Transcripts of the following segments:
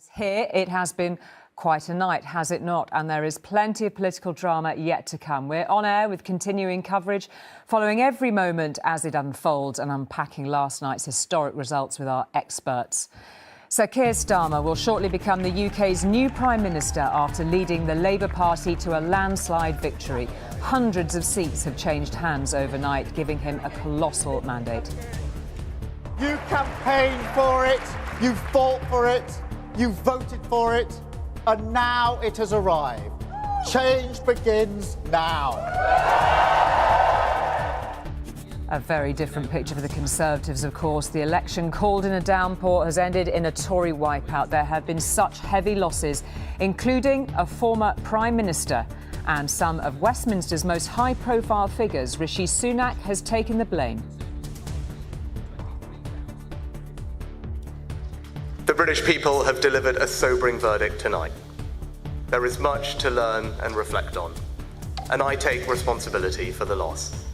Here, it has been quite a night, has it not? And there is plenty of political drama yet to come. We're on air with continuing coverage, following every moment as it unfolds and unpacking last night's historic results with our experts. Sir Keir Starmer will shortly become the UK's new Prime Minister after leading the Labour Party to a landslide victory. Hundreds of seats have changed hands overnight, giving him a colossal mandate. You campaigned for it, you fought for it, you voted for it, and now it has arrived. Change begins now. A very different picture for the Conservatives, of course. The election called in a downpour has ended in a Tory wipeout. There have been such heavy losses, including a former Prime Minister. And some of Westminster's most high-profile figures. Rishi Sunak has taken the blame. The British people have delivered a sobering verdict tonight. There is much to learn and reflect on, and I take responsibility for the loss.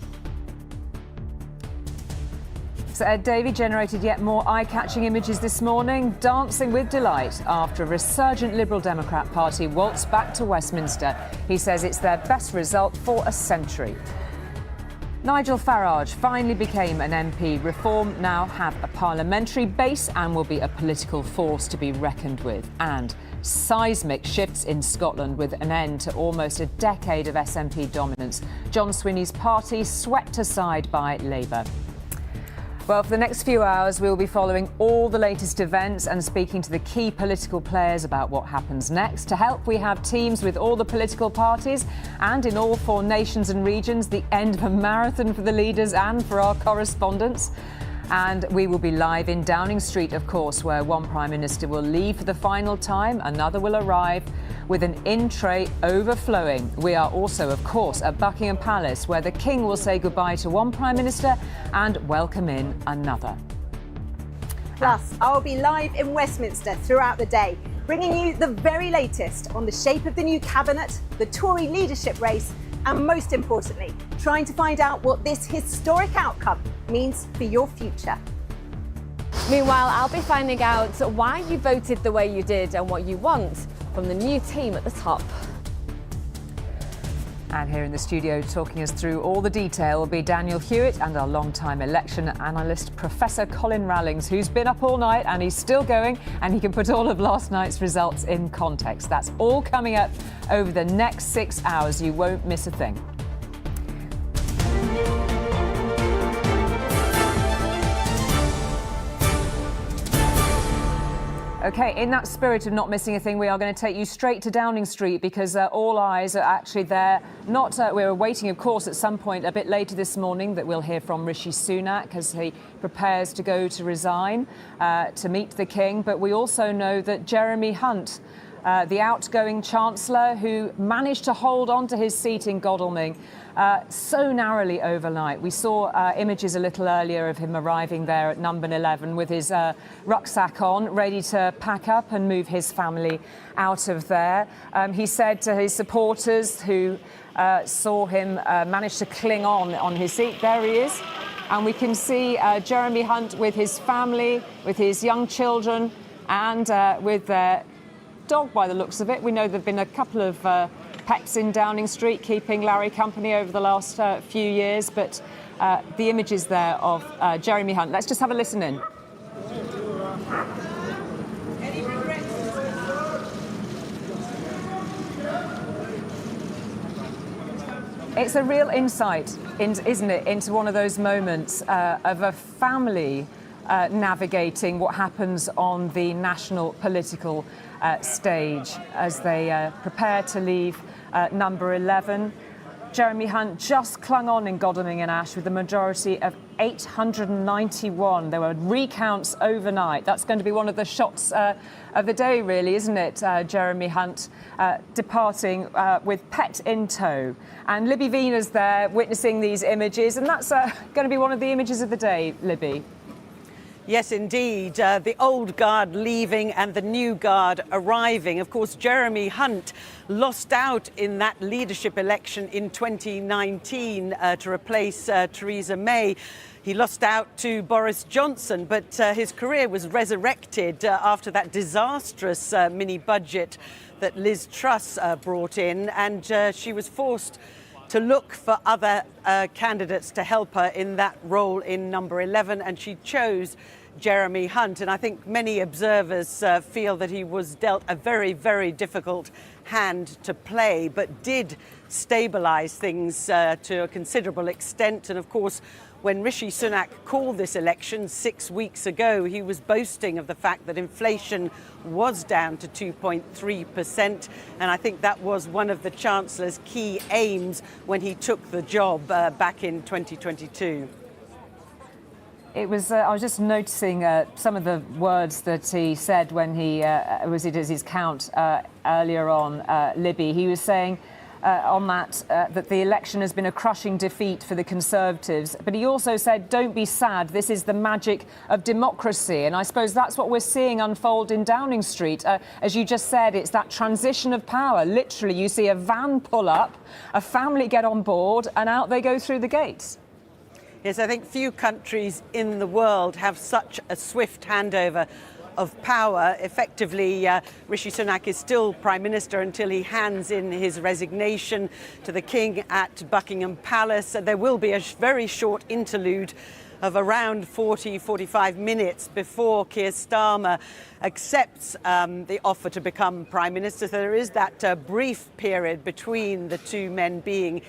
So Ed Davey generated yet more eye-catching images this morning, dancing with delight after a resurgent Liberal Democrat Party waltzed back to Westminster. He says it's their best result for a century. Nigel Farage finally became an MP. Reform now have a parliamentary base and will be a political force to be reckoned with. And seismic shifts in Scotland with an end to almost a decade of SNP dominance. John Swinney's party swept aside by Labour. Well, for the next few hours, we'll be following all the latest events and speaking to the key political players about what happens next. To help, we have teams with all the political parties and in all 4 nations and regions, the end of a marathon for the leaders and for our correspondents. And we will be live in Downing Street, of course, where one Prime Minister will leave for the final time, another will arrive with an in-tray overflowing. We are also, of course, at Buckingham Palace, where the King will say goodbye to one Prime Minister and welcome in another. Plus, I'll be live in Westminster throughout the day, bringing you the very latest on the shape of the new cabinet, the Tory leadership race, and most importantly, trying to find out what this historic outcome means for your future. Meanwhile, I'll be finding out why you voted the way you did and what you want from the new team at the top. And here in the studio talking us through all the detail will be Daniel Hewitt and our long-time election analyst, Professor Colin Rallings, who's been up all night and he's still going and he can put all of last night's results in context. That's all coming up over the next 6 hours. You won't miss a thing. OK, in that spirit of not missing a thing, we are going to take you straight to Downing Street because all eyes are actually there. We're waiting, of course, at some point a bit later this morning that we'll hear from Rishi Sunak as he prepares to go to resign to meet the King. But we also know that Jeremy Hunt, the outgoing Chancellor who managed to hold on to his seat in Godalming so narrowly overnight. We saw images a little earlier of him arriving there at number 11 with his rucksack on, ready to pack up and move his family out of there. He said to his supporters who saw him manage to cling on his seat, there he is. And we can see Jeremy Hunt with his family, with his young children and with their dog by the looks of it. We know there have been a couple of pets in Downing Street keeping Larry company over the last few years, but the images there of Jeremy Hunt. Let's just have a listen in. It's a real insight, isn't it, into one of those moments of a family navigating what happens on the national political stage as they prepare to leave number 11. Jeremy Hunt just clung on in Godalming and Ash with a majority of 891. There were recounts overnight. That's going to be one of the shots of the day, really, isn't it? Jeremy Hunt departing with pet in tow. And Libby Veena's there witnessing these images. And that's going to be one of the images of the day, Libby. Yes, indeed. The old guard leaving and the new guard arriving. Of course, Jeremy Hunt lost out in that leadership election in 2019 to replace Theresa May. He lost out to Boris Johnson, but his career was resurrected after that disastrous mini-budget that Liz Truss brought in, and she was forced to look for other candidates to help her in that role in number 11, and she chose Jeremy Hunt. And I think many observers feel that he was dealt a very, very difficult hand to play, but did stabilise things to a considerable extent. And of course, when Rishi Sunak called this election 6 weeks ago, he was boasting of the fact that inflation was down to 2.3%. And I think that was one of the Chancellor's key aims when he took the job back in 2022. It was. I was just noticing some of the words that he said when he did his count earlier on, Libby. He was saying on that the election has been a crushing defeat for the Conservatives. But he also said, don't be sad, this is the magic of democracy. And I suppose that's what we're seeing unfold in Downing Street. As you just said, it's that transition of power. Literally, you see a van pull up, a family get on board, and out they go through the gates. Yes, I think few countries in the world have such a swift handover of power. Effectively, Rishi Sunak is still Prime Minister until he hands in his resignation to the King at Buckingham Palace. There will be a very short interlude of around 45 minutes before Keir Starmer accepts the offer to become Prime Minister. So there is that brief period between the two men being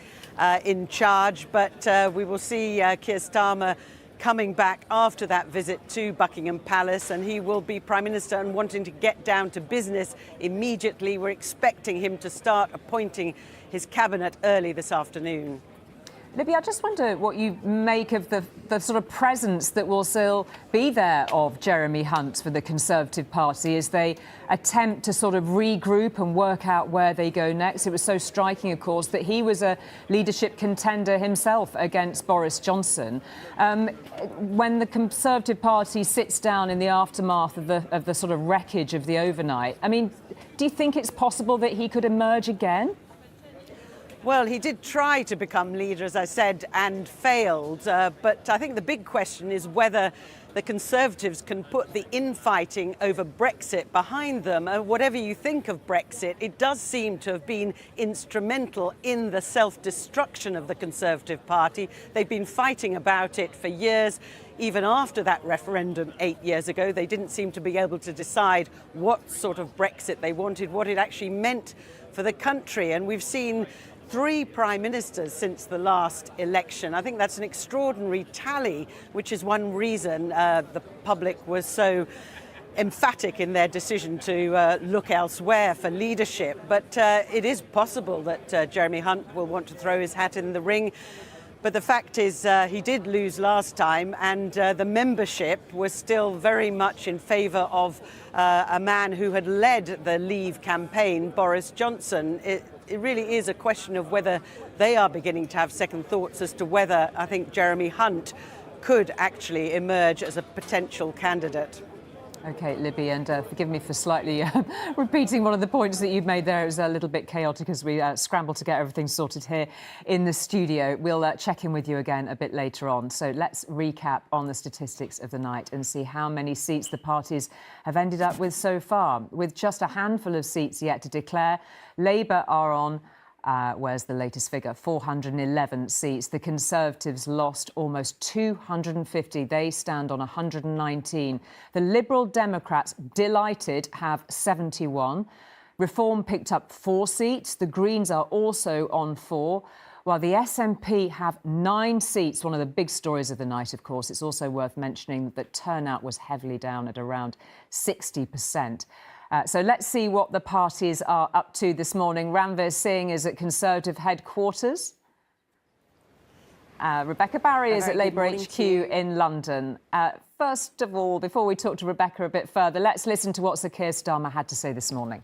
in charge, but we will see Keir Starmer coming back after that visit to Buckingham Palace, and he will be Prime Minister and wanting to get down to business immediately. We're expecting him to start appointing his cabinet early this afternoon. Libby, I just wonder what you make of the sort of presence that will still be there of Jeremy Hunt for the Conservative Party as they attempt to sort of regroup and work out where they go next. It was so striking, of course, that he was a leadership contender himself against Boris Johnson. When the Conservative Party sits down in the aftermath of the sort of wreckage of the overnight, I mean, do you think it's possible that he could emerge again? Well, he did try to become leader, as I said, and failed. But I think the big question is whether the Conservatives can put the infighting over Brexit behind them. Whatever you think of Brexit, it does seem to have been instrumental in the self-destruction of the Conservative Party. They've been fighting about it for years. Even after that referendum 8 years ago, they didn't seem to be able to decide what sort of Brexit they wanted, what it actually meant for the country. And we've seen 3 prime ministers since the last election. I think that's an extraordinary tally, which is one reason the public was so emphatic in their decision to look elsewhere for leadership. But it is possible that Jeremy Hunt will want to throw his hat in the ring. But the fact is he did lose last time, and the membership was still very much in favour of a man who had led the Leave campaign, Boris Johnson. It really is a question of whether they are beginning to have second thoughts as to whether, I think, Jeremy Hunt could actually emerge as a potential candidate. OK, Libby, and forgive me for slightly repeating one of the points that you've made there. It was a little bit chaotic as we scrambled to get everything sorted here in the studio. We'll check in with you again a bit later on. So let's recap on the statistics of the night and see how many seats the parties have ended up with so far. With just a handful of seats yet to declare, Labour are on where's the latest figure? 411 seats. The Conservatives lost almost 250. They stand on 119. The Liberal Democrats, delighted, have 71. Reform picked up 4 seats. The Greens are also on 4. While the SNP have 9 seats, one of the big stories of the night, of course. It's also worth mentioning that turnout was heavily down at around 60%. So let's see what the parties are up to this morning. Ranveer Singh is at Conservative headquarters. Rebecca Barry is at Labour HQ in London. First of all, before we talk to Rebecca a bit further, let's listen to what Sir Keir Starmer had to say this morning.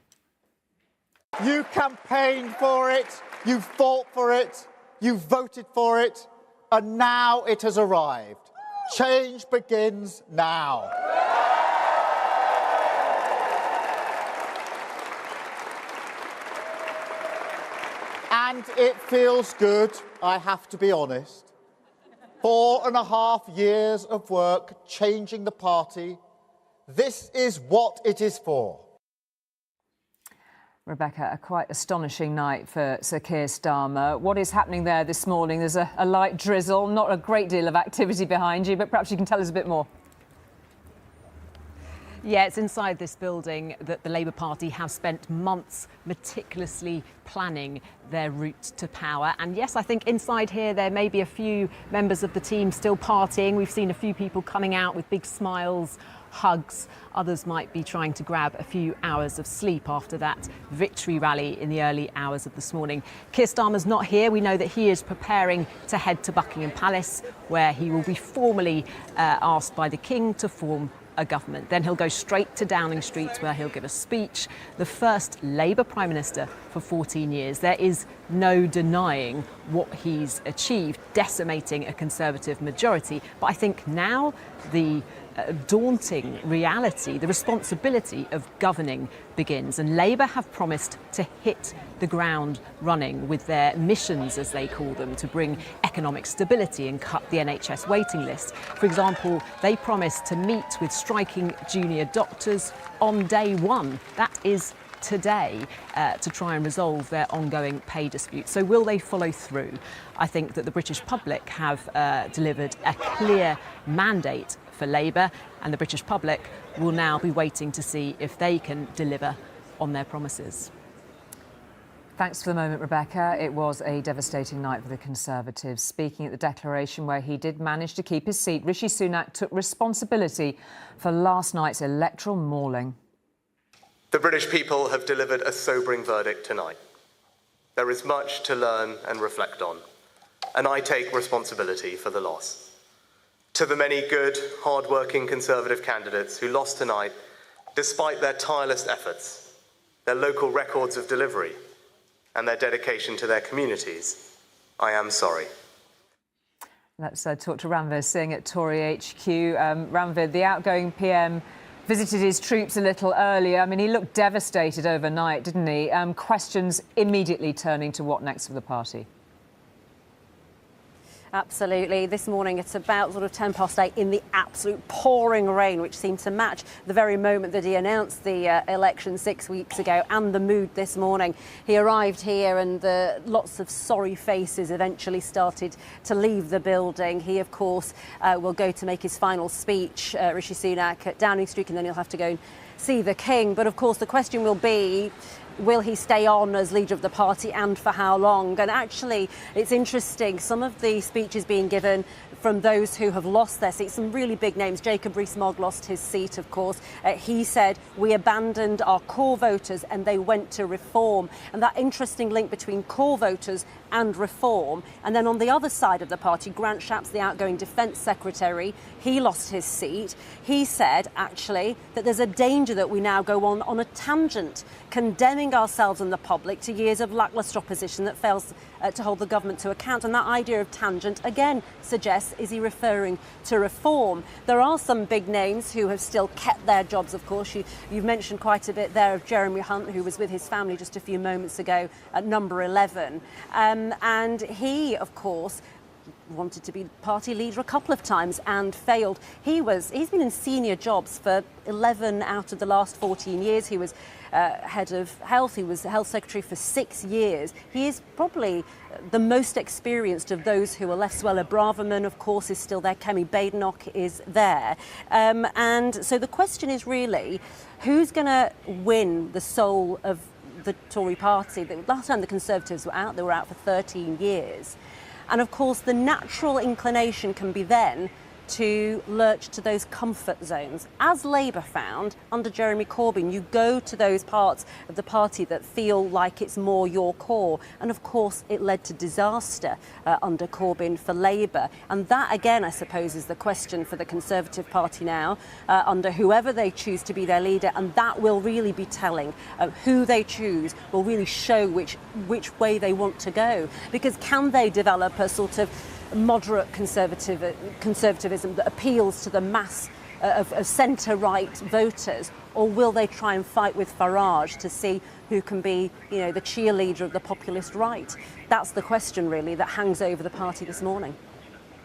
You campaigned for it, you fought for it, you voted for it, and now it has arrived. Change begins now. And it feels good, I have to be honest. 4.5 years of work changing the party. This is what it is for. Rebecca, a quite astonishing night for Sir Keir Starmer. What is happening there this morning? There's a light drizzle, not a great deal of activity behind you, but perhaps you can tell us a bit more. Yeah, it's inside this building that the Labour Party have spent months meticulously planning their route to power. And yes, I think inside here there may be a few members of the team still partying. We've seen a few people coming out with big smiles, hugs. Others might be trying to grab a few hours of sleep after that victory rally in the early hours of this morning. Keir Starmer's not here. We know that he is preparing to head to Buckingham Palace, where he will be formally asked by the King to form a government. Then he'll go straight to Downing Street, where he'll give a speech. The first Labour Prime Minister for 14 years. There is no denying what he's achieved, decimating a Conservative majority. But I think now the daunting reality, the responsibility of governing begins. And Labour have promised to hit the ground running with their missions, as they call them, to bring economic stability and cut the NHS waiting list. For example, they promised to meet with striking junior doctors on day one. That is today, to try and resolve their ongoing pay dispute. So will they follow through? I think that the British public have delivered a clear mandate for Labour, and the British public will now be waiting to see if they can deliver on their promises. Thanks for the moment, Rebecca. It was a devastating night for the Conservatives. Speaking at the declaration where he did manage to keep his seat, Rishi Sunak took responsibility for last night's electoral mauling. The British people have delivered a sobering verdict tonight. There is much to learn and reflect on, and I take responsibility for the loss. To the many good, hard-working Conservative candidates who lost tonight, despite their tireless efforts, their local records of delivery, and their dedication to their communities, I am sorry. Let's talk to Ranveer Singh at Tory HQ. Ranveer, the outgoing PM visited his troops a little earlier. I mean, he looked devastated overnight, didn't he? Questions immediately turning to what next for the party. Absolutely. This morning it's about sort of 8:10 in the absolute pouring rain, which seemed to match the very moment that he announced the election 6 weeks ago, and the mood this morning. He arrived here and lots of sorry faces eventually started to leave the building. He, of course, will go to make his final speech, Rishi Sunak, at Downing Street, and then he'll have to go and see the King. But, of course, the question will be, will he stay on as leader of the party, and for how long? And actually, it's interesting, some of the speeches being given from those who have lost their seats, some really big names. Jacob Rees-Mogg lost his seat, of course. He said, we abandoned our core voters and they went to reform. And that interesting link between core voters and reform. And then on the other side of the party, Grant Shapps, the outgoing Defence Secretary, he lost his seat. He said, actually, that there's a danger that we now go on a tangent, condemning ourselves and the public to years of lacklustre opposition that fails to hold the government to account. And that idea of tangent, again, suggests, is he referring to reform? There are some big names who have still kept their jobs, of course. You've mentioned quite a bit there of Jeremy Hunt, who was with his family just a few moments ago at number 11. And he, of course, wanted to be party leader a couple of times and failed. He's been in senior jobs for 11 out of the last 14 years. He was head of health. He was health secretary for 6 years. He is probably the most experienced of those who are left. Suella Braverman, of course, is still there. Kemi Badenoch is there. And so the question is really, who's going to win the soul of the Tory party? The last time the Conservatives were out, they were out for 13 years. And of course, the natural inclination can be then to lurch to those comfort zones. As Labour found under Jeremy Corbyn, you go to those parts of the party that feel like it's more your core. And of course, it led to disaster under Corbyn for Labour. And that, again, I suppose, is the question for the Conservative Party now, under whoever they choose to be their leader. And that will really be telling. Who they choose will really show which way they want to go. Because can they develop a sort of moderate conservatism that appeals to the mass of centre-right voters, or will they try and fight with Farage to see who can be, the cheerleader of the populist right? That's the question, really, that hangs over the party this morning.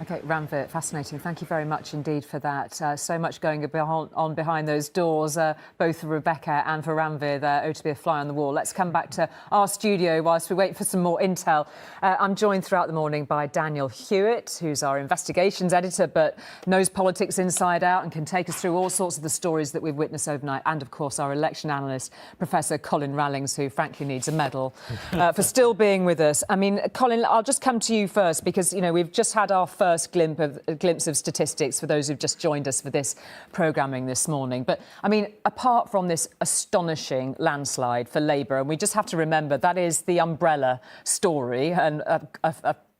OK, Ranveer, fascinating. Thank you very much indeed for that. So much going on behind those doors, both for Rebecca and for Ranveer there. Oh, to be a fly on the wall. Let's come back to our studio whilst we wait for some more intel. I'm joined throughout the morning by Daniel Hewitt, who's our investigations editor, but knows politics inside out and can take us through all sorts of the stories that we've witnessed overnight. And, of course, our election analyst, Professor Colin Rallings, who, frankly, needs a medal for still being with us. I mean, Colin, I'll just come to you first because, we've just had our first glimpse of statistics for those who've just joined us for this programming this morning. But, I mean, apart from this astonishing landslide for Labour, and we just have to remember that is the umbrella story and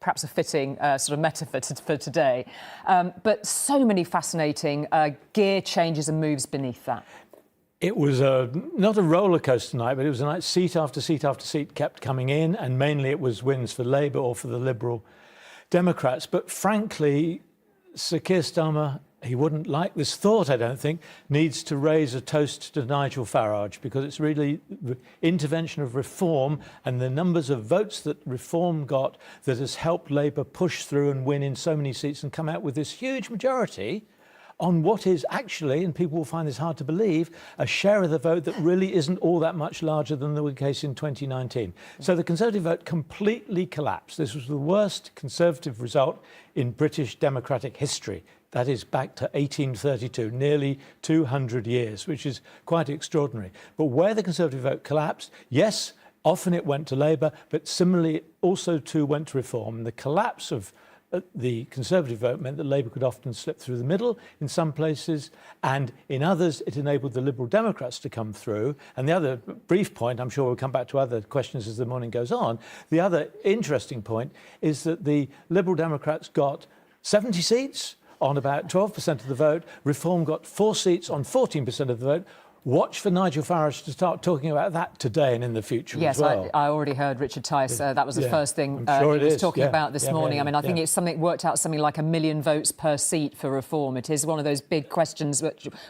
perhaps a fitting sort of metaphor for today. But so many fascinating gear changes and moves beneath that. It was not a roller coaster night, but it was a night seat after seat after seat kept coming in, and mainly it was wins for Labour or for the Liberal Democrats. But frankly, Sir Keir Starmer, he wouldn't like this thought, I don't think, needs to raise a toast to Nigel Farage, because it's really the intervention of reform and the numbers of votes that reform got that has helped Labour push through and win in so many seats and come out with this huge majority on what is actually, and people will find this hard to believe, a share of the vote that really isn't all that much larger than the case in 2019. So the Conservative vote completely collapsed. This was the worst Conservative result in British democratic history. That is back to 1832, nearly 200 years, which is quite extraordinary. But where the Conservative vote collapsed, yes, often it went to Labour, but similarly also too went to Reform. And the collapse of the Conservative vote meant that Labour could often slip through the middle in some places, and in others it enabled the Liberal Democrats to come through. And the other brief point, I'm sure we'll come back to other questions as the morning goes on, the other interesting point is that the Liberal Democrats got 70 seats on about 12% of the vote. Reform got 4 seats on 14% of the vote. Watch for Nigel Farage to start talking about that today and in the future as well. Yes, I already heard Richard Tice. That was the first thing sure he was talking about this morning. I mean, I think it's worked out something like 1 million votes per seat for Reform. It is one of those big questions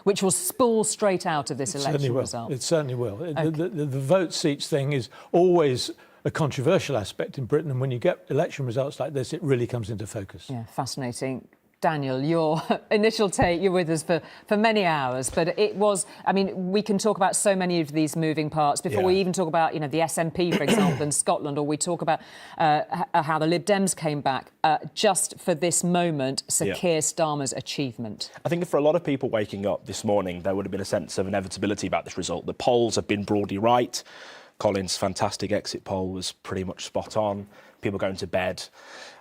which will spool straight out of this election result. It certainly will. Okay. The vote seats thing is always a controversial aspect in Britain, and when you get election results like this, it really comes into focus. Yeah, fascinating. Daniel, your initial take, you're with us for many hours, but it was, I mean, we can talk about so many of these moving parts before we even talk about, the SNP, for example, in Scotland, or we talk about how the Lib Dems came back. Just for this moment, Sir Keir Starmer's achievement. I think for a lot of people waking up this morning, there would have been a sense of inevitability about this result. The polls have been broadly right. Colin's fantastic exit poll was pretty much spot on. People going to bed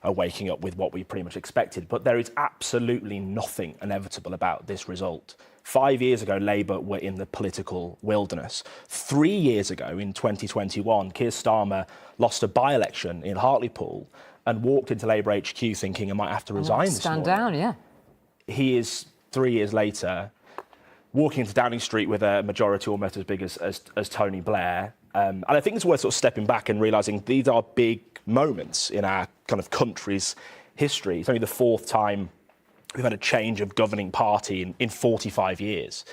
are waking up with what we pretty much expected. But there is absolutely nothing inevitable about this result. 5 years ago, Labour were in the political wilderness. 3 years ago, in 2021, Keir Starmer lost a by-election in Hartlepool and walked into Labour HQ thinking, I might have to resign this morning. Stand down, yeah. He is, 3 years later, walking into Downing Street with a majority almost as big as Tony Blair. And I think it's worth sort of stepping back and realising these are big moments in our kind of country's history. It's only the 4th time we've had a change of governing party in 45 years.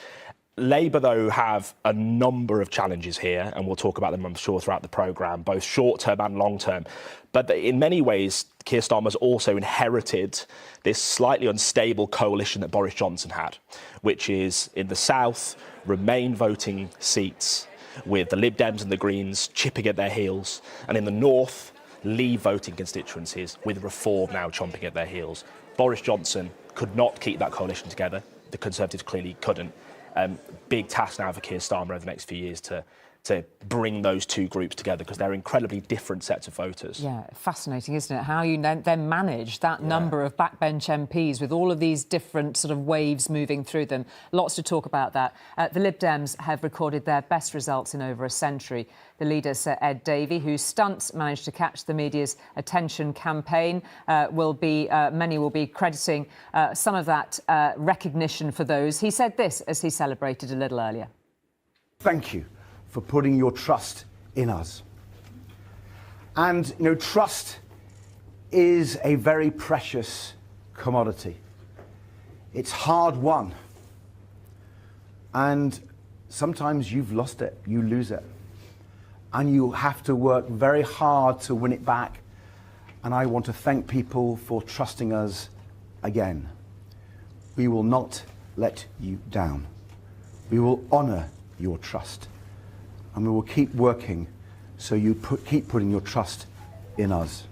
Labour, though, have a number of challenges here, and we'll talk about them, I'm sure, throughout the programme, both short-term and long-term. But in many ways, Keir Starmer's also inherited this slightly unstable coalition that Boris Johnson had, which is, in the south, Remain voting seats, with the Lib Dems and the Greens chipping at their heels, and in the north, Leave voting constituencies, with Reform now chomping at their heels. Boris Johnson could not keep that coalition together. The Conservatives clearly couldn't. Big task now for Keir Starmer over the next few years to bring those two groups together, because they're incredibly different sets of voters. Yeah, fascinating, isn't it? How you then manage that number of backbench MPs with all of these different sort of waves moving through them. Lots to talk about that. The Lib Dems have recorded their best results in over a century. The leader, Sir Ed Davey, whose stunts managed to catch the media's attention campaign, many will be crediting some of that recognition for those. He said this as he celebrated a little earlier. Thank you for putting your trust in us. And, trust is a very precious commodity. It's hard won. And sometimes you've lost it, you lose it. And you have to work very hard to win it back. And I want to thank people for trusting us again. We will not let you down. We will honour your trust. And we will keep working so you keep putting your trust in us.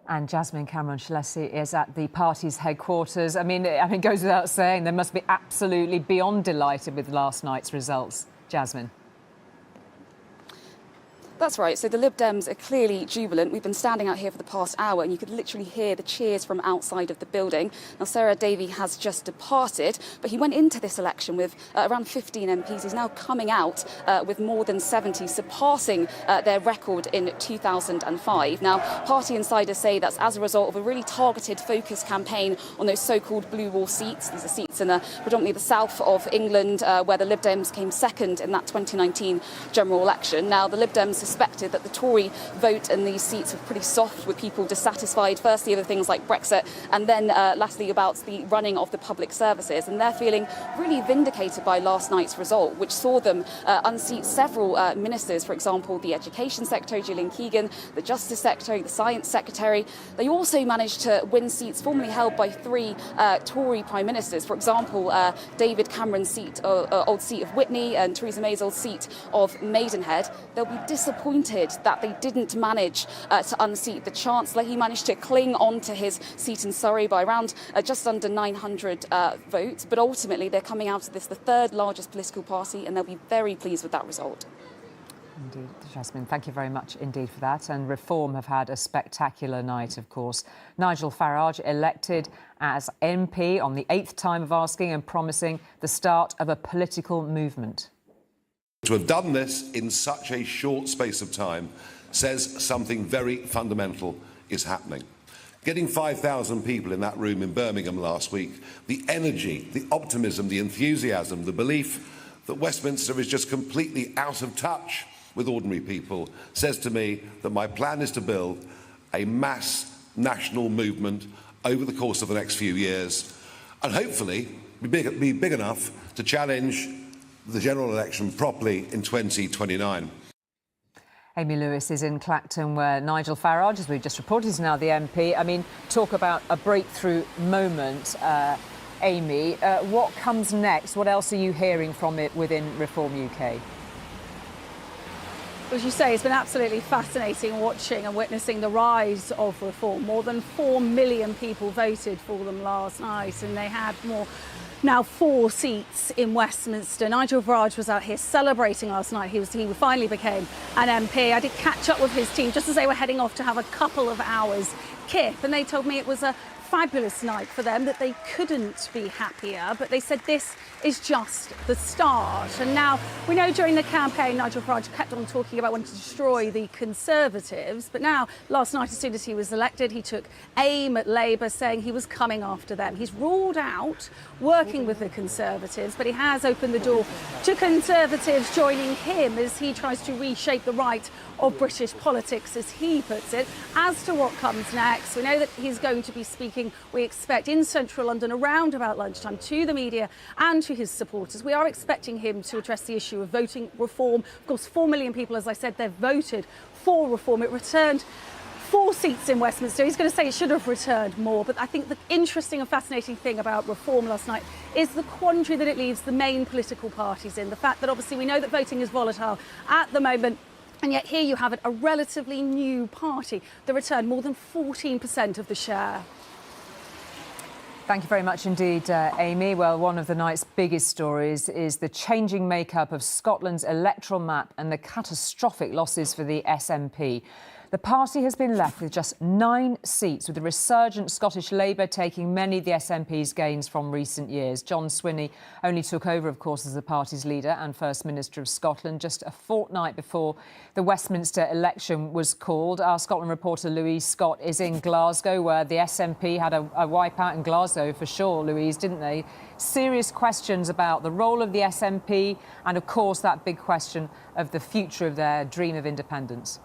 And Jasmine Cameron-Shalesi is at the party's headquarters. I mean, it goes without saying, they must be absolutely beyond delighted with last night's results. Jasmine. That's right. So the Lib Dems are clearly jubilant. We've been standing out here for the past hour and you could literally hear the cheers from outside of the building. Now, Sarah Davey has just departed, but he went into this election with around 15 MPs. He's now coming out with more than 70, surpassing their record in 2005. Now, party insiders say that's as a result of a really targeted focus campaign on those so-called blue wall seats. These are seats in predominantly the south of England, where the Lib Dems came second in that 2019 general election. Now, the Lib Dems suspected that the Tory vote in these seats were pretty soft, with people dissatisfied, firstly over things like Brexit, and then lastly about the running of the public services. And they're feeling really vindicated by last night's result, which saw them unseat several ministers, for example, the Education Secretary, Gillian Keegan, the Justice Secretary, the Science Secretary. They also managed to win seats formerly held by three Tory Prime Ministers, for example, David Cameron's seat, old seat of Witney, and Theresa May's old seat of Maidenhead. They'll be disappointed that they didn't manage to unseat the Chancellor. He managed to cling on to his seat in Surrey by around just under 900 votes. But ultimately, they're coming out of this the third largest political party, and they'll be very pleased with that result. Indeed, Jasmine, thank you very much indeed for that. And Reform have had a spectacular night, of course. Nigel Farage elected as MP on the 8th time of asking and promising the start of a political movement. To have done this in such a short space of time says something very fundamental is happening. Getting 5,000 people in that room in Birmingham last week, the energy, the optimism, the enthusiasm, the belief that Westminster is just completely out of touch with ordinary people says to me that my plan is to build a mass national movement over the course of the next few years and hopefully be big enough to challenge the general election properly in 2029. Amy Lewis is in Clacton, where Nigel Farage, as we've just reported, is now the MP. I mean, talk about a breakthrough moment, Amy. What comes next? What else are you hearing from it within Reform UK? As you say, it's been absolutely fascinating watching and witnessing the rise of Reform. More than 4 million people voted for them last night, and they had now 4 seats in Westminster. Nigel Farage was out here celebrating last night. He finally became an MP. I did catch up with his team just as they were heading off to have a couple of hours kip, and they told me it was a fabulous night for them, that they couldn't be happier, but they said this is just the start. And now we know during the campaign Nigel Farage kept on talking about wanting to destroy the Conservatives, but now last night, as soon as he was elected, he took aim at Labour, saying he was coming after them. He's ruled out working with the Conservatives, but he has opened the door to Conservatives joining him as he tries to reshape the right of British politics, as he puts it. As to what comes next, we know that he's going to be speaking, we expect, in central London around about lunchtime to the media and to his supporters. We are expecting him to address the issue of voting reform. Of course, 4 million people, as I said, they've voted for reform. It returned 4 seats in Westminster. He's going to say it should have returned more, but I think the interesting and fascinating thing about reform last night is the quandary that it leaves the main political parties in. The fact that obviously we know that voting is volatile at the moment, and yet here you have it, a relatively new party that returned more than 14% of the share. Thank you very much indeed, Amy. Well, one of the night's biggest stories is the changing makeup of Scotland's electoral map and the catastrophic losses for the SNP. The party has been left with just 9 seats, with the resurgent Scottish Labour taking many of the SNP's gains from recent years. John Swinney only took over, of course, as the party's leader and First Minister of Scotland just a fortnight before the Westminster election was called. Our Scotland reporter Louise Scott is in Glasgow, where the SNP had a wipeout in Glasgow for sure, Louise, didn't they? Serious questions about the role of the SNP and, of course, that big question of the future of their dream of independence.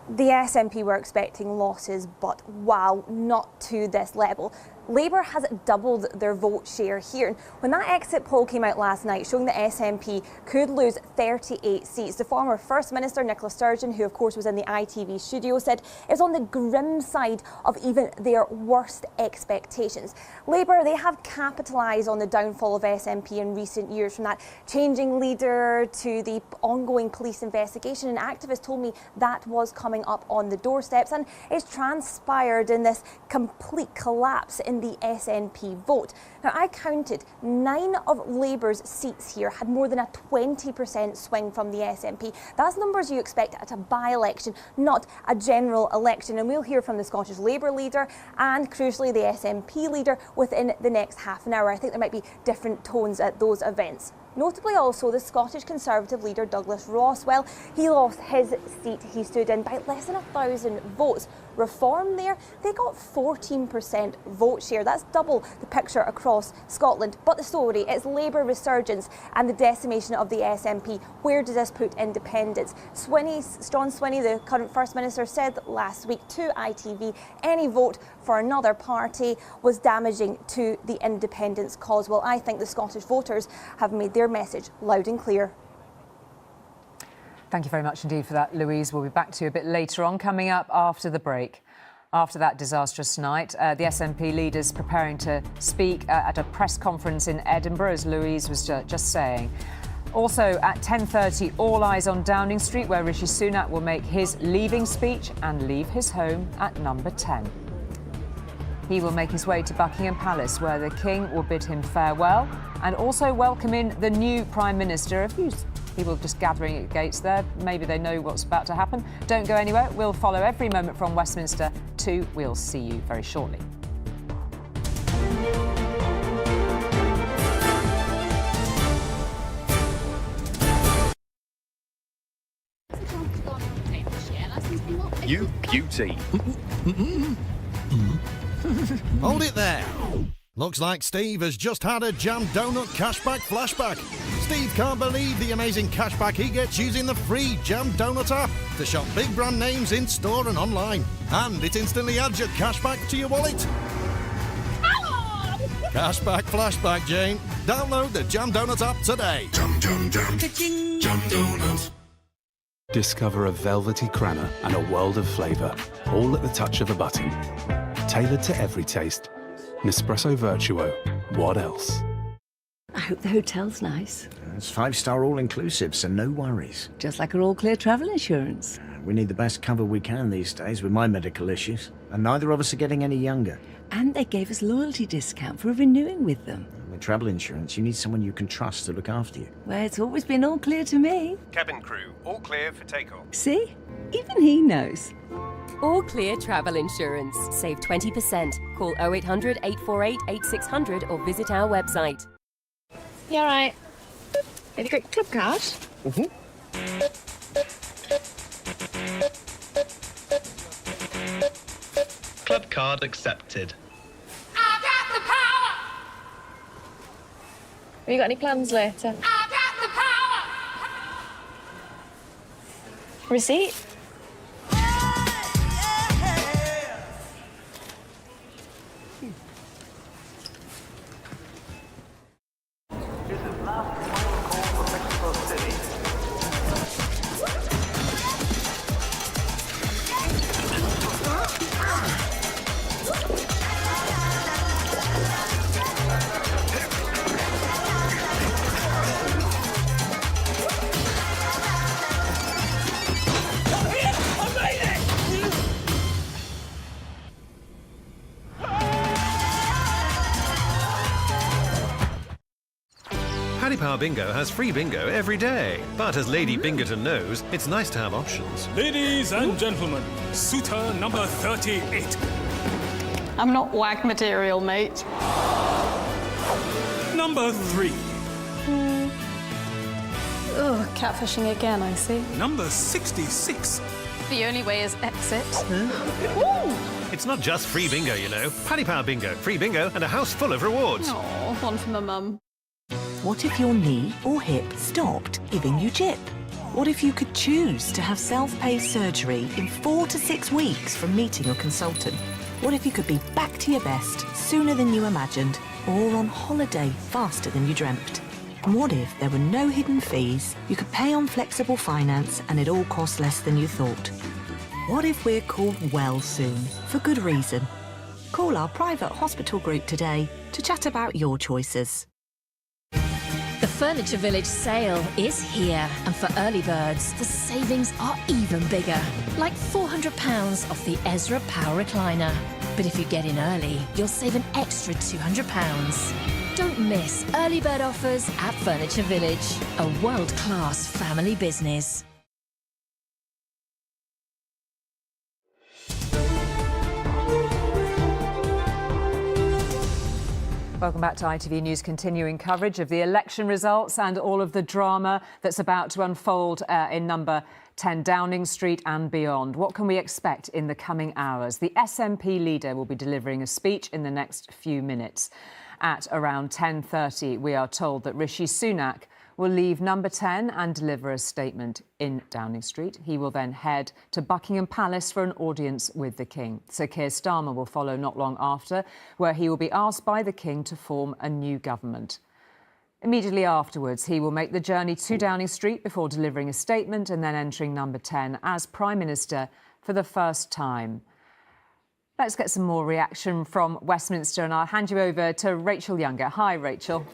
The SNP were expecting losses, but wow, not to this level. Labour has doubled their vote share here. When that exit poll came out last night showing the SNP could lose 38 seats, the former First Minister Nicola Sturgeon, who of course was in the ITV studio, said it was on the grim side of even their worst expectations. Labour, they have capitalised on the downfall of SNP in recent years, from that changing leader to the ongoing police investigation, and activists told me that was coming up on the doorsteps, and it's transpired in this complete collapse in the SNP vote. Now, I counted 9 of Labour's seats here had more than a 20% swing from the SNP. That's numbers you expect at a by-election, not a general election. And we'll hear from the Scottish Labour leader and, crucially, the SNP leader within the next half an hour. I think there might be different tones at those events. Notably also the Scottish Conservative leader Douglas Ross. Well, he lost his seat he stood in by less than 1,000 votes. Reform there, they got 14% vote share. That's double the picture across Scotland. But the story, it's Labour resurgence and the decimation of the SNP. Where does this put independents? John Swinney, the current First Minister, said last week to ITV any vote for another party was damaging to the independence cause. Well, I think the Scottish voters have made their message loud and clear. Thank you very much indeed for that, Louise. We'll be back to you a bit later on, coming up after the break. After that disastrous night, the SNP leaders preparing to speak at a press conference in Edinburgh, as Louise was just saying. Also at 10:30, all eyes on Downing Street, where Rishi Sunak will make his leaving speech and leave his home at number 10. He will make his way to Buckingham Palace, where the King will bid him farewell and also welcome in the new Prime Minister. A few people just gathering at gates there. Maybe they know what's about to happen. Don't go anywhere. We'll follow every moment from Westminster too. We'll see you very shortly. You beauty. Hold it there. Looks like Steve has just had a jam donut cashback flashback. Steve can't believe the amazing cashback he gets using the free Jam Donut app to shop big brand names in store and online. And it instantly adds your cashback to your wallet. Cashback flashback, Jane. Download the Jam Donut app today. Jam, jam, jam. Jam Donut. Discover a velvety crema and a world of flavour, all at the touch of a button. Tailored to every taste. Nespresso Virtuo. What else? I hope the hotel's nice. It's 5-star all-inclusive, so no worries. Just like an all-clear travel insurance. We need the best cover we can these days with my medical issues. And neither of us are getting any younger. And they gave us loyalty discount for renewing with them. With travel insurance, you need someone you can trust to look after you. Well, it's always been all clear to me. Cabin crew, all clear for takeoff. See? Even he knows. All clear travel insurance. Save 20%. Call 0800 848 8600 or visit our website. You all right? Have you got your club card? Club card accepted. I got the power! Have you got any plans later? I got the power! Receipt? Paddy Power Bingo has free bingo every day. But as Lady Bingerton knows, it's nice to have options. Ladies and gentlemen, suitor number 38. I'm not wag material, mate. Number 3. Oh, catfishing again, I see. Number 66. The only way is exit. It's not just free bingo, you know. Paddy Power Bingo. Free bingo and a house full of rewards. Oh, one for my mum. What if your knee or hip stopped giving you jip? What if you could choose to have self-pay surgery in 4 to 6 weeks from meeting your consultant? What if you could be back to your best sooner than you imagined, or on holiday faster than you dreamt? And what if there were no hidden fees, you could pay on flexible finance and it all cost less than you thought? What if we're called well soon, for good reason? Call our private hospital group today to chat about your choices. The Furniture Village sale is here, and for early birds, the savings are even bigger. Like £400 off the Ezra Power Recliner. But if you get in early, you'll save an extra £200. Don't miss early bird offers at Furniture Village, a world-class family business. Welcome back to ITV News, continuing coverage of the election results and all of the drama that's about to unfold in number 10 Downing Street and beyond. What can we expect in the coming hours? The SNP leader will be delivering a speech in the next few minutes. At around 10:30, we are told that Rishi Sunak will leave number 10 and deliver a statement in Downing Street. He will then head to Buckingham Palace for an audience with the King. Sir Keir Starmer will follow not long after, where he will be asked by the King to form a new government. Immediately afterwards, he will make the journey to Downing Street before delivering a statement and then entering number 10 as Prime Minister for the first time. Let's get some more reaction from Westminster, and I'll hand you over to Rachel Younger. Hi, Rachel.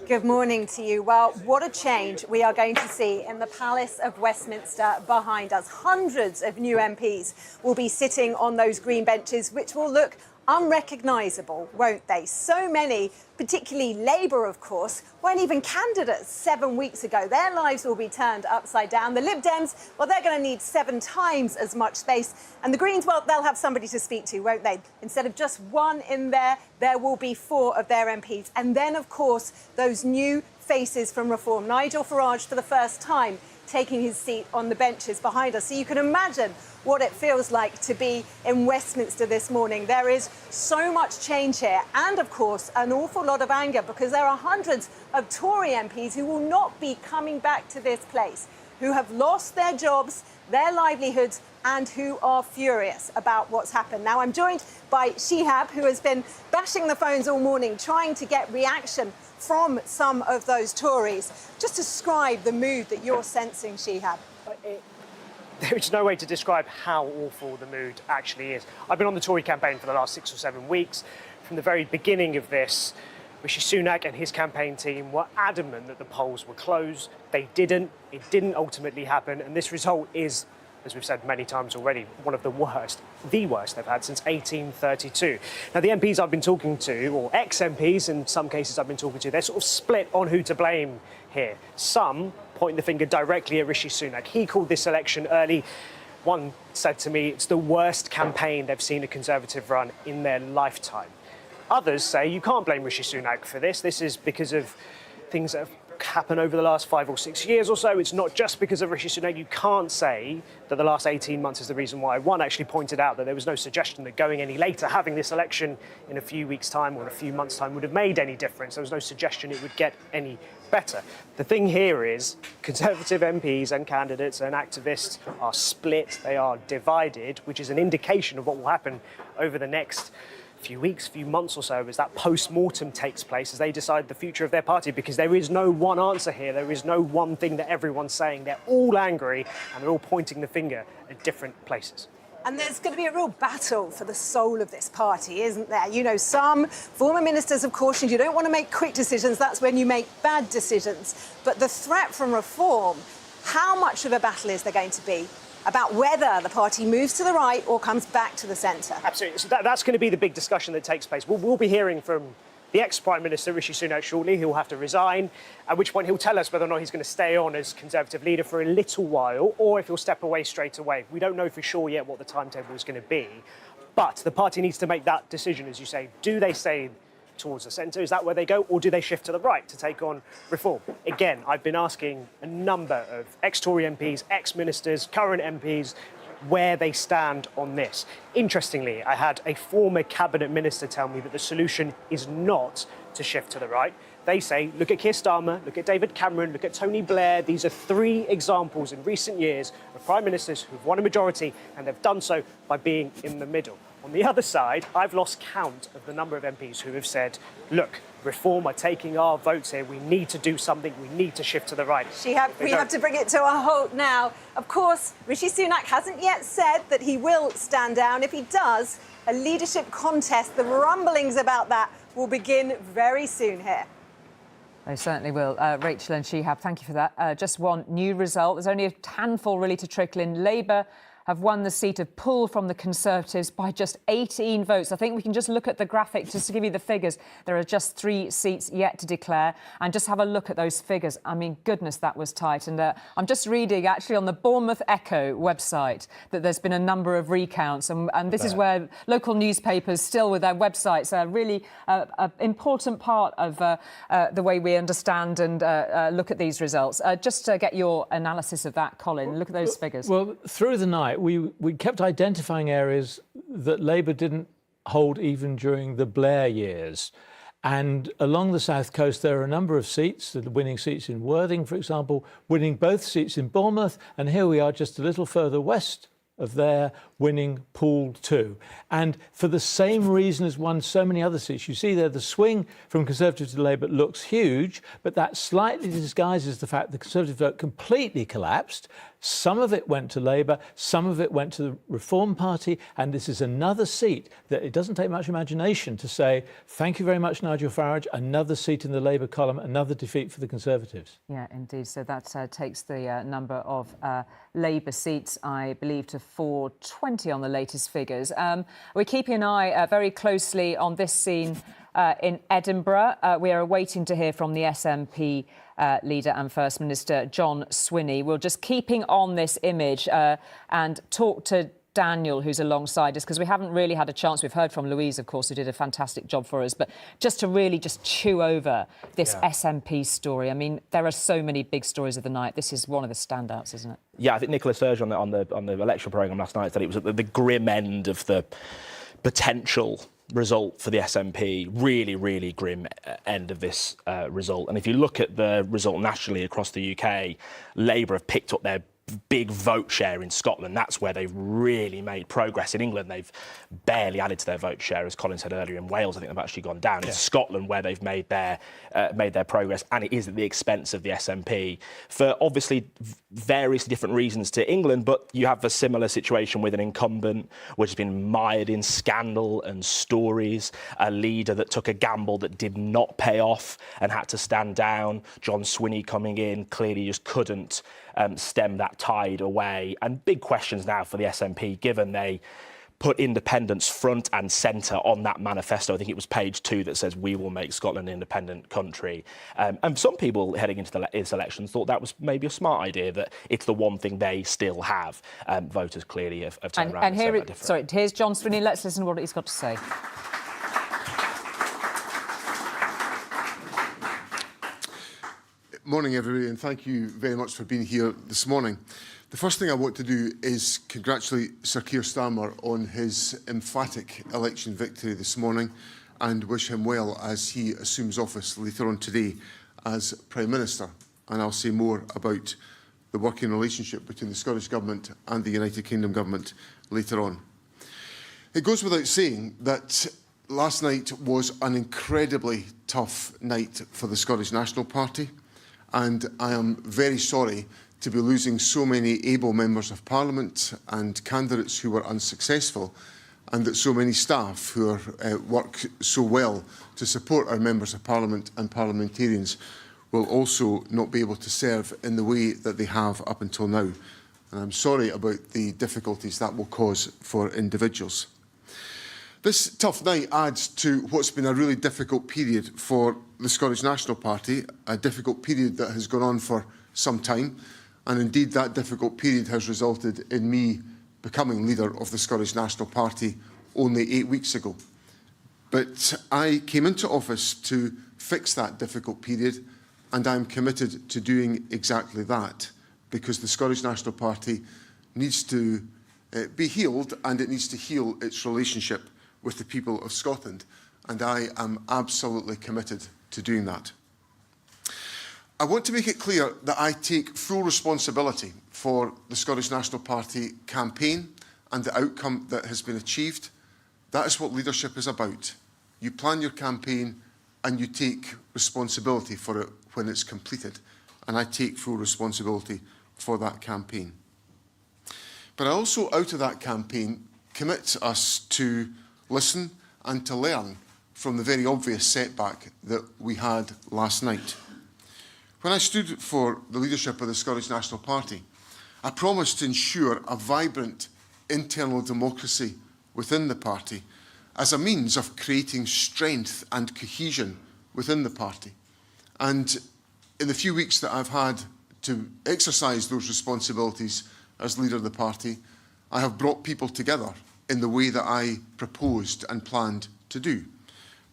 Good morning to you. Well, what a change we are going to see in the Palace of Westminster behind us. Hundreds of new MPs will be sitting on those green benches, which will look unrecognisable, won't they? So many, particularly Labour, of course, weren't even candidates 7 weeks ago. Their lives will be turned upside down. The Lib Dems, well, they're going to need 7 times as much space. And the Greens, well, they'll have somebody to speak to, won't they? Instead of just 1 in there will be 4 of their MPs. And then, of course, those new faces from Reform. Nigel Farage, for the first time, taking his seat on the benches behind us. So you can imagine what it feels like to be in Westminster this morning. There is so much change here and, of course, an awful lot of anger because there are hundreds of Tory MPs who will not be coming back to this place, who have lost their jobs, their livelihoods, and who are furious about what's happened. Now, I'm joined by Shihab, who has been bashing the phones all morning, trying to get reaction from some of those Tories. Just describe the mood that you're sensing, Shihab. There is no way to describe how awful the mood actually is. I've been on the Tory campaign for the last 6 or 7 weeks. From the very beginning of this, Rishi Sunak and his campaign team were adamant that the polls were closed. They didn't. It didn't ultimately happen. And this result is, as we've said many times already, one of the worst they've had since 1832. Now, the MPs I've been talking to, or ex-MPs in some cases I've been talking to, they're sort of split on who to blame here. Some pointing the finger directly at Rishi Sunak. He called this election early. One said to me it's the worst campaign they've seen a Conservative run in their lifetime. Others say you can't blame Rishi Sunak for this. This is because of things that have happened over the last 5 or 6 years or so. It's not just because of Rishi Sunak. You can't say that the last 18 months is the reason why. One actually pointed out that there was no suggestion that going any later, having this election in a few weeks' time or a few months' time would have made any difference. There was no suggestion it would get any better. The thing here is Conservative MPs and candidates and activists are split, they are divided, which is an indication of what will happen over the next few weeks, few months or so as that post-mortem takes place, as they decide the future of their party, because there is no one answer here. There is no one thing that everyone's saying. They're all angry and they're all pointing the finger at different places. And there's going to be a real battle for the soul of this party, isn't there? You know, some former ministers have cautioned you don't want to make quick decisions, that's when you make bad decisions. But the threat from Reform, how much of a battle is there going to be about whether the party moves to the right or comes back to the centre? Absolutely. So that's going to be the big discussion that takes place. We'll be hearing from the ex-Prime Minister, Rishi Sunak, shortly. He'll have to resign, at which point he'll tell us whether or not he's going to stay on as Conservative leader for a little while or if he'll step away straight away. We don't know for sure yet what the timetable is going to be, but the party needs to make that decision, as you say. Do they stay towards the centre? Is that where they go? Or do they shift to the right to take on Reform? Again, I've been asking a number of ex-Tory MPs, ex-ministers, current MPs, where they stand on this. Interestingly, I had a former cabinet minister tell me that the solution is not to shift to the right. They say, look at Keir Starmer, look at David Cameron, look at Tony Blair. These are 3 examples in recent years of prime ministers who've won a majority, and they've done so by being in the middle. On the other side, I've lost count of the number of MPs who have said, look, Reform are taking our votes here. We need to do something. We need to shift to the right. We have to bring it to a halt now. Of course, Rishi Sunak hasn't yet said that he will stand down. If he does, a leadership contest, the rumblings about that will begin very soon here. They certainly will. Rachel and Shihab, thank you for that. Just one new result. There's only a handful really to trickle in. Labour have won the seat of Poole from the Conservatives by just 18 votes. I think we can just look at the graphic just to give you the figures. There are just 3 seats yet to declare. And just have a look at those figures. I mean, goodness, that was tight. And I'm just reading, actually, on the Bournemouth Echo website that there's been a number of recounts. And this is where local newspapers, still with their websites, are really an important part of the way we understand and look at these results. Just to get your analysis of that, Colin, look at those figures. Well, through the night, we kept identifying areas that Labour didn't hold even during the Blair years. And along the south coast, there are a number of seats, the winning seats in Worthing, for example, winning both seats in Bournemouth. And here we are just a little further west of there, winning Poole too. And for the same reason as won so many other seats. You see there, the swing from Conservative to Labour looks huge, but that slightly disguises the fact the Conservative vote completely collapsed. Some of it went to Labour, some of it went to the Reform Party, and this is another seat that it doesn't take much imagination to say, thank you very much, Nigel Farage, another seat in the Labour column, another defeat for the Conservatives. Yeah, indeed. So that takes the number of Labour seats, I believe, to 420 on the latest figures. We're keeping an eye very closely on this scene in Edinburgh. We are waiting to hear from the SNP leader and First Minister John Swinney. We're just keeping on this image and talk to Daniel, who's alongside us, because we haven't really had a chance. We've heard from Louise, of course, who did a fantastic job for us, but just to really just chew over this SNP story. I mean, there are so many big stories of the night. This is one of the standouts, isn't it? Yeah, I think Nicola Sturgeon on the Electoral programme last night said it was at the grim end of the potential result for the SNP, really, really grim end of this result. And if you look at the result nationally across the UK, Labour have picked up their big vote share in Scotland. That's where they've really made progress. In England, they've barely added to their vote share, as Colin said earlier. In Wales, I think they've actually gone down. It's Scotland where they've made their progress, and it is at the expense of the SNP for obviously various different reasons to England. But you have a similar situation with an incumbent which has been mired in scandal and stories, a leader that took a gamble that did not pay off and had to stand down. John Swinney coming in clearly just couldn't stem that tide away. And big questions now for the SNP, given they put independence front and centre on that manifesto. I think it was page 2 that says, we will make Scotland an independent country. And some people heading into this election thought that was maybe a smart idea, that it's the one thing they still have. Voters clearly have turned around and said that different. Here's John Swinney. Let's listen to what he's got to say. Morning, everybody, and thank you very much for being here this morning. The first thing I want to do is congratulate Sir Keir Starmer on his emphatic election victory this morning and wish him well as he assumes office later on today as Prime Minister. And I'll say more about the working relationship between the Scottish Government and the United Kingdom Government later on. It goes without saying that last night was an incredibly tough night for the Scottish National Party. And I am very sorry to be losing so many able members of Parliament and candidates who were unsuccessful, and that so many staff who work so well to support our members of Parliament and parliamentarians will also not be able to serve in the way that they have up until now. And I'm sorry about the difficulties that will cause for individuals. This tough night adds to what's been a really difficult period for the Scottish National Party, a difficult period that has gone on for some time, and indeed that difficult period has resulted in me becoming leader of the Scottish National Party only 8 weeks ago. But I came into office to fix that difficult period, and I'm committed to doing exactly that, because the Scottish National Party needs to be healed, and it needs to heal its relationship with the people of Scotland, and I am absolutely committed to doing that. I want to make it clear that I take full responsibility for the Scottish National Party campaign and the outcome that has been achieved. That is what leadership is about. You plan your campaign and you take responsibility for it when it's completed. And I take full responsibility for that campaign. But I also, out of that campaign, commit us to listen and to learn from the very obvious setback that we had last night. When I stood for the leadership of the Scottish National Party, I promised to ensure a vibrant internal democracy within the party as a means of creating strength and cohesion within the party. And in the few weeks that I've had to exercise those responsibilities as leader of the party, I have brought people together in the way that I proposed and planned to do.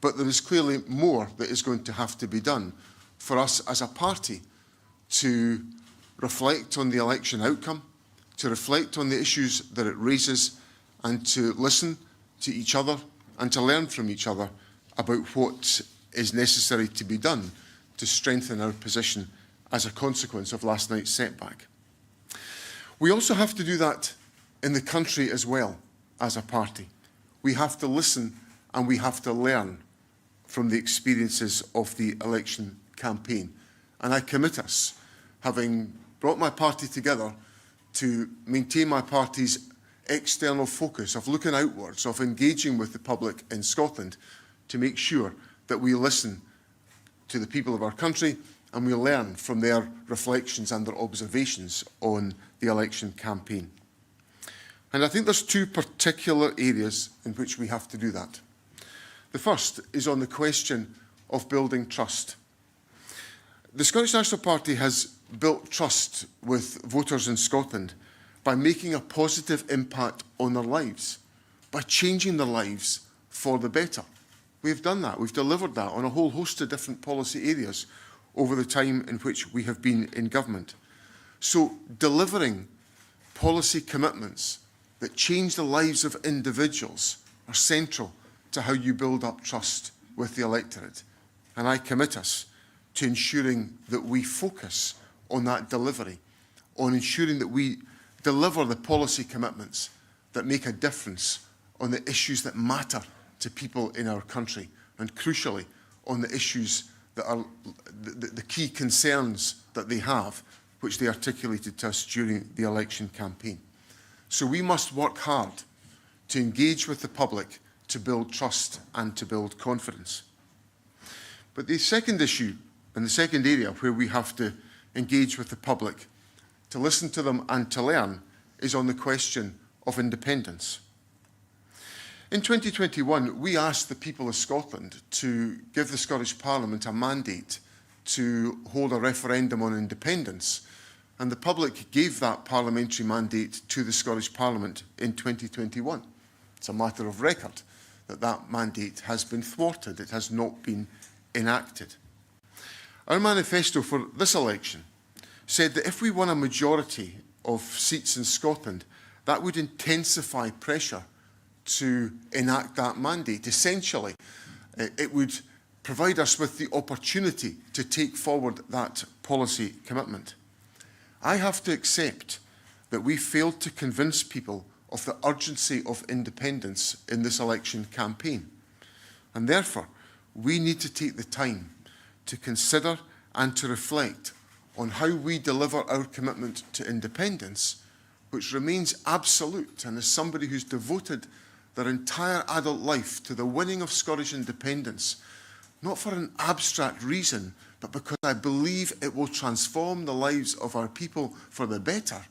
But there is clearly more that is going to have to be done for us as a party to reflect on the election outcome, to reflect on the issues that it raises, and to listen to each other and to learn from each other about what is necessary to be done to strengthen our position as a consequence of last night's setback. We also have to do that in the country as well as a party. We have to listen and we have to learn from the experiences of the election campaign. And I commit us, having brought my party together, to maintain my party's external focus of looking outwards, of engaging with the public in Scotland, to make sure that we listen to the people of our country and we learn from their reflections and their observations on the election campaign. And I think there's two particular areas in which we have to do that. The first is on the question of building trust. The Scottish National Party has built trust with voters in Scotland by making a positive impact on their lives, by changing their lives for the better. We've done that. We've delivered that on a whole host of different policy areas over the time in which we have been in government. So delivering policy commitments that change the lives of individuals are central to how you build up trust with the electorate. And I commit us to ensuring that we focus on that delivery, on ensuring that we deliver the policy commitments that make a difference on the issues that matter to people in our country, and crucially on the issues that are the key concerns that they have, which they articulated to us during the election campaign. So we must work hard to engage with the public, to build trust and to build confidence. But the second issue and the second area where we have to engage with the public, to listen to them and to learn, is on the question of independence. In 2021, we asked the people of Scotland to give the Scottish Parliament a mandate to hold a referendum on independence, and the public gave that parliamentary mandate to the Scottish Parliament in 2021. It's a matter of record that that mandate has been thwarted. It has not been enacted. Our manifesto for this election said that if we won a majority of seats in Scotland, that would intensify pressure to enact that mandate. Essentially, it would provide us with the opportunity to take forward that policy commitment. I have to accept that we failed to convince people of the urgency of independence in this election campaign. And therefore, we need to take the time to consider and to reflect on how we deliver our commitment to independence, which remains absolute. And as somebody who's devoted their entire adult life to the winning of Scottish independence, not for an abstract reason, but because I believe it will transform the lives of our people for the better,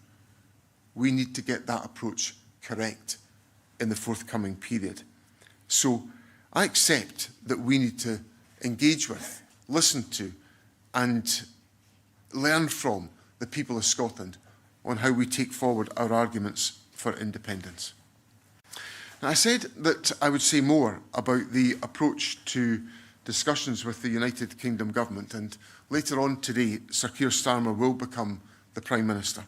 we need to get that approach correct in the forthcoming period. So I accept that we need to engage with, listen to, and learn from the people of Scotland on how we take forward our arguments for independence. Now, I said that I would say more about the approach to discussions with the United Kingdom government, and later on today, Sir Keir Starmer will become the Prime Minister.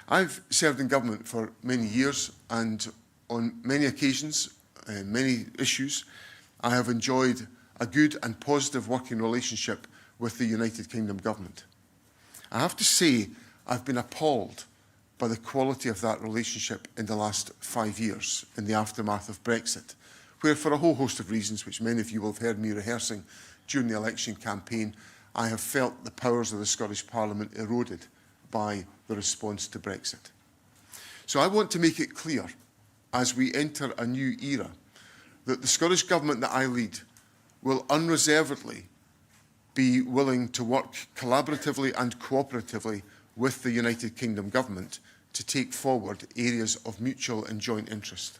I've served in government for many years, and on many occasions, many issues, I have enjoyed a good and positive working relationship with the United Kingdom government. I have to say I've been appalled by the quality of that relationship in the last 5 years in the aftermath of Brexit, where for a whole host of reasons, which many of you will have heard me rehearsing during the election campaign, I have felt the powers of the Scottish Parliament eroded by the response to Brexit. So I want to make it clear, as we enter a new era, that the Scottish Government that I lead will unreservedly be willing to work collaboratively and cooperatively with the United Kingdom Government to take forward areas of mutual and joint interest.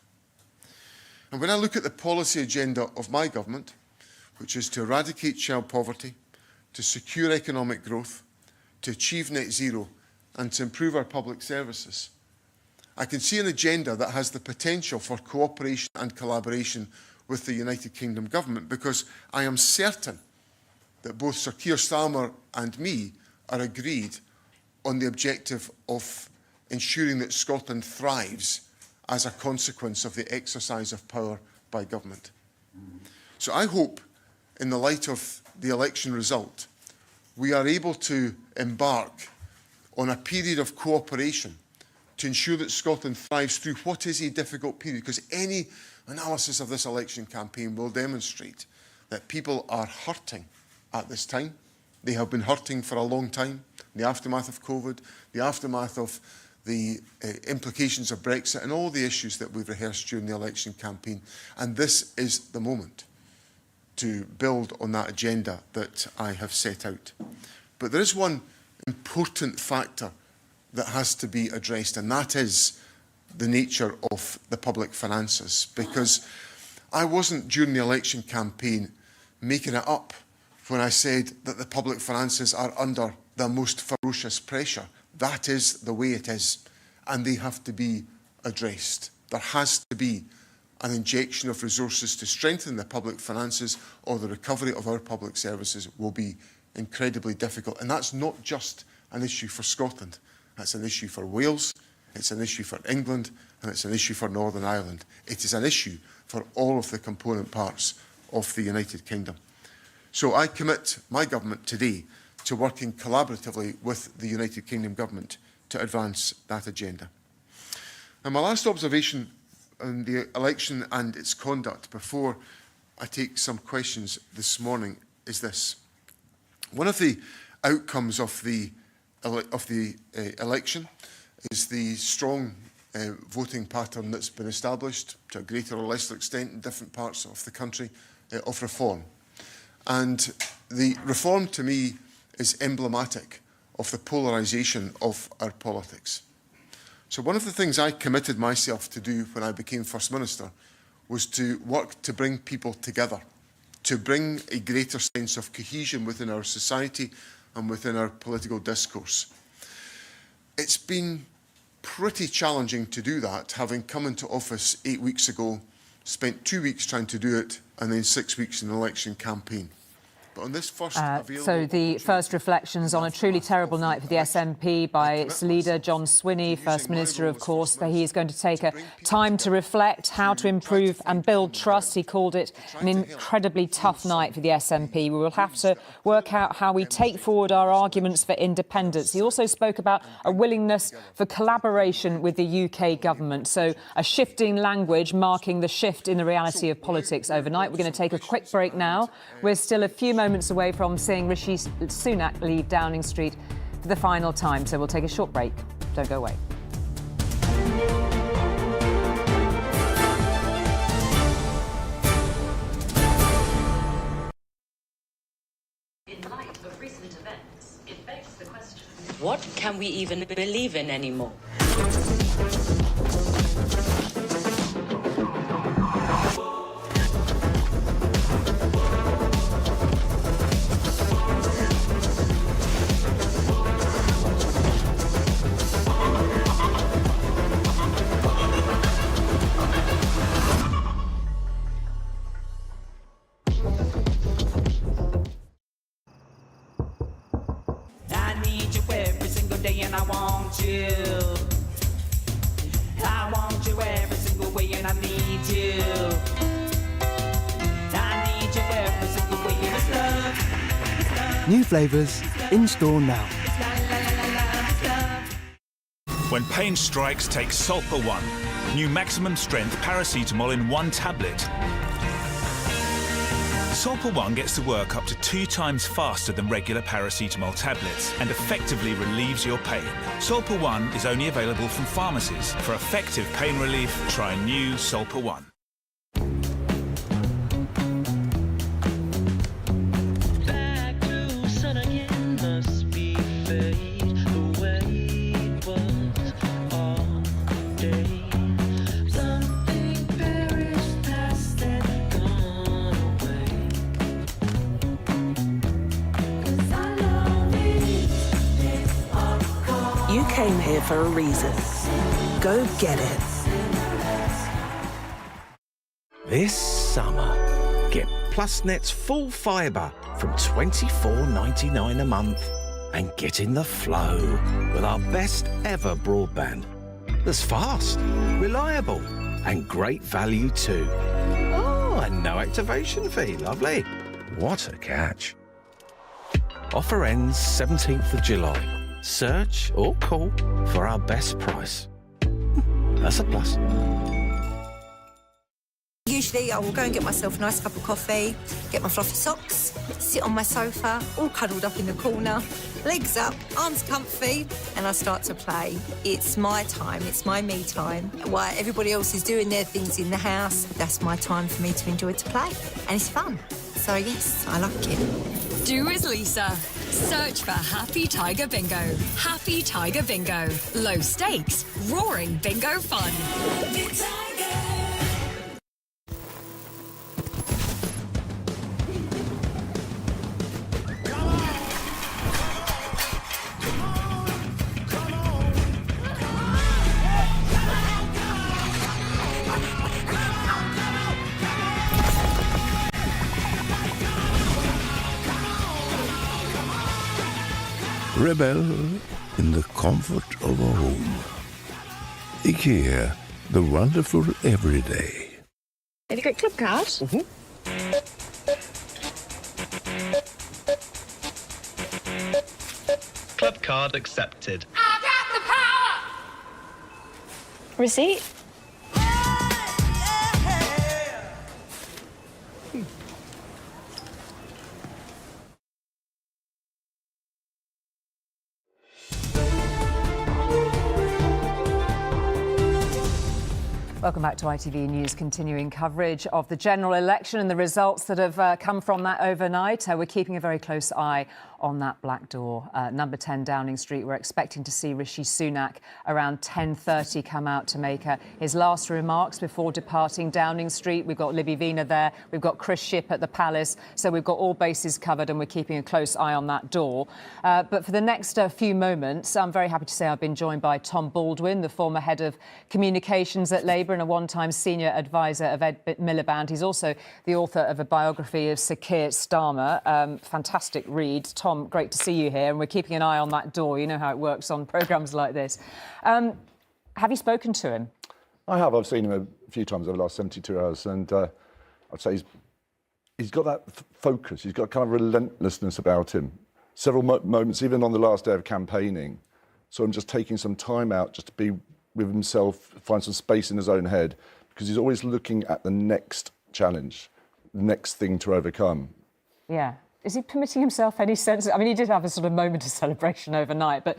And when I look at the policy agenda of my government, which is to eradicate child poverty, to secure economic growth, to achieve net zero, and to improve our public services, I can see an agenda that has the potential for cooperation and collaboration with the United Kingdom Government, because I am certain that both Sir Keir Starmer and me are agreed on the objective of ensuring that Scotland thrives as a consequence of the exercise of power by government. So I hope, in the light of the election result, we are able to embark on a period of cooperation to ensure that Scotland thrives through what is a difficult period, because any analysis of this election campaign will demonstrate that people are hurting at this time. They have been hurting for a long time, in the aftermath of COVID, the aftermath of the implications of Brexit and all the issues that we've rehearsed during the election campaign. And this is the moment to build on that agenda that I have set out. But there is one important factor that has to be addressed, and that is the nature of the public finances. Because I wasn't, during the election campaign, making it up when I said that the public finances are under the most ferocious pressure. That is the way it is, and they have to be addressed. There has to be an injection of resources to strengthen the public finances, or the recovery of our public services will be incredibly difficult. And that's not just an issue for Scotland. That's an issue for Wales, it's an issue for England, and it's an issue for Northern Ireland. It is an issue for all of the component parts of the United Kingdom. So I commit my government today to working collaboratively with the United Kingdom Government to advance that agenda. And my last observation on the election and its conduct before I take some questions this morning is this. One of the outcomes of the election is the strong voting pattern that's been established to a greater or lesser extent in different parts of the country of reform. And the reform to me is emblematic of the polarisation of our politics. So one of the things I committed myself to do when I became First Minister was to work to bring people together, to bring a greater sense of cohesion within our society and within our political discourse. It's been pretty challenging to do that, having come into office 8 weeks ago, spent 2 weeks trying to do it, and then 6 weeks in an election campaign. But on this first so the first reflections on a truly terrible night for the SNP by its leader, John Swinney, First Minister, of course, that he is going to take a time to reflect how to improve and build trust. He called it an incredibly tough night for the SNP. We will have to work out how we take forward our arguments for independence. He also spoke about a willingness for collaboration with the UK government. So a shifting language marking the shift in the reality of politics overnight. We're going to take a quick break now. We're still a few moments away from seeing Rishi Sunak leave Downing Street for the final time. So we'll take a short break. Don't go away. In light of recent events, it begs the question, what can we even believe in anymore? And I want you. I want you every single way, and I need you. I need you every single way. It's love, it's love. New flavours in store now. When pain strikes, take Solpa One. New maximum strength paracetamol in one tablet. Solpa One gets to work up to 2 times faster than regular paracetamol tablets and effectively relieves your pain. Solpa One is only available from pharmacies. For effective pain relief, try new Solpa One. You came here for a reason. Go get it. This summer, get PlusNet's full fibre from $24.99 a month and get in the flow with our best ever broadband. That's fast, reliable and great value too. Oh, and no activation fee. Lovely. What a catch. Offer ends 17th of July. Search or call for our best price. That's a plus. Usually I will go and get myself a nice cup of coffee, get my fluffy socks, sit on my sofa, all cuddled up in the corner, legs up, arms comfy, and I start to play. It's my time, it's my me time. While everybody else is doing their things in the house, that's my time for me to enjoy to play. And it's fun. So yes, I like it. Do as Lisa. Search for Happy Tiger Bingo. Happy Tiger Bingo. Low stakes, roaring bingo fun. Rebel in the comfort of a home. IKEA, the wonderful everyday. Have you got club card? Club card accepted. Receipt? Welcome back to ITV News, continuing coverage of the general election and the results that have come from that overnight. We're keeping a very close eye on that black door. Number 10 Downing Street. We're expecting to see Rishi Sunak around 10:30 come out to make his last remarks before departing Downing Street. We've got Libby Vina there. We've got Chris Shipp at the Palace. So we've got all bases covered and we're keeping a close eye on that door. But for the next few moments, I'm very happy to say I've been joined by Tom Baldwin, the former head of communications at Labour and a one-time senior advisor of Ed Miliband. He's also the author of a biography of Sir Keir Starmer. Fantastic read. Tom, great to see you here, and we're keeping an eye on that door. You know how it works on programmes like this. Have you spoken to him? I have. I've seen him a few times over the last 72 hours, and I'd say he's got that focus. He's got kind of relentlessness about him. Several moments, even on the last day of campaigning, so I'm just taking some time out just to be with himself, find some space in his own head, because he's always looking at the next challenge, the next thing to overcome. Yeah. Is he permitting himself any sense? I mean, he did have a sort of moment of celebration overnight, but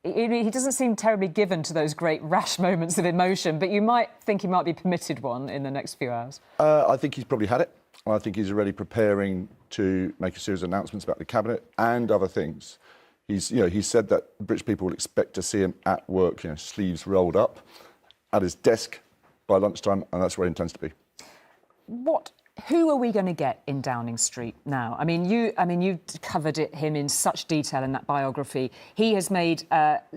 he doesn't seem terribly given to those great rash moments of emotion, but you might think he might be permitted one in the next few hours. I think he's probably had it. I think he's already preparing to make a series of announcements about the cabinet and other things. He said that British people will expect to see him at work, sleeves rolled up, at his desk by lunchtime, and that's where he intends to be. Who are we going to get in Downing Street now? I mean, you covered him in such detail in that biography. He has made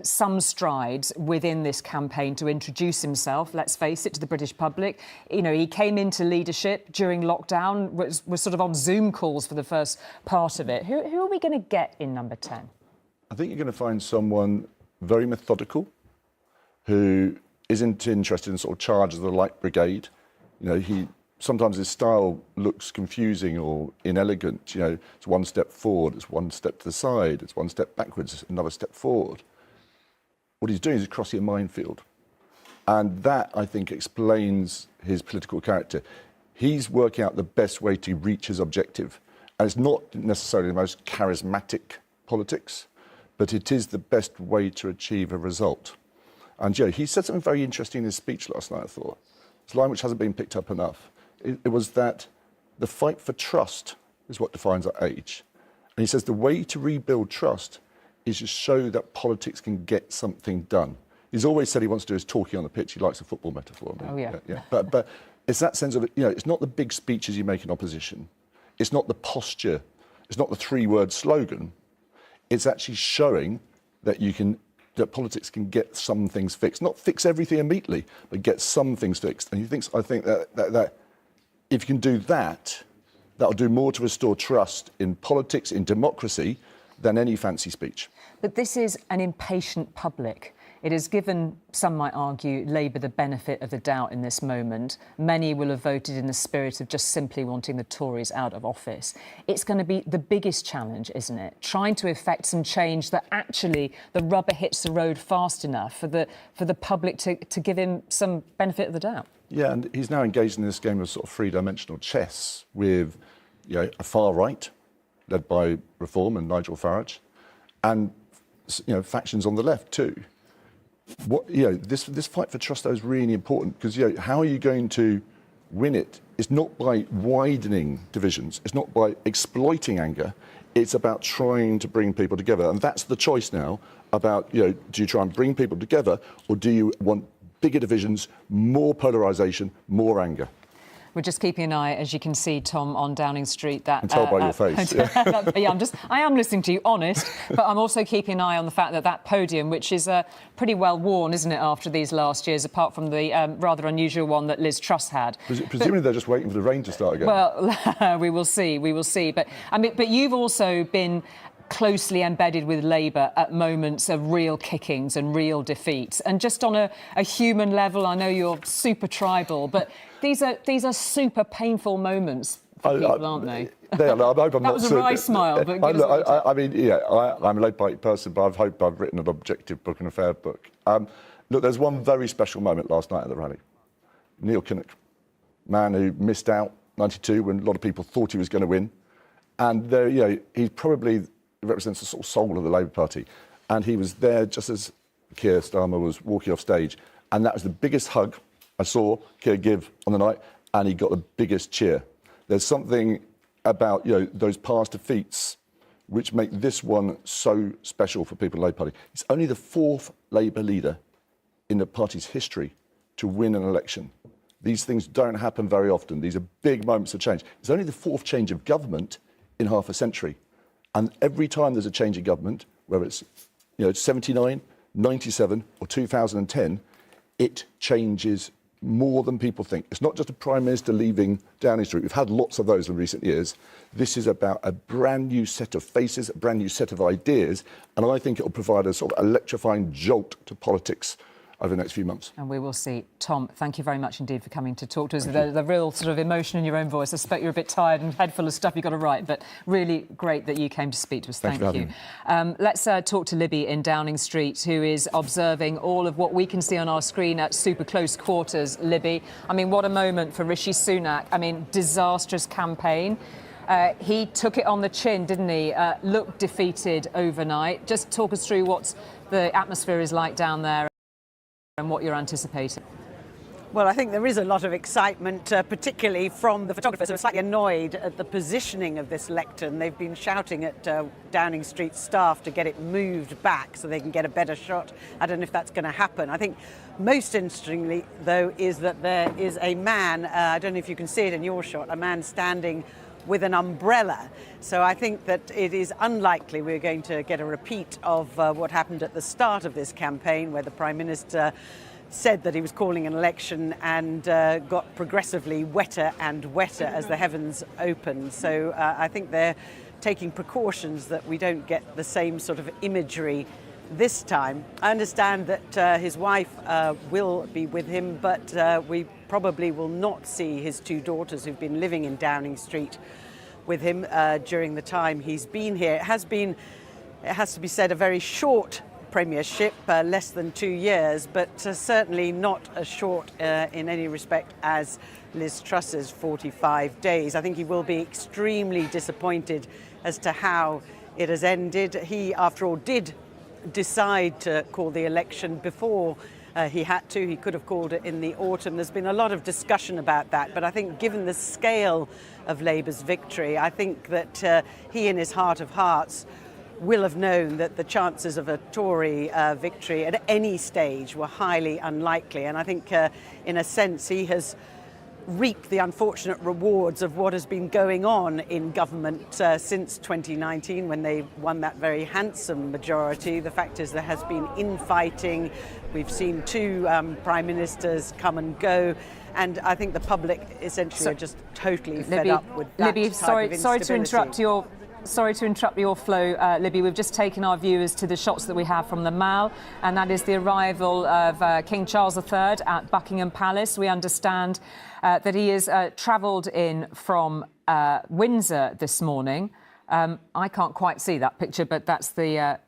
some strides within this campaign to introduce himself, let's face it, to the British public. He came into leadership during lockdown, was sort of on Zoom calls for the first part of it. Who are we going to get in number 10? I think you're going to find someone very methodical who isn't interested in sort of charge of the light brigade. sometimes his style looks confusing or inelegant. You know, it's one step forward, it's one step to the side, it's one step backwards, another step forward. What he's doing is crossing a minefield. And that, I think, explains his political character. He's working out the best way to reach his objective. And it's not necessarily the most charismatic politics, but it is the best way to achieve a result. And he said something very interesting in his speech last night, I thought. It's a line which hasn't been picked up enough. It was that the fight for trust is what defines our age. And he says the way to rebuild trust is to show that politics can get something done. He's always said he wants to do his talking on the pitch. He likes a football metaphor. Oh, yeah. But it's that sense of, it's not the big speeches you make in opposition. It's not the posture. It's not the three-word slogan. It's actually showing that that politics can get some things fixed. Not fix everything immediately, but get some things fixed. And I think that if you can do that, that'll do more to restore trust in politics, in democracy, than any fancy speech. But this is an impatient public. It has given, some might argue, Labour the benefit of the doubt in this moment. Many will have voted in the spirit of just simply wanting the Tories out of office. It's going to be the biggest challenge, isn't it? Trying to effect some change that actually the rubber hits the road fast enough for the public to give him some benefit of the doubt. Yeah, and he's now engaged in this game of sort of three-dimensional chess with a far right, led by Reform and Nigel Farage, and factions on the left too. This fight for trust, though, is really important because how are you going to win it? It's not by widening divisions. It's not by exploiting anger. It's about trying to bring people together, and that's the choice now. About do you try and bring people together, or do you want bigger divisions, more polarisation, more anger? We're just keeping an eye, as you can see, Tom, on Downing Street. That, I can tell by your face. I am listening to you, honest, but I'm also keeping an eye on the fact that podium, which is pretty well worn, isn't it, after these last years, apart from the rather unusual one that Liz Truss had. Presumably they're just waiting for the rain to start again. Well, we will see. But you've also been closely embedded with Labour at moments of real kickings and real defeats. And just on a human level, I know you're super tribal, but these are super painful moments for people, aren't they? They are. I hope I'm that was a wry smile. But I'm a laid-back person, but I hope I've written an objective book and a fair book. Look, there's one very special moment last night at the rally. Neil Kinnock, man who missed out 92 when a lot of people thought he was going to win, and he probably represents the sort of soul of the Labour Party, and he was there just as Keir Starmer was walking off stage, and that was the biggest hug I saw Keir give on the night, and he got the biggest cheer. There's something about those past defeats which make this one so special for people in the Labour Party. It's only the fourth Labour leader in the party's history to win an election. These things don't happen very often. These are big moments of change. It's only the fourth change of government in half a century. And every time there's a change in government, whether it's 79, 97 or 2010, it changes more than people think. It's not just a Prime Minister leaving Downing Street. We've had lots of those in recent years. This is about a brand new set of faces, a brand new set of ideas, and I think it will provide a sort of electrifying jolt to politics over the next few months. And we will see. Tom, thank you very much indeed for coming to talk to us. The real sort of emotion in your own voice. I suspect you're a bit tired and head full of stuff you've got to write, but really great that you came to speak to us. Thank you. Let's talk to Libby in Downing Street, who is observing all of what we can see on our screen at super close quarters. Libby, what a moment for Rishi Sunak. Disastrous campaign. He took it on the chin, didn't he? Looked defeated overnight. Just talk us through what the atmosphere is like down there and what you're anticipating. Well, I think there is a lot of excitement, particularly from the photographers who are slightly annoyed at the positioning of this lectern. They've been shouting at Downing Street staff to get it moved back so they can get a better shot. I don't know if that's going to happen. I think most interestingly, though, is that there is a man, I don't know if you can see it in your shot, a man standing with an umbrella. So I think that it is unlikely we're going to get a repeat of what happened at the start of this campaign, where the Prime Minister said that he was calling an election and got progressively wetter and wetter as the heavens opened. So I think they're taking precautions that we don't get the same sort of imagery this time. I understand that his wife will be with him, but we probably will not see his two daughters who've been living in Downing Street with him during the time he's been here. It has to be said, a very short premiership, less than 2 years, but certainly not as short in any respect as Liz Truss's 45 days. I think he will be extremely disappointed as to how it has ended. He, after all, did decide to call the election before he had to. He could have called it in the autumn. There's been a lot of discussion about that, but I think given the scale of Labour's victory, I think that he, in his heart of hearts, will have known that the chances of a Tory victory at any stage were highly unlikely. And I think, in a sense, he has reaped the unfortunate rewards of what has been going on in government since 2019, when they won that very handsome majority. The fact is there has been infighting. We've seen two prime ministers come and go. And I think the public essentially are just totally fed up with that Libby, type of instability. Sorry to interrupt your flow, Libby. We've just taken our viewers to the shots that we have from the Mall, and that is the arrival of King Charles III at Buckingham Palace. We understand that he has travelled in from Windsor this morning. I can't quite see that picture, but that's the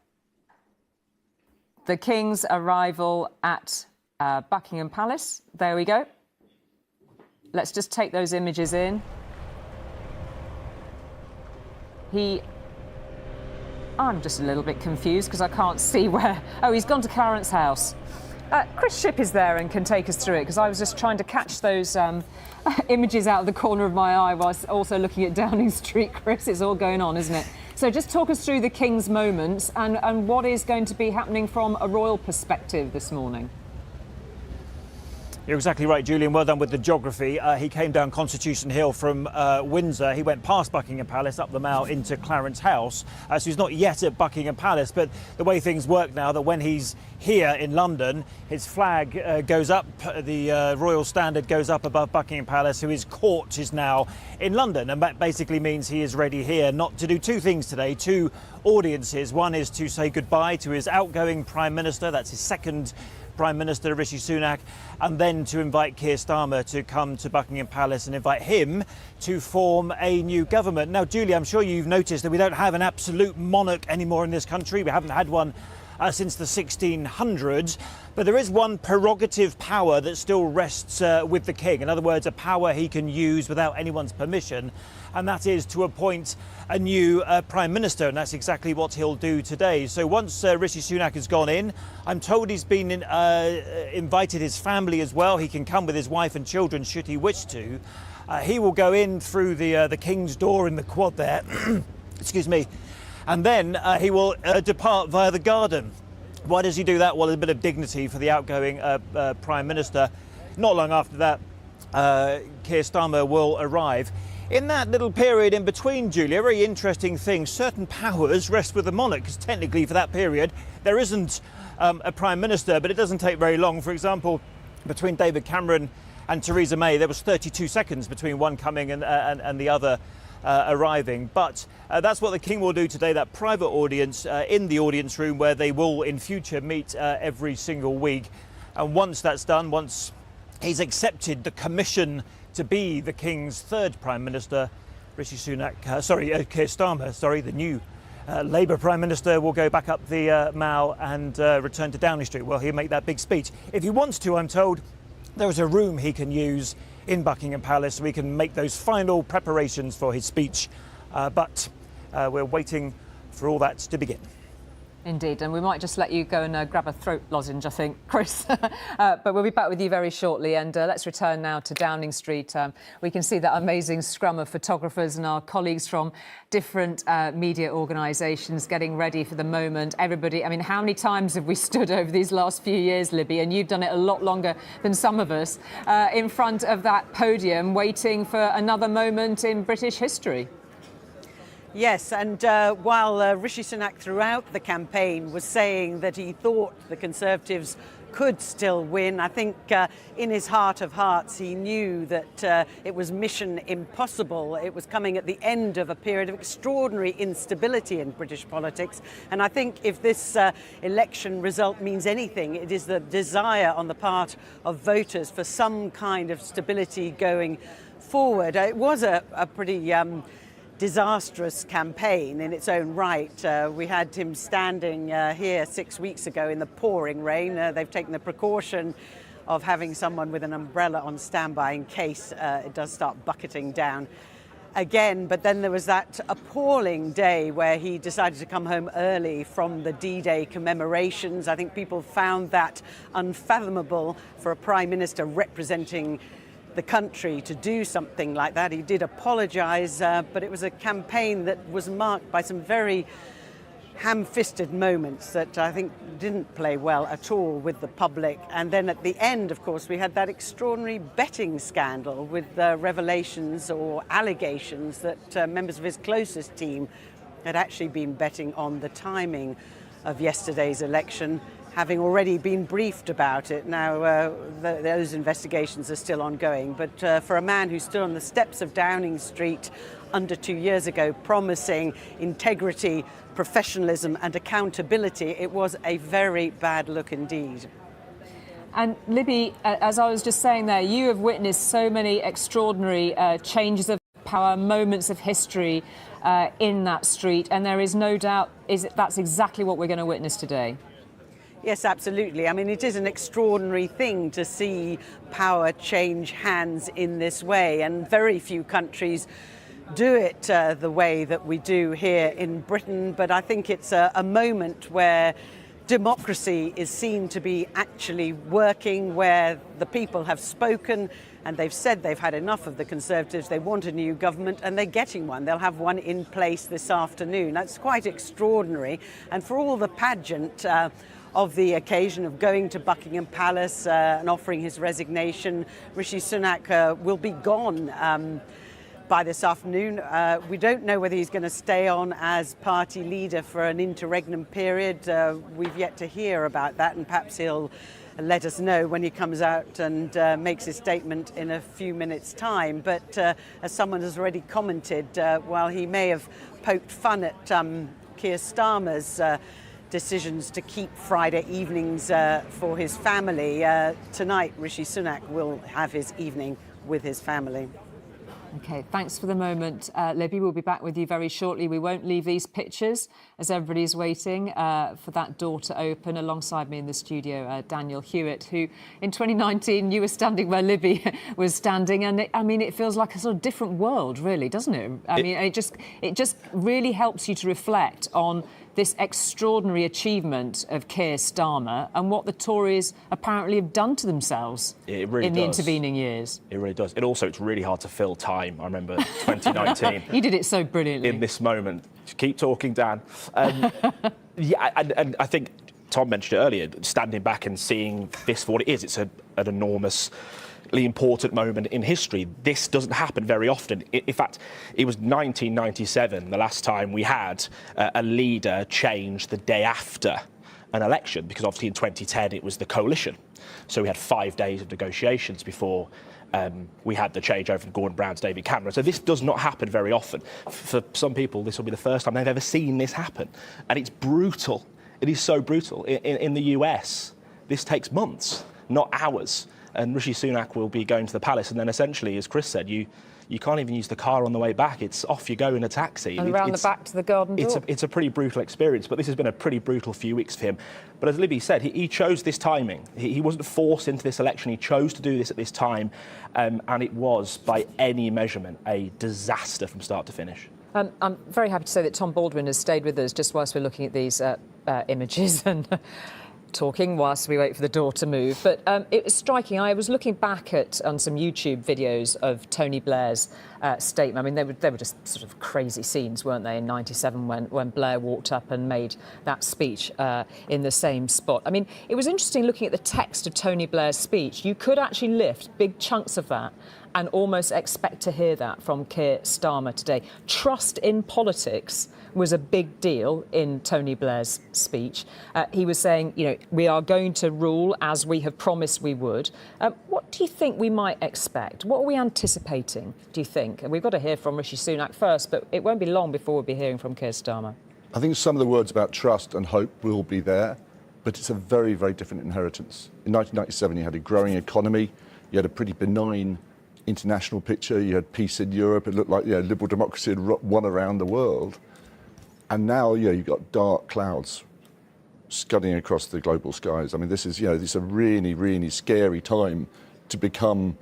King's arrival at Buckingham Palace. There we go. Let's just take those images in. I'm just a little bit confused because I can't see where... Oh, he's gone to Clarence House. Chris Shipp is there and can take us through it, because I was just trying to catch those images out of the corner of my eye whilst also looking at Downing Street. Chris, it's all going on, isn't it? So just talk us through the King's moments and what is going to be happening from a royal perspective this morning. You're exactly right, Julian. Well done with the geography. He came down Constitution Hill from Windsor. He went past Buckingham Palace, up the Mall into Clarence House. So he's not yet at Buckingham Palace, but the way things work now, that when he's here in London, his flag goes up, the royal standard goes up above Buckingham Palace, so his court is now in London. And that basically means he is ready here not to do two things today, two audiences. One is to say goodbye to his outgoing Prime Minister, that's his second Prime Minister Rishi Sunak, and then to invite Keir Starmer to come to Buckingham Palace and invite him to form a new government. Now, Julie, I'm sure you've noticed that we don't have an absolute monarch anymore in this country. We haven't had one since the 1600s, but there is one prerogative power that still rests with the King. In other words, a power he can use without anyone's permission, and that is to appoint a new Prime Minister, and that's exactly what he'll do today. So once Rishi Sunak has gone in, I'm told he's been invited his family as well. He can come with his wife and children should he wish to. He will go in through the King's door in the quad there, excuse me, and then he will depart via the garden. Why does he do that? Well, a bit of dignity for the outgoing Prime Minister. Not long after that, Keir Starmer will arrive. In that little period in between, Julia, a very interesting thing, certain powers rest with the monarch, because technically for that period there isn't a Prime Minister, but it doesn't take very long. For example, between David Cameron and Theresa May, there was 32 seconds between one coming and the other arriving. But that's what the King will do today, that private audience in the audience room, where they will in future meet every single week. And once that's done, once he's accepted the commission to be the King's third Prime Minister, Keir Starmer, the new Labour Prime Minister, will go back up the Mall and return to Downing Street. Well, he'll make that big speech. If he wants to, I'm told, there is a room he can use in Buckingham Palace so he can make those final preparations for his speech. But we're waiting for all that to begin. Indeed, and we might just let you go and grab a throat lozenge, I think, Chris. But we'll be back with you very shortly, and let's return now to Downing Street. We can see that amazing scrum of photographers and our colleagues from different media organisations getting ready for the moment. Everybody, I mean, how many times have we stood over these last few years, Libby, and you've done it a lot longer than some of us, in front of that podium waiting for another moment in British history? Yes, and while Rishi Sunak throughout the campaign was saying that he thought the Conservatives could still win. I think in his heart of hearts he knew that it was mission impossible. It was coming at the end of a period of extraordinary instability in British politics, and I think if this election result means anything, it is the desire on the part of voters for some kind of stability going forward. It was a pretty disastrous campaign in its own right. We had him standing here 6 weeks ago in the pouring rain. They've taken the precaution of having someone with an umbrella on standby in case it does start bucketing down again. But then there was that appalling day where he decided to come home early from the D-Day commemorations. I think people found that unfathomable for a Prime Minister representing the country to do something like that. He did apologise, but it was a campaign that was marked by some very ham-fisted moments that I think didn't play well at all with the public. And then at the end, of course, we had that extraordinary betting scandal with revelations or allegations that members of his closest team had actually been betting on the timing of yesterday's election, having already been briefed about it. Now, those investigations are still ongoing, but for a man who stood on the steps of Downing Street under 2 years ago promising integrity, professionalism and accountability, it was a very bad look indeed. And Libby, as I was just saying there, you have witnessed so many extraordinary changes of power, moments of history in that street, and there is no doubt that's exactly what we're going to witness today. Yes, absolutely. I mean, it is an extraordinary thing to see power change hands in this way, and very few countries do it the way that we do here in Britain. But I think it's a moment where democracy is seen to be actually working, where the people have spoken and they've said they've had enough of the Conservatives, they want a new government, and they're getting one. They'll have one in place this afternoon. That's quite extraordinary. And for all the pageant of the occasion of going to Buckingham Palace and offering his resignation, Rishi Sunak will be gone by this afternoon. We don't know whether he's going to stay on as party leader for an interregnum period. We've yet to hear about that, and perhaps he'll let us know when he comes out and makes his statement in a few minutes' time. But as someone has already commented, while he may have poked fun at Keir Starmer's decisions to keep Friday evenings for his family, tonight Rishi Sunak will have his evening with his family. OK, thanks for the moment, Libby. We'll be back with you very shortly. We won't leave these pictures as everybody's waiting for that door to open. Alongside me in the studio, Daniel Hewitt, who in 2019 you were standing where Libby was standing, and it feels like a sort of different world, really, doesn't it? It just really helps you to reflect on this extraordinary achievement of Keir Starmer and what the Tories apparently have done to themselves in the intervening years. It really does. It's really hard to fill time. I remember 2019. You did it so brilliantly. In this moment. Keep talking, Dan. Yeah, and I think Tom mentioned it earlier, standing back and seeing this for what it is. It's an enormously important moment in history. This doesn't happen very often. In fact, it was 1997, the last time we had a leader change the day after an election, because obviously in 2010 it was the coalition. So we had 5 days of negotiations before we had the changeover from Gordon Brown to David Cameron. So this does not happen very often. For some people, this will be the first time they've ever seen this happen. And it's brutal. It is so brutal. In the US, this takes months, not hours. And Rishi Sunak will be going to the palace, and then essentially, as Chris said, you can't even use the car on the way back. It's off you go in a taxi. And around the back to the garden door. It's a pretty brutal experience, but this has been a pretty brutal few weeks for him. But as Libby said, he chose this timing. He wasn't forced into this election. He chose to do this at this time, and it was, by any measurement, a disaster from start to finish. I'm very happy to say that Tom Baldwin has stayed with us just whilst we're looking at these images and talking whilst we wait for the door to move. But it was striking. I was looking back on some YouTube videos of Tony Blair's statement. I mean, they were just sort of crazy scenes, weren't they, in '97 when Blair walked up and made that speech in the same spot. I mean, it was interesting looking at the text of Tony Blair's speech. You could actually lift big chunks of that and almost expect to hear that from Keir Starmer today. Trust in politics was a big deal in Tony Blair's speech. He was saying, we are going to rule as we have promised we would. What do you think we might expect? What are we anticipating, do you think? And we've got to hear from Rishi Sunak first, but it won't be long before we'll be hearing from Keir Starmer. I think some of the words about trust and hope will be there, but it's a very, very different inheritance. In 1997, you had a growing economy, you had a pretty benign international picture, you had peace in Europe, it looked like liberal democracy had won around the world. And now, you've got dark clouds scudding across the global skies. I mean, this is a really, really scary time to become,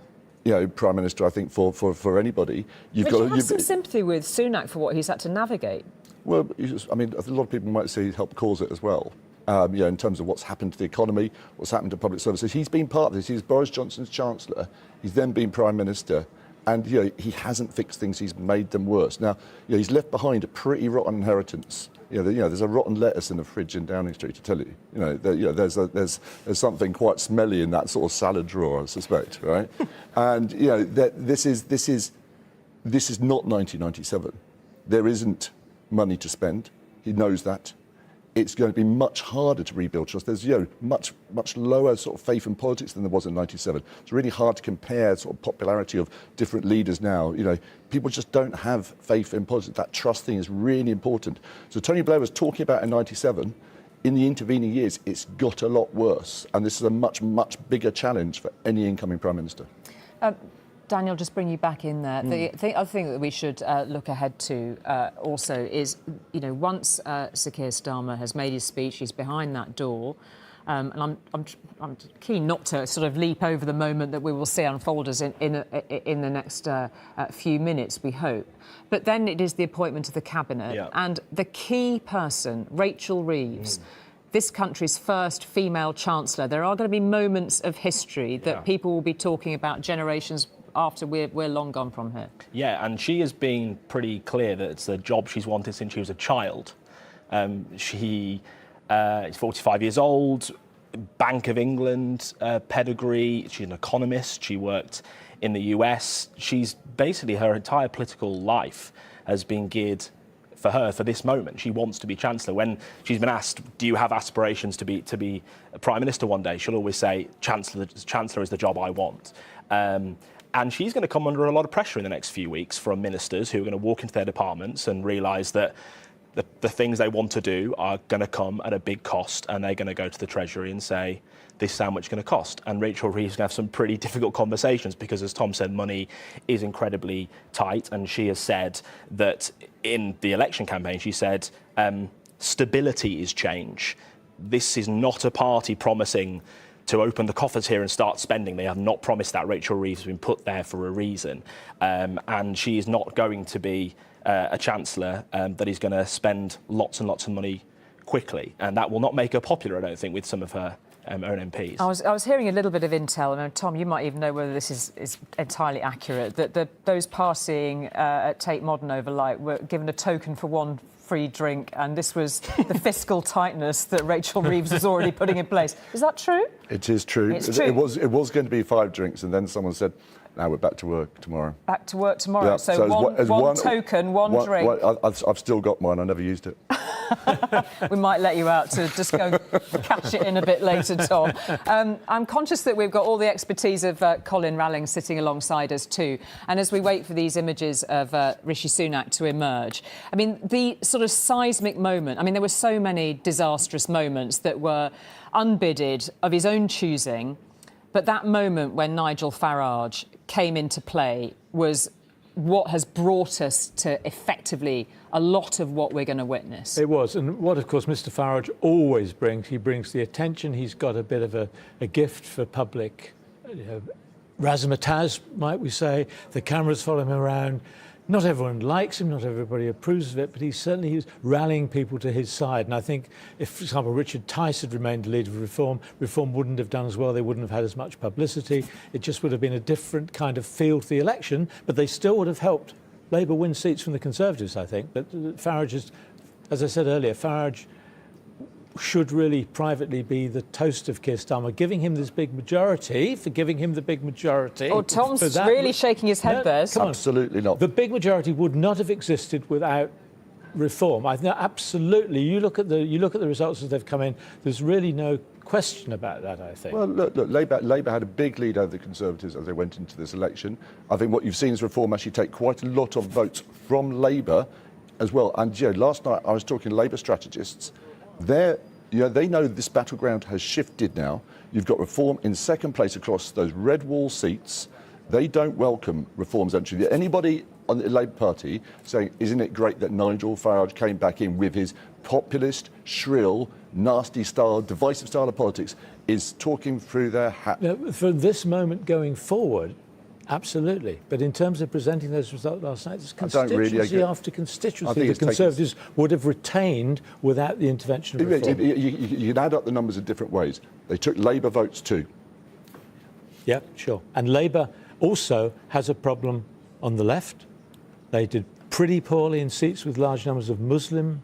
Prime Minister, I think, for anybody. You have some sympathy with Sunak for what he's had to navigate. Well, I mean, a lot of people might say he helped cause it as well. In terms of what's happened to the economy, what's happened to public services. He's been part of this. He was Boris Johnson's Chancellor. He's then been Prime Minister. And he hasn't fixed things, he's made them worse. Now, he's left behind a pretty rotten inheritance. There's a rotten lettuce in the fridge in Downing Street, to tell you. There's something quite smelly in that sort of salad drawer, I suspect, right? And this is not 1997. There isn't money to spend. He knows that. It's going to be much harder to rebuild trust. There's much lower sort of faith in politics than there was in '97. It's really hard to compare sort of popularity of different leaders now. People just don't have faith in politics. That trust thing is really important. So Tony Blair was talking about in '97. In the intervening years, it's got a lot worse, and this is a much bigger challenge for any incoming Prime Minister. Daniel, just bring you back in there. The other thing that we should look ahead to also is, once Sir Keir Starmer has made his speech, he's behind that door, and I'm keen not to sort of leap over the moment that we will see unfold us in the next few minutes, we hope. But then it is the appointment of the cabinet, and the key person, Rachel Reeves. This country's first female Chancellor. There are going to be moments of history that people will be talking about generations after we're long gone from here. Yeah, and she has been pretty clear that it's a job she's wanted since she was a child. She is 45 years old, Bank of England pedigree. She's an economist. She worked in the US. She's basically, her entire political life has been geared for her for this moment. She wants to be Chancellor. When she's been asked, do you have aspirations to be a Prime Minister one day, she'll always say, Chancellor is the job I want. And she's going to come under a lot of pressure in the next few weeks from ministers who are going to walk into their departments and realise that the things they want to do are going to come at a big cost, and they're going to go to the Treasury and say, this is how much it's going to cost. And Rachel Reeves is going to have some pretty difficult conversations because, as Tom said, money is incredibly tight. And she has said that in the election campaign, she said, stability is change. This is not a party promising to open the coffers here and start spending. They have not promised that. Rachel Reeves has been put there for a reason. And she is not going to be a Chancellor that is going to spend lots and lots of money quickly. And that will not make her popular, I don't think, with some of her own MPs. I was hearing a little bit of intel, and Tom, you might even know whether this is entirely accurate, that those passing at Tate Modern overnight were given a token for one free drink, and this was the fiscal tightness that Rachel Reeves was already putting in place. Is that true? It is true. It's true. It was going to be 5 drinks, and then someone said, now we're back to work tomorrow. Back to work tomorrow. Yeah, so one token, one drink. I've still got mine. I never used it. We might let you out to just go cash it in a bit later, Tom. I'm conscious that we've got all the expertise of Colin Ralling sitting alongside us too. And as we wait for these images of Rishi Sunak to emerge, I mean, the sort of seismic moment, I mean, there were so many disastrous moments that were unbidded of his own choosing. But that moment when Nigel Farage came into play was what has brought us to effectively a lot of what we're going to witness. It was, and what, of course, Mr Farage always brings, he brings the attention. He's got a bit of a gift for public razzmatazz, might we say. The cameras follow him around. Not everyone likes him, not everybody approves of it, but he's rallying people to his side. And I think if, for example, Richard Tice had remained leader of Reform wouldn't have done as well. They wouldn't have had as much publicity. It just would have been a different kind of feel to the election, but they still would have helped Labour win seats from the Conservatives, I think. But Farage is, as I said earlier, Farage should really privately be the toast of Keir Starmer, giving him this big majority, for giving him the big majority. Oh, Tom's really shaking his head there. Absolutely not. The big majority would not have existed without reform. I think absolutely. You look at the results as they've come in. There's really no question about that, I think. Well, look, Labour had a big lead over the Conservatives as they went into this election. I think what you've seen is reform actually take quite a lot of votes from Labour as well. And last night I was talking to Labour strategists. They know this battleground has shifted now. You've got reform in second place across those red wall seats. They don't welcome reforms entry. Anybody on the Labour Party saying, isn't it great that Nigel Farage came back in with his populist, shrill, nasty style, divisive style of politics, is talking through their hat. For this moment going forward, absolutely. But in terms of presenting those results last night, it's constituency after constituency the Conservatives would have retained without the intervention of reform. You can add up the numbers in different ways. They took Labour votes too. Yeah, sure. And Labour also has a problem on the left. They did pretty poorly in seats with large numbers of Muslim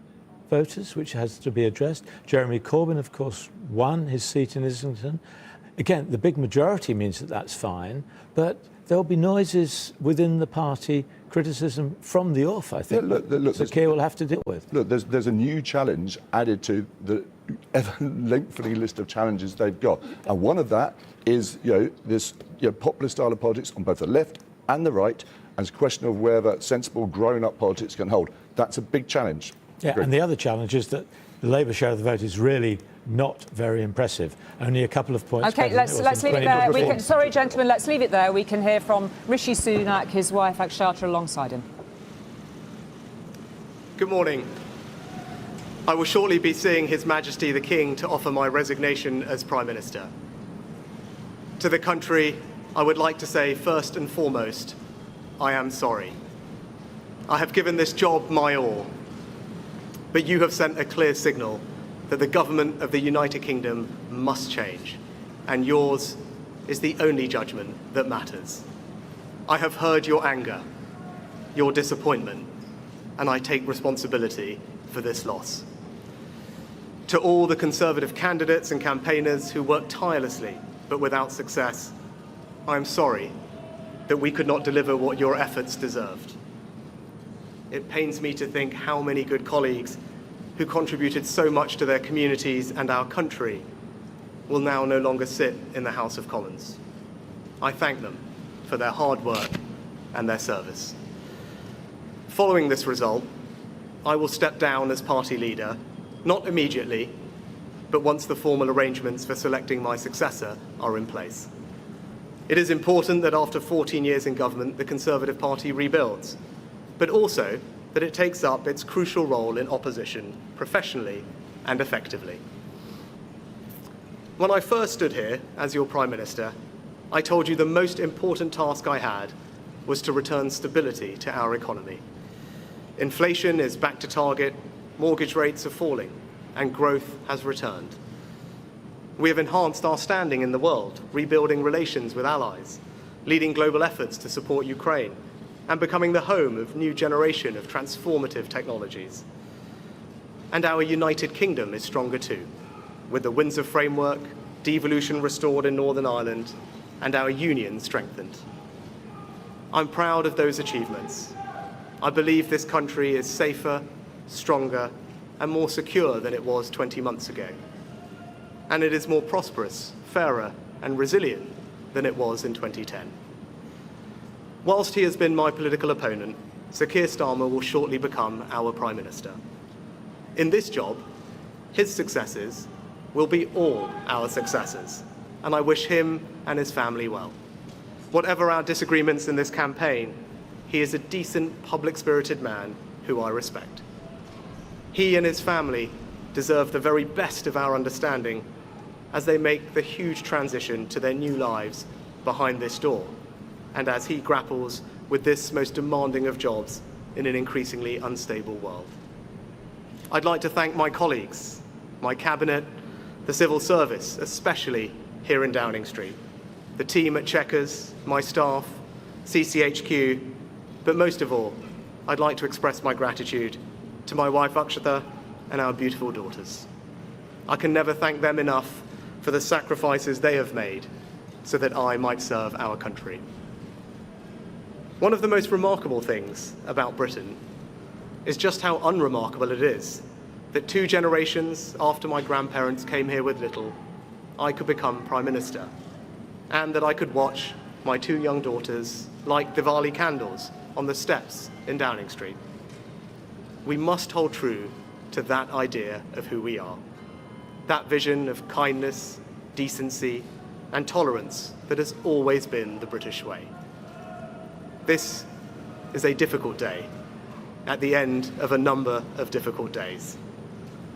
voters, which has to be addressed. Jeremy Corbyn, of course, won his seat in Islington. Again, the big majority means that that's fine, but there'll be noises within the party, criticism from the off, I think, that Keir will have to deal with. Look, there's a new challenge added to the ever-lengthening list of challenges they've got. And one of that is, this populist style of politics on both the left and the right, and it's a question of whether sensible, grown-up politics can hold. That's a big challenge. Yeah, and the other challenge is that the Labour share of the vote is really not very impressive. Only a couple of points. OK, let's leave it there. Sorry, gentlemen, let's leave it there. We can hear from Rishi Sunak, his wife Akshata, alongside him. Good morning. I will shortly be seeing His Majesty the King to offer my resignation as Prime Minister. To the country, I would like to say first and foremost, I am sorry. I have given this job my all, but you have sent a clear signal that the government of the United Kingdom must change, and yours is the only judgment that matters. I have heard your anger, your disappointment, and I take responsibility for this loss. To all the Conservative candidates and campaigners who worked tirelessly but without success, I am sorry that we could not deliver what your efforts deserved. It pains me to think how many good colleagues who contributed so much to their communities and our country will now no longer sit in the House of Commons. I thank them for their hard work and their service. Following this result, I will step down as party leader, not immediately, but once the formal arrangements for selecting my successor are in place. It is important that after 14 years in government, the Conservative Party rebuilds, but also that it takes up its crucial role in opposition professionally and effectively. When I first stood here as your Prime Minister, I told you the most important task I had was to return stability to our economy. Inflation is back to target, mortgage rates are falling, and growth has returned. We have enhanced our standing in the world, rebuilding relations with allies, leading global efforts to support Ukraine, and becoming the home of a new generation of transformative technologies. And our United Kingdom is stronger too, with the Windsor Framework, devolution restored in Northern Ireland, and our union strengthened. I'm proud of those achievements. I believe this country is safer, stronger, and more secure than it was 20 months ago. And it is more prosperous, fairer, and resilient than it was in 2010. Whilst he has been my political opponent, Sir Keir Starmer will shortly become our Prime Minister. In this job, his successes will be all our successors, and I wish him and his family well. Whatever our disagreements in this campaign, he is a decent, public-spirited man who I respect. He and his family deserve the very best of our understanding as they make the huge transition to their new lives behind this door, and as he grapples with this most demanding of jobs in an increasingly unstable world. I'd like to thank my colleagues, my cabinet, the civil service, especially here in Downing Street, the team at Chequers, my staff, CCHQ, but most of all, I'd like to express my gratitude to my wife Akshata and our beautiful daughters. I can never thank them enough for the sacrifices they have made so that I might serve our country. One of the most remarkable things about Britain is just how unremarkable it is that 2 generations after my grandparents came here with little, I could become Prime Minister, and that I could watch my 2 young daughters light Diwali candles on the steps in Downing Street. We must hold true to that idea of who we are, that vision of kindness, decency, and tolerance that has always been the British way. This is a difficult day, at the end of a number of difficult days.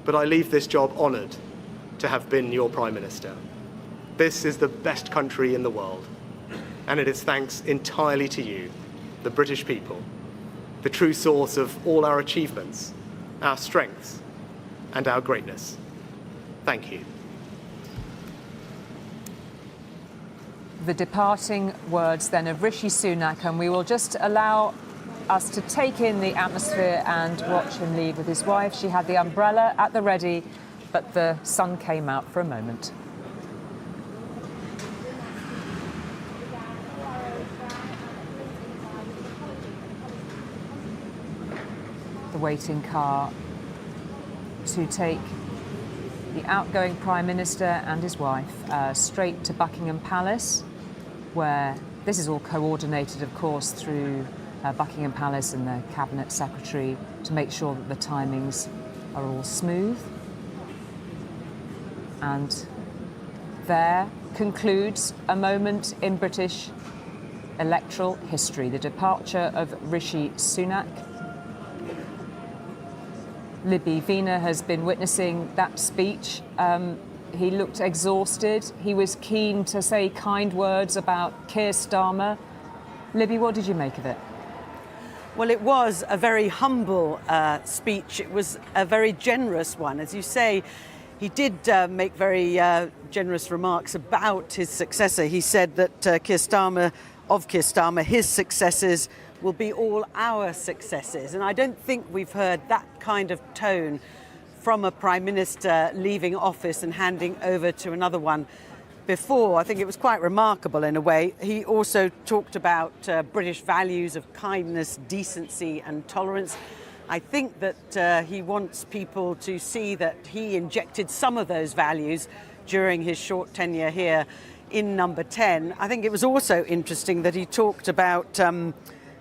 But I leave this job honoured to have been your Prime Minister. This is the best country in the world, and it is thanks entirely to you, the British people, the true source of all our achievements, our strengths, and our greatness. Thank you. The departing words then of Rishi Sunak, and we will just allow us to take in the atmosphere and watch him leave with his wife. She had the umbrella at the ready, but the sun came out for a moment. The waiting car to take the outgoing Prime Minister and his wife straight to Buckingham Palace, where this is all coordinated, of course, through Buckingham Palace and the Cabinet Secretary to make sure that the timings are all smooth. And there concludes a moment in British electoral history, the departure of Rishi Sunak. Libby Vina has been witnessing that speech. He looked exhausted. He was keen to say kind words about Keir Starmer. Libby, what did you make of it? Well, it was a very humble speech. It was a very generous one. As you say, he did make very generous remarks about his successor. He said that Keir Starmer, his successors will be all our successes. And I don't think we've heard that kind of tone from a Prime Minister leaving office and handing over to another one before. I think it was quite remarkable in a way. He also talked about British values of kindness, decency and tolerance. I think that he wants people to see that he injected some of those values during his short tenure here in Number 10. I think it was also interesting that he talked about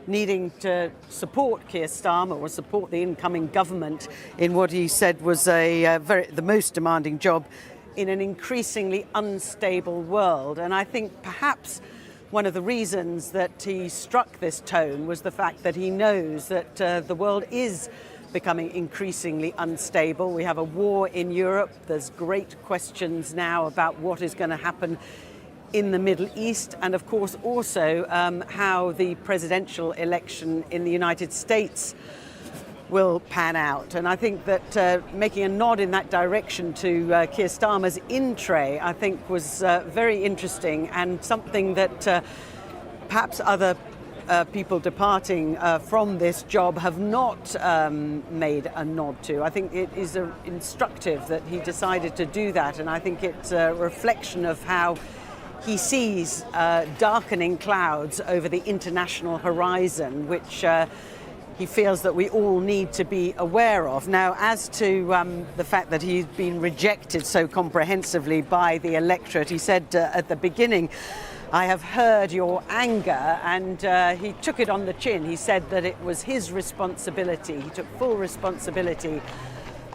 needing to support Keir Starmer or support the incoming government in what he said was the most demanding job in an increasingly unstable world. And I think perhaps one of the reasons that he struck this tone was the fact that he knows that the world is becoming increasingly unstable. We have a war in Europe. There's great questions now about what is going to happen in the Middle East, and of course also how the presidential election in the United States will pan out. And I think that making a nod in that direction to Keir Starmer's in-tray, I think was very interesting, and something that perhaps other people departing from this job have not made a nod to. I think it is instructive that he decided to do that, and I think it's a reflection of how he sees darkening clouds over the international horizon, which he feels that we all need to be aware of. Now, as to the fact that he's been rejected so comprehensively by the electorate, he said at the beginning, "I have heard your anger," and he took it on the chin. He said that it was his responsibility. He took full responsibility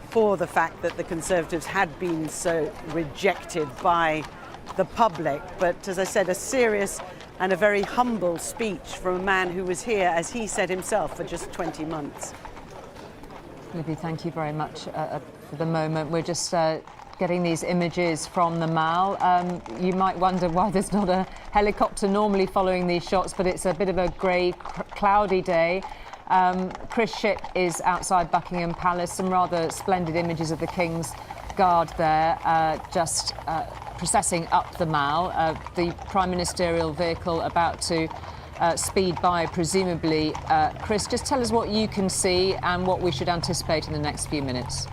for the fact that the Conservatives had been so rejected by the public. But as I said, a serious and a very humble speech from a man who was here, as he said himself, for just 20 months. Libby, thank you very much for the moment. We're just getting these images from the Mall. You might wonder why there's not a helicopter normally following these shots, but it's a bit of a grey, cloudy day. Chris Shipp is outside Buckingham Palace. Some rather splendid images of the King's Guard there, just processing up the Mall. The Prime Ministerial vehicle about to speed by, presumably. Chris, just tell us what you can see and what we should anticipate in the next few minutes.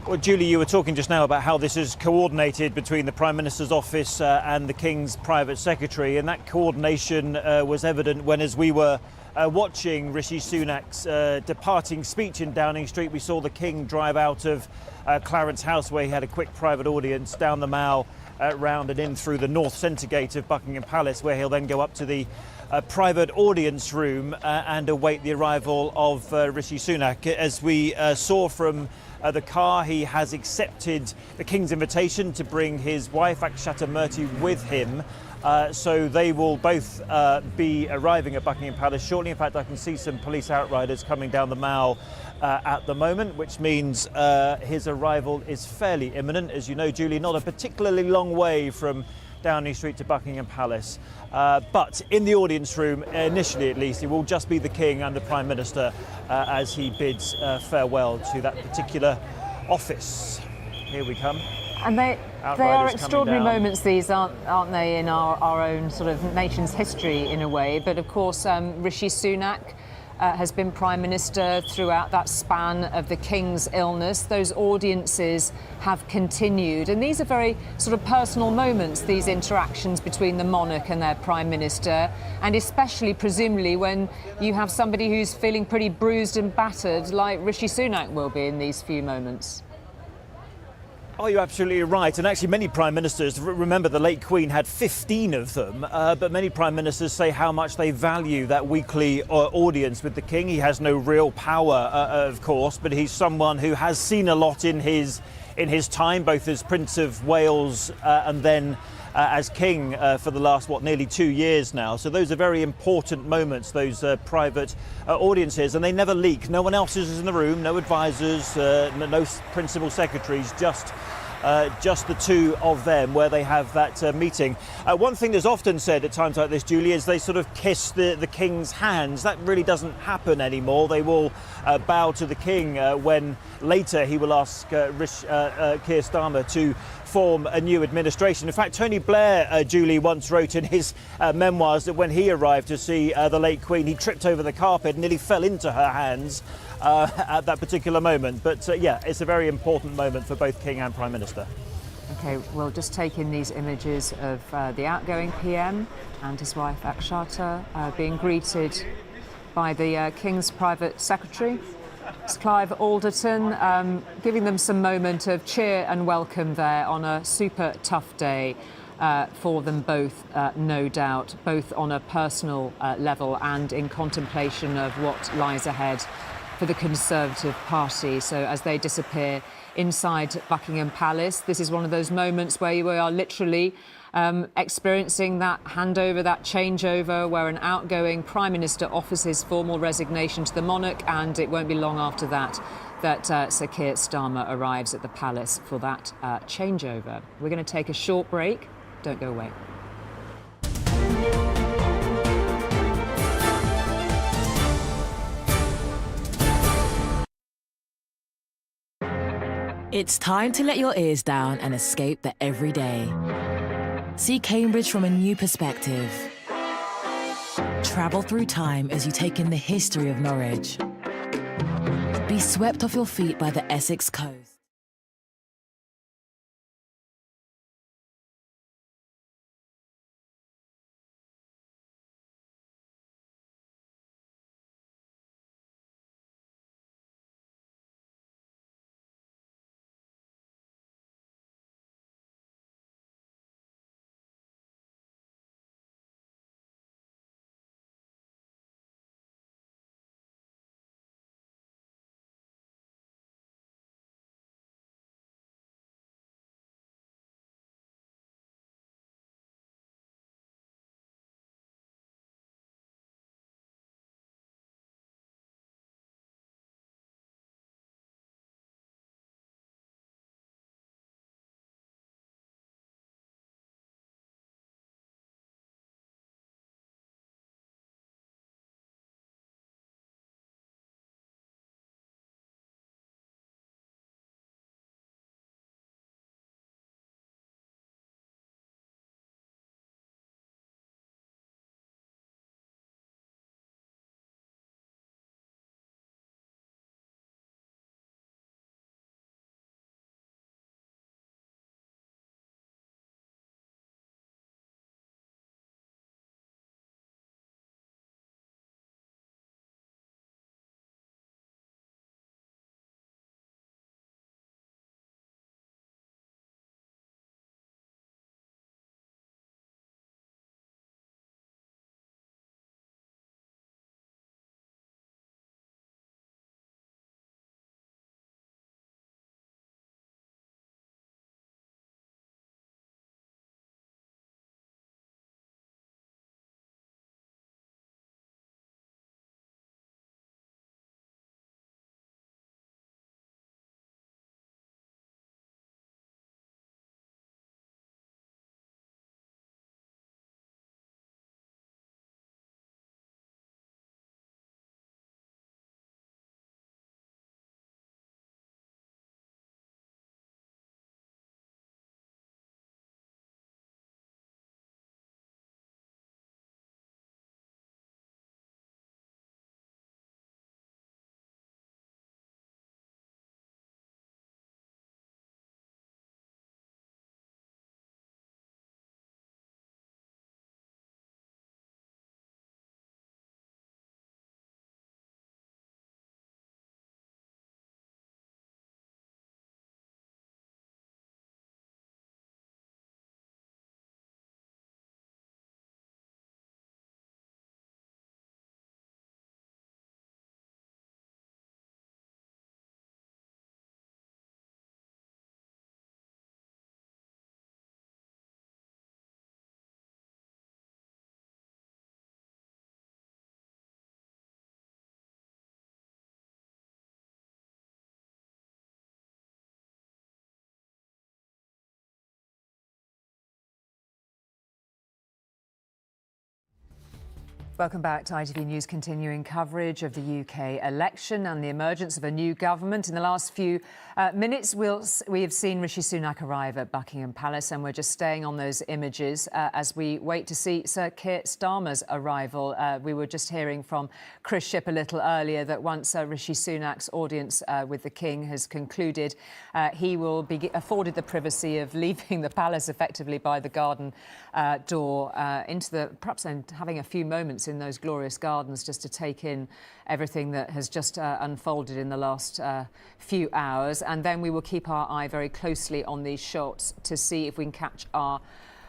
Well, Julie, you were talking just now about how this is coordinated between the Prime Minister's office and the King's private secretary, and that coordination was evident when, as we were watching Rishi Sunak's departing speech in Downing Street, we saw the King drive out of Clarence House, where he had a quick private audience, down the Mall, round and in through the North Centre gate of Buckingham Palace, where he'll then go up to the private audience room and await the arrival of Rishi Sunak. As we saw from the car, he has accepted the King's invitation to bring his wife, Akshata Murthy, with him. So they will both be arriving at Buckingham Palace shortly. In fact, I can see some police outriders coming down the Mall at the moment, which means his arrival is fairly imminent. As you know, Julie, not a particularly long way from Downing Street to Buckingham Palace. But in the audience room, initially at least, it will just be the King and the Prime Minister as he bids farewell to that particular office. Here we come. And they are extraordinary moments, these, aren't they, in our own sort of nation's history in a way. But of course, Rishi Sunak has been Prime Minister throughout that span of the King's illness. Those audiences have continued. And these are very sort of personal moments, these interactions between the monarch and their Prime Minister, and especially, presumably, when you have somebody who's feeling pretty bruised and battered, like Rishi Sunak will be in these few moments. Oh, you're absolutely right. And actually, many prime ministers, remember the late Queen had 15 of them, but many prime ministers say how much they value that weekly audience with the King. He has no real power, of course, but he's someone who has seen a lot in his time, both as Prince of Wales and then as King for the last, nearly 2 years now. So those are very important moments, those private audiences, and they never leak. No one else is in the room, no advisors, no principal secretaries, just the two of them where they have that meeting. One thing that's often said at times like this, Julie, is they sort of kiss the King's hands. That really doesn't happen anymore. They will bow to the King when later he will ask Keir Starmer to form a new administration. In fact, Tony Blair, Julie, once wrote in his memoirs that when he arrived to see the late Queen, he tripped over the carpet and nearly fell into her hands at that particular moment. But yeah, it's a very important moment for both King and Prime Minister. OK, we'll just take in these images of the outgoing PM and his wife Akshata being greeted by the King's private secretary. It's Clive Alderton, giving them some moment of cheer and welcome there on a super tough day for them both, no doubt, both on a personal level and in contemplation of what lies ahead for the Conservative Party. So as they disappear inside Buckingham Palace, this is one of those moments where we are literally experiencing that handover, that changeover, where an outgoing Prime Minister offers his formal resignation to the monarch, and it won't be long after that Sir Keir Starmer arrives at the palace for that changeover. We're going to take a short break. Don't go away. It's time to let your ears down and escape the everyday. See Cambridge from a new perspective. Travel through time as you take in the history of Norwich. Be swept off your feet by the Essex coast. Welcome back to ITV News, continuing coverage of the UK election and the emergence of a new government. In the last few minutes, we have seen Rishi Sunak arrive at Buckingham Palace, and we're just staying on those images as we wait to see Sir Keir Starmer's arrival. We were just hearing from Chris Shipp a little earlier that once Rishi Sunak's audience with the King has concluded, he will be afforded the privacy of leaving the palace effectively by the garden door into the, perhaps having a few moments in those glorious gardens just to take in everything that has just unfolded in the last few hours. And then we will keep our eye very closely on these shots to see if we can catch our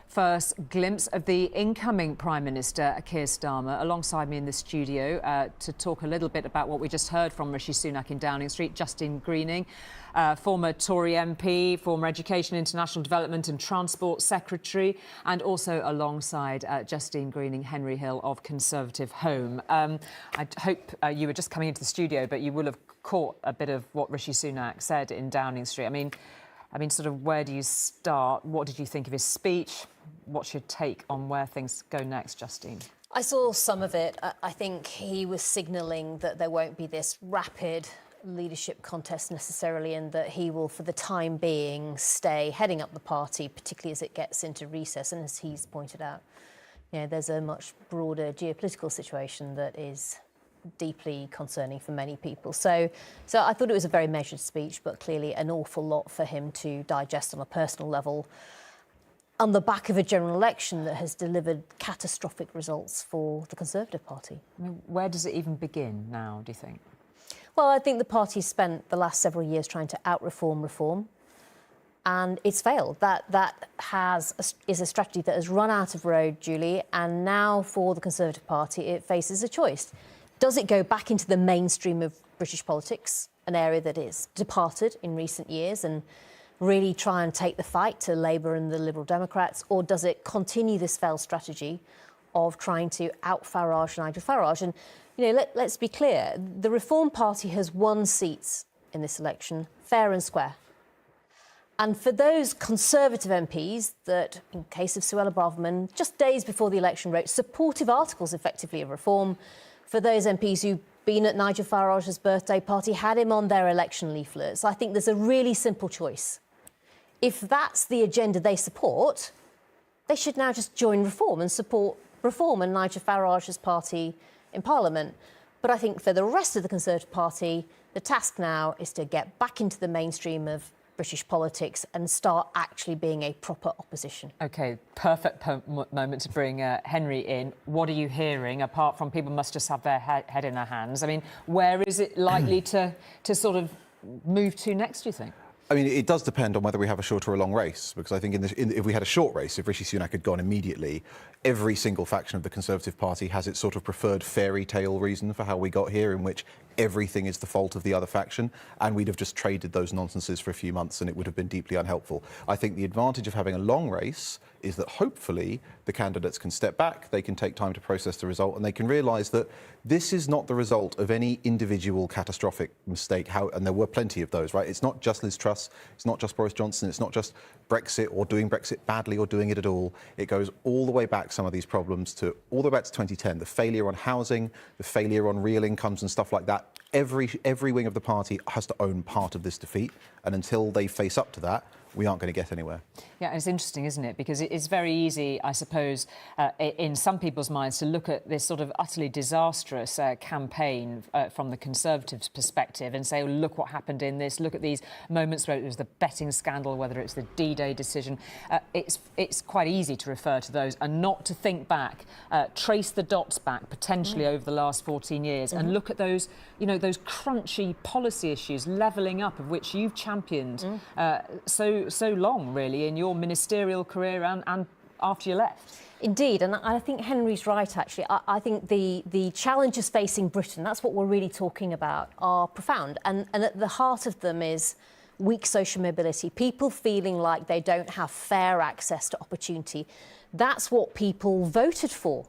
first glimpse of the incoming Prime Minister, Keir Starmer, alongside me in the studio to talk a little bit about what we just heard from Rishi Sunak in Downing Street. Justine Greening, former Tory MP, former Education, International Development and Transport Secretary, and also alongside Justine Greening, Henry Hill of Conservative Home. I hope you were just coming into the studio, but you will have caught a bit of what Rishi Sunak said in Downing Street. I mean, sort of where do you start? What did you think of his speech? What's your take on where things go next, Justine? I saw some of it. I think he was signalling that there won't be this rapid leadership contest necessarily, and that he will, for the time being, stay heading up the party, particularly as it gets into recess. And as he's pointed out, you know, there's a much broader geopolitical situation that is deeply concerning for many people. So I thought it was a very measured speech, but clearly an awful lot for him to digest on a personal level on the back of a general election that has delivered catastrophic results for the Conservative Party. I mean, where does it even begin now, do you think? Well, I think the party spent the last several years trying to out-reform, and it's failed. That is a strategy that has run out of road, Julie, and now for the Conservative Party it faces a choice. Does it go back into the mainstream of British politics, an area that is departed in recent years, and really try and take the fight to Labour and the Liberal Democrats, or does it continue this failed strategy of trying to out-Farage Nigel Farage? And, you know, let's be clear, the Reform Party has won seats in this election, fair and square. And for those Conservative MPs that, in case of Suella Braverman, just days before the election wrote supportive articles effectively of reform, for those MPs who've been at Nigel Farage's birthday party, had him on their election leaflets, I think there's a really simple choice. If that's the agenda they support, they should now just join Reform and support Reform and Nigel Farage's party in Parliament. But I think for the rest of the Conservative Party, the task now is to get back into the mainstream of British politics and start actually being a proper opposition. OK, perfect moment to bring Henry in. What are you hearing, apart from people must just have their head in their hands? I mean, where is it likely to sort of move to next, do you think? I mean, it does depend on whether we have a short or a long race, because I think if we had a short race, if Rishi Sunak had gone immediately, every single faction of the Conservative Party has its sort of preferred fairy tale reason for how we got here, in which everything is the fault of the other faction, and we'd have just traded those nonsenses for a few months and it would have been deeply unhelpful. I think the advantage of having a long race is that hopefully the candidates can step back, they can take time to process the result, and they can realise that this is not the result of any individual catastrophic mistake, and there were plenty of those, right? It's not just Liz Truss, it's not just Boris Johnson, it's not just Brexit or doing Brexit badly or doing it at all. It goes all the way back, some of these problems, all the way back to 2010, the failure on housing, the failure on real incomes and stuff like that. Every wing of the party has to own part of this defeat, and until they face up to that, we aren't going to get anywhere. Yeah, and it's interesting, isn't it? Because it's very easy, I suppose, in some people's minds to look at this sort of utterly disastrous campaign from the Conservatives' perspective and say, oh, look what happened in this, look at these moments where it was the betting scandal, whether it's the D-Day decision. It's quite easy to refer to those and not to think back, trace the dots back potentially over the last 14 years and look at those, you know, those crunchy policy issues, levelling up, of which you've championed so long, really, in your ministerial career and after you left. Indeed, and I think Henry's right, actually. I think the challenges facing Britain, that's what we're really talking about, are profound. And at the heart of them is weak social mobility, people feeling like they don't have fair access to opportunity. That's what people voted for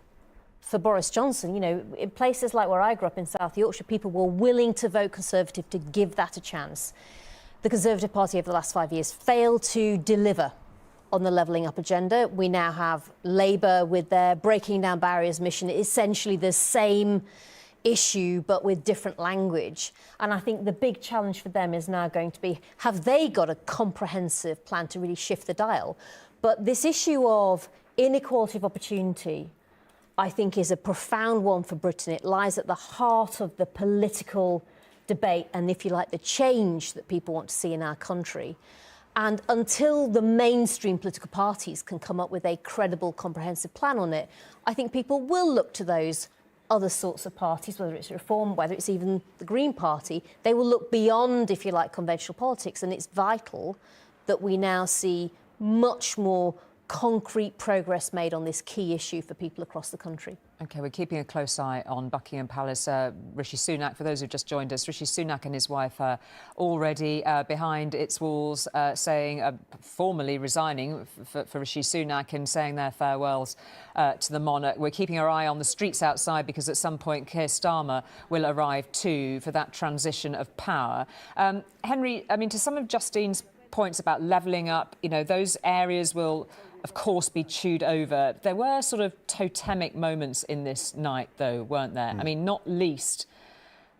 Boris Johnson. You know, in places like where I grew up in South Yorkshire, people were willing to vote Conservative to give that a chance. The Conservative Party over the last 5 years failed to deliver on the levelling up agenda. We now have Labour with their breaking down barriers mission, essentially the same issue but with different language. And I think the big challenge for them is now going to be, have they got a comprehensive plan to really shift the dial? But this issue of inequality of opportunity, I think, is a profound one for Britain. It lies at the heart of the political debate and, if you like, the change that people want to see in our country. And until the mainstream political parties can come up with a credible, comprehensive plan on it, I think people will look to those other sorts of parties, whether it's Reform, whether it's even the Green Party. They will look beyond, if you like, conventional politics. And it's vital that we now see much more concrete progress made on this key issue for people across the country. OK, we're keeping a close eye on Buckingham Palace. Rishi Sunak, for those who've just joined us, Rishi Sunak and his wife are already behind its walls, saying, formally resigning for Rishi Sunak and saying their farewells to the monarch. We're keeping our eye on the streets outside because at some point Keir Starmer will arrive too for that transition of power. Henry, I mean, to some of Justine's points about levelling up, you know, those areas will, of course, be chewed over. There were sort of totemic moments in this night, though, weren't there? I mean, not least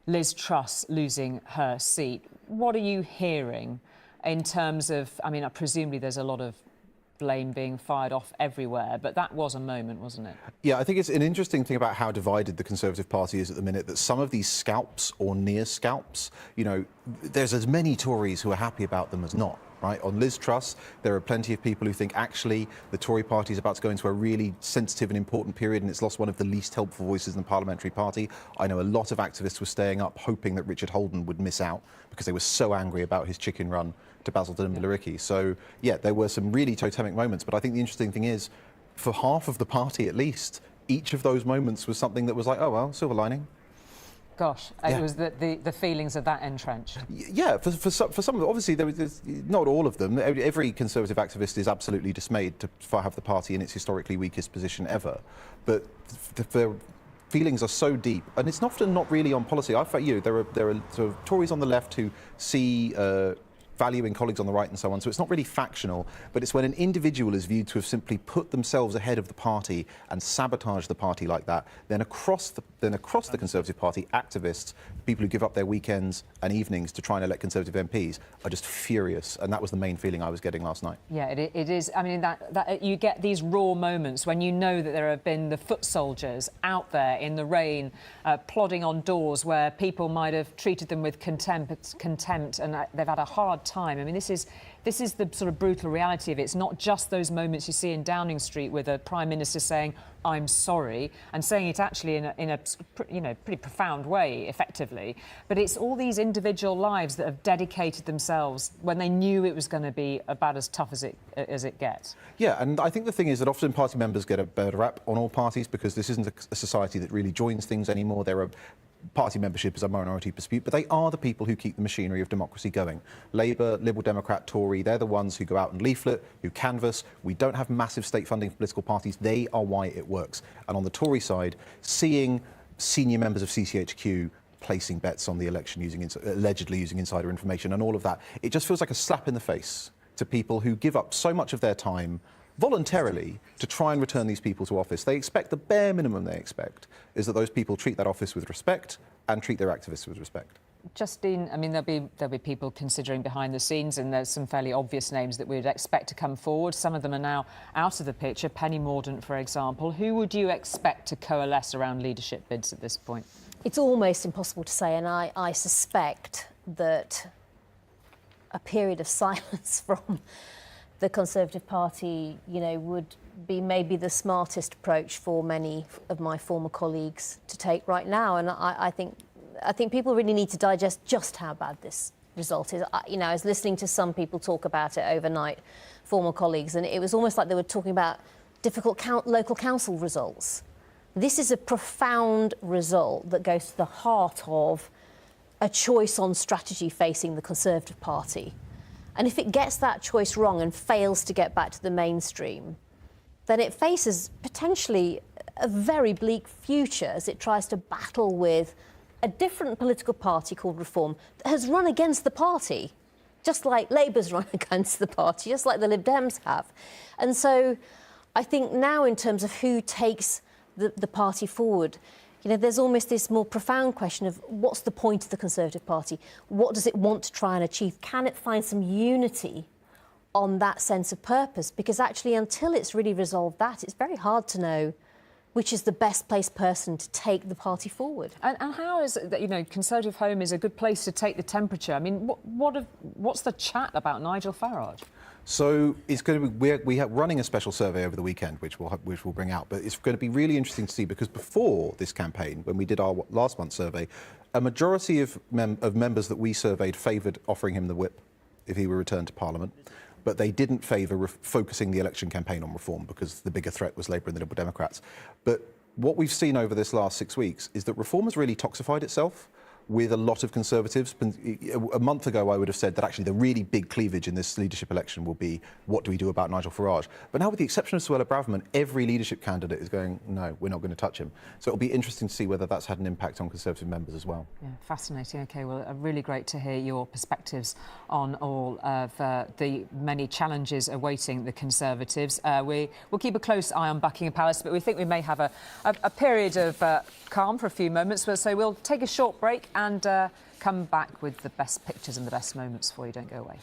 Liz Truss losing her seat. What are you hearing in terms of, I mean, presumably there's a lot of blame being fired off everywhere, but that was a moment, wasn't it? Yeah, I think it's an interesting thing about how divided the Conservative Party is at the minute, that some of these scalps or near scalps, you know, there's as many Tories who are happy about them as not. Right? On Liz Truss, there are plenty of people who think actually the Tory party is about to go into a really sensitive and important period and it's lost one of the least helpful voices in the parliamentary party. I know a lot of activists were staying up hoping that Richard Holden would miss out because they were so angry about his chicken run to Basildon and Billericay. So, yeah, there were some really totemic moments, but I think the interesting thing is, for half of the party at least, each of those moments was something that was like, oh, well, silver lining. Gosh, it was the feelings of that entrenched. Yeah, for some, obviously, there's not all of them. Every Conservative activist is absolutely dismayed to have the party in its historically weakest position ever. But the feelings are so deep, and it's often not really on policy. I felt there are sort of Tories on the left who see value in colleagues on the right and so on. So it's not really factional, but it's when an individual is viewed to have simply put themselves ahead of the party and sabotaged the party like that, then across the Conservative Party, activists, people who give up their weekends and evenings to try and elect Conservative MPs, are just furious. And that was the main feeling I was getting last night. Yeah, it is. I mean, that you get these raw moments when you know that there have been the foot soldiers out there in the rain, plodding on doors where people might have treated them with contempt, and they've had a hard time. I mean, this is the sort of brutal reality of it. It's not just those moments you see in Downing Street with a Prime Minister saying, I'm sorry, and saying it actually in a pretty profound way, effectively. But it's all these individual lives that have dedicated themselves when they knew it was going to be about as tough as it gets. Yeah, and I think the thing is that often party members get a bad rap on all parties because this isn't a society that really joins things anymore. There are party membership is a minority dispute, but they are the people who keep the machinery of democracy going. Labour, Liberal Democrat, Tory, they're the ones who go out and leaflet, who canvass. We don't have massive state funding for political parties. They are why it works. And on the Tory side, seeing senior members of CCHQ placing bets on the election, allegedly using insider information and all of that, it just feels like a slap in the face to people who give up so much of their time voluntarily to try and return these people to office. They expect, the bare minimum they expect is that those people treat that office with respect and treat their activists with respect. Justine, I mean, there'll be people considering behind the scenes, and there's some fairly obvious names that we'd expect to come forward. Some of them are now out of the picture. Penny Mordaunt, for example. Who would you expect to coalesce around leadership bids at this point? It's almost impossible to say, and I suspect that a period of silence from the Conservative Party, would be maybe the smartest approach for many of my former colleagues to take right now. And I think people really need to digest just how bad this result is. I was listening to some people talk about it overnight, former colleagues, and it was almost like they were talking about difficult local council results. This is a profound result that goes to the heart of a choice on strategy facing the Conservative Party. And if it gets that choice wrong and fails to get back to the mainstream, then it faces potentially a very bleak future as it tries to battle with a different political party called Reform that has run against the party just like Labour's run against the party, just like the Lib Dems have. And so I think now, in terms of who takes the party forward, you know, there's almost this more profound question of what's the point of the Conservative Party? What does it want to try and achieve? Can it find some unity on that sense of purpose? Because actually, until it's really resolved that, it's very hard to know which is the best placed person to take the party forward. And how is it that, you know, Conservative Home is a good place to take the temperature? I mean, what's the chat about Nigel Farage? So it's going to be, we are running a special survey over the weekend, which we'll bring out. But it's going to be really interesting to see, because before this campaign, when we did our last month's survey, a majority of members that we surveyed favoured offering him the whip if he were returned to Parliament. But they didn't favour focusing the election campaign on reform, because the bigger threat was Labour and the Liberal Democrats. But what we've seen over this last 6 weeks is that reform has really toxified itself with a lot of Conservatives. A month ago, I would have said that actually the really big cleavage in this leadership election will be, what do we do about Nigel Farage? But now, with the exception of Suella Braverman, every leadership candidate is going, no, we're not going to touch him. So it'll be interesting to see whether that's had an impact on Conservative members as well. Yeah, fascinating. OK, well, really great to hear your perspectives on all of the many challenges awaiting the Conservatives. We'll keep a close eye on Buckingham Palace, but we think we may have a period of calm for a few moments. So we'll take a short break and come back with the best pictures and the best moments for you. Don't go away.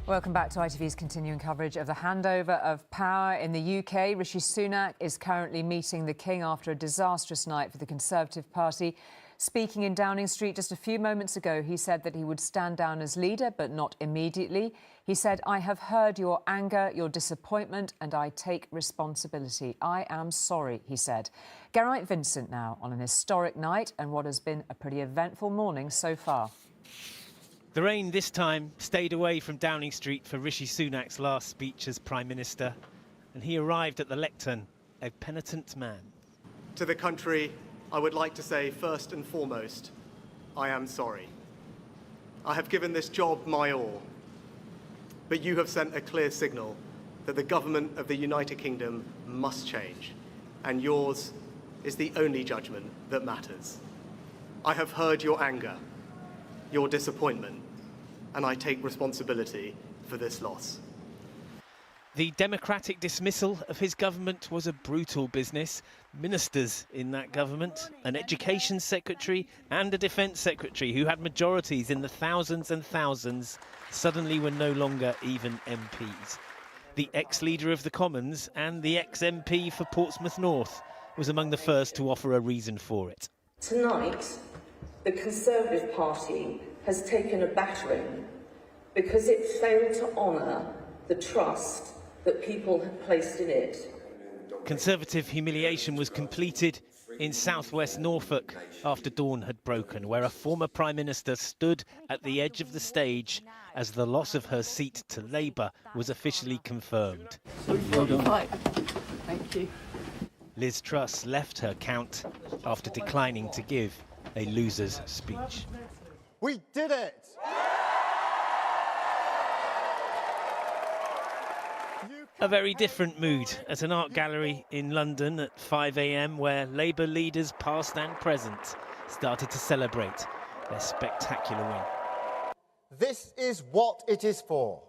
Welcome back to ITV's continuing coverage of the handover of power in the UK. Rishi Sunak is currently meeting the King after a disastrous night for the Conservative Party. Speaking in Downing Street just a few moments ago, he said that he would stand down as leader, but not immediately. He said, "I have heard your anger, your disappointment, and I take responsibility. I am sorry," he said. Geraint Vincent now on an historic night and what has been a pretty eventful morning so far. The rain this time stayed away from Downing Street for Rishi Sunak's last speech as Prime Minister, and he arrived at the lectern, a penitent man. To the country, I would like to say first and foremost, I am sorry. I have given this job my all, but you have sent a clear signal that the government of the United Kingdom must change, and yours is the only judgment that matters. I have heard your anger, your disappointment, and I take responsibility for this loss. The democratic dismissal of his government was a brutal business. Ministers in that government, an education secretary and a defence secretary who had majorities in the thousands and thousands, suddenly were no longer even MPs. The ex-leader of the Commons and the ex-MP for Portsmouth North was among the first to offer a reason for it. Tonight, the Conservative Party has taken a battering because it failed to honour the trust that people had placed in it. Conservative humiliation was completed in southwest Norfolk after dawn had broken, where a former Prime Minister stood at the edge of the stage as the loss of her seat to Labour was officially confirmed. Well done. Thank you. Liz Truss left her count after declining to give a loser's speech. We did it! A very different mood at an art gallery in London at 5 a.m, where Labour leaders past and present started to celebrate their spectacular win. This is what it is for.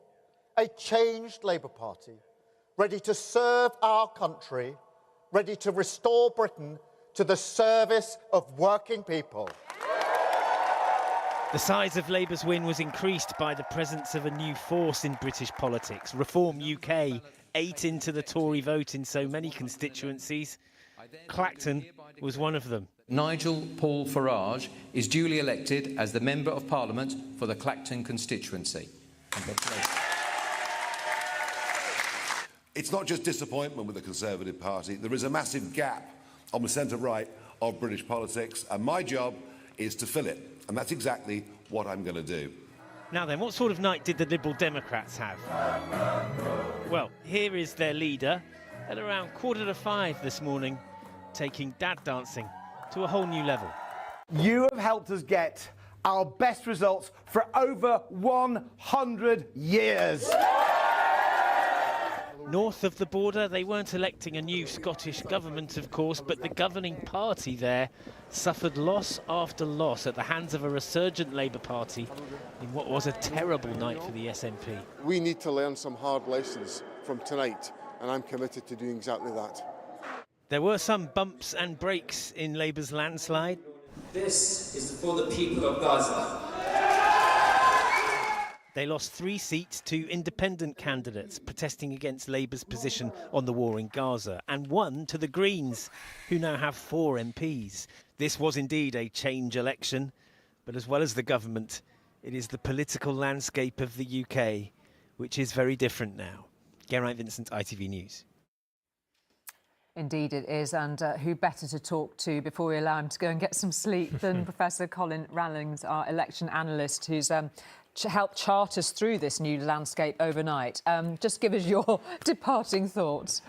A changed Labour Party, ready to serve our country, ready to restore Britain to the service of working people. The size of Labour's win was increased by the presence of a new force in British politics. Reform UK ate into the Tory vote in so many constituencies. Clacton was one of them. Nigel Paul Farage is duly elected as the Member of Parliament for the Clacton constituency. It's not just disappointment with the Conservative Party. There is a massive gap on the centre-right of British politics, and my job is to fill it. And that's exactly what I'm going to do. Now then, what sort of night did the Liberal Democrats have? Well, here is their leader at around 4:45 this morning, taking dad dancing to a whole new level. You have helped us get our best results for over 100 years. North of the border, they weren't electing a new Scottish government, of course, but the governing party there suffered loss after loss at the hands of a resurgent Labour Party in what was a terrible night for the SNP. We need to learn some hard lessons from tonight, and I'm committed to doing exactly that. There were some bumps and breaks in Labour's landslide. This is for the people of Gaza. They lost 3 seats to independent candidates protesting against Labour's position on the war in Gaza, and 1 to the Greens, who now have 4 MPs. This was indeed a change election, but as well as the government, it is the political landscape of the UK, which is very different now. Geraint Vincent, ITV News. Indeed it is, and who better to talk to before we allow him to go and get some sleep than Professor Colin Rallings, our election analyst, who's helped chart us through this new landscape overnight. Just give us your departing thoughts.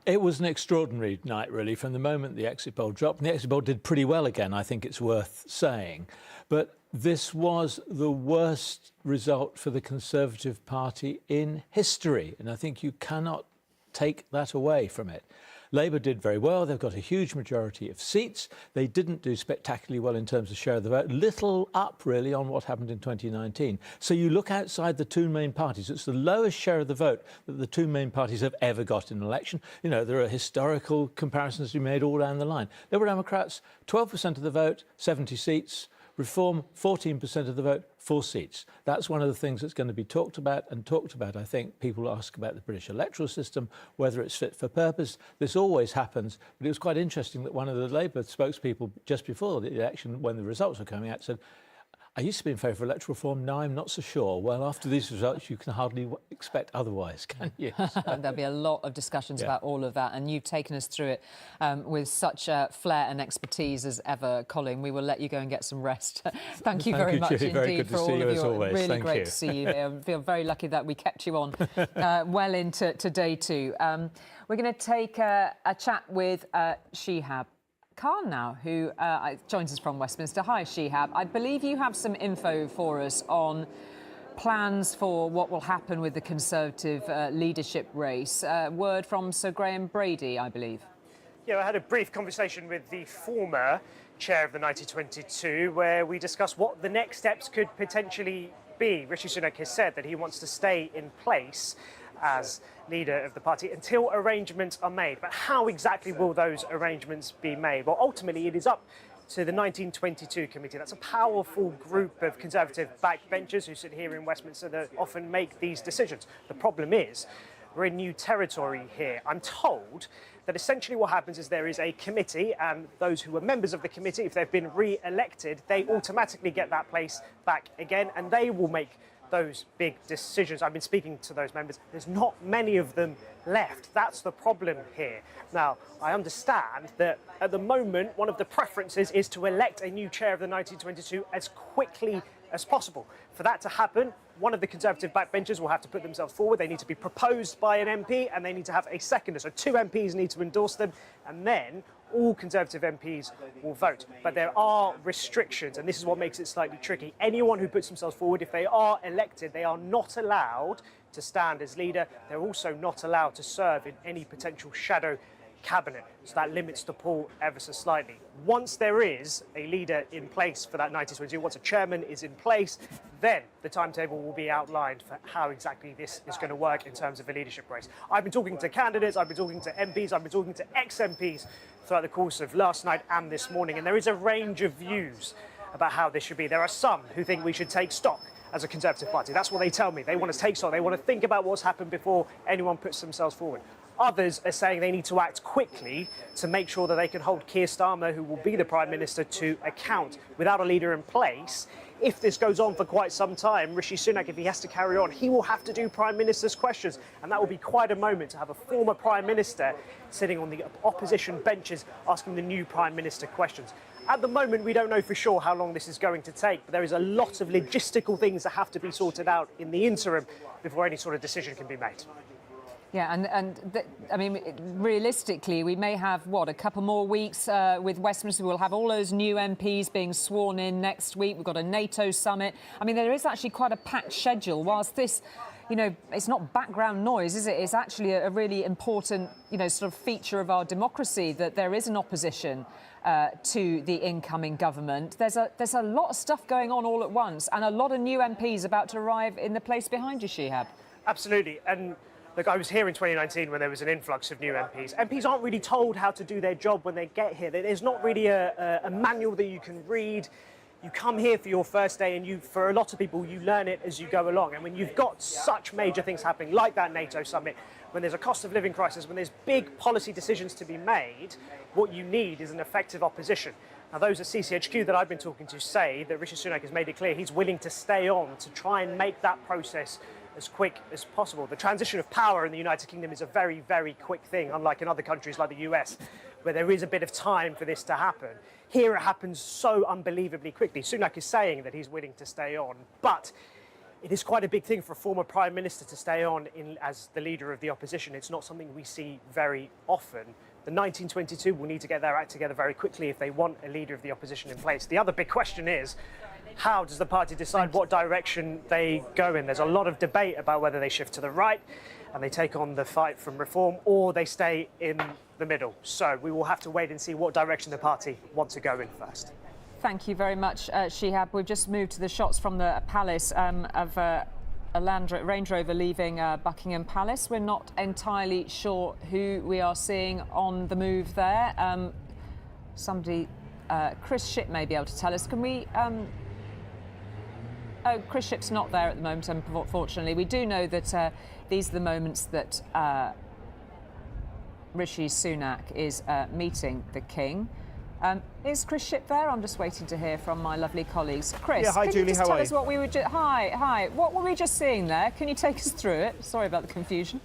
It was an extraordinary night, really, from the moment the exit poll dropped. And the exit poll did pretty well again, I think it's worth saying. But this was the worst result for the Conservative Party in history, and I think you cannot take that away from it. Labour did very well. They've got a huge majority of seats. They didn't do spectacularly well in terms of share of the vote. Little up, really, on what happened in 2019. So you look outside the 2 main parties. It's the lowest share of the vote that the 2 main parties have ever got in an election. You know, there are historical comparisons to be made all down the line. Liberal Democrats, 12% of the vote, 70 seats. Reform, 14% of the vote, 4 seats. That's one of the things that's going to be talked about. I think people ask about the British electoral system, whether it's fit for purpose. This always happens, but it was quite interesting that one of the Labour spokespeople just before the election, when the results were coming out, said, I used to be in favour of electoral reform, now I'm not so sure. Well, after these results, you can hardly expect otherwise, can you? There'll be a lot of discussions about all of that, and you've taken us through it with such flair and expertise as ever, Colin. We will let you go and get some rest. Thank you very much Julie. Very indeed good for to see all you of as your always. really Thank great you. to see you here. I feel very lucky that we kept you on well into day 2. We're going to take a chat with Shihab Khan now, who joins us from Westminster. Hi, Shihab. I believe you have some info for us on plans for what will happen with the Conservative leadership race. Word from Sir Graham Brady, I believe. Yeah, I had a brief conversation with the former chair of the 1922 where we discussed what the next steps could potentially be. Rishi Sunak has said that he wants to stay in place as leader of the party until arrangements are made. But how exactly will those arrangements be made? Well, ultimately, it is up to the 1922 committee. That's a powerful group of Conservative backbenchers who sit here in Westminster that often make these decisions. The problem is, we're in new territory here. I'm told that essentially what happens is there is a committee, and those who were members of the committee, if they've been re-elected, they automatically get that place back again, and they will make those big decisions. I've been speaking to those members. There's not many of them left. That's the problem here. Now, I understand that at the moment, one of the preferences is to elect a new chair of the 1922 as quickly as possible. For that to happen, one of the Conservative backbenchers will have to put themselves forward. They need to be proposed by an MP, and they need to have a seconder. So 2 MPs need to endorse them, and then all Conservative MPs will vote. But there are restrictions, and this is what makes it slightly tricky. Anyone who puts themselves forward, if they are elected, they are not allowed to stand as leader. They're also not allowed to serve in any potential shadow cabinet. So that limits the pool ever so slightly. Once there is a leader in place for that 1922, once a chairman is in place, then the timetable will be outlined for how exactly this is going to work in terms of a leadership race. I've been talking to candidates, I've been talking to MPs, I've been talking to ex-MPs throughout the course of last night and this morning, and there is a range of views about how this should be. There are some who think we should take stock as a Conservative Party. That's what they tell me. They want to take stock. They want to think about what's happened before anyone puts themselves forward. Others are saying they need to act quickly to make sure that they can hold Keir Starmer, who will be the Prime Minister, to account. Without a leader in place, if this goes on for quite some time, Rishi Sunak, if he has to carry on, he will have to do Prime Minister's questions. And that will be quite a moment to have a former Prime Minister sitting on the opposition benches asking the new Prime Minister questions. At the moment, we don't know for sure how long this is going to take, but there is a lot of logistical things that have to be sorted out in the interim before any sort of decision can be made. Yeah, I mean, realistically, we may have, a couple more weeks with Westminster. We'll have all those new MPs being sworn in next week. We've got a NATO summit. I mean, there is actually quite a packed schedule. Whilst this, it's not background noise, is it? It's actually a really important, sort of feature of our democracy that there is an opposition to the incoming government. There's a lot of stuff going on all at once, and a lot of new MPs about to arrive in the place behind you, Shihab. Absolutely. And look, I was here in 2019 when there was an influx of new MPs. MPs aren't really told how to do their job when they get here. There's not really a manual that you can read. You come here for your first day, and for a lot of people, you learn it as you go along. And when you've got such major things happening, like that NATO summit, when there's a cost of living crisis, when there's big policy decisions to be made, what you need is an effective opposition. Now, those at CCHQ that I've been talking to say that Rishi Sunak has made it clear he's willing to stay on to try and make that process as quick as possible. The transition of power in the United Kingdom is a very, very quick thing, unlike in other countries like the US, where there is a bit of time for this to happen. Here it happens so unbelievably quickly. Sunak is saying that he's willing to stay on, but it is quite a big thing for a former Prime Minister to stay on as the leader of the opposition. It's not something we see very often. The 1922 will need to get their act together very quickly if they want a leader of the opposition in place. The other big question is, how does the party decide what direction they go in? There's a lot of debate about whether they shift to the right and they take on the fight from reform, or they stay in the middle. So we will have to wait and see what direction the party want to go in first. Thank you very much, Shihab. We've just moved to the shots from the palace of a Range Rover leaving Buckingham Palace. We're not entirely sure who we are seeing on the move there. Somebody Chris Shipp may be able to tell us. Can we... Oh, Chris Shipp's not there at the moment, unfortunately. We do know that these are the moments that Rishi Sunak is meeting the King. Is Chris Shipp there? I'm just waiting to hear from my lovely colleagues. Chris, yeah, hi, can Julie, you just how tell are us you? what we were hi. What were we just seeing there? Can you take us through it? Sorry about the confusion.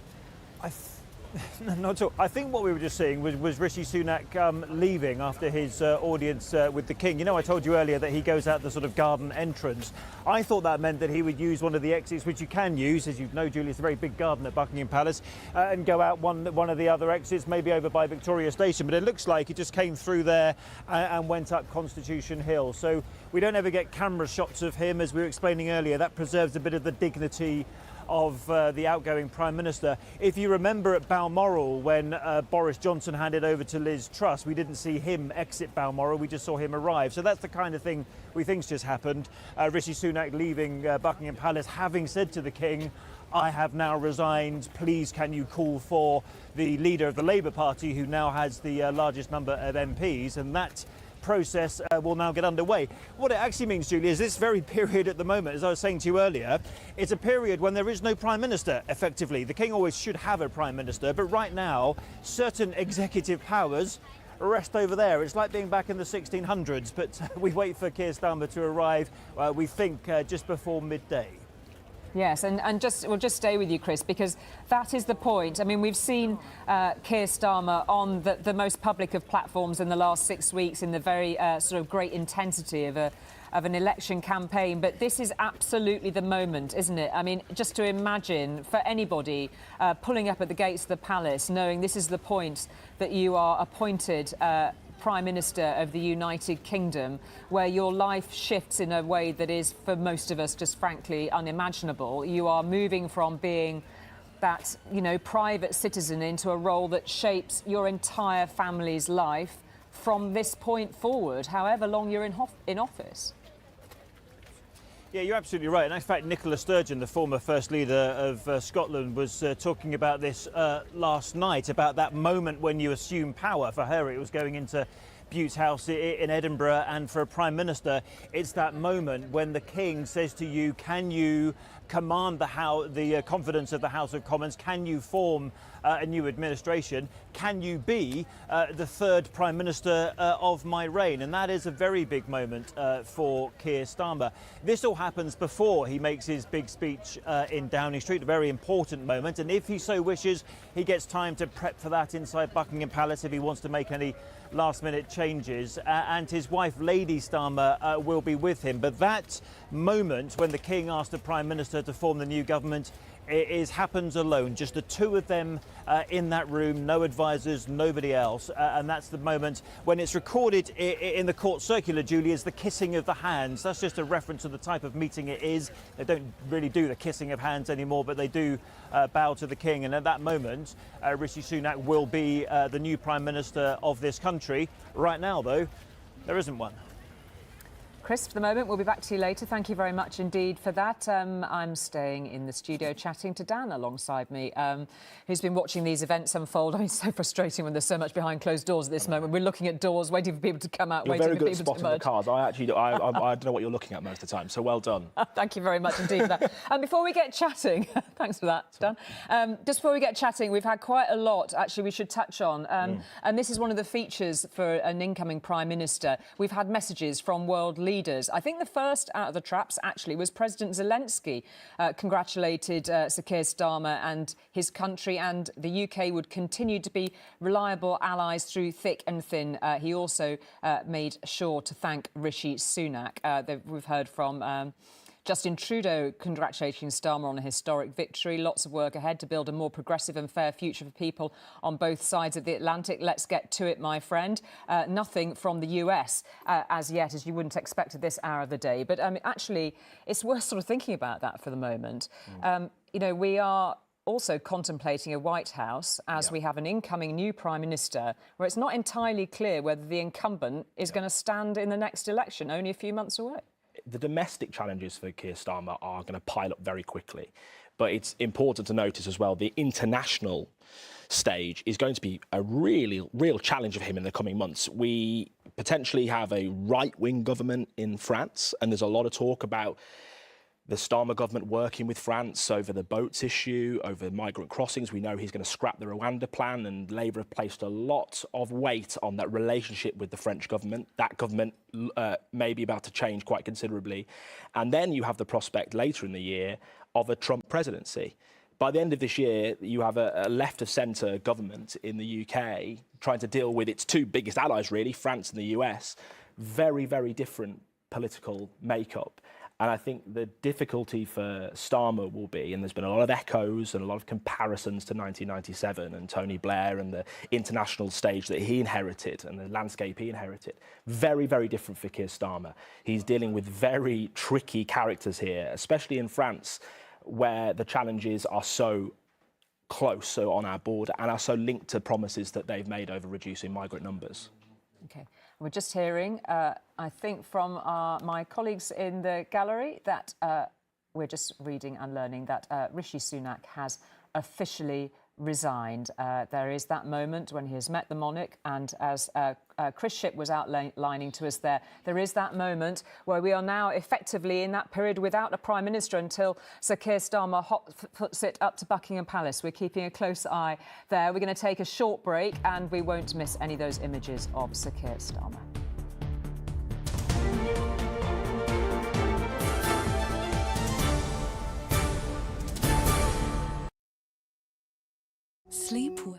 Not at all. I think what we were just seeing was Rishi Sunak leaving after his audience with the King. You know, I told you earlier that he goes out the sort of garden entrance. I thought that meant that he would use one of the exits, which you can use, as you know, Julie, it's a very big garden at Buckingham Palace, and go out one of the other exits, maybe over by Victoria Station. But it looks like he just came through there and went up Constitution Hill. So we don't ever get camera shots of him, as we were explaining earlier. That preserves a bit of the dignity of the outgoing Prime Minister. If you remember at Balmoral, when Boris Johnson handed over to Liz Truss, we didn't see him exit Balmoral, we just saw him arrive. So that's the kind of thing we think's just happened. Rishi Sunak leaving Buckingham Palace, having said to the King, I have now resigned, please can you call for the leader of the Labour Party, who now has the largest number of MPs, and that process will now get underway. What it actually means, Julie, is this very period at the moment, as I was saying to you earlier, it's a period when there is no Prime Minister, effectively. The King always should have a Prime Minister, but right now, certain executive powers rest over there. It's like being back in the 1600s, but we wait for Keir Starmer to arrive, we think, just before midday. Yes, and we'll just stay with you, Chris, because that is the point. I mean, we've seen Keir Starmer on the most public of platforms in the last 6 weeks in the very sort of great intensity of an election campaign. But this is absolutely the moment, isn't it? I mean, just to imagine for anybody pulling up at the gates of the palace, knowing this is the point that you are appointed Prime Minister of the United Kingdom, where your life shifts in a way that is, for most of us, just frankly unimaginable. You are moving from being that, private citizen into a role that shapes your entire family's life from this point forward, however long you're in office. Yeah, you're absolutely right. And in fact, Nicola Sturgeon, the former First Leader of Scotland, was talking about this last night, about that moment when you assume power. For her, it was going into Bute House in Edinburgh, and for a Prime Minister, it's that moment when the King says to you, can you command the confidence of the House of Commons? Can you form a new administration? Can you be the third Prime Minister of my reign? And that is a very big moment for Keir Starmer. This all happens before he makes his big speech in Downing Street, a very important moment. And if he so wishes, he gets time to prep for that inside Buckingham Palace if he wants to make any last-minute changes, and his wife, Lady Starmer, will be with him. But that moment when the King asked the Prime Minister to form the new government happens alone, just the two of them in that room, no advisors, nobody else, and that's the moment when it's recorded in the court circular, Julie, as the kissing of the hands. That's just a reference to the type of meeting it is. They don't really do the kissing of hands anymore, but they do bow to the King, and at that moment Rishi Sunak will be the new Prime Minister of this country. Right now, though, there isn't one. Chris, for the moment, we'll be back to you later. Thank you very much indeed for that. I'm staying in the studio chatting to Dan alongside me, who's been watching these events unfold. I mean, it's so frustrating when there's so much behind closed doors at this moment. We're looking at doors, waiting for people to come out, waiting for people to emerge. You're very good at spotting the cars. I don't know what you're looking at most of the time, so well done. Thank you very much indeed for that. And before we get chatting, thanks for that, Dan. Just before we get chatting, we've had quite a lot, actually, we should touch on. And this is one of the features for an incoming Prime Minister. We've had messages from world leaders. I think the first out of the traps, actually, was President Zelensky congratulated Sir Keir Starmer and his country, and the UK would continue to be reliable allies through thick and thin. He also made sure to thank Rishi Sunak. We've heard from Justin Trudeau congratulating Starmer on a historic victory. Lots of work ahead to build a more progressive and fair future for people on both sides of the Atlantic. Let's get to it, my friend. Nothing from the US as yet, as you wouldn't expect at this hour of the day. But actually, it's worth sort of thinking about that for the moment. We are also contemplating a White House as we have an incoming new Prime Minister where it's not entirely clear whether the incumbent is going to stand in the next election, only a few months away. The domestic challenges for Keir Starmer are going to pile up very quickly. But it's important to notice as well, the international stage is going to be a real challenge of him in the coming months. We potentially have a right-wing government in France, and there's a lot of talk about the Starmer government working with France over the boats issue, over migrant crossings. We know he's going to scrap the Rwanda plan, and Labour have placed a lot of weight on that relationship with the French government. That government may be about to change quite considerably. And then you have the prospect later in the year of a Trump presidency. By the end of this year, you have a left-of-centre government in the UK trying to deal with its two biggest allies, really, France and the US. Very, very different political makeup. And I think the difficulty for Starmer will be, and there's been a lot of echoes and a lot of comparisons to 1997 and Tony Blair and the international stage that he inherited and the landscape he inherited. Very, very different for Keir Starmer. He's dealing with very tricky characters here, especially in France, where the challenges are so close, so on our border, and are so linked to promises that they've made over reducing migrant numbers. OK. We're just hearing, I think, from my colleagues in the gallery that we're just reading and learning that Rishi Sunak has officially resigned. There is that moment when he has met the monarch, and as Chris Shipp was outlining to us there is that moment where we are now effectively in that period without a Prime Minister until Sir Keir Starmer puts it up to Buckingham Palace. We're keeping a close eye there. We're going to take a short break and we won't miss any of those images of Sir Keir Starmer. Sleep well.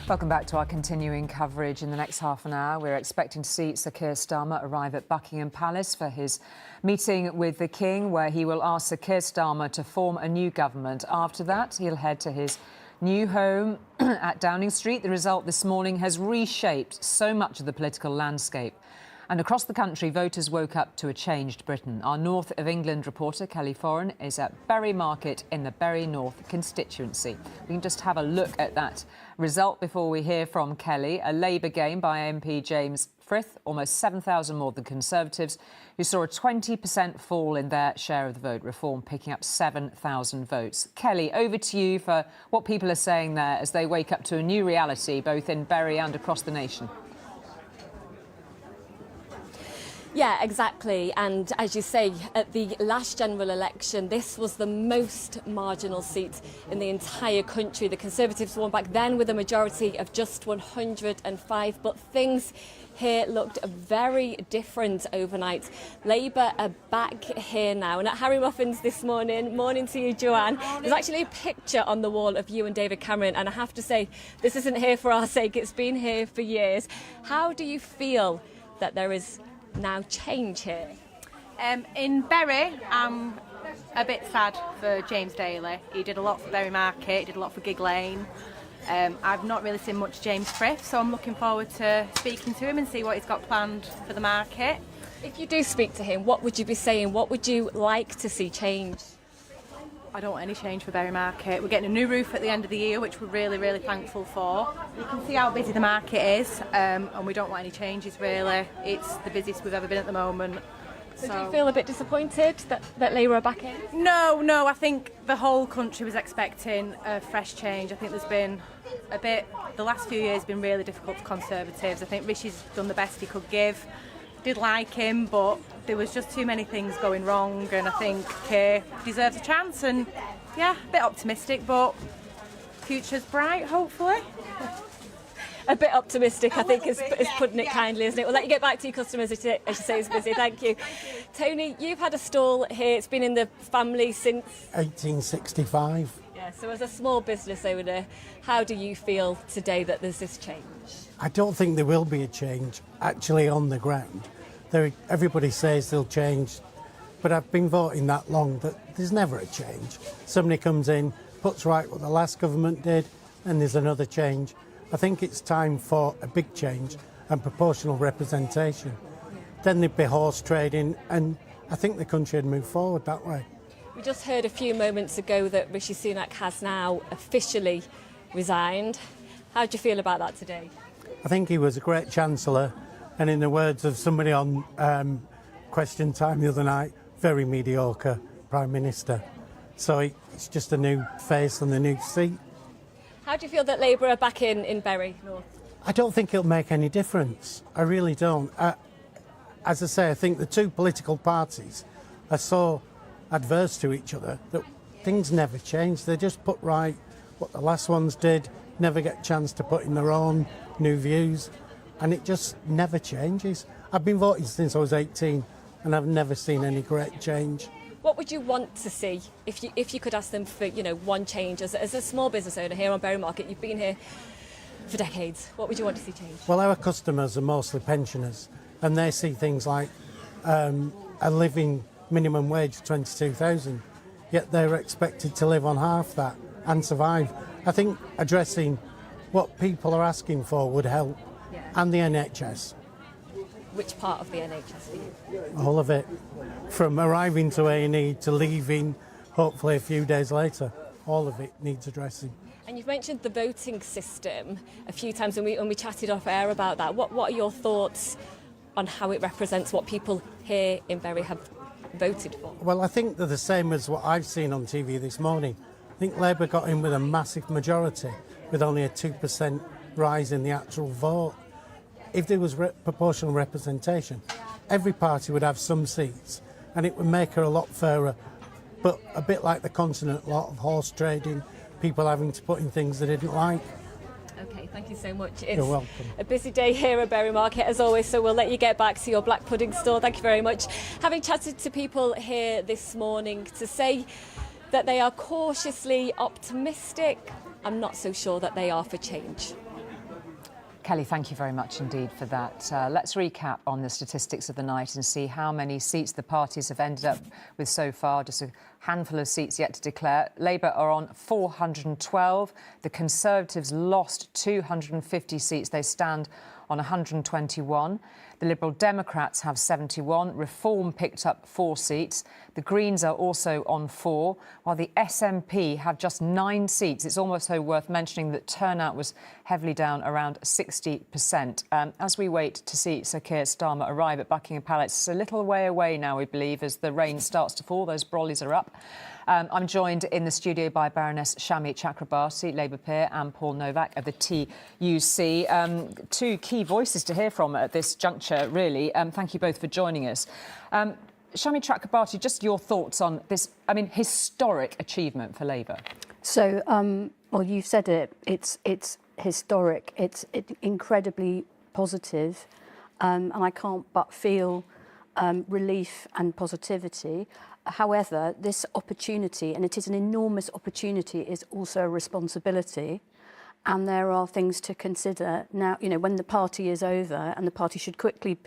Welcome back to our continuing coverage. In the next half an hour, we're expecting to see Sir Keir Starmer arrive at Buckingham Palace for his meeting with the King, where he will ask Sir Keir Starmer to form a new government. After that, he'll head to his new home at Downing Street. The result this morning has reshaped so much of the political landscape. And across the country, voters woke up to a changed Britain. Our North of England reporter, Kelly Foran, is at Bury Market in the Bury North constituency. We can just have a look at that result before we hear from Kelly. A Labour gain by MP James Frith, almost 7,000 more than Conservatives, who saw a 20% fall in their share of the vote. Reform picking up 7,000 votes. Kelly, over to you for what people are saying there as they wake up to a new reality, both in Bury and across the nation. Yeah, exactly. And as you say, at the last general election, this was the most marginal seat in the entire country. The Conservatives won back then with a majority of just 105. But things here looked very different overnight. Labour are back here now. And at Harry Muffins this morning to you, Joanne, there's actually a picture on the wall of you and David Cameron. And I have to say, this isn't here for our sake. It's been here for years. How do you feel that there is now change here? In Bury, I'm a bit sad for James Daly. He did a lot for Bury Market, he did a lot for Gig Lane. I've not really seen much James Frith, so I'm looking forward to speaking to him and see what he's got planned for the market. If you do speak to him, what would you be saying? What would you like to see change? I don't want any change for Bury Market. We're getting a new roof at the end of the year, which we're really, really thankful for. You can see how busy the market is, and we don't want any changes, really. It's the busiest we've ever been at the moment. So do you feel a bit disappointed that Labour are back in? No, I think the whole country was expecting a fresh change. I think there's been the last few years have been really difficult for Conservatives. I think Rishi's done the best he could give. Did like him, but there was just too many things going wrong, and I think Keir deserves a chance. And yeah, a bit optimistic, but future's bright, hopefully. A bit optimistic, I think, is putting it kindly, isn't it? We'll let you get back to your customers, as you say, it's busy. Thank you. Tony, you've had a stall here. It's been in the family since 1865. Yeah, so as a small business owner, how do you feel today that there's this change? I don't think there will be a change actually on the ground. Everybody says they'll change, but I've been voting that long that there's never a change. Somebody comes in, puts right what the last government did, and there's another change. I think it's time for a big change and proportional representation. Then there'd be horse trading, and I think the country would move forward that way. We just heard a few moments ago that Rishi Sunak has now officially resigned. How do you feel about that today? I think he was a great Chancellor, and in the words of somebody on Question Time the other night, very mediocre Prime Minister. So it's just a new face on the new seat. How do you feel that Labour are back in Bury North? I don't think it'll make any difference. I really don't. As I say, I think the two political parties are so adverse to each other that things never change. They just put right what the last ones did, never get a chance to put in their own new views, and it just never changes. I've been voting since I was 18, and I've never seen any great change. What would you want to see if you could ask them for one change as a small business owner here on Bury Market? You've been here for decades. What would you want to see change? Well, our customers are mostly pensioners, and they see things like a living minimum wage of 22,000, yet they're expected to live on half that and survive. I think addressing what people are asking for would help, and the NHS. Which part of the NHS for you? All of it, from arriving to A&E to leaving, hopefully a few days later. All of it needs addressing. And you've mentioned the voting system a few times, and we chatted off air about that. What are your thoughts on how it represents what people here in Bury have voted for? Well, I think they're the same as what I've seen on TV this morning. I think Labour got in with a massive majority, with only a 2% rise in the actual vote. If there was proportional representation, every party would have some seats, and it would make her a lot fairer. But a bit like the continent, a lot of horse trading, people having to put in things they didn't like. OK, thank you so much. You're welcome. A busy day here at Bury Market, as always, so we'll let you get back to your black pudding store. Thank you very much. Having chatted to people here this morning, to say that they are cautiously optimistic, I'm not so sure that they are for change. Kelly, thank you very much indeed for that. Let's recap on the statistics of the night and see how many seats the parties have ended up with so far. Just a handful of seats yet to declare. Labour are on 412. The Conservatives lost 250 seats. They stand on 121. The Liberal Democrats have 71. Reform picked up 4 seats. The Greens are also on 4, while the SNP have just 9 seats. It's almost so worth mentioning that turnout was heavily down, around 60%. As we wait to see Sir Keir Starmer arrive at Buckingham Palace, it's a little way away now, we believe, as the rain starts to fall. Those brollies are up. I'm joined in the studio by Baroness Shami Chakrabarti, Labour peer, and Paul Novak of the TUC. 2 key voices to hear from at this juncture, really. Thank you both for joining us. Shami Chakrabarti, just your thoughts on this, historic achievement for Labour. So, well, you've said it. It's historic. It's incredibly positive, and I can't but feel relief and positivity. However, this opportunity, and it is an enormous opportunity, is also a responsibility. And there are things to consider now, when the party is over, and the party should quickly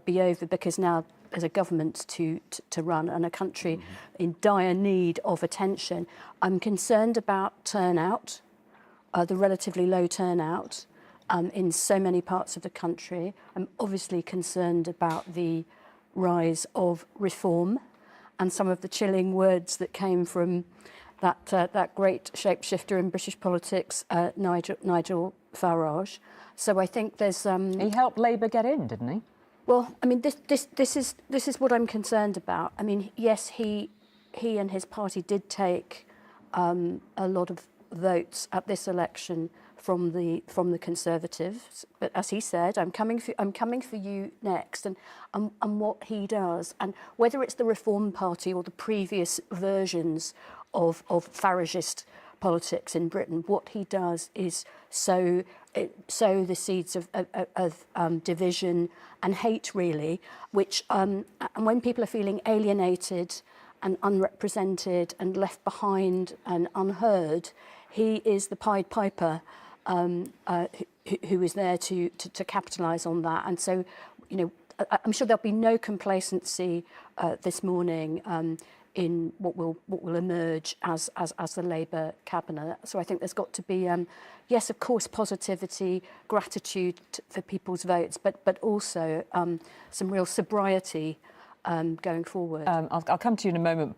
be over, because now there's a government to run and a country in dire need of attention. I'm concerned about turnout, the relatively low turnout in so many parts of the country. I'm obviously concerned about the rise of reform and some of the chilling words that came from that great shapeshifter in British politics, Nigel Farage. So I think there's... He helped Labour get in, didn't he? Well, this is what I'm concerned about. Yes, he and his party did take a lot of votes at this election from the Conservatives, but as he said, I'm coming for you next, and what he does, and whether it's the Reform Party or the previous versions of Faragist politics in Britain, what he does is sow the seeds of division and hate, really, which and when people are feeling alienated and unrepresented and left behind and unheard, he is the Pied Piper who is there to capitalise on that. And so, I'm sure there'll be no complacency this morning in what will emerge as the Labour cabinet. So I think there's got to be, yes, of course, positivity, gratitude for people's votes, but also some real sobriety going forward. I'll come to you in a moment,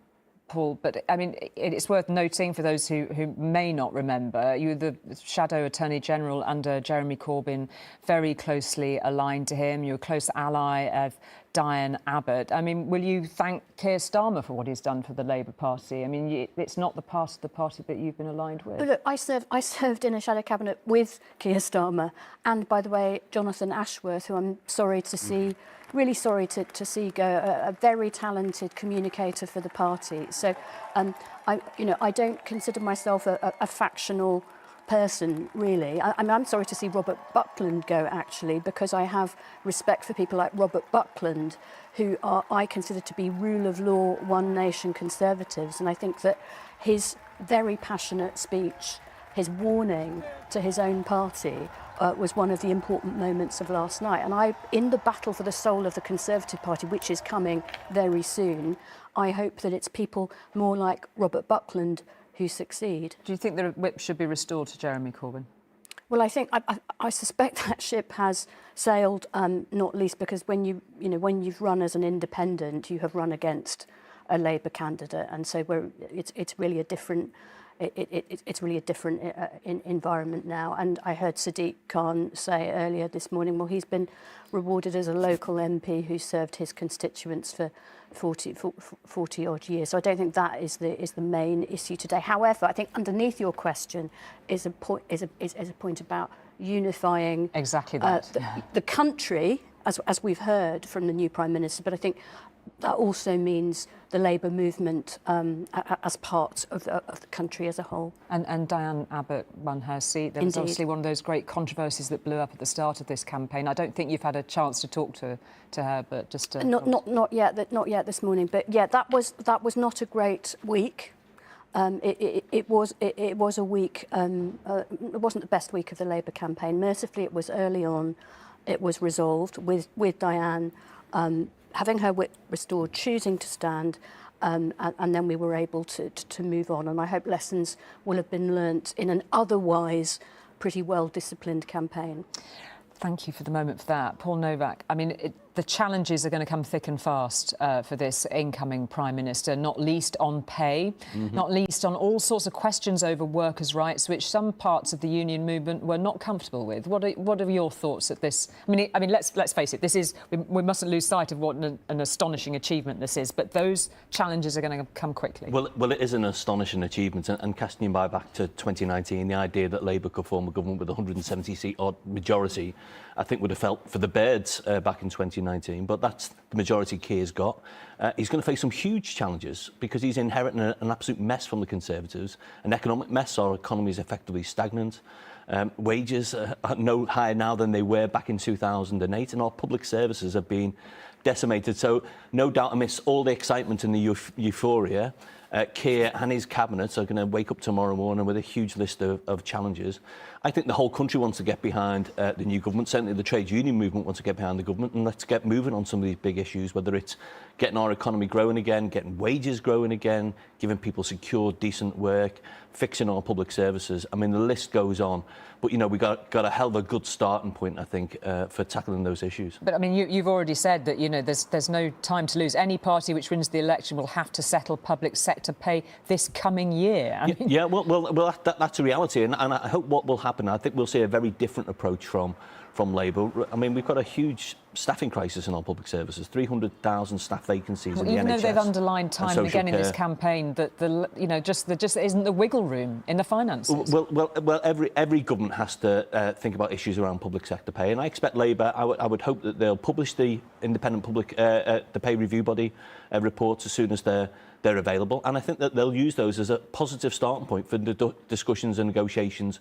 Paul, but it's worth noting for those who may not remember, you were the Shadow Attorney General under Jeremy Corbyn, very closely aligned to him. You're a close ally of Diane Abbott. Will you thank Keir Starmer for what he's done for the Labour Party? It's not the part of the party that you've been aligned with. Look, I served in a shadow cabinet with Keir Starmer, and by the way, Jonathan Ashworth, who I'm sorry to see. Really sorry to see go, a very talented communicator for the party. So, I don't consider myself a factional person, really. I'm sorry to see Robert Buckland go, actually, because I have respect for people like Robert Buckland, who I consider to be rule of law, one nation Conservatives. And I think that his very passionate speech, his warning to his own party, was one of the important moments of last night. And in the battle for the soul of the Conservative Party, which is coming very soon, I hope that it's people more like Robert Buckland who succeed. Do you think the whip should be restored to Jeremy Corbyn? Well, I suspect that ship has sailed, not least because when you've run as an independent, you have run against a Labour candidate, and so it's really a different. It's really a different environment now. And I heard Sadiq Khan say earlier this morning, well, he's been rewarded as a local MP who served his constituents for 40 odd years. So I don't think that is the main issue today. However, I think underneath your question is a point about unifying exactly that the country, as we've heard from the new Prime Minister. But I think that also means the Labour movement as part of the country as a whole. And Diane Abbott won her seat. There was obviously one of those great controversies that blew up at the start of this campaign. I don't think you've had a chance to talk to her, but just not yet this morning. But yeah, that was not a great week. it was a week. It wasn't the best week of the Labour campaign. Mercifully, it was early on. It was resolved with Diane having her wit restored, choosing to stand, and then we were able to move on. And I hope lessons will have been learnt in an otherwise pretty well-disciplined campaign. Thank you for the moment for that. Paul Novak, I mean, the challenges are going to come thick and fast for this incoming Prime Minister, not least on pay, not least on all sorts of questions over workers' rights, which some parts of the union movement were not comfortable with. What are your thoughts at this? I mean, let's face it, this is, we mustn't lose sight of what an astonishing achievement this is, but those challenges are going to come quickly. Well, it is an astonishing achievement, and casting your mind back to 2019, the idea that Labour could form a government with a 170-seat odd majority, I think would have felt for the birds back in 2019, but that's the majority Keir's got. He's going to face some huge challenges because he's inheriting an absolute mess from the Conservatives, an economic mess. Our economy is effectively stagnant. Wages are no higher now than they were back in 2008, and our public services have been decimated. So no doubt amidst all the excitement and the euphoria, Keir and his cabinet are going to wake up tomorrow morning with a huge list of challenges. I think the whole country wants to get behind the new government. Certainly the trade union movement wants to get behind the government, and let's get moving on some of these big issues, whether it's getting our economy growing again, getting wages growing again, giving people secure, decent work, fixing our public services. I mean, the list goes on. But, you know, we got a hell of a good starting point, I think, for tackling those issues. But, I mean, you've already said that, you know, there's no time to lose. Any party which wins the election will have to settle public sector pay this coming year. I mean... Yeah, well that's a reality. And I hope what will happen, I think we'll see a very different approach from Labour. I mean, we've got a huge staffing crisis in our public services, 300,000 staff vacancies in the NHS. Even though they've underlined time and again in this campaign that there just isn't the wiggle room in the finances. Well, every government has to think about issues around public sector pay, and I expect Labour. I would hope that they'll publish the independent public the pay review body reports as soon as they're available, and I think that they'll use those as a positive starting point for the discussions and negotiations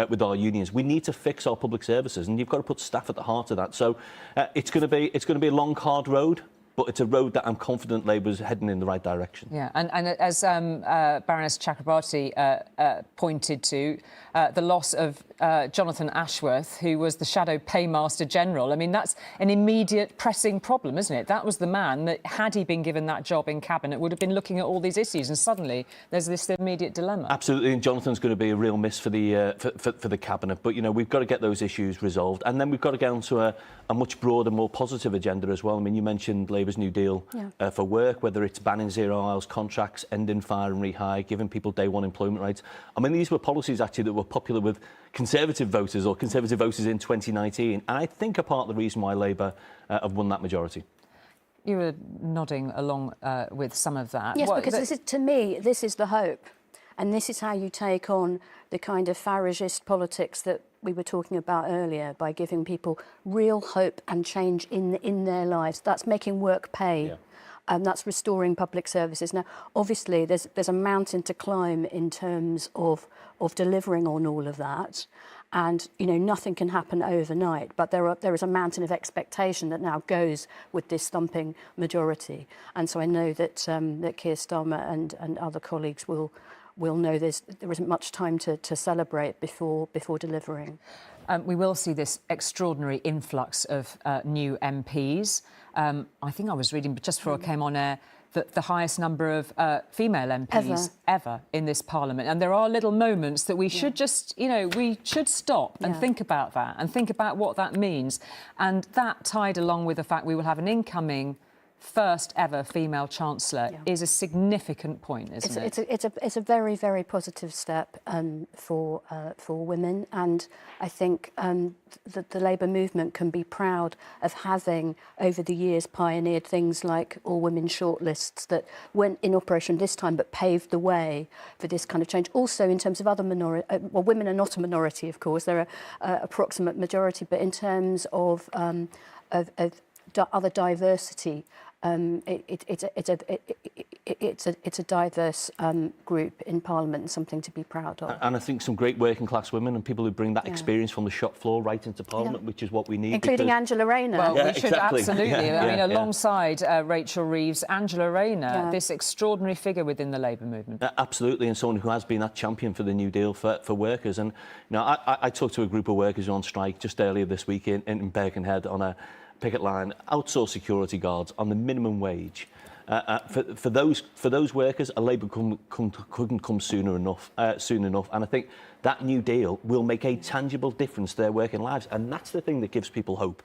with our unions. We need to fix our public services, and you've got to put staff at the heart of that. So it's going to be a long, hard road, but it's a road that I'm confident Labour's heading in the right direction. Yeah, and as Baroness Chakrabarti pointed to, the loss of Jonathan Ashworth, who was the shadow paymaster general. I mean, that's an immediate pressing problem, isn't it? That was the man that, had he been given that job in cabinet, would have been looking at all these issues, and suddenly there's this immediate dilemma. Absolutely, and Jonathan's going to be a real miss for the cabinet. But you know, we've got to get those issues resolved, and then we've got to get onto a much broader, more positive agenda as well. I mean, you mentioned Labour's New Deal for work, whether it's banning zero hours contracts, ending fire and rehire, giving people day one employment rights. I mean, these were policies actually that were popular with Conservative voters or Conservative voters in 2019, and I think are part of the reason why Labour have won that majority. You were nodding along with some of that. Yes, because this is, to me, this is the hope, and this is how you take on the kind of Farageist politics that we were talking about earlier, by giving people real hope and change in their lives. That's making work pay. Yeah. That's restoring public services. Now, obviously, there's a mountain to climb in terms of delivering on all of that, and you know, nothing can happen overnight. But there is a mountain of expectation that now goes with this thumping majority, and so I know that that Keir Starmer and other colleagues will know there isn't much time to celebrate before delivering. We will see this extraordinary influx of new MPs. I think I was reading, just before I came on air, that the highest number of female MPs ever in this Parliament. And there are little moments that we should just, you know, we should stop and think about that and think about what that means. And that, tied along with the fact we will have an incoming first ever female Chancellor, is a significant point, isn't it? It's a very, very positive step for women, and I think that the Labour movement can be proud of having, over the years, pioneered things like all-women shortlists that weren't in operation this time but paved the way for this kind of change. Also, in terms of other minority, well, women are not a minority, of course, they're an approximate majority, but in terms of other diversity, It's a diverse group in Parliament and something to be proud of. And I think some great working class women and people who bring that experience from the shop floor right into Parliament, which is what we need. Including Angela Rayner. Well, we should absolutely. I mean, Yeah. alongside Rachel Reeves, Angela Rayner, this extraordinary figure within the Labour movement. Absolutely, and someone who has been that champion for the New Deal for workers. And you know, I talked to a group of workers who were on strike just earlier this week in Birkenhead on a picket line, outsourced security guards on the minimum wage. For those workers, a Labour couldn't come soon enough. And I think that New Deal will make a tangible difference to their working lives, and that's the thing that gives people hope.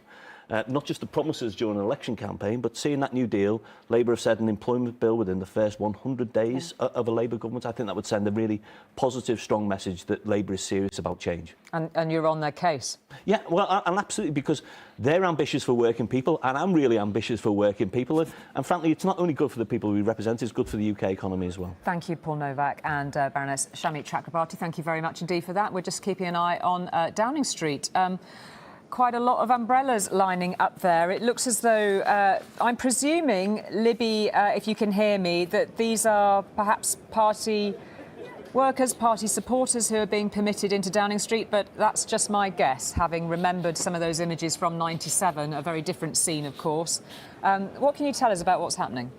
Not just the promises during an election campaign, but seeing that New Deal. Labour have said an employment bill within the first 100 days of a Labour government. I think that would send a really positive, strong message that Labour is serious about change. And you're on their case. Yeah, well, and absolutely, because they're ambitious for working people, and I'm really ambitious for working people. And frankly, it's not only good for the people we represent, it's good for the UK economy as well. Thank you, Paul Novak and Baroness Shamit Chakrabarti. Thank you very much indeed for that. We're just keeping an eye on Downing Street. Quite a lot of umbrellas lining up there. It looks as though, I'm presuming, Libby, if you can hear me, that these are perhaps party workers, party supporters who are being permitted into Downing Street, but that's just my guess, having remembered some of those images from '97, a very different scene, of course. What can you tell us about what's happening?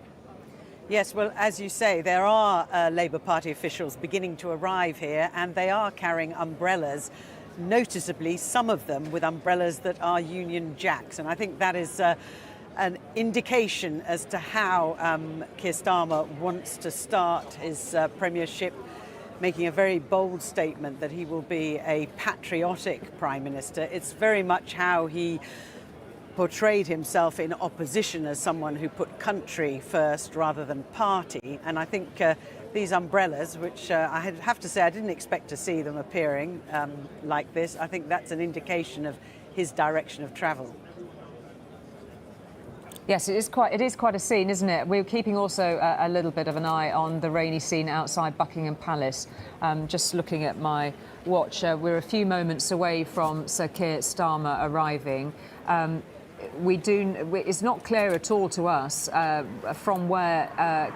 Yes, well, as you say, there are Labour Party officials beginning to arrive here, and they are carrying umbrellas. Noticeably, some of them with umbrellas that are Union Jacks. And I think that is an indication as to how Keir Starmer wants to start his premiership, making a very bold statement that he will be a patriotic Prime Minister. It's very much how he portrayed himself in opposition as someone who put country first rather than party. And I think these umbrellas, which I have to say I didn't expect to see them appearing like this, I think that's an indication of his direction of travel. Yes, it is quite a scene, isn't it? We're keeping also a little bit of an eye on the rainy scene outside Buckingham Palace. Just looking at my watch, we're a few moments away from Sir Keir Starmer arriving. It's not clear at all to us from where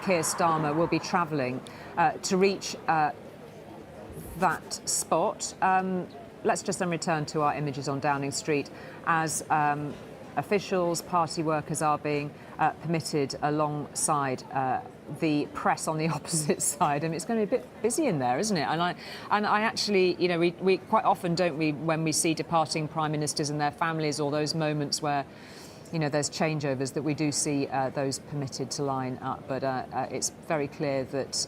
Keir Starmer will be travelling to reach that spot. Let's just then return to our images on Downing Street as officials, party workers are being permitted alongside the press on the opposite side. I mean, it's going to be a bit busy in there, isn't it? And I actually, you know, we quite often, don't we, when we see departing prime ministers and their families, or those moments where, you know, there's changeovers, that we do see those permitted to line up. But it's very clear that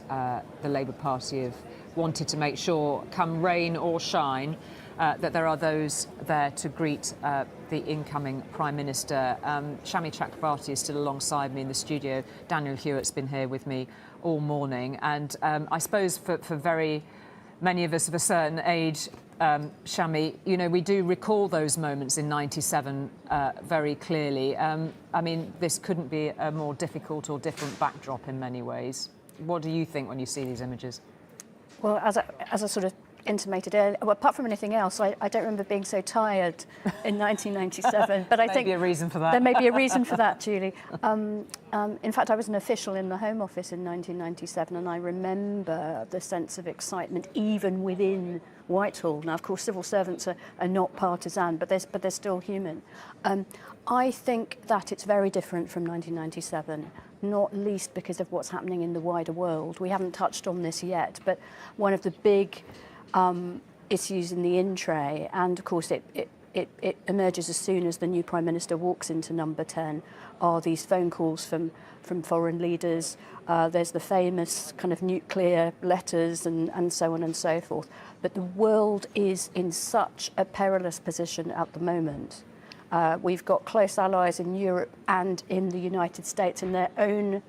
the Labour Party have wanted to make sure, come rain or shine, that there are those there to greet the incoming Prime Minister. Shami Chakrabarti is still alongside me in the studio. Daniel Hewitt's been here with me all morning. And I suppose for very many of us of a certain age, Shami, you know, we do recall those moments in '97 very clearly. I mean, this couldn't be a more difficult or different backdrop in many ways. What do you think when you see these images? Well, as I sort of intimated earlier, well, apart from anything else, I don't remember being so tired in 1997. But I think maybe a reason for that. There may be a reason for that, Julie. In fact, I was an official in the Home Office in 1997, and I remember the sense of excitement even within Whitehall. Now, of course, civil servants are not partisan, but they're still human. I think that it's very different from 1997. Not least because of what's happening in the wider world. We haven't touched on this yet, but one of the big issues in the in-tray, and of course it emerges as soon as the new Prime Minister walks into number 10, are these phone calls from foreign leaders. There's the famous kind of nuclear letters and so on and so forth. But the world is in such a perilous position at the moment. We've got close allies in Europe and in the United States in their own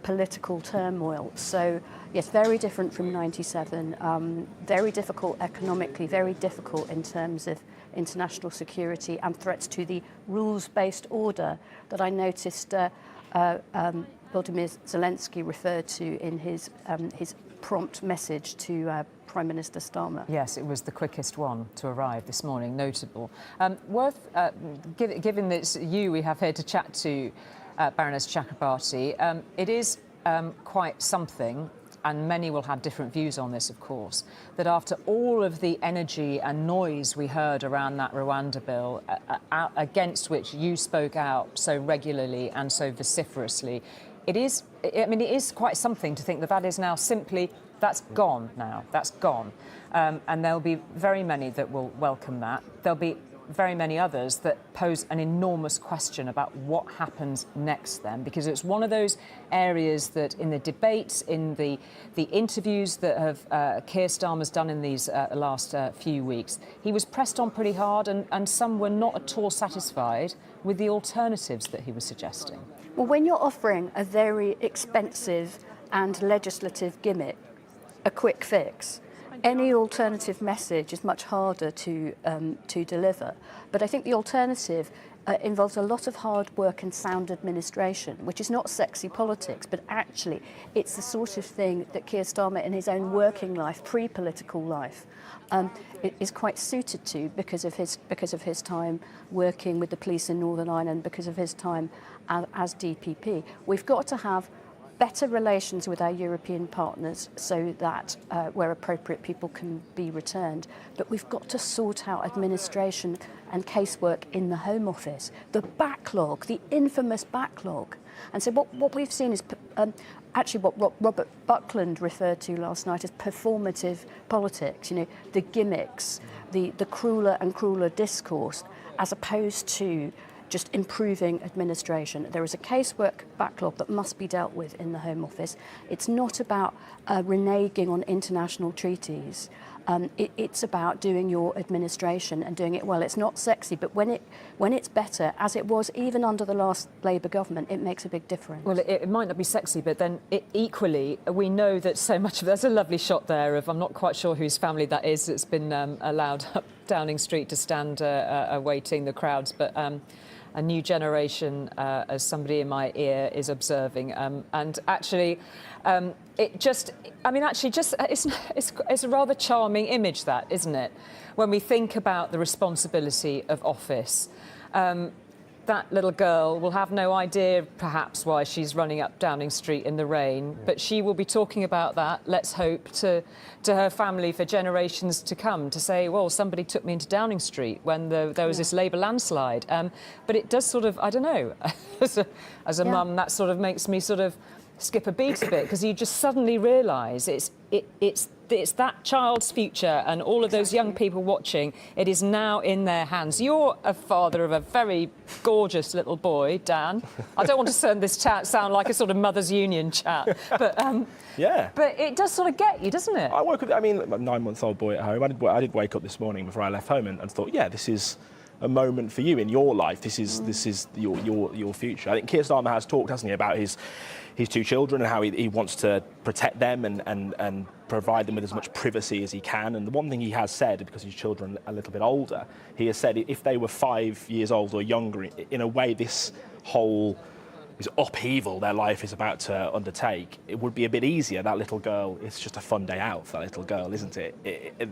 political turmoil. So, yes, very different from '97, very difficult economically, very difficult in terms of international security and threats to the rules-based order that I noticed Volodymyr Zelensky referred to in his prompt message to Prime Minister Starmer. Yes, it was the quickest one to arrive this morning, notable. Given that it's you we have here to chat to, Baroness Chakrabarti. It is quite something, and many will have different views on this, of course, that after all of the energy and noise we heard around that Rwanda bill, against which you spoke out so regularly and so vociferously, it is quite something to think that that is now simply, that's gone now, that's gone. And there'll be very many that will welcome that. There'll be very many others that pose an enormous question about what happens next then, because it's one of those areas that in the debates, in the interviews that have Keir Starmer's done in these last few weeks, he was pressed on pretty hard, and some were not at all satisfied with the alternatives that he was suggesting. Well, when you're offering a very expensive and legislative gimmick, a quick fix, any alternative message is much harder to deliver. But I think the alternative involves a lot of hard work and sound administration, which is not sexy politics, but actually it's the sort of thing that Keir Starmer in his own working life, pre-political life, is quite suited to because of his time working with the police in Northern Ireland, because of his time as DPP. We've got to have better relations with our European partners so that where appropriate people can be returned. But we've got to sort out administration and casework in the Home Office. The backlog, the infamous backlog. And so what we've seen is actually what Robert Buckland referred to last night as performative politics, the gimmicks, the crueler and crueler discourse, as opposed to just improving administration. There is a casework backlog that must be dealt with in the Home Office. It's not about reneging on international treaties. It's about doing your administration and doing it well. It's not sexy, but when it's better, as it was even under the last Labour government, it makes a big difference. Well, it might not be sexy, but then equally, we know that so much of... There's a lovely shot there of, I'm not quite sure whose family that is, that's been allowed up Downing Street to stand awaiting the crowds, but a new generation, as somebody in my ear is observing, and actually, it's a rather charming image, that, isn't it? When we think about the responsibility of office, that little girl will have no idea, perhaps, why she's running up Downing Street in the rain, but she will be talking about that, let's hope, to her family for generations to come, to say, well, somebody took me into Downing Street when there was this Labour landslide. But it does sort of, I don't know, as a mum, that sort of makes me sort of skip a beat a bit, because you just suddenly realise it's that child's future and all of those young people watching. It is now in their hands. You're a father of a very gorgeous little boy, Dan. I don't want to turn this chat sound like a sort of Mothers' Union chat, but yeah. But it does sort of get you, doesn't it? I woke up. I mean, a 9-month-old boy at home. I did wake up this morning before I left home and thought, yeah, this is a moment for you in your life. This is your future. I think Keir Starmer has talked, hasn't he, about his two children and how he wants to protect them and provide them with as much privacy as he can. And the one thing he has said, because his children are a little bit older, he has said if they were 5 years old or younger, in a way this whole upheaval their life is about to undertake, it would be a bit easier. That little girl, it's just a fun day out for that little girl, isn't it?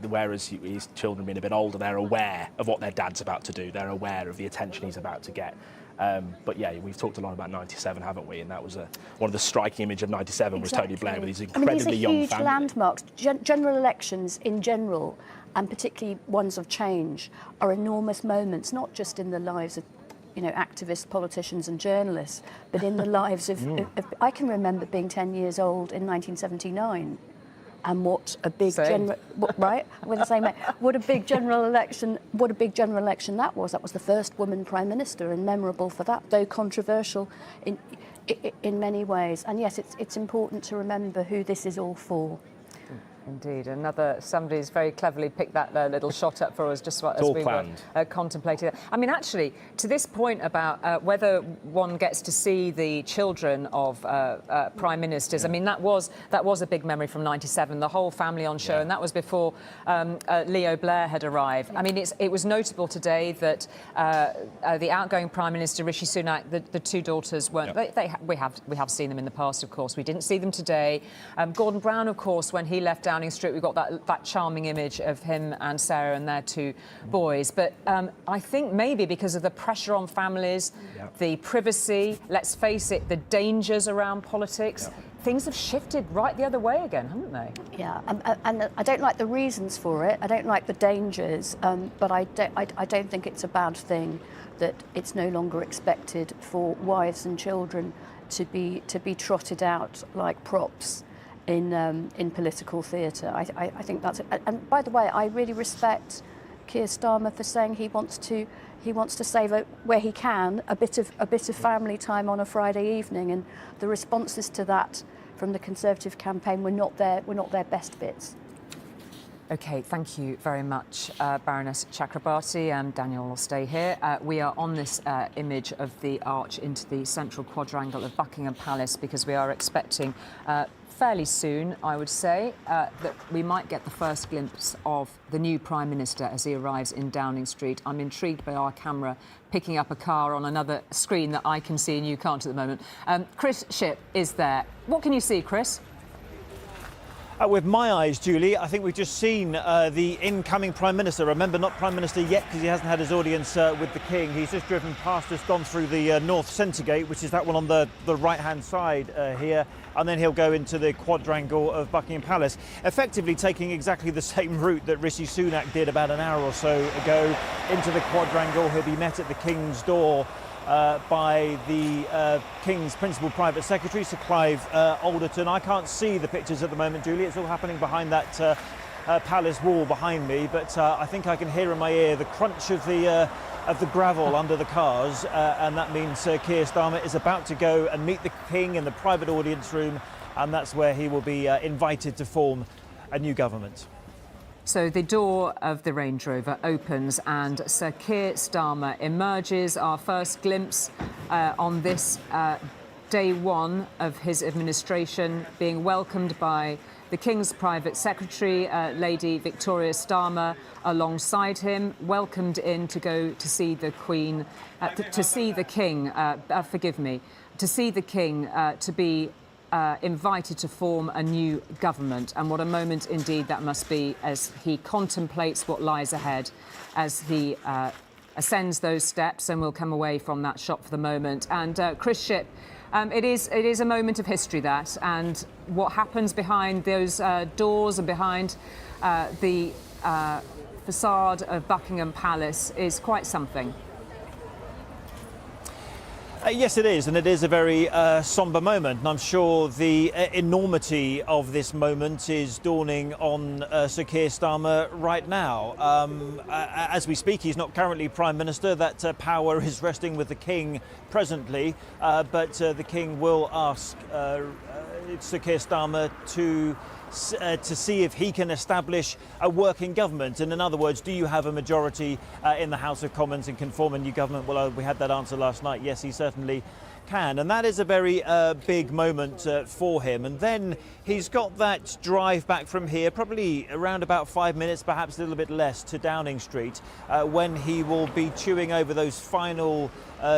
Whereas his children being a bit older, they're aware of what their dad's about to do. They're aware of the attention he's about to get. But yeah, we've talked a lot about 97, haven't we? And that was one of the striking image of 97 was Tony Blair with his incredibly young family. These are huge landmarks. General elections in general, and particularly ones of change, are enormous moments, not just in the lives of activists, politicians and journalists, but in the lives of I can remember being 10 years old in 1979, and what a big what a big general election that was. That was the first woman prime minister, and memorable for that, though controversial in many ways. And yes, it's important to remember who this is all for. Indeed, somebody's very cleverly picked that little shot up for us just as we were contemplating it. I mean, actually, to this point about whether one gets to see the children of prime ministers, I mean, that was a big memory from 97, the whole family on show, and that was before Leo Blair had arrived. I mean, it was notable today that the outgoing Prime Minister, Rishi Sunak, the two daughters weren't... We have seen them in the past, of course. We didn't see them today. Gordon Brown, of course, when he left Downing Street. We've got that charming image of him and Sarah and their 2 boys. But I think maybe because of the pressure on families, the privacy, let's face it, the dangers around politics, things have shifted right the other way again, haven't they? Yeah, and I don't like the reasons for it. I don't like the dangers, but I don't think it's a bad thing that it's no longer expected for wives and children to be trotted out like props in political theatre. I think that's it. And by the way, I really respect Keir Starmer for saying he wants to save where he can a bit of family time on a Friday evening, and the responses to that from the Conservative campaign were not their best bits. OK, thank you very much, Baroness Chakrabarti. Daniel will stay here. We are on this image of the arch into the central quadrangle of Buckingham Palace because we are expecting fairly soon, I would say, that we might get the first glimpse of the new Prime Minister as he arrives in Downing Street. I'm intrigued by our camera picking up a car on another screen that I can see and you can't at the moment. Chris Shipp is there. What can you see, Chris? With my eyes, Julie, I think we've just seen the incoming Prime Minister. Remember, not Prime Minister yet because he hasn't had his audience with the King. He's just driven past us, gone through the North Centre Gate, which is that one on the right-hand side here, and then he'll go into the quadrangle of Buckingham Palace, effectively taking exactly the same route that Rishi Sunak did about an hour or so ago into the quadrangle. He'll be met at the King's door by the King's Principal Private Secretary, Sir Clive Alderton. I can't see the pictures at the moment, Julie. It's all happening behind that palace wall behind me, but I think I can hear in my ear the crunch of the gravel under the cars, and that means Keir Starmer is about to go and meet the King in the private audience room, and that's where he will be invited to form a new government. So the door of the Range Rover opens and Sir Keir Starmer emerges. Our first glimpse on this day 1 of his administration, being welcomed by the King's Private Secretary, Lady Victoria Starmer, alongside him, welcomed in to go to see the Queen, to see the King, to see the King, to be invited to form a new government. And what a moment indeed that must be as he contemplates what lies ahead, as he ascends those steps, and we'll come away from that shot for the moment. And Chris Shipp, it is a moment of history, that, and what happens behind those doors and behind the facade of Buckingham Palace is quite something. Yes, it is, and it is a very sombre moment, and I'm sure the enormity of this moment is dawning on Sir Keir Starmer right now. As we speak, he's not currently Prime Minister. That power is resting with the King presently, but the King will ask Sir Keir Starmer to see if he can establish a working government. And in other words, do you have a majority in the House of Commons and can form a new government? Well, we had that answer last night. Yes, he certainly can. And that is a very big moment for him. And then he's got that drive back from here, probably around about 5 minutes, perhaps a little bit less, to Downing Street, when he will be chewing over those final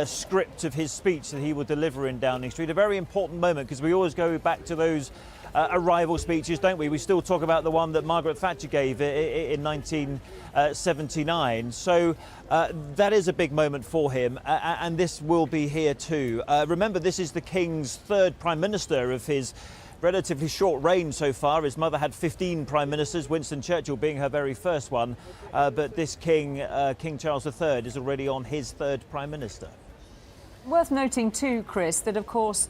script of his speech that he will deliver in Downing Street. A very important moment, because we always go back to those arrival speeches, don't we? We still talk about the one that Margaret Thatcher gave in 1979. So that is a big moment for him, and this will be here too. Remember, this is the King's 3rd Prime Minister of his relatively short reign so far. His mother had 15 Prime Ministers, Winston Churchill being her very first one, but this King, King Charles III, is already on his 3rd Prime Minister. Worth noting too, Chris, that of course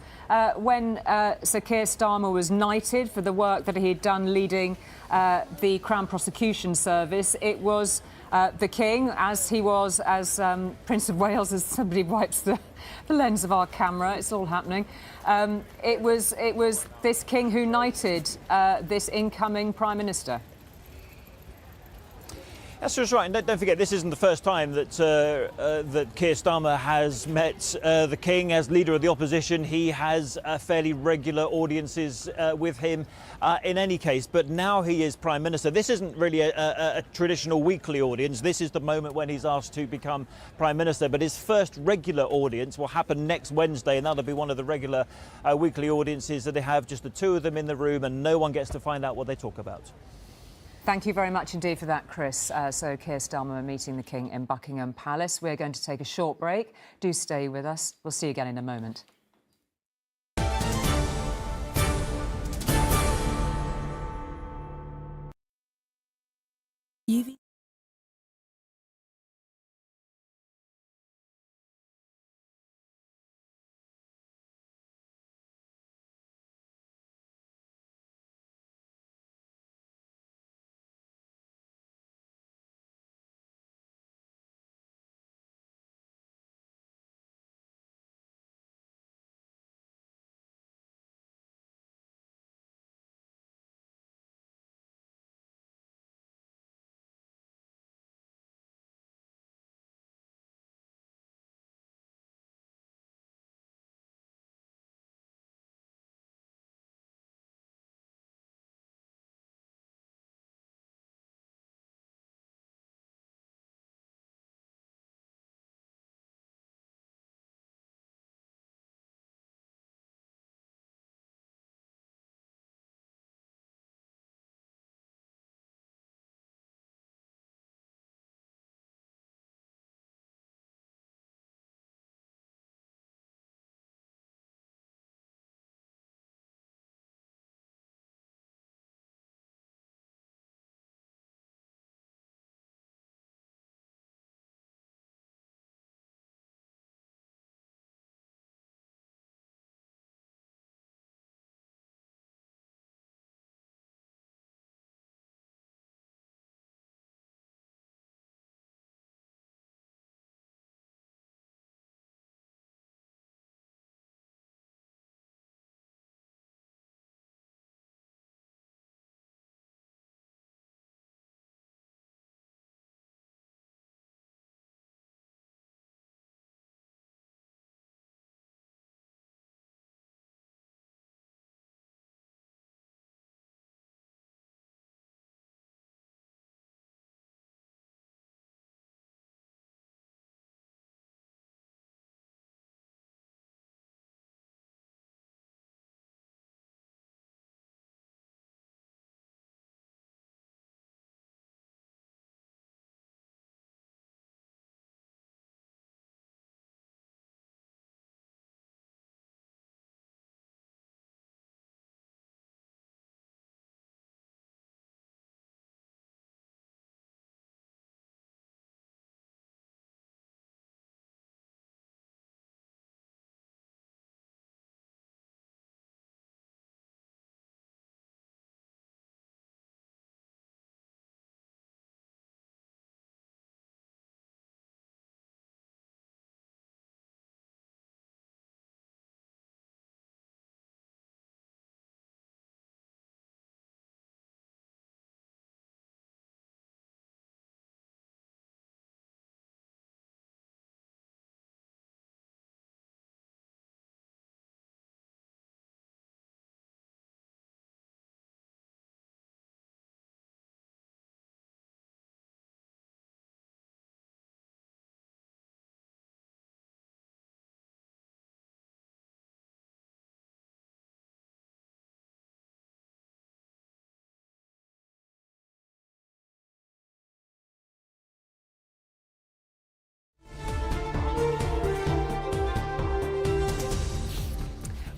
when Sir Keir Starmer was knighted for the work that he had done leading the Crown Prosecution Service, it was the King, as he was as Prince of Wales, as somebody wipes the lens of our camera, it's all happening. It was this King who knighted this incoming Prime Minister. That's just right. And don't forget, this isn't the first time that that Keir Starmer has met the King as leader of the opposition. He has fairly regular audiences with him in any case. But now he is Prime Minister. This isn't really a traditional weekly audience. This is the moment when he's asked to become Prime Minister. But his first regular audience will happen next Wednesday, and that'll be one of the regular weekly audiences that they have, just the two of them in the room, and no one gets to find out what they talk about. Thank you very much indeed for that, Chris. So Keir Starmer meeting the King in Buckingham Palace. We're going to take a short break. Do stay with us. We'll see you again in a moment.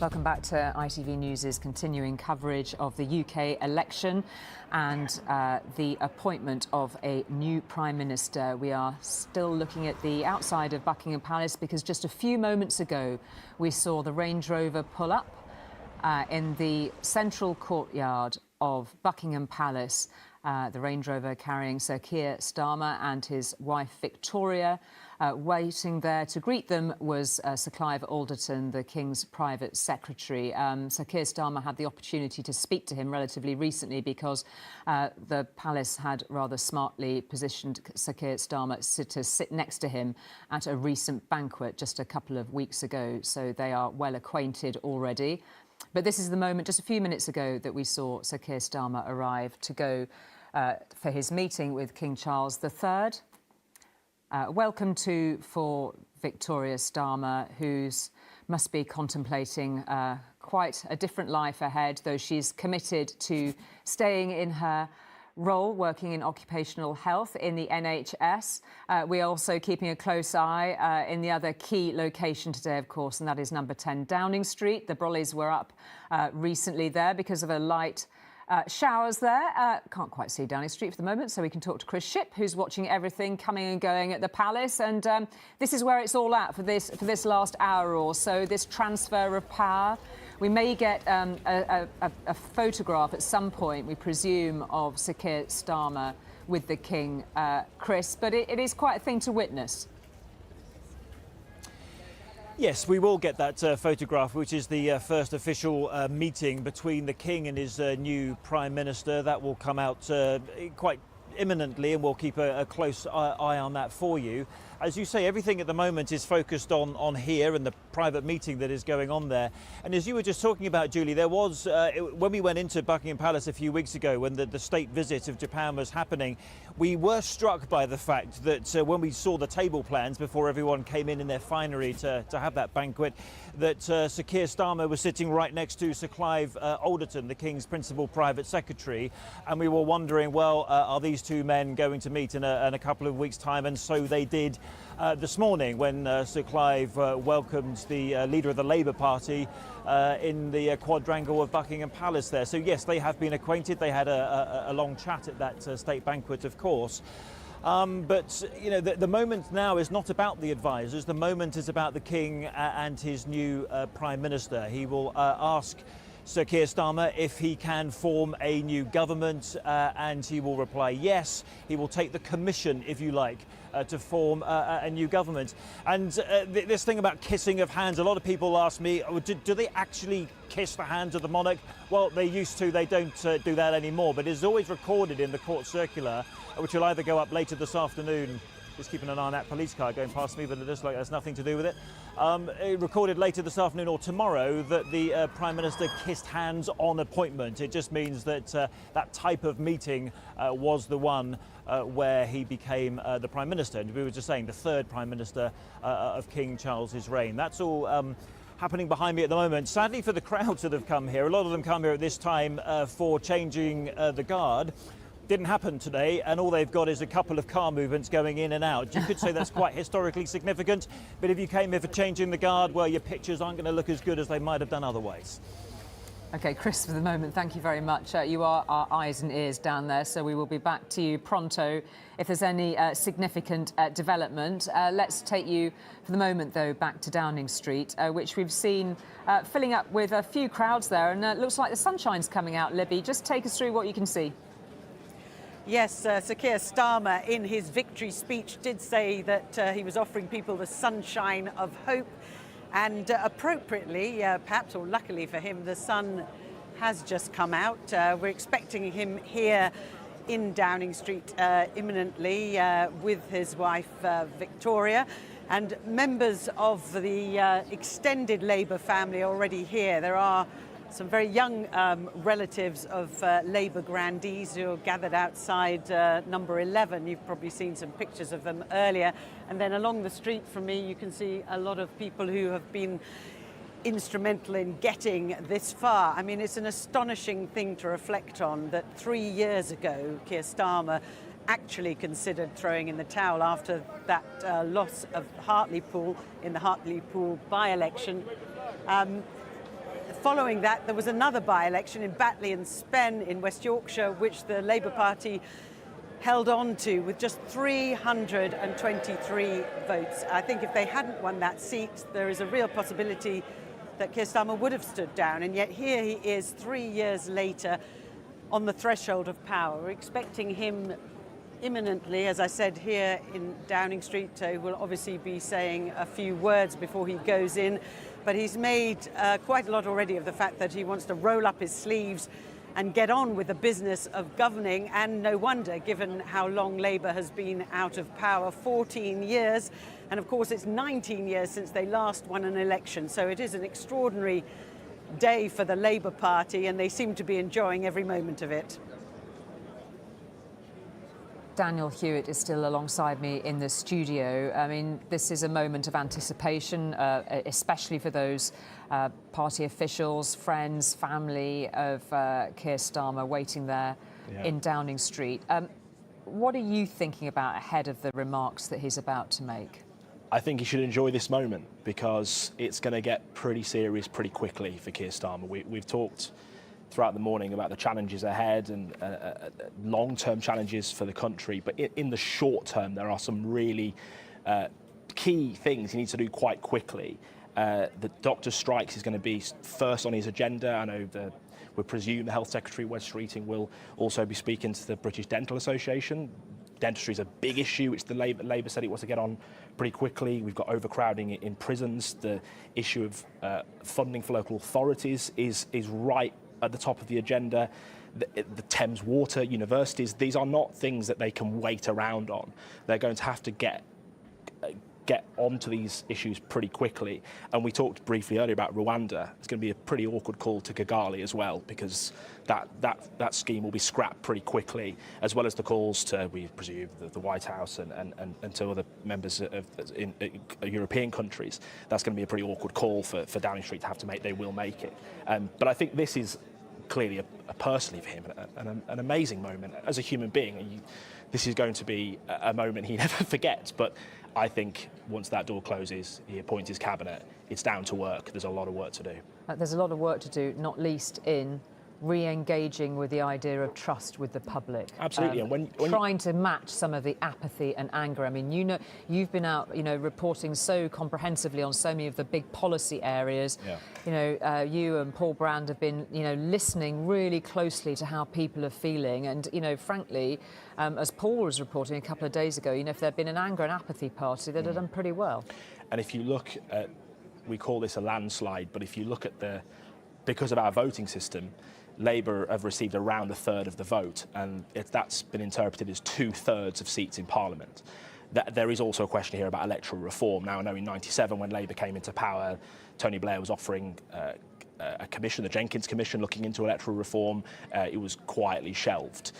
Welcome back to ITV News' continuing coverage of the UK election and the appointment of a new Prime Minister. We are still looking at the outside of Buckingham Palace because just a few moments ago we saw the Range Rover pull up in the central courtyard of Buckingham Palace. The Range Rover carrying Sir Keir Starmer and his wife Victoria. Waiting there to greet them was Sir Clive Alderton, the King's private secretary. Sir Keir Starmer had the opportunity to speak to him relatively recently because the palace had rather smartly positioned Sir Keir Starmer to sit next to him at a recent banquet just a couple of weeks ago, so they are well acquainted already. But this is the moment, just a few minutes ago, that we saw Sir Keir Starmer arrive to go for his meeting with King Charles III. Welcome for Victoria Starmer, who must be contemplating quite a different life ahead, though she's committed to staying in her role, working in occupational health in the NHS. We're also keeping a close eye in the other key location today, of course, and that is number 10 Downing Street. The Brollies were up recently there because of a light showers there. Can't quite see Downing Street for the moment, so we can talk to Chris Shipp, who's watching everything coming and going at the palace. And this is where it's all at for this last hour or so, this transfer of power. We may get a photograph at some point, we presume, of Sir Keir Starmer with the King, Chris, but it is quite a thing to witness. Yes, we will get that photograph, which is the first official meeting between the King and his new Prime Minister. That will come out quite imminently, and we'll keep a close eye on that for you. As you say, everything at the moment is focused on here and the private meeting that is going on there. And as you were just talking about, Julie, there was, when we went into Buckingham Palace a few weeks ago, when the state visit of Japan was happening, we were struck by the fact that when we saw the table plans before everyone came in their finery to have that banquet, that Sir Keir Starmer was sitting right next to Sir Clive Alderton, the King's principal private secretary. And we were wondering, well, are these two men going to meet in a couple of weeks' time? And so they did. This morning, when Sir Clive welcomed the leader of the Labour Party in the quadrangle of Buckingham Palace there. So yes, they have been acquainted. They had a long chat at that state banquet, of course. But you know, the moment now is not about the advisors. The moment is about the King and his new Prime Minister. He will ask Sir Keir Starmer if he can form a new government, and he will reply yes. He will take the commission, if you like, to form a new government. And this thing about kissing of hands, a lot of people ask me, do they actually kiss the hands of the monarch? Well, they used to. They don't do that anymore, but it's always recorded in the court circular, which will either go up later this afternoon. Just keeping an eye on that police car going past me, but it looks like there's nothing to do with it. Recorded later this afternoon or tomorrow that the Prime Minister kissed hands on appointment. It just means that that type of meeting was the one where he became the Prime Minister. And we were just saying, the third Prime Minister of King Charles's reign. That's all happening behind me at the moment. Sadly for the crowds that have come here, a lot of them come here at this time for changing the guard. Didn't happen today, and all they've got is a couple of car movements going in and out. You could say that's quite historically significant, but if you came here for changing the guard, well, your pictures aren't going to look as good as they might have done otherwise. OK, Chris, for the moment, thank you very much. You are our eyes and ears down there, so we will be back to you pronto if there's any significant development. Let's take you, for the moment, though, back to Downing Street, which we've seen filling up with a few crowds there, and it looks like the sunshine's coming out, Libby. Just take us through what you can see. Yes, Sir Keir Starmer, in his victory speech, did say that he was offering people the sunshine of hope. And appropriately, perhaps, or luckily for him, the sun has just come out. We're expecting him here in Downing Street imminently with his wife, Victoria. And members of the extended Labour family are already here. There are some very young relatives of Labour grandees who are gathered outside number 11. You've probably seen some pictures of them earlier. And then along the street from me, you can see a lot of people who have been instrumental in getting this far. I mean, it's an astonishing thing to reflect on that 3 years ago, Keir Starmer actually considered throwing in the towel after that loss of Hartlepool in the Hartlepool by-election. Following that, there was another by-election in Batley and Spen in West Yorkshire, which the Labour Party held on to with just 323 votes. I think if they hadn't won that seat, there is a real possibility that Keir Starmer would have stood down. And yet here he is 3 years later on the threshold of power. We're expecting him imminently. As I said, here in Downing Street, he will obviously be saying a few words before he goes in, but he's made quite a lot already of the fact that he wants to roll up his sleeves and get on with the business of governing, and no wonder, given how long Labour has been out of power, 14 years, and of course it's 19 years since they last won an election, so it is an extraordinary day for the Labour Party, and they seem to be enjoying every moment of it. Daniel Hewitt is still alongside me in the studio. I mean, this is a moment of anticipation, especially for those party officials, friends, family of Keir Starmer waiting there in Downing Street. What are you thinking about ahead of the remarks that he's about to make? I think he should enjoy this moment because it's going to get pretty serious pretty quickly for Keir Starmer. We've talked throughout the morning about the challenges ahead and long-term challenges for the country. But in the short term, there are some really key things he needs to do quite quickly. The doctor strikes is going to be first on his agenda. I know we presume the Health Secretary, Wes Streeting, will also be speaking to the British Dental Association. Dentistry is a big issue, which the Labour said it wants to get on pretty quickly. We've got overcrowding in prisons. The issue of funding for local authorities is right at the top of the agenda. The Thames Water, universities, these are not things that they can wait around on. They're going to have to get onto these issues pretty quickly. And we talked briefly earlier about Rwanda. It's going to be a pretty awkward call to Kigali as well, because that scheme will be scrapped pretty quickly, as well as the calls to, we presume, the White House and to other members in European countries. That's going to be a pretty awkward call for Downing Street to have to make. They will make it. But I think this is clearly, personally for him, an amazing moment as a human being. This is going to be a moment he never forgets. But I think once that door closes, he appoints his cabinet, it's down to work. There's a lot of work to do. There's a lot of work to do, not least in re-engaging with the idea of trust with the public. Absolutely. And when trying to match some of the apathy and anger. I mean, you've been out, reporting so comprehensively on so many of the big policy areas. Yeah. You and Paul Brand have been, listening really closely to how people are feeling. And, frankly, as Paul was reporting a couple of days ago, if there'd been an anger and apathy party, they'd have done pretty well. And if you look at, we call this a landslide, but if you look at because of our voting system, Labour have received around a third of the vote, and that's been interpreted as 2/3 of seats in Parliament. There is also a question here about electoral reform. Now, I know in '97, when Labour came into power, Tony Blair was offering a commission, the Jenkins Commission, looking into electoral reform. It was quietly shelved.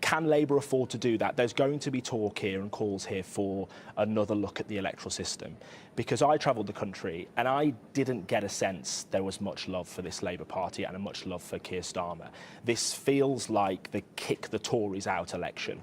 Can Labour afford to do that? There's going to be talk here and calls here for another look at the electoral system. Because I travelled the country and I didn't get a sense there was much love for this Labour Party and much love for Keir Starmer. This feels like the kick the Tories out election,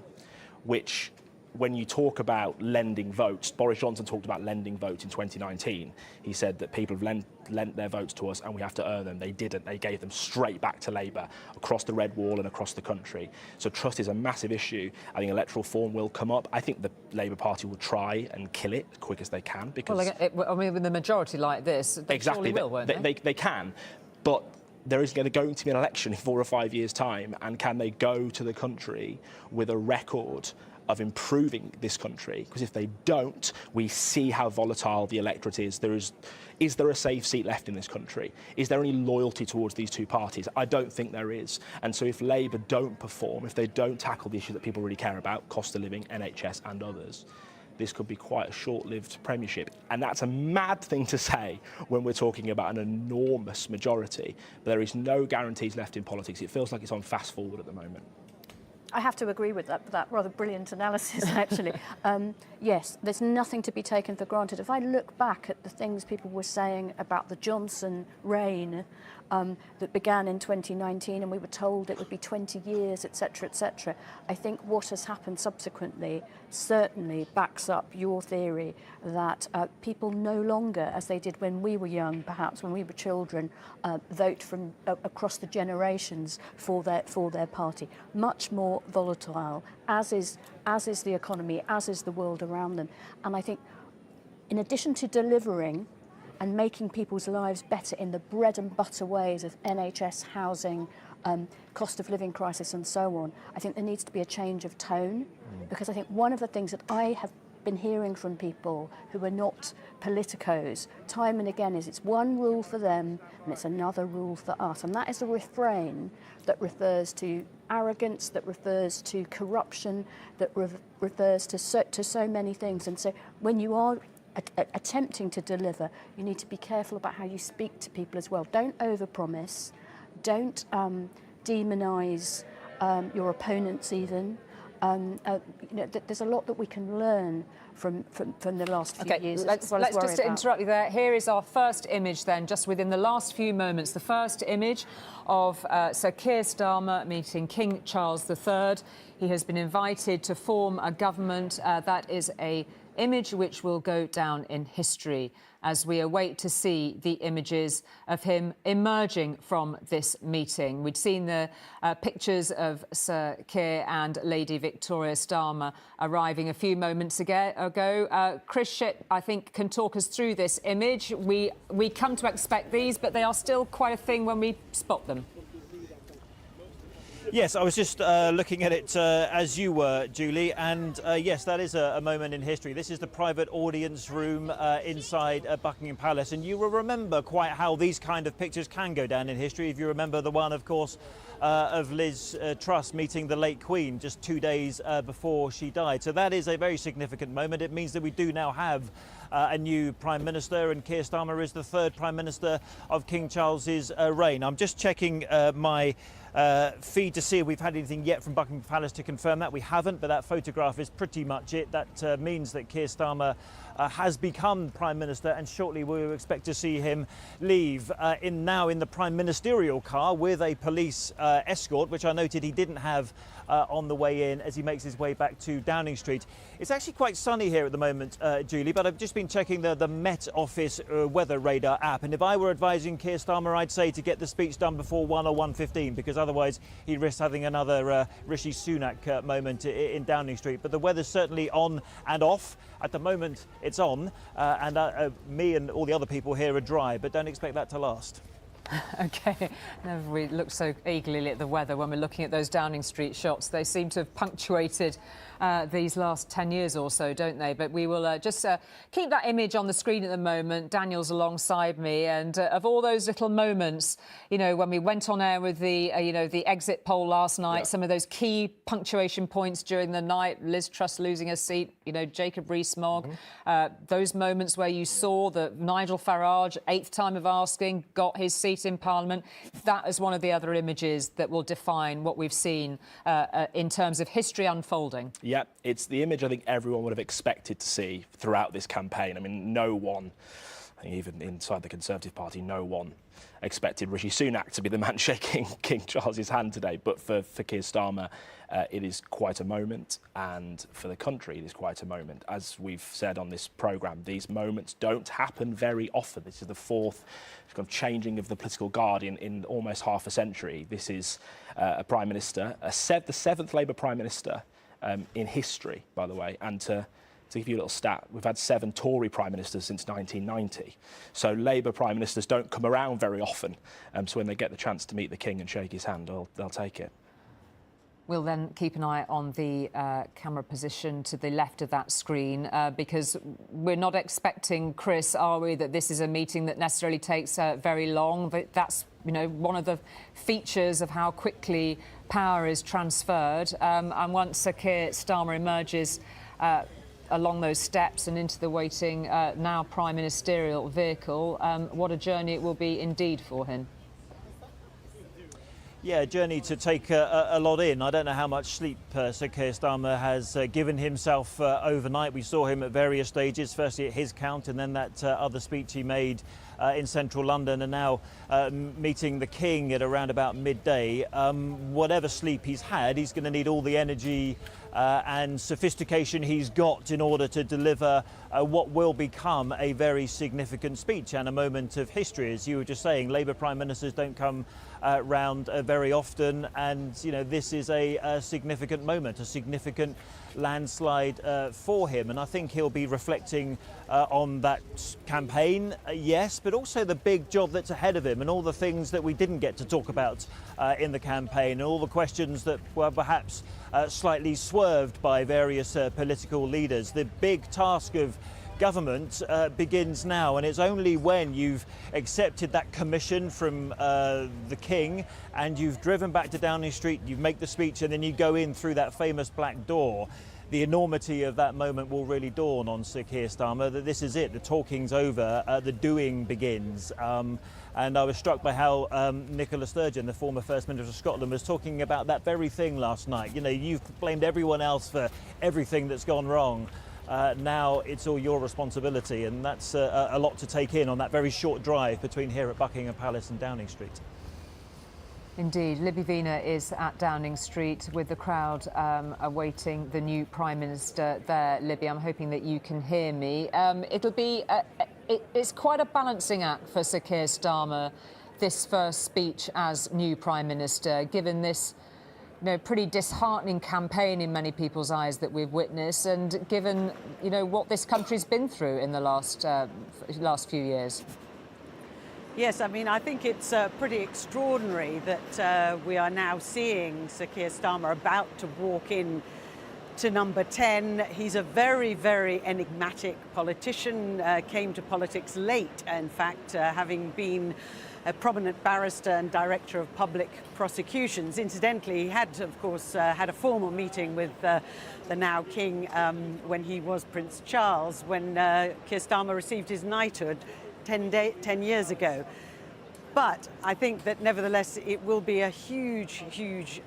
which, when you talk about lending votes, Boris Johnson talked about lending votes in 2019. He said that people have lent their votes to us and we have to earn them. They didn't. They gave them straight back to Labour across the Red Wall and across the country. So trust is a massive issue. I think electoral reform will come up. I think the Labour Party will try and kill it as quick as they can. Because with the majority like this, they surely will, won't they? They can. But there is going to be an election in 4 or 5 years' time, and can they go to the country with a record of improving this country? Because if they don't, we see how volatile the electorate is. Is there a safe seat left in this country? Is there any loyalty towards these two parties? I don't think there is. And so if Labour don't perform, if they don't tackle the issues that people really care about, cost of living, NHS and others, this could be quite a short-lived premiership. And that's a mad thing to say when we're talking about an enormous majority. But there is no guarantees left in politics. It feels like it's on fast forward at the moment. I have to agree with that rather brilliant analysis, actually. Yes, there's nothing to be taken for granted. If I look back at the things people were saying about the Johnson reign that began in 2019, and we were told it would be 20 years, etc., etc., I think what has happened subsequently certainly backs up your theory that people no longer, as they did when we were young, perhaps when we were children, vote from across the generations for their party. Much more volatile, as is the economy, as is the world around them. And I think, in addition to delivering and making people's lives better in the bread and butter ways of NHS, housing, cost of living crisis and so on, I think there needs to be a change of tone. because I think one of the things that I have been hearing from people who are not politicos time and again is it's one rule for them and it's another rule for us, and that is a refrain that refers to arrogance, that refers to corruption, that refers to so many things. And so when you are attempting to deliver, you need to be careful about how you speak to people as well. Don't overpromise, don't demonise your opponents even. There's a lot that we can learn from the last few years. Let's just interrupt you there. Here is our first image then, just within the last few moments. The first image of Sir Keir Starmer meeting King Charles III. He has been invited to form a government. That is a image which will go down in history as we await to see the images of him emerging from this meeting. We'd seen the pictures of Sir Keir and Lady Victoria Starmer arriving a few moments ago. Chris Shipp, I think, can talk us through this image. We come to expect these, but they are still quite a thing when we spot them. Yes, I was just looking at it as you were, Julie, and yes, that is a moment in history. This is the private audience room inside Buckingham Palace, and you will remember quite how these kind of pictures can go down in history. If you remember the one, of course, of Liz Truss meeting the late Queen just 2 days before she died. So that is a very significant moment. It means that we do now have a new Prime Minister, and Keir Starmer is the third Prime Minister of King Charles's reign. I'm just checking my feed to see if we've had anything yet from Buckingham Palace to confirm that. We haven't, but that photograph is pretty much it. That means that Keir Starmer has become Prime Minister, and shortly we will expect to see him leave now in the Prime Ministerial car with a police escort, which I noted he didn't have on the way in as he makes his way back to Downing Street. It's actually quite sunny here at the moment, Julie, but I've just been checking the Met Office weather radar app, and if I were advising Keir Starmer, I'd say to get the speech done before 1 or 1:15, because otherwise he risks having another Rishi Sunak moment in Downing Street. But the weather's certainly on and off. At the moment it's on, and me and all the other people here are dry, but don't expect that to last. OK, never we look so eagerly at the weather when we're looking at those Downing Street shots. They seem to have punctuated these last 10 years or so, don't they? But we will just keep that image on the screen at the moment. Daniel's alongside me, and of all those little moments, you know, when we went on air with the, the exit poll last night, some of those key punctuation points during the night, Liz Truss losing her seat, Jacob Rees-Mogg, those moments where you saw that Nigel Farage, 8th time of asking, got his seat in Parliament. That is one of the other images that will define what we've seen in terms of history unfolding. Yeah, it's the image I think everyone would have expected to see throughout this campaign. I mean, no one, I think even inside the Conservative Party, no one expected Rishi Sunak to be the man shaking King Charles's hand today. But for Keir Starmer, it is quite a moment, and for the country, it is quite a moment. As we've said on this programme, these moments don't happen very often. This is the fourth kind of changing of the political guard in almost half a century. This is a Prime Minister, the seventh Labour Prime Minister in history, by the way, and to give you a little stat, we've had 7 Tory Prime Ministers since 1990. So Labour Prime Ministers don't come around very often. So when they get the chance to meet the King and shake his hand, they'll take it. We'll then keep an eye on the camera position to the left of that screen, because we're not expecting, Chris, are we, that this is a meeting that necessarily takes very long. But that's, one of the features of how quickly power is transferred. And once Sir Keir Starmer emerges along those steps and into the waiting now Prime Ministerial vehicle, what a journey it will be indeed for him. Yeah, a journey to take a lot in. I don't know how much sleep Sir Keir Starmer has given himself overnight. We saw him at various stages, firstly at his count and then that other speech he made in central London, and now meeting the King at around about midday. Whatever sleep he's had, he's going to need all the energy and sophistication he's got in order to deliver what will become a very significant speech and a moment of history. As you were just saying, Labour Prime Ministers don't come round very often, and this is a significant moment, a significant landslide for him. And I think he'll be reflecting on that campaign, yes, but also the big job that's ahead of him and all the things that we didn't get to talk about in the campaign, and all the questions that were perhaps slightly swerved by various political leaders. The big task of government begins now, and it's only when you've accepted that commission from the King and you've driven back to Downing Street, you make the speech, and then you go in through that famous black door, the enormity of that moment will really dawn on Sir Keir Starmer, that this is it, the talking's over, the doing begins. And I was struck by how Nicola Sturgeon, the former First Minister of Scotland, was talking about that very thing last night. You know, you've blamed everyone else for everything that's gone wrong. Now it's all your responsibility, and that's a lot to take in on that very short drive between here at Buckingham Palace and Downing Street. Indeed. Libby Vina is at Downing Street with the crowd awaiting the new Prime Minister there. Libby, I'm hoping that you can hear me. It'll be it's quite a balancing act for Sir Keir Starmer, this first speech as new Prime Minister, given this pretty disheartening campaign in many people's eyes that we've witnessed, and given, what this country's been through in the last few years. Yes, I mean, I think it's pretty extraordinary that we are now seeing Sir Keir Starmer about to walk in to number 10. He's a very, very enigmatic politician, came to politics late, in fact, having been a prominent barrister and director of public prosecutions. Incidentally, he had, of course, had a formal meeting with the now King when he was Prince Charles, when Keir Starmer received his knighthood 10 years ago. But I think that nevertheless it will be a huge, huge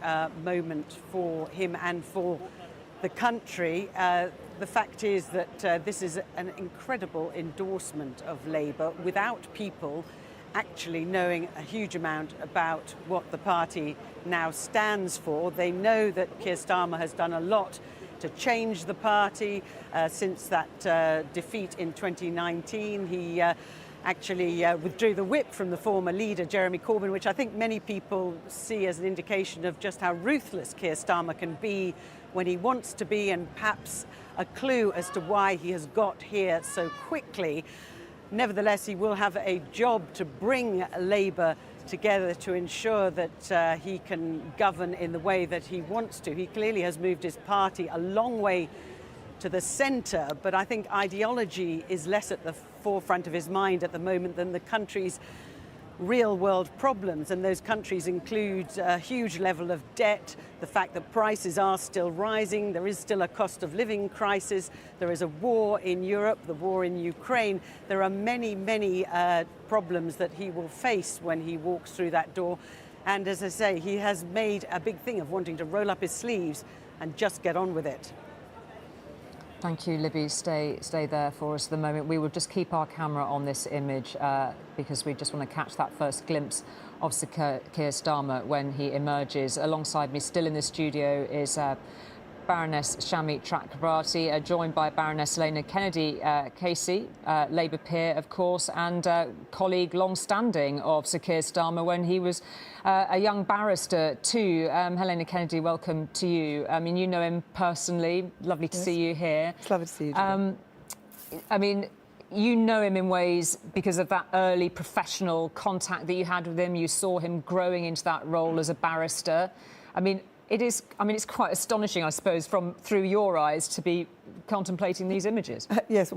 moment for him and for the country. The fact is that this is an incredible endorsement of Labour without people actually knowing a huge amount about what the party now stands for. They know that Keir Starmer has done a lot to change the party since that defeat in 2019. He actually withdrew the whip from the former leader, Jeremy Corbyn, which I think many people see as an indication of just how ruthless Keir Starmer can be when he wants to be, and perhaps a clue as to why he has got here so quickly. Nevertheless, he will have a job to bring Labour together to ensure that he can govern in the way that he wants to. He clearly has moved his party a long way to the centre, but I think ideology is less at the forefront of his mind at the moment than the country's real-world problems, and those countries include a huge level of debt, the fact that prices are still rising, there is still a cost of living crisis, there is a war in Europe, the war in Ukraine. There are many, many problems that he will face when he walks through that door. And as I say, he has made a big thing of wanting to roll up his sleeves and just get on with it. Thank you, Libby. Stay there for us at the moment. We will just keep our camera on this image because we just want to catch that first glimpse of Sir Keir Starmer when he emerges. Alongside me, still in the studio, is Baroness Shami Chakrabarti, joined by Baroness Elena Kennedy Casey, Labour peer, of course, and colleague long-standing of Sir Keir Starmer when he was a young barrister too. Helena Kennedy, welcome to you. I mean, you know him personally. Lovely to see you here. It's lovely to see you. I mean, you know him in ways because of that early professional contact that you had with him. You saw him growing into that role as a barrister. I mean, it's quite astonishing, I suppose, through your eyes to be contemplating these images. Yes,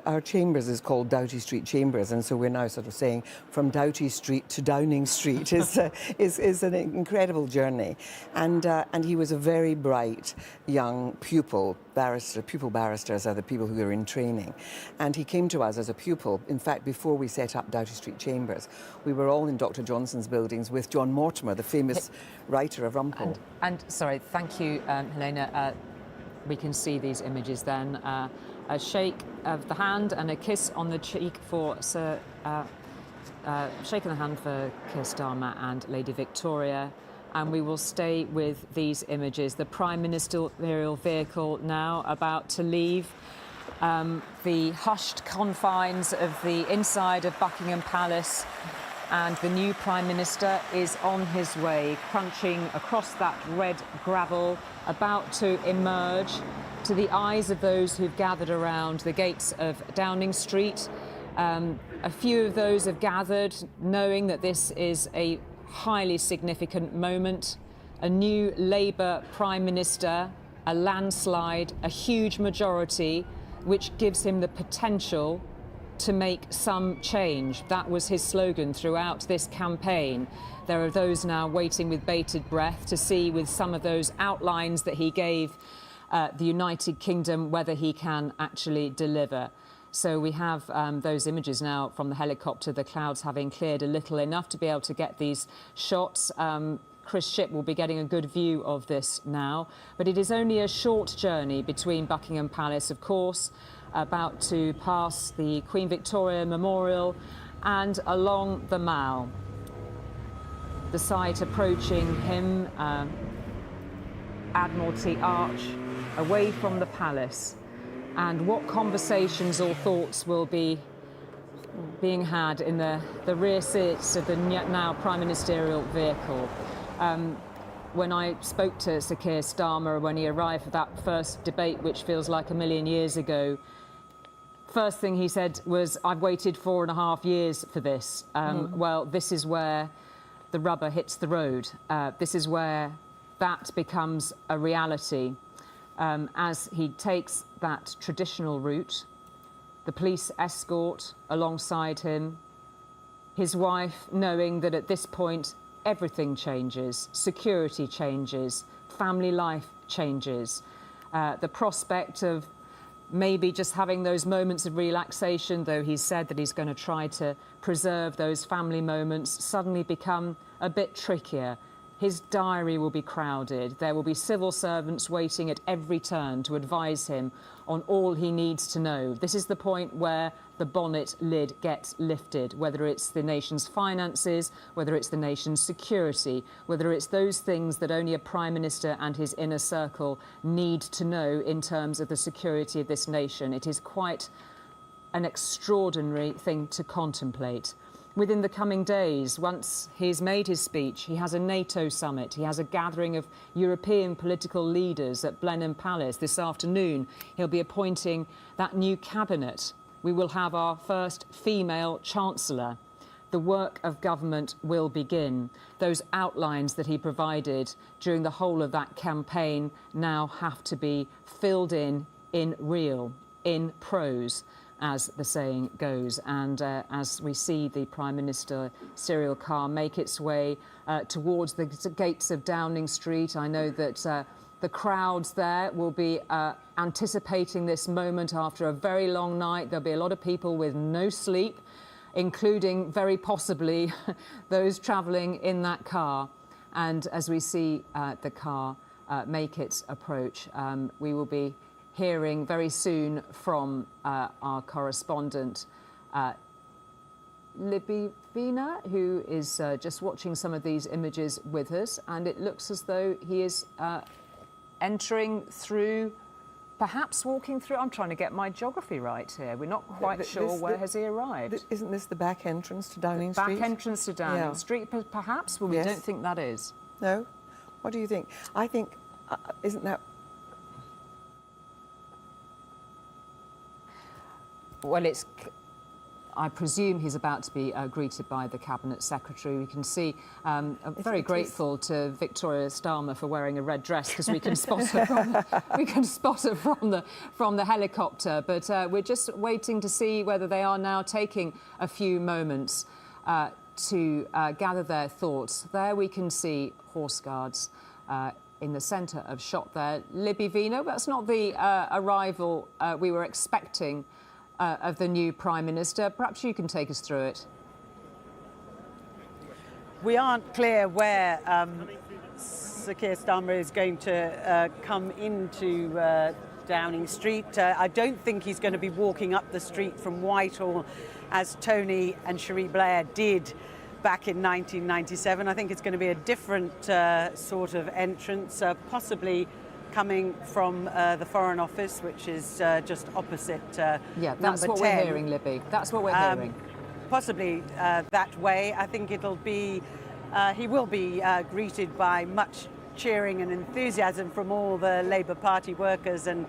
our chambers is called Doughty Street Chambers, and so we're now sort of saying from Doughty Street to Downing Street is an incredible journey. And he was a very bright young pupil barrister. Pupil barristers are the people who are in training. And he came to us as a pupil. In fact, before we set up Doughty Street Chambers, we were all in Dr. Johnson's buildings with John Mortimer, the famous writer of Rumpole. And sorry, thank you, Helena. We can see these images then. A shake of the hand and a kiss on the cheek for Sir... shaking the hand for Keir Starmer and Lady Victoria. And we will stay with these images. The Prime Ministerial vehicle now about to leave the hushed confines of the inside of Buckingham Palace. and the new Prime Minister is on his way, crunching across that red gravel, about to emerge to the eyes of those who've gathered around the gates of Downing Street. A few of those have gathered knowing that this is a highly significant moment. A new Labour Prime Minister, a landslide, a huge majority, which gives him the potential to make some change. That was his slogan throughout this campaign. There are those now waiting with bated breath to see, with some of those outlines that he gave the United Kingdom, whether he can actually deliver. So we have those images now from the helicopter, the clouds having cleared a little, enough to be able to get these shots. Chris Shipp will be getting a good view of this now. But it is only a short journey between Buckingham Palace, of course, about to pass the Queen Victoria Memorial and along the Mall. The site approaching him, Admiralty Arch, away from the palace. And what conversations or thoughts will be being had in the rear seats of the now Prime Ministerial vehicle. When I spoke to Sir Keir Starmer when he arrived for that first debate, which feels like a million years ago, first thing he said was, "I've waited 4.5 years for this." Well, this is where the rubber hits the road. This is where that becomes a reality. As he takes that traditional route, the police escort alongside him, his wife knowing that at this point everything changes, security changes, family life changes. The prospect of maybe just having those moments of relaxation, though he's said that he's going to try to preserve those family moments, suddenly become a bit trickier. His diary will be crowded. There will be civil servants waiting at every turn to advise him on all he needs to know. This is the point where the bonnet lid gets lifted, whether it's the nation's finances, whether it's the nation's security, whether it's those things that only a Prime Minister and his inner circle need to know in terms of the security of this nation. It is quite an extraordinary thing to contemplate. Within the coming days, once he's made his speech, he has a NATO summit, he has a gathering of European political leaders at Blenheim Palace. This afternoon, he'll be appointing that new cabinet. We will have our first female Chancellor. The work of government will begin. Those outlines that he provided during the whole of that campaign now have to be filled in real, in prose, as the saying goes. And as we see the Prime Ministerial car make its way towards the gates of Downing Street, I know that the crowds there will be anticipating this moment after a very long night. There'll be a lot of people with no sleep, including very possibly those travelling in that car. And as we see the car make its approach, we will be hearing very soon from our correspondent, Libby Vina, who is just watching some of these images with us. And it looks as though he is entering through, perhaps walking through. I'm trying to get my geography right here. We're not quite sure where has he arrived. Isn't this the back entrance to Downing Street? Back entrance to Downing Street, perhaps? Well, we don't think that is. No? What do you think? I think, isn't that... Well, I presume he's about to be greeted by the Cabinet Secretary. We can see, I'm very grateful to Victoria Starmer for wearing a red dress, because we can spot her from the helicopter. But we're just waiting to see whether they are now taking a few moments to gather their thoughts. There we can see Horse Guards in the centre of shot there. Libby Vino, that's not the arrival we were expecting of the new Prime Minister. Perhaps you can take us through it. We aren't clear where Sir Keir Starmer is going to come into Downing Street. I don't think he's going to be walking up the street from Whitehall as Tony and Cherie Blair did back in 1997. I think it's going to be a different sort of entrance, possibly coming from the Foreign Office, which is just opposite yeah, that's number what 10. We're hearing, Libby. That's what we're hearing. possibly that way. I think it'll be, he will be greeted by much cheering and enthusiasm from all the Labour Party workers and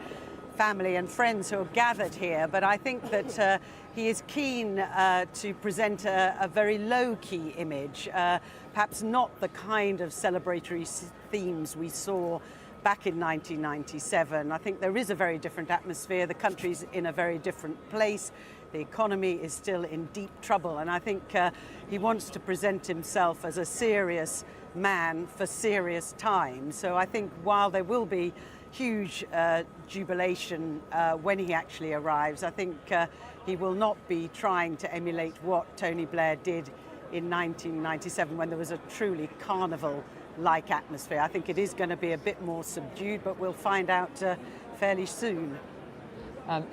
family and friends who are gathered here. But I think that he is keen to present a very low-key image, perhaps not the kind of celebratory themes we saw back in 1997. I think there is a very different atmosphere. The country's in a very different place. The economy is still in deep trouble, and I think he wants to present himself as a serious man for serious times. So I think while there will be huge jubilation when he actually arrives, I think he will not be trying to emulate what Tony Blair did in 1997 when there was a truly carnival-like atmosphere. I think it is going to be a bit more subdued, but we'll find out fairly soon.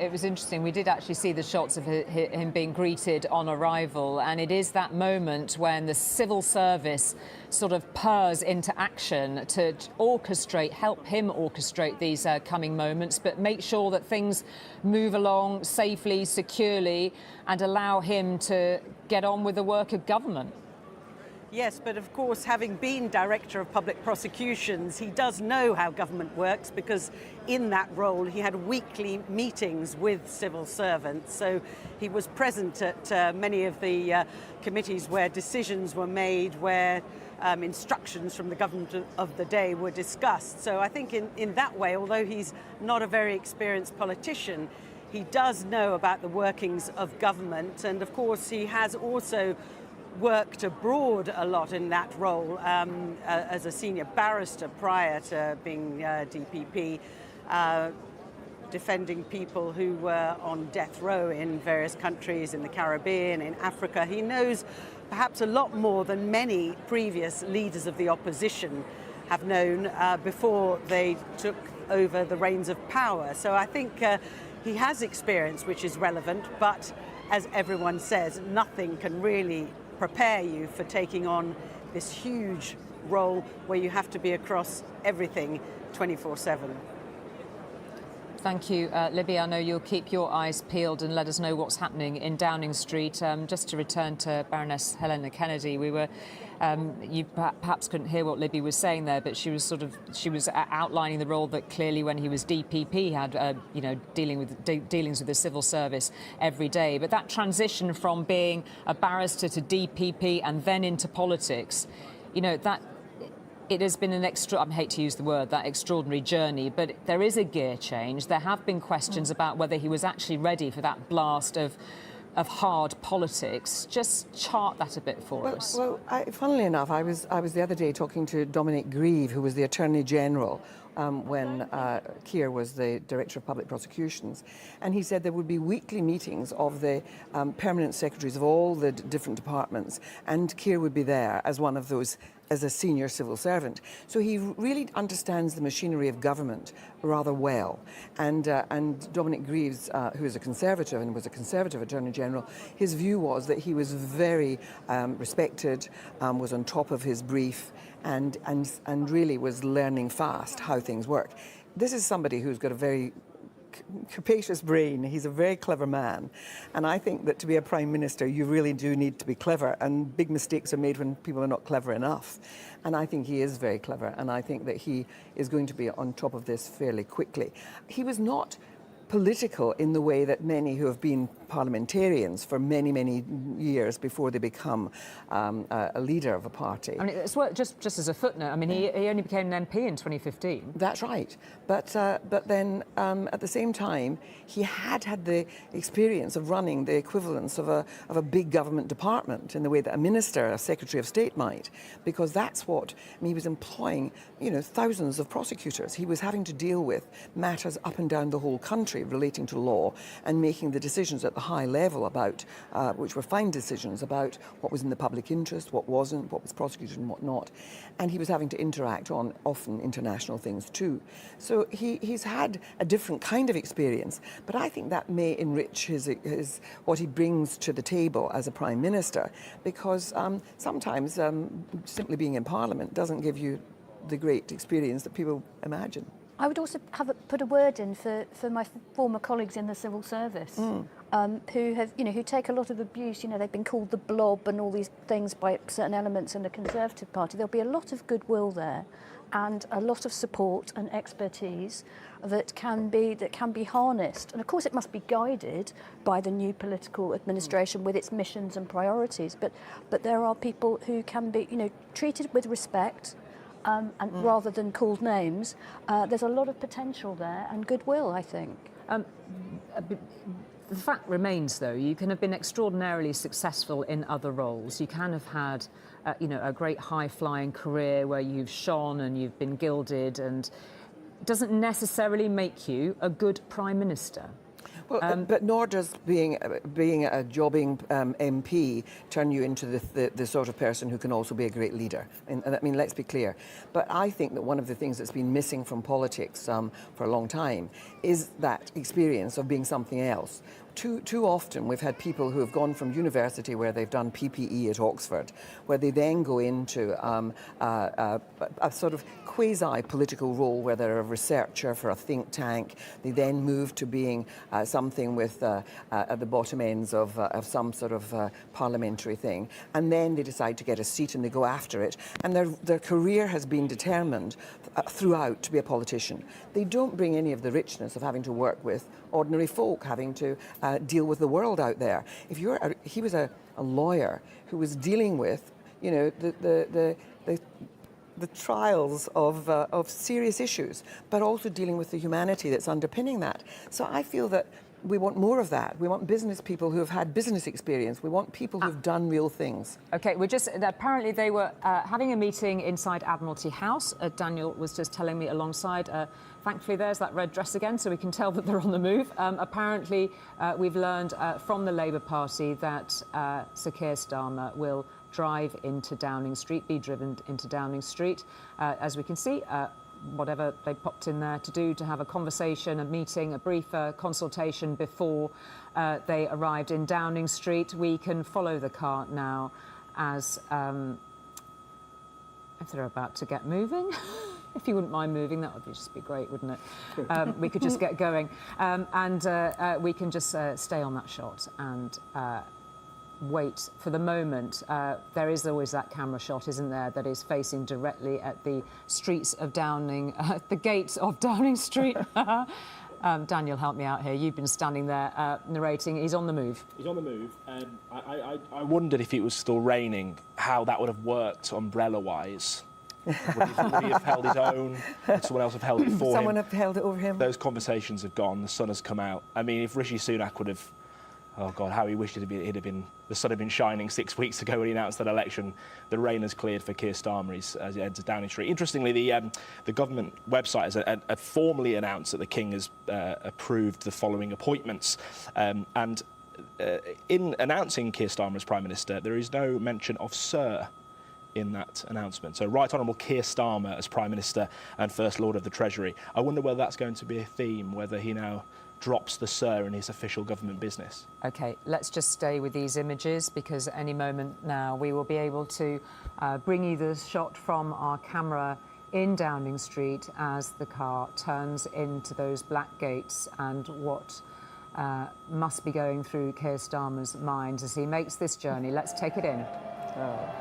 It was interesting. We did actually see the shots of him being greeted on arrival, and it is that moment when the civil service sort of purrs into action to help him orchestrate these coming moments, but make sure that things move along safely, securely, and allow him to get on with the work of government. Yes, but of course, having been Director of Public Prosecutions, he does know how government works, because in that role he had weekly meetings with civil servants. So he was present at many of the committees where decisions were made, where instructions from the government of the day were discussed. So I think in that way, although he's not a very experienced politician, he does know about the workings of government. And of course, he has also worked abroad a lot in that role as a senior barrister prior to being DPP, defending people who were on death row in various countries in the Caribbean, in Africa. He knows perhaps a lot more than many previous leaders of the opposition have known before they took over the reins of power. So I think he has experience which is relevant, but as everyone says, nothing can really prepare you for taking on this huge role where you have to be across everything 24/7. Thank you, Libby. I know you'll keep your eyes peeled and let us know what's happening in Downing Street. Just to return to Baroness Helena Kennedy, you perhaps couldn't hear what Libby was saying there, but she was outlining the role that clearly when he was DPP had, dealings with the civil service every day. But that transition from being a barrister to DPP and then into politics, it has been I hate to use the word, that extraordinary journey, but there is a gear change. There have been questions about whether he was actually ready for that blast of hard politics. Just chart that a bit for us. Well, funnily enough, I was the other day talking to Dominic Grieve, who was the Attorney General when Keir was the Director of Public Prosecutions, and he said there would be weekly meetings of the permanent secretaries of all the different departments, and Keir would be there as one of those, as a senior civil servant. So he really understands the machinery of government rather well. And Dominic Greaves, who is a Conservative and was a Conservative Attorney General, his view was that he was very respected, was on top of his brief, and really was learning fast how things work. This is somebody who's got a very capacious brain. He's a very clever man, and I think that to be a Prime Minister you really do need to be clever, and big mistakes are made when people are not clever enough, and I think he is very clever, and I think that he is going to be on top of this fairly quickly. He was not political in the way that many who have been parliamentarians for many, many years before they become a leader of a party. I mean, it's just as a footnote, I mean, he only became an MP in 2015. That's right. But then, at the same time, he had the experience of running the equivalence of a big government department in the way that a minister, a Secretary of State might, because that's what, he was employing, thousands of prosecutors. He was having to deal with matters up and down the whole country relating to law and making the decisions at the high level about, which were fine decisions about what was in the public interest, what wasn't, what was prosecuted and what not. And he was having to interact on often international things too. So he's had a different kind of experience, but I think that may enrich his what he brings to the table as a Prime Minister, because sometimes simply being in Parliament doesn't give you the great experience that people imagine. I would also put a word in for my former colleagues in the civil service. who have, who take a lot of abuse. They've been called the blob and all these things by certain elements in the Conservative Party. There'll be a lot of goodwill there, and a lot of support and expertise that can be harnessed. And of course, it must be guided by the new political administration with its missions and priorities. But there are people who can be, treated with respect. And rather than called names, there's a lot of potential there and goodwill, I think. The fact remains, though, you can have been extraordinarily successful in other roles. You can have had, a great high-flying career where you've shone and you've been gilded, and doesn't necessarily make you a good Prime Minister. Well, but nor does being a jobbing MP turn you into the sort of person who can also be a great leader. And I mean, let's be clear. But I think that one of the things that's been missing from politics for a long time is that experience of being something else. Too often we've had people who have gone from university where they've done PPE at Oxford, where they then go into a sort of quasi-political role where they're a researcher for a think tank. They then move to being something with at the bottom ends of some sort of parliamentary thing, and then they decide to get a seat and they go after it, and their career has been determined throughout to be a politician. They don't bring any of the richness of having to work with ordinary folk, having to deal with the world out there. He was a lawyer who was dealing with, the trials of serious issues, but also dealing with the humanity that's underpinning that. So I feel that we want more of that. We want business people who have had business experience. We want people who've done real things. OK, apparently they were having a meeting inside Admiralty House. Daniel was just telling me alongside. Thankfully, there's that red dress again, so we can tell that they're on the move. Apparently, we've learned from the Labour Party that Sir Keir Starmer will drive into Downing Street, be driven into Downing Street. As we can see, whatever they popped in there to do, to have a conversation, a meeting, a brief consultation before they arrived in Downing Street. We can follow the car now as if they're about to get moving. If you wouldn't mind moving, that would just be great, wouldn't it? We could just get going. And we can just stay on that shot and wait for the moment. There is always that camera shot, isn't there, that is facing directly at the streets of Downing, the gates of Downing Street. Daniel, help me out here. You've been standing there narrating. He's on the move. He's on the move. I wondered if it was still raining, how that would have worked umbrella-wise. Would he have held his own? Would someone else have held it for him? Someone have held it over him? Those conversations have gone. The sun has come out. I mean, if Rishi Sunak would have... Oh, God, how he wished the sun had been shining 6 weeks ago when he announced that election. The rain has cleared for Keir Starmer as he enters Downing Street. Interestingly, the government website has formally announced that the King has approved the following appointments. In announcing Keir Starmer as Prime Minister, there is no mention of Sir in that announcement. So Right Honourable Keir Starmer as Prime Minister and First Lord of the Treasury. I wonder whether that's going to be a theme, whether he now drops the Sir in his official government business. OK, let's just stay with these images, because at any moment now we will be able to bring you the shot from our camera in Downing Street as the car turns into those black gates, and what must be going through Keir Starmer's mind as he makes this journey. Let's take it in. Oh.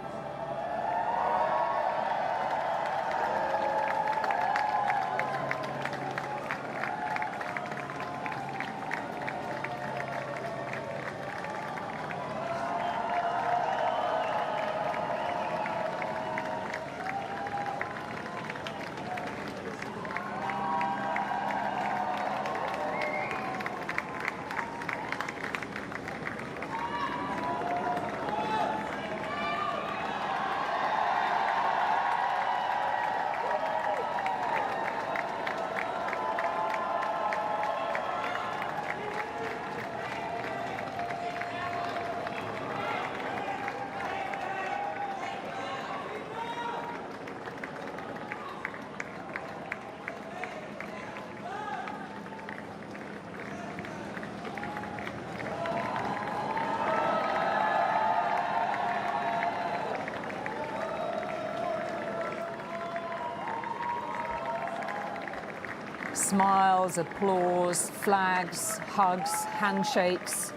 Smiles, applause, flags, hugs, handshakes.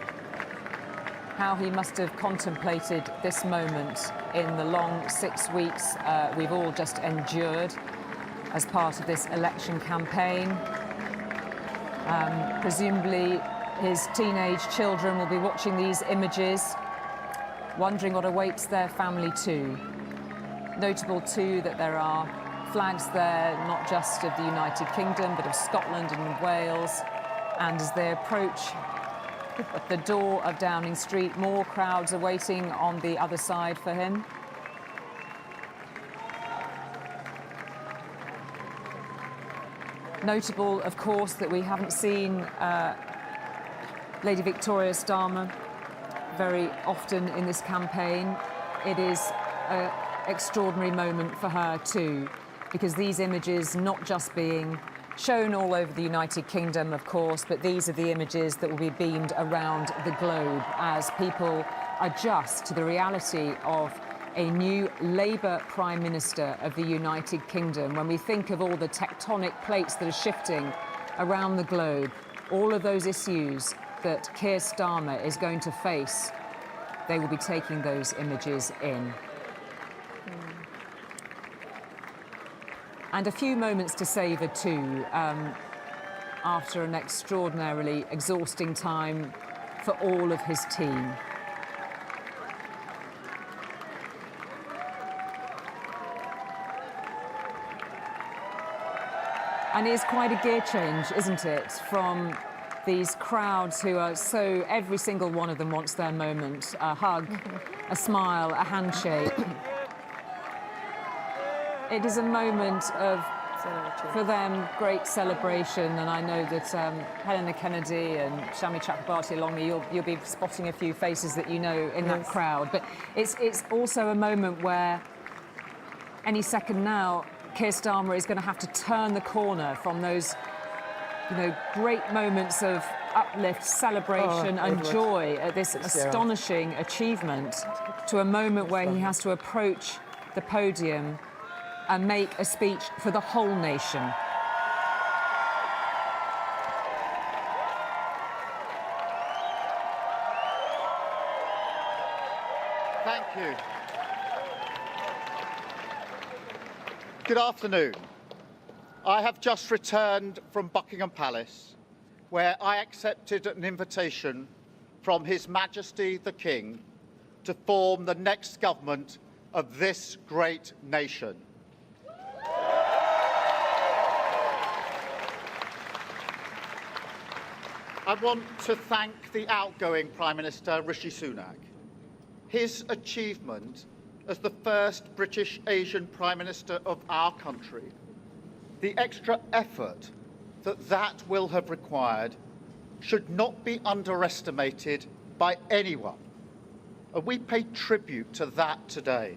how he must have contemplated this moment in the long 6 weeks we've all just endured as part of this election campaign. Presumably his teenage children will be watching these images, wondering what awaits their family too. Notable too that there are flags there, not just of the United Kingdom, but of Scotland and Wales. And as they approach the door of Downing Street, more crowds are waiting on the other side for him. Notable, of course, that we haven't seen Lady Victoria Starmer very often in this campaign. It is an extraordinary moment for her too, because these images not just being shown all over the United Kingdom, of course, but these are the images that will be beamed around the globe as people adjust to the reality of a new Labour Prime Minister of the United Kingdom. When we think of all the tectonic plates that are shifting around the globe, all of those issues that Keir Starmer is going to face, they will be taking those images in. And a few moments to savour too, after an extraordinarily exhausting time for all of his team. And it is quite a gear change, isn't it, from these crowds who are so, every single one of them wants their moment, a hug, a smile, a handshake. It is a moment of, for them, great celebration, and I know that Helena Kennedy and Shami Chakrabarti along me, you'll be spotting a few faces that you know in that crowd. But it's also a moment where any second now, Keir Starmer is going to have to turn the corner from those, great moments of uplift, celebration and joy at this astonishing achievement to a moment where he has to approach the podium and make a speech for the whole nation. Thank you. Good afternoon. I have just returned from Buckingham Palace, where I accepted an invitation from His Majesty the King to form the next government of this great nation. I want to thank the outgoing Prime Minister, Rishi Sunak. His achievement as the first British Asian Prime Minister of our country, the extra effort that will have required should not be underestimated by anyone. And we pay tribute to that today.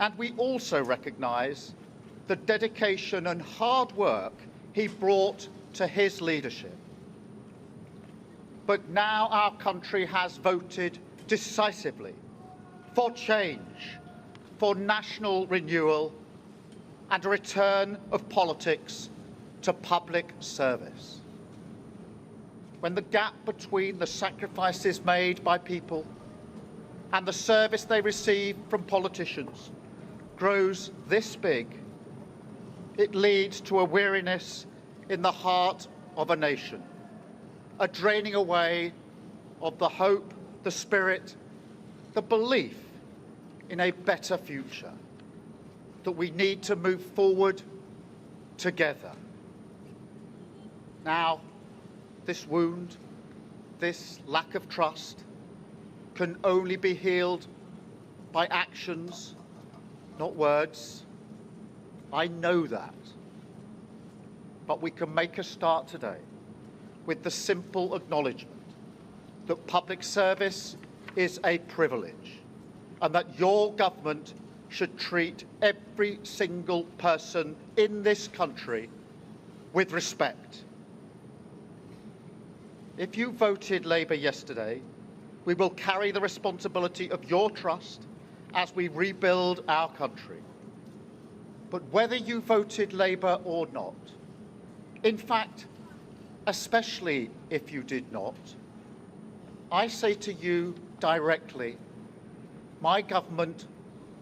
And we also recognise the dedication and hard work he brought to his leadership. But now our country has voted decisively for change, for national renewal, and a return of politics to public service. When the gap between the sacrifices made by people and the service they receive from politicians grows this big, it leads to a weariness in the heart of a nation, a draining away of the hope, the spirit, the belief in a better future, that we need to move forward together. Now, this wound, this lack of trust, can only be healed by actions, not words. I know that. But we can make a start today with the simple acknowledgement that public service is a privilege and that your government should treat every single person in this country with respect. If you voted Labour yesterday, we will carry the responsibility of your trust as we rebuild our country. But whether you voted Labour or not, in fact, especially if you did not, I say to you directly, my government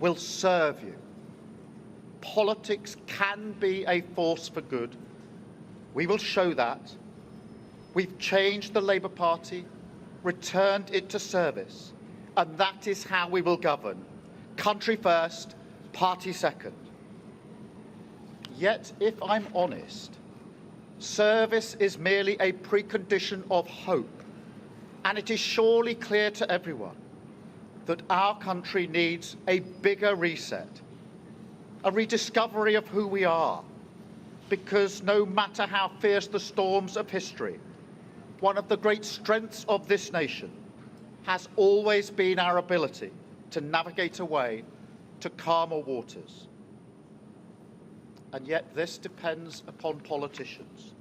will serve you. Politics can be a force for good. We will show that. We've changed the Labour Party, returned it to service, and that is how we will govern. Country first, party second. Yet, if I'm honest, service is merely a precondition of hope, and it is surely clear to everyone that our country needs a bigger reset, a rediscovery of who we are, because no matter how fierce the storms of history, one of the great strengths of this nation has always been our ability to navigate a way to calmer waters. And yet this depends upon politicians,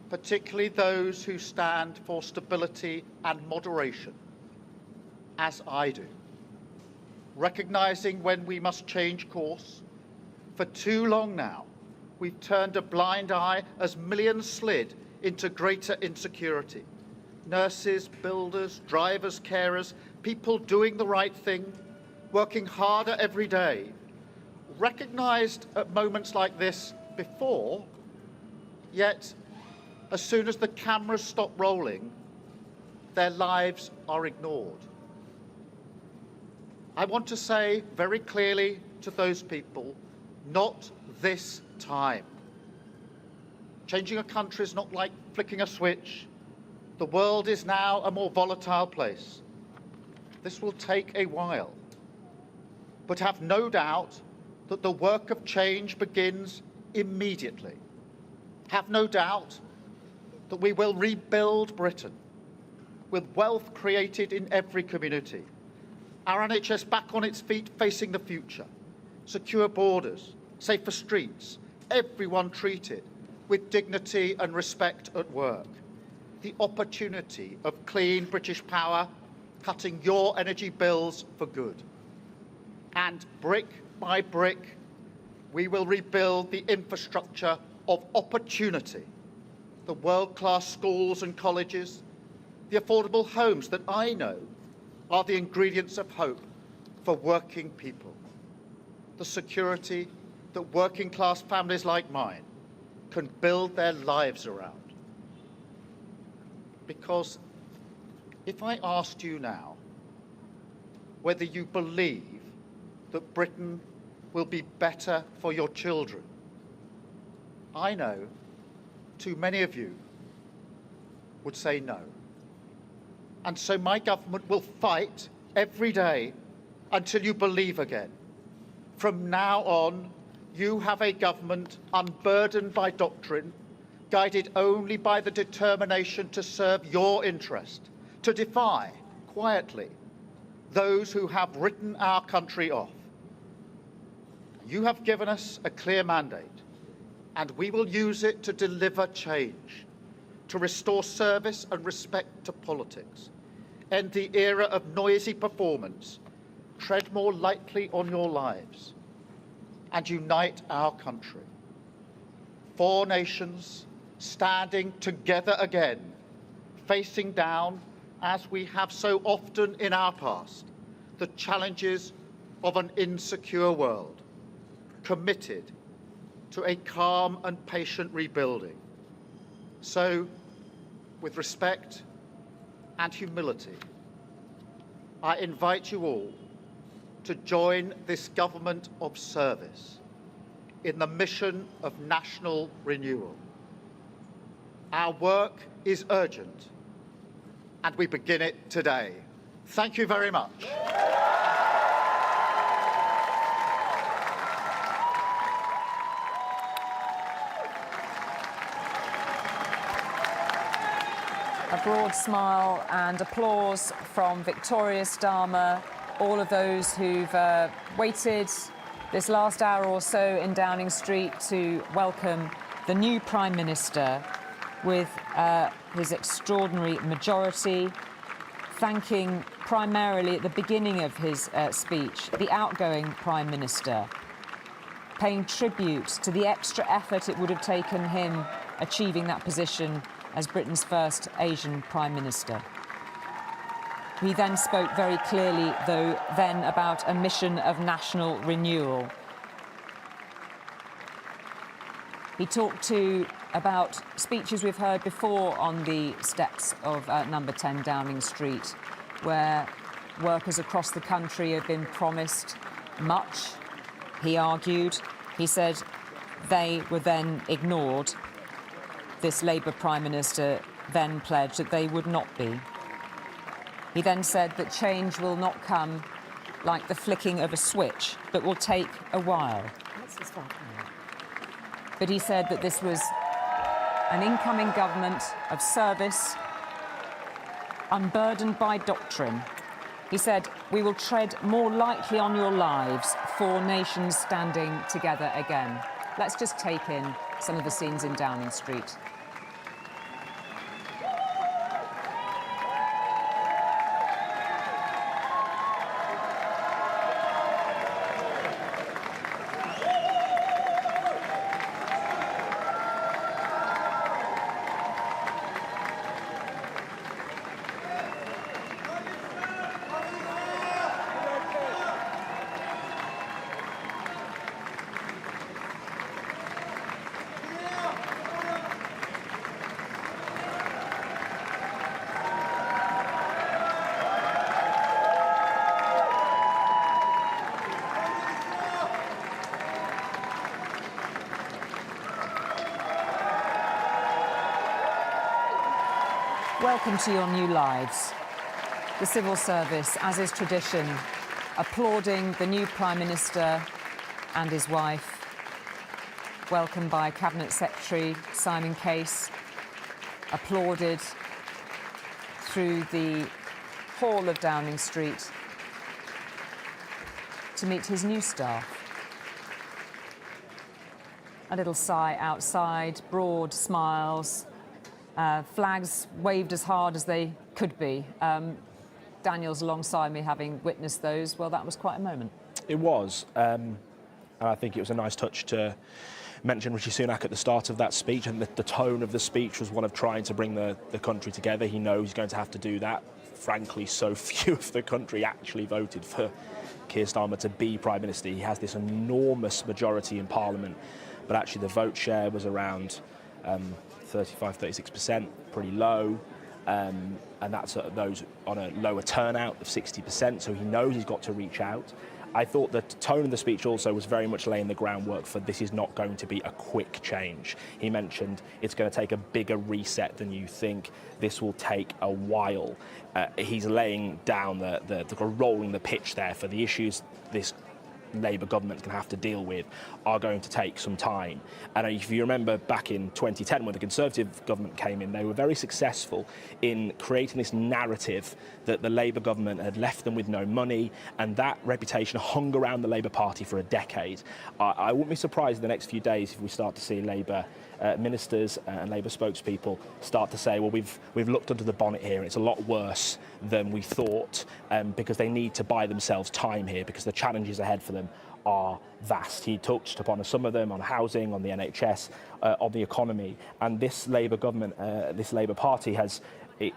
particularly those who stand for stability and moderation, as I do, recognising when we must change course. For too long now, we've turned a blind eye as millions slid into greater insecurity. Nurses, builders, drivers, carers, people doing the right thing, working harder every day, recognised at moments like this before, yet as soon as the cameras stop rolling, their lives are ignored. I want to say very clearly to those people, not this time. Changing a country is not like flicking a switch. The world is now a more volatile place. This will take a while. But have no doubt that the work of change begins immediately. Have no doubt that we will rebuild Britain with wealth created in every community, our NHS back on its feet facing the future, secure borders, safer streets, everyone treated with dignity and respect at work, the opportunity of clean British power cutting your energy bills for good. And brick by brick, we will rebuild the infrastructure of opportunity, the world-class schools and colleges, the affordable homes that I know are the ingredients of hope for working people, the security that working-class families like mine can build their lives around. Because if I asked you now whether you believe that Britain will be better for your children, I know too many of you would say no. And so my government will fight every day until you believe again. From now on, you have a government unburdened by doctrine, guided only by the determination to serve your interest, to defy, quietly, those who have written our country off. You have given us a clear mandate, and we will use it to deliver change, to restore service and respect to politics, end the era of noisy performance, tread more lightly on your lives, and unite our country. 4 nations standing together again, facing down, as we have so often in our past, the challenges of an insecure world, committed to a calm and patient rebuilding. So, with respect and humility, I invite you all to join this government of service in the mission of national renewal. Our work is urgent, and we begin it today. Thank you very much. A broad smile and applause from Keir Starmer, all of those who've waited this last hour or so in Downing Street to welcome the new Prime Minister with his extraordinary majority, thanking primarily at the beginning of his speech the outgoing Prime Minister, paying tribute to the extra effort it would have taken him achieving that position as Britain's first Asian Prime Minister. He then spoke very clearly, though, then about a mission of national renewal. He talked too about speeches we've heard before on the steps of number 10 Downing Street, where workers across the country have been promised much, he argued. He said they were then ignored. This Labour Prime Minister then pledged that they would not be. He then said that change will not come like the flicking of a switch, but will take a while. But he said that this was an incoming government of service, unburdened by doctrine. He said, "We will tread more lightly on your lives, 4 nations standing together again." Let's just take in some of the scenes in Downing Street. Welcome to your new lives. The civil service, as is tradition, applauding the new Prime Minister and his wife. Welcomed by Cabinet Secretary Simon Case, applauded through the hall of Downing Street to meet his new staff. A little sigh outside, broad smiles. Flags waved as hard as they could be. Daniel's alongside me, having witnessed those. Well, that was quite a moment. It was. And I think it was a nice touch to mention Rishi Sunak at the start of that speech, and the tone of the speech was one of trying to bring the country together. He knows he's going to have to do that. Frankly, so few of the country actually voted for Keir Starmer to be Prime Minister. He has this enormous majority in Parliament, but actually the vote share was around 35-36%, pretty low, and that's those on a lower turnout of 60%, so he knows he's got to reach out. I thought the tone of the speech also was very much laying the groundwork for this is not going to be a quick change. He mentioned it's going to take a bigger reset than you think. This will take a while. He's laying down rolling the pitch there for the issues this Labour government's going to have to deal with are going to take some time. And if you remember back in 2010 when the Conservative government came in, they were very successful in creating this narrative that the Labour government had left them with no money, and that reputation hung around the Labour Party for a decade. I wouldn't be surprised in the next few days if we start to see Labour ministers and Labour spokespeople start to say, well, we've looked under the bonnet here and it's a lot worse than we thought, because they need to buy themselves time here because the challenges ahead for them are vast. He touched upon some of them on housing, on the NHS, on the economy, and this Labour government, this Labour Party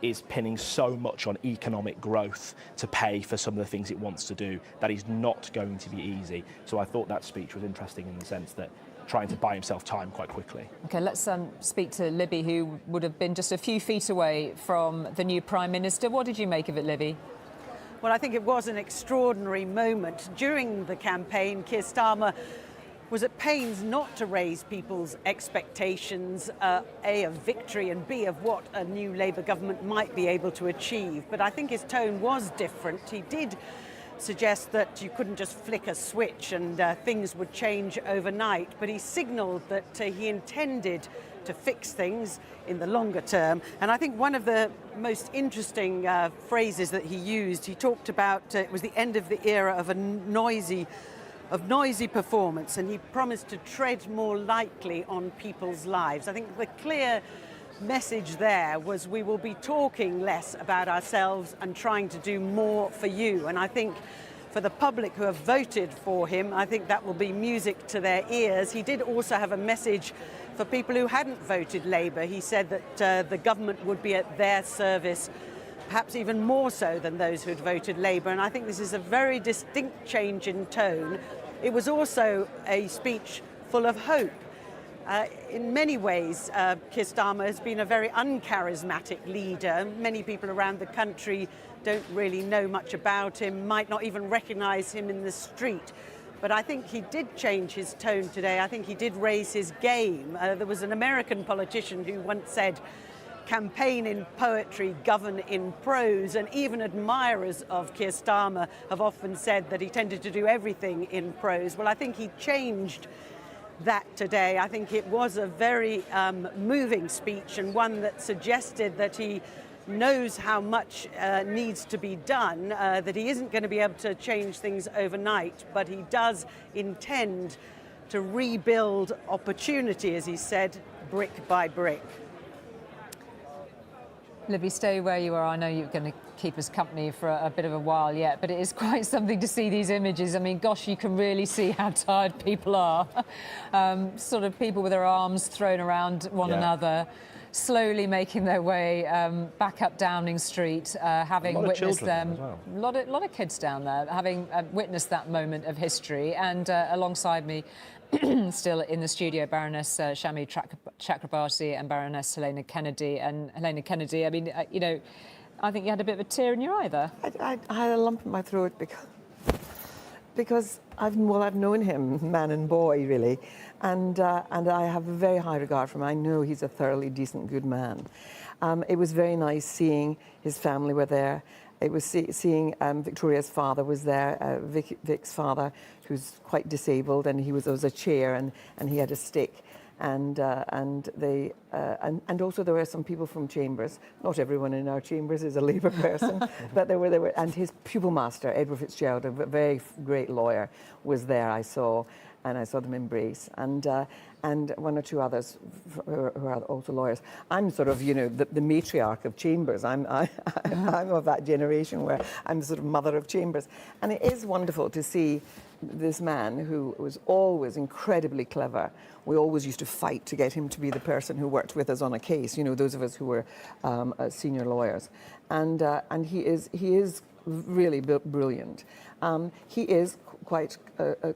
is pinning so much on economic growth to pay for some of the things it wants to do. That is not going to be easy. So I thought that speech was interesting in the sense that trying to buy himself time quite quickly. OK, let's speak to Libby, who would have been just a few feet away from the new Prime Minister. What did you make of it, Libby? Well, I think it was an extraordinary moment. During the campaign, Keir Starmer was at pains not to raise people's expectations, A, of victory, and B, of what a new Labour government might be able to achieve. But I think his tone was different. He did suggest that you couldn't just flick a switch and things would change overnight, but he signalled that he intended to fix things in the longer term. And I think one of the most interesting phrases that he used, he talked about it was the end of the era of noisy performance, and he promised to tread more lightly on people's lives. I think the clear message there was we will be talking less about ourselves and trying to do more for you. And I think for the public who have voted for him, I think that will be music to their ears. He did also have a message for people who hadn't voted Labour. He said that the government would be at their service perhaps even more so than those who had voted Labour. And I think this is a very distinct change in tone. It was also a speech full of hope. In many ways, Keir Starmer has been a very uncharismatic leader. Many people around the country don't really know much about him, might not even recognise him in the street. But I think he did change his tone today. I think he did raise his game. There was an American politician who once said, campaign in poetry, govern in prose, and even admirers of Keir Starmer have often said that he tended to do everything in prose. Well, I think he changed that today. I think it was a very moving speech, and one that suggested that he knows how much needs to be done, that he isn't going to be able to change things overnight, but he does intend to rebuild opportunity, as he said, brick by brick. Libby, stay where you are. I know you're going to keep us company for a bit of a while yet, but it is quite something to see these images. I mean, gosh, you can really see how tired people are. Sort of people with their arms thrown around one another, slowly making their way back up Downing Street, having witnessed them. A lot of kids down there, having witnessed that moment of history. And alongside me, still in the studio, Baroness Shami Chakrabarti and Baroness Helena Kennedy. And Helena Kennedy, I mean, you know, I think you had a bit of a tear in your eye there. I had a lump in my throat because I've known him, man and boy, really, and I have a very high regard for him. I know he's a thoroughly decent, good man. It was very nice seeing his family were there. It was seeing Victoria's father was there, Vic's father, who's quite disabled, and there was a chair and he had a stick. And also there were some people from Chambers. Not everyone in our Chambers is a Labour person, but there were, and his pupil master, Edward Fitzgerald, a very great lawyer, was there. I saw them embrace, and one or two others who are also lawyers. I'm sort of, you know, the matriarch of Chambers. I'm of that generation where I'm the sort of mother of Chambers, and it is wonderful to see this man who was always incredibly clever. We always used to fight to get him to be the person who worked with us on a case, you know, those of us who were senior lawyers. And he is really brilliant. He is quite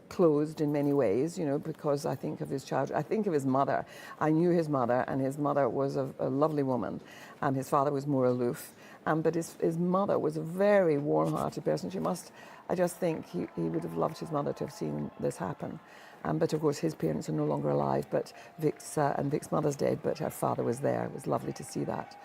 closed in many ways, you know, because I think of his childhood. I think of his mother. I knew his mother, and his mother was a lovely woman. His father was more aloof. But his mother was a very warm-hearted person. I just think he would have loved his mother to have seen this happen. But of course his parents are no longer alive, but Vic's mother's dead, but her father was there. It was lovely to see that.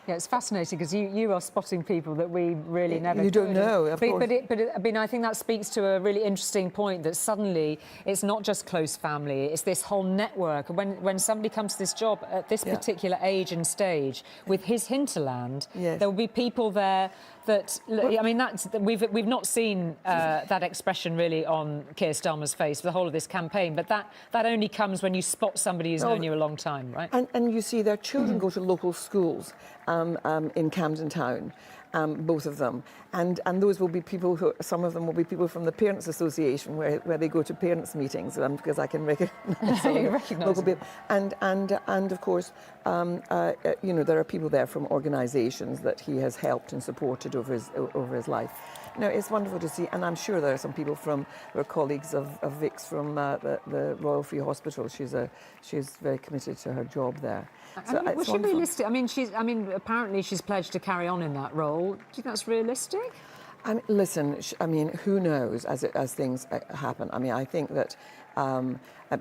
Yeah, it's fascinating because you are spotting people that we really never. You don't know, of course. But I mean, I think that speaks to a really interesting point that suddenly it's not just close family; it's this whole network. When somebody comes to this job at this particular age and stage with his hinterland, there will be people there that. I mean, we've not seen that expression really on Keir Starmer's face for the whole of this campaign, but that only comes when you spot somebody who's known you a long time, right? And you see their children go to local schools in Camden Town, both of them, and those will be people who, some of them will be people from the Parents Association where they go to parents meetings, because I can recognise local people, and of course you know, there are people there from organisations that he has helped and supported over his life. No, it's wonderful to see, and I'm sure there are some people who are colleagues of Vic's from the Royal Free Hospital. She's very committed to her job there. So was she realistic? I mean, apparently she's pledged to carry on in that role. Do you think that's realistic? Listen, who knows as things happen? I mean, I think that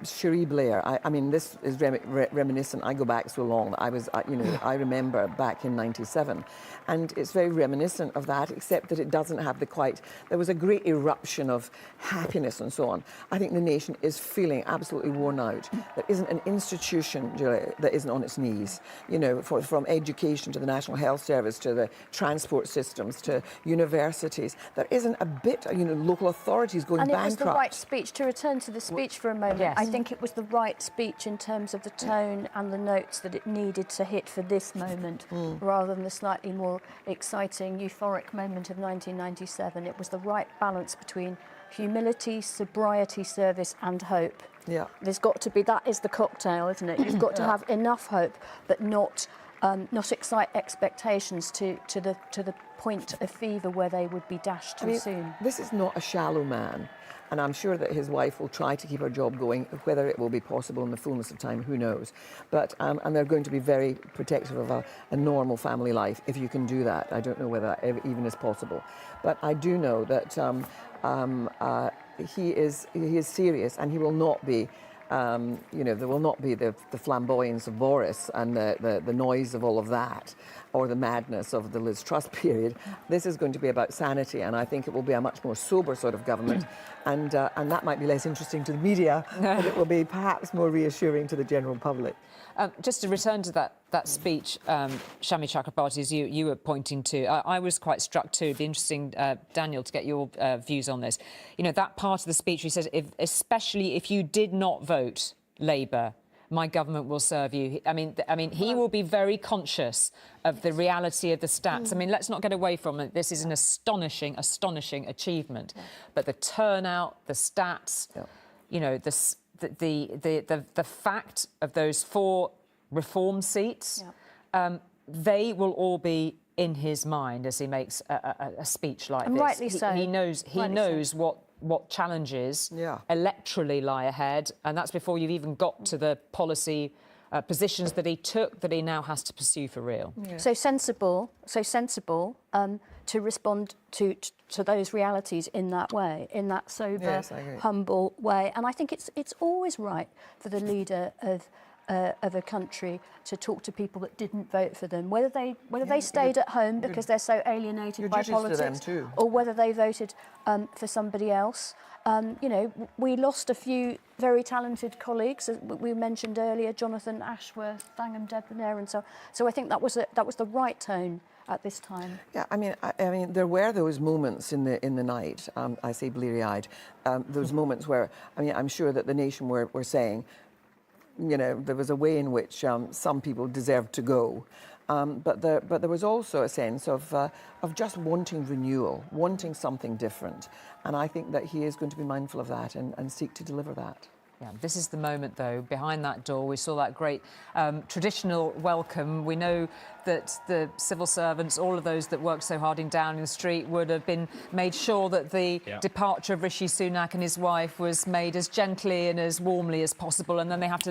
Cherie Blair. I mean, this is reminiscent. I go back so long. I remember back in '97, and it's very reminiscent of that. Except that it doesn't have there was a great eruption of happiness and so on. I think the nation is feeling absolutely worn out. There isn't an institution, Julia, that isn't on its knees. You know, from education to the National Health Service to the transport systems to universities. There isn't a bit. You know, local authorities going bankrupt. And it was the right speech. To return to the speech for a moment. Yes. I think it was the right speech in terms of the tone and the notes that it needed to hit for this moment, rather than the slightly more exciting, euphoric moment of 1997. It was the right balance between humility, sobriety, service and hope. Yeah. There's got to be, that is the cocktail, isn't it? You've got to have enough hope, but not not excite expectations to the point of fever where they would be dashed too soon. This is not a shallow man, and I'm sure that his wife will try to keep her job going. Whether it will be possible in the fullness of time, who knows? But and they're going to be very protective of a normal family life if you can do that. I don't know whether that even is possible, but I do know that he is serious, and he will not be. There will not be the flamboyance of Boris and the noise of all of that, or the madness of the Liz Truss period. This is going to be about sanity, and I think it will be a much more sober sort of government, and that might be less interesting to the media, but it will be perhaps more reassuring to the general public. Just to return to that speech, Shami Chakrabarti, as you were pointing to, I was quite struck too. It'd be interesting, Daniel, to get your views on this. You know, that part of the speech, he says, especially if you did not vote Labour, my government will serve you. I mean, he will be very conscious of the reality of the stats. I mean, let's not get away from it. This is an astonishing achievement. But the turnout, the stats, you know, the fact of those 4 reform seats, they will all be in his mind as he makes a speech like and this. Rightly so. He knows what challenges electorally lie ahead, and that's before you've even got to the policy positions that he took that he now has to pursue for real. So sensible to respond to those realities in that way, in that sober, humble way. And I think it's always right for the leader of a country to talk to people that didn't vote for them, whether they stayed at home because they're so alienated by politics, or whether they voted for somebody else. You know, we lost a few very talented colleagues, as we mentioned earlier, Jonathan Ashworth, Thangam Debbonair, and so I think that was the right tone at this time. Yeah, I mean, there were those moments in the night. I say bleary-eyed. Those moments where, I mean, I'm sure that the nation were saying, you know, there was a way in which some people deserved to go. But there was also a sense of just wanting renewal, wanting something different. And I think that he is going to be mindful of that and seek to deliver that. Yeah, this is the moment, though. Behind that door, we saw that great traditional welcome. We know that the civil servants, all of those that worked so hard in Downing Street, would have been made sure that the departure of Rishi Sunak and his wife was made as gently and as warmly as possible. And then they have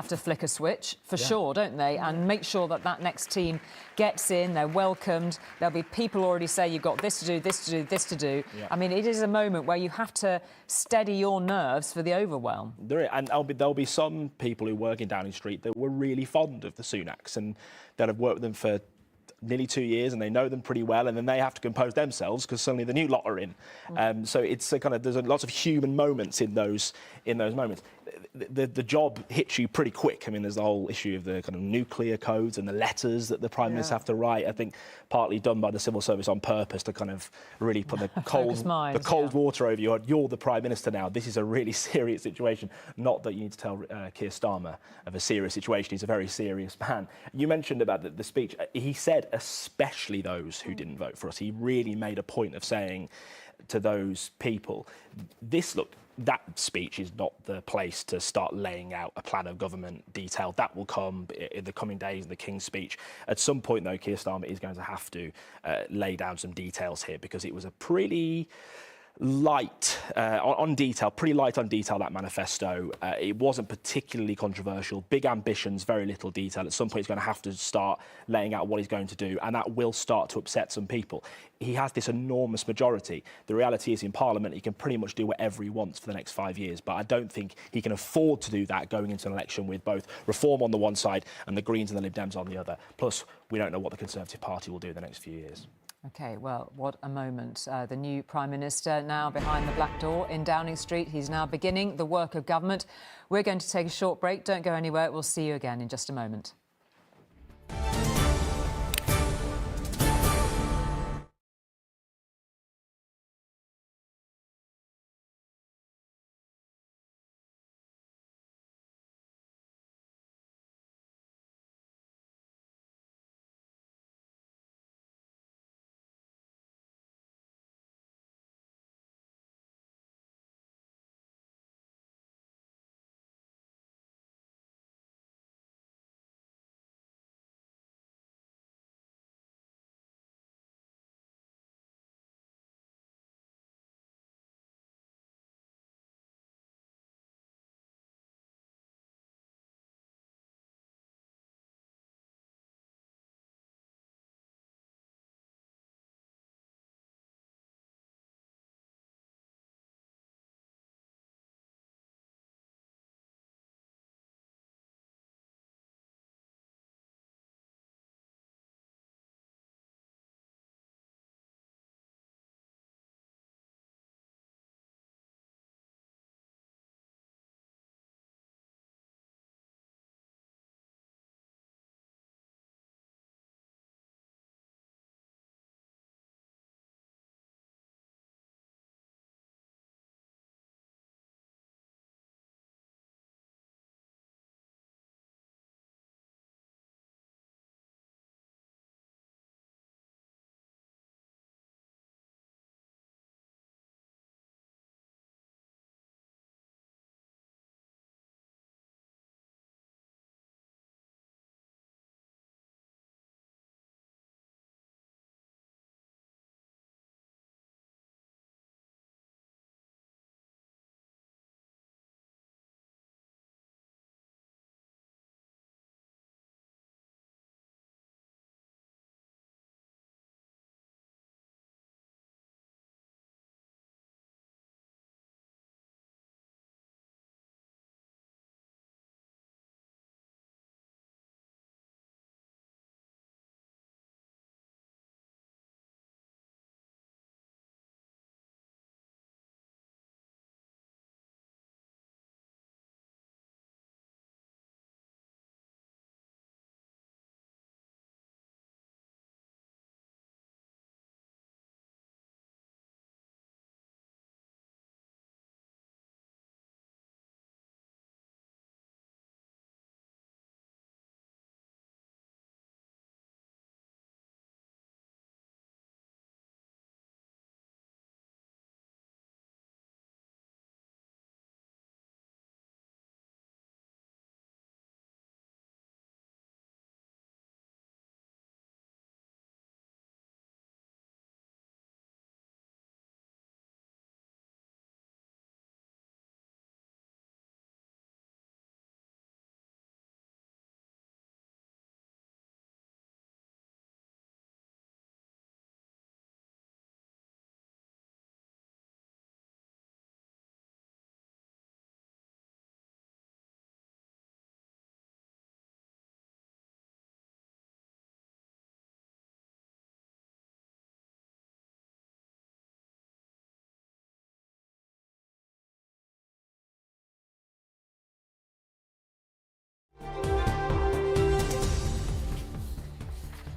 to flick a switch, for sure, don't they? And make sure that next team gets in, they're welcomed. There'll be people already say, you've got this to do, this to do, this to do. Yeah. I mean, it is a moment where you have to steady your nerves for the overwhelm. And there'll be some people who work in Downing Street that were really fond of the Sunaks and that have worked with them for nearly 2 years, and they know them pretty well, and then they have to compose themselves because suddenly the new lot are in. So it's there's lots of human moments in those moments. The job hits you pretty quick. I mean, there's the whole issue of the kind of nuclear codes and the letters that the Prime Minister have to write. I think partly done by the civil service on purpose to kind of really put the cold water over you. You're the Prime Minister now. This is a really serious situation. Not that you need to tell Keir Starmer of a serious situation. He's a very serious man. You mentioned about the speech. He said, especially those who didn't vote for us. He really made a point of saying to those people, that speech is not the place to start laying out a plan of government detail. That will come in the coming days in the King's speech. At some point, though, Keir Starmer is going to have to lay down some details here, because it was a pretty light on detail, that manifesto. It wasn't particularly controversial. Big ambitions, very little detail. At some point, he's going to have to start laying out what he's going to do, and that will start to upset some people. He has this enormous majority. The reality is, in Parliament, he can pretty much do whatever he wants for the next 5 years, but I don't think he can afford to do that going into an election with both Reform on the one side and the Greens and the Lib Dems on the other. Plus, we don't know what the Conservative Party will do in the next few years. OK, well, what a moment. The new Prime Minister now behind the black door in Downing Street. He's now beginning the work of government. We're going to take a short break. Don't go anywhere. We'll see you again in just a moment.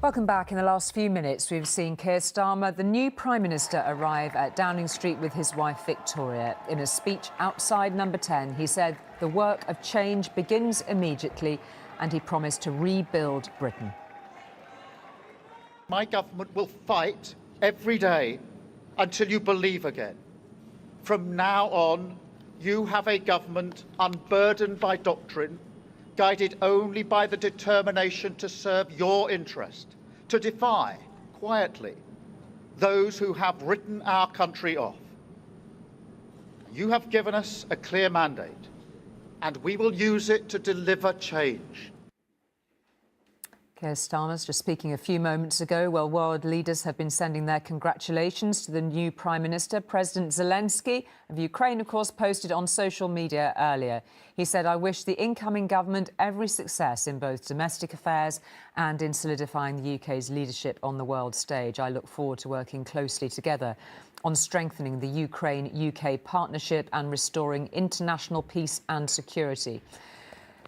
Welcome back. In the last few minutes, we've seen Keir Starmer, the new Prime Minister, arrive at Downing Street with his wife Victoria. In a speech outside Number 10, he said the work of change begins immediately and he promised to rebuild Britain. My government will fight every day until you believe again. From now on, you have a government unburdened by doctrine, guided only by the determination to serve your interest, to defy, quietly, those who have written our country off. You have given us a clear mandate, and we will use it to deliver change. Keir Starmer's just speaking a few moments ago. Well, world leaders have been sending their congratulations to the new Prime Minister. President Zelensky of Ukraine, of course, posted on social media earlier. He said, "I wish the incoming government every success in both domestic affairs and in solidifying the UK's leadership on the world stage. I look forward to working closely together on strengthening the Ukraine-UK partnership and restoring international peace and security."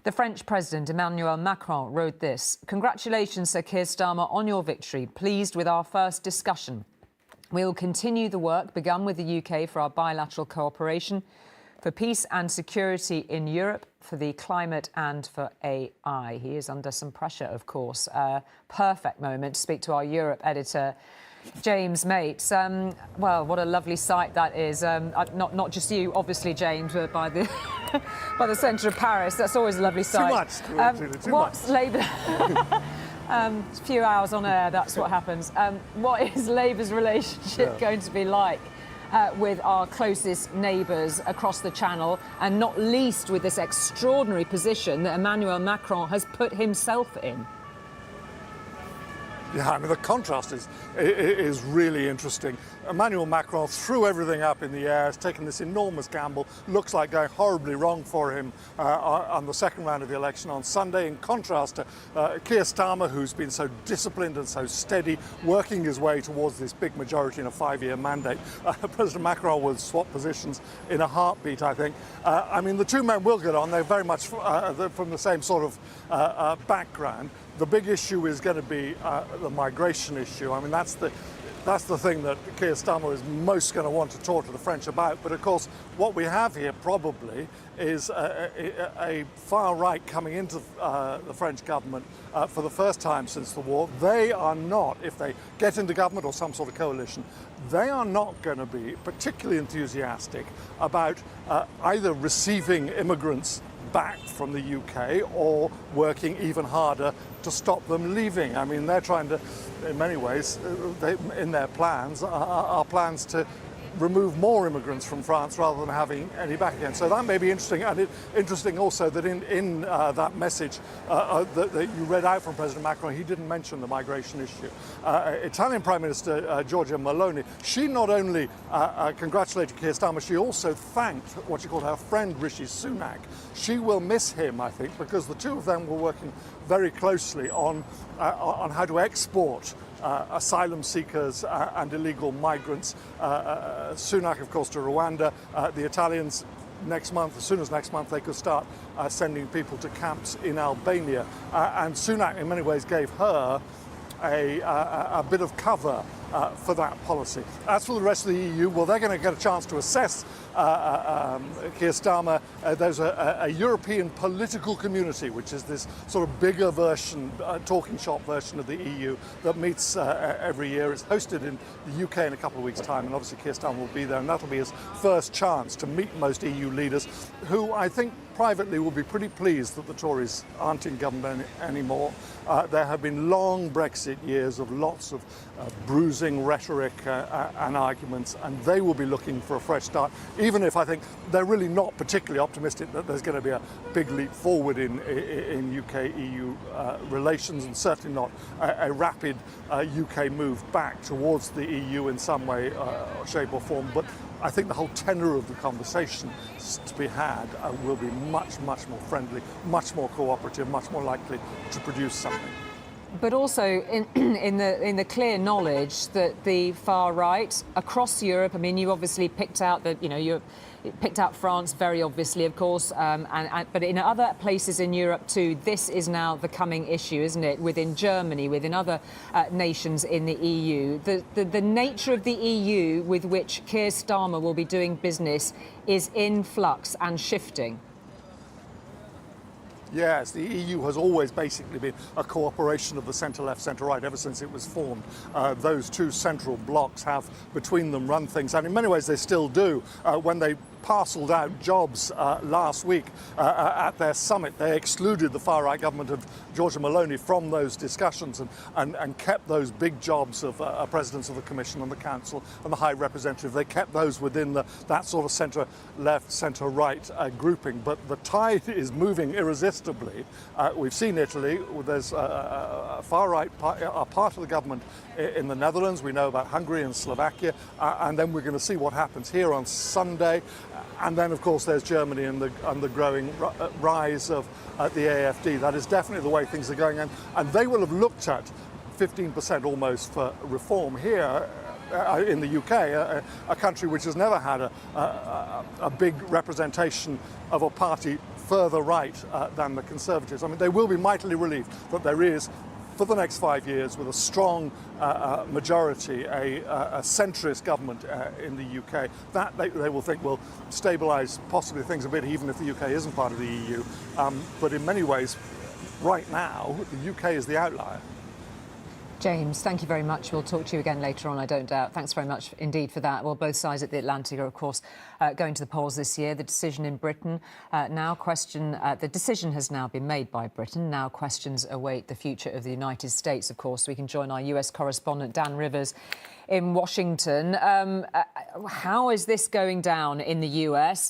The French President Emmanuel Macron wrote this: "Congratulations, Sir Keir Starmer, on your victory. Pleased with our first discussion. We will continue the work begun with the UK for our bilateral cooperation, for peace and security in Europe, for the climate and for AI." He is under some pressure, of course. Perfect moment to speak to our Europe editor, James Mates. Well, what a lovely sight that is. Not just you, obviously, James, but by the by the centre of Paris. That's always a lovely sight. Too much. What's Labour? A few hours on air, that's what happens. What is Labour's relationship going to be like with our closest neighbours across the Channel, and not least with this extraordinary position that Emmanuel Macron has put himself in? Yeah, I mean, the contrast is really interesting. Emmanuel Macron threw everything up in the air, has taken this enormous gamble, looks like going horribly wrong for him on the second round of the election on Sunday, in contrast to Keir Starmer, who's been so disciplined and so steady, working his way towards this big majority in a 5-year mandate. President Macron will swap positions in a heartbeat, I think. I mean, the two men will get on. They're very much from the same sort of background. The big issue is going to be the migration issue. I mean, that's the thing that Keir Starmer is most going to want to talk to the French about. But of course, what we have here probably is a far right coming into the French government for the first time since the war. They are not, if they get into government or some sort of coalition, they are not going to be particularly enthusiastic about either receiving immigrants back from the UK or working even harder to stop them leaving. I mean, they're trying to, in many ways, in their plans, are plans to remove more immigrants from France rather than having any back again. So that may be interesting, and interesting also that in that message that you read out from President Macron, he didn't mention the migration issue. Italian Prime Minister Giorgia Meloni, she not only congratulated Keir Starmer, she also thanked what she called her friend Rishi Sunak. She will miss him, I think, because the two of them were working very closely on how to export asylum seekers and illegal migrants. Sunak, of course, to Rwanda. The Italians next month, as soon as next month, they could start sending people to camps in Albania. And Sunak, in many ways, gave her a bit of cover for that policy. As for the rest of the EU, well, they're going to get a chance to assess Keir Starmer. There's a European political community, which is this sort of bigger version, talking shop version of the EU that meets every year. It's hosted in the UK in a couple of weeks' time, and obviously Keir Starmer will be there, and that'll be his first chance to meet most EU leaders, who I think privately will be pretty pleased that the Tories aren't in government anymore. There have been long Brexit years of lots of bruising rhetoric and arguments, and they will be looking for a fresh start, even if I think they're really not particularly optimistic that there's going to be a big leap forward in UK-EU relations, and certainly not a rapid UK move back towards the EU in some way, shape or form. But I think the whole tenor of the conversation to be had will be much, much more friendly, much more cooperative, much more likely to produce something. But also in the clear knowledge that the far right across Europe, I mean, you obviously picked out that, you picked out France very obviously, of course, but in other places in Europe too, this is now the coming issue, isn't it? Within Germany, within other nations in the EU. The nature of the EU with which Keir Starmer will be doing business is in flux and shifting. Yes, the EU has always basically been a cooperation of the centre-left, centre-right ever since it was formed. Those two central blocks have between them run things, and in many ways they still do. When they parcelled out jobs last week at their summit, they excluded the far-right government of Giorgia Meloni from those discussions and kept those big jobs of presidents of the Commission and the Council and the High Representative. They kept those within that sort of centre-left, centre-right grouping. But the tide is moving irresistibly. We've seen Italy. There's a far-right part of the government in the Netherlands. We know about Hungary and Slovakia. And then we're going to see what happens here on Sunday. And then, of course, there's Germany and the growing rise of the AfD. That is definitely the way things are going. And they will have looked at 15% almost for reform here in the UK, a country which has never had a big representation of a party further right than the Conservatives. I mean, they will be mightily relieved that there is, for the next 5 years, with a strong majority, a centrist government in the UK, that they will think will stabilise possibly things a bit, even if the UK isn't part of the EU. But in many ways, right now, the UK is the outlier. James, thank you very much. We'll talk to you again later on, I don't doubt. Thanks very much indeed for that. Well, both sides at the Atlantic are, of course, going to the polls this year. The decision in Britain the decision has now been made by Britain. Now questions await the future of the United States, of course. We can join our US correspondent, Dan Rivers, in Washington. How is this going down in the US?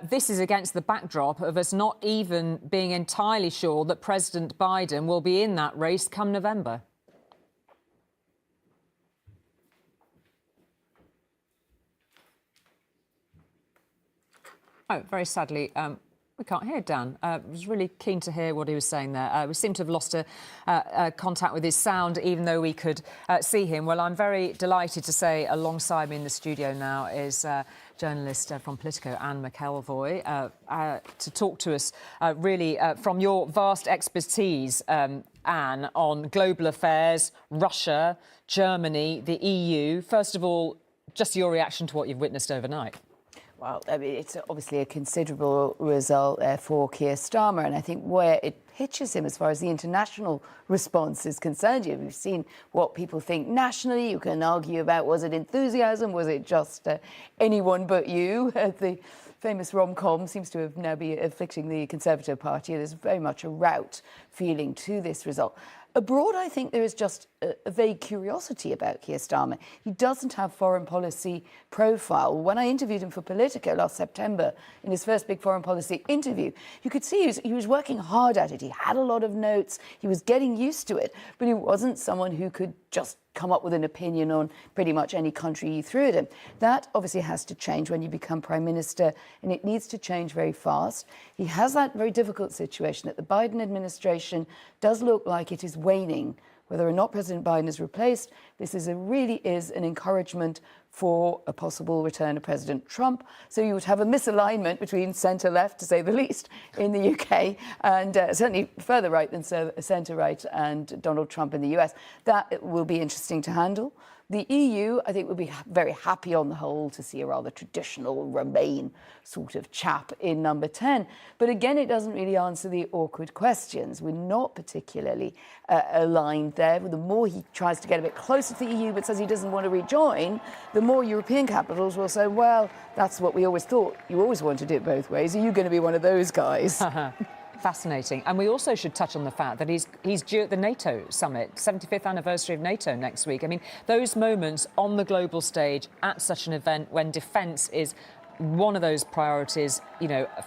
This is against the backdrop of us not even being entirely sure that President Biden will be in that race come November. Oh, very sadly, we can't hear Dan. I was really keen to hear what he was saying there. We seem to have lost a contact with his sound, even though we could see him. Well, I'm very delighted to say alongside me in the studio now is journalist from Politico, Anne McElvoy, to talk to us really from your vast expertise, Anne, on global affairs, Russia, Germany, the EU. First of all, just your reaction to what you've witnessed overnight. Well, I mean, it's obviously a considerable result for Keir Starmer, and I think where it pitches him as far as the international response is concerned. We've seen what people think nationally. You can argue about, was it enthusiasm? Was it just anyone but you? The famous rom-com seems to have now be afflicting the Conservative Party. There's very much a rout feeling to this result. Abroad, I think there is just a vague curiosity about Keir Starmer. He doesn't have foreign policy profile. When I interviewed him for Politico last September, in his first big foreign policy interview, you could see he was working hard at it. He had a lot of notes. He was getting used to it. But he wasn't someone who could just come up with an opinion on pretty much any country you threw at him. That obviously has to change when you become Prime Minister, and it needs to change very fast. He has that very difficult situation that the Biden administration does look like it is waning. Whether or not President Biden is replaced, this really is an encouragement for a possible return of President Trump. So you would have a misalignment between centre-left, to say the least, in the UK, and certainly further right than centre-right and Donald Trump in the US. That will be interesting to handle. The EU, I think, will be very happy on the whole to see a rather traditional Remain sort of chap in number 10. But again, it doesn't really answer the awkward questions. We're not particularly aligned there. The more he tries to get a bit closer to the EU but says he doesn't want to rejoin, the more European capitals will say, well, that's what we always thought. You always want to do it both ways. Are you going to be one of those guys? Fascinating. And we also should touch on the fact that he's due at the NATO summit, 75th anniversary of NATO next week. I mean, those moments on the global stage at such an event when defence is one of those priorities,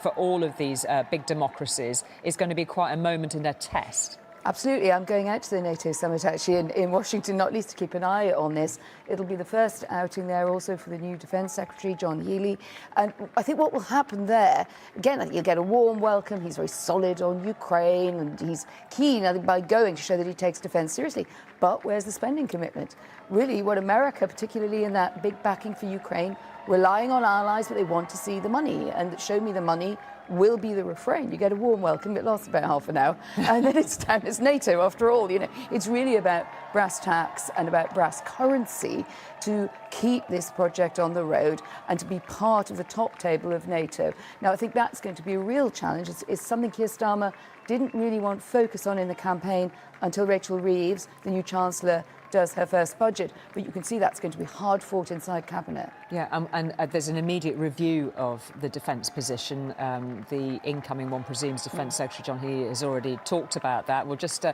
for all of these big democracies, is going to be quite a moment in their test. Absolutely. I'm going out to the NATO summit actually in Washington, not least to keep an eye on this. It'll be the first outing there also for the new Defence Secretary, John Healey. And I think what will happen there, again, I think you'll get a warm welcome. He's very solid on Ukraine and he's keen, I think, by going to show that he takes defence seriously. But where's the spending commitment? Really, what America, particularly in that big backing for Ukraine, relying on allies, but they want to see the money. And show me the money will be the refrain. You get a warm welcome, it lasts about half an hour, and then it's down as NATO after all. You know, it's really about brass tacks and about brass currency to keep this project on the road and to be part of the top table of NATO. Now, I think that's going to be a real challenge. It's something Keir Starmer didn't really want focus on in the campaign until Rachel Reeves, the new Chancellor, does her first budget, but you can see that's going to be hard fought inside cabinet. Yeah, and there's an immediate review of the defence position. The incoming, one presumes, Defence Secretary John Healey has already talked about that. We're just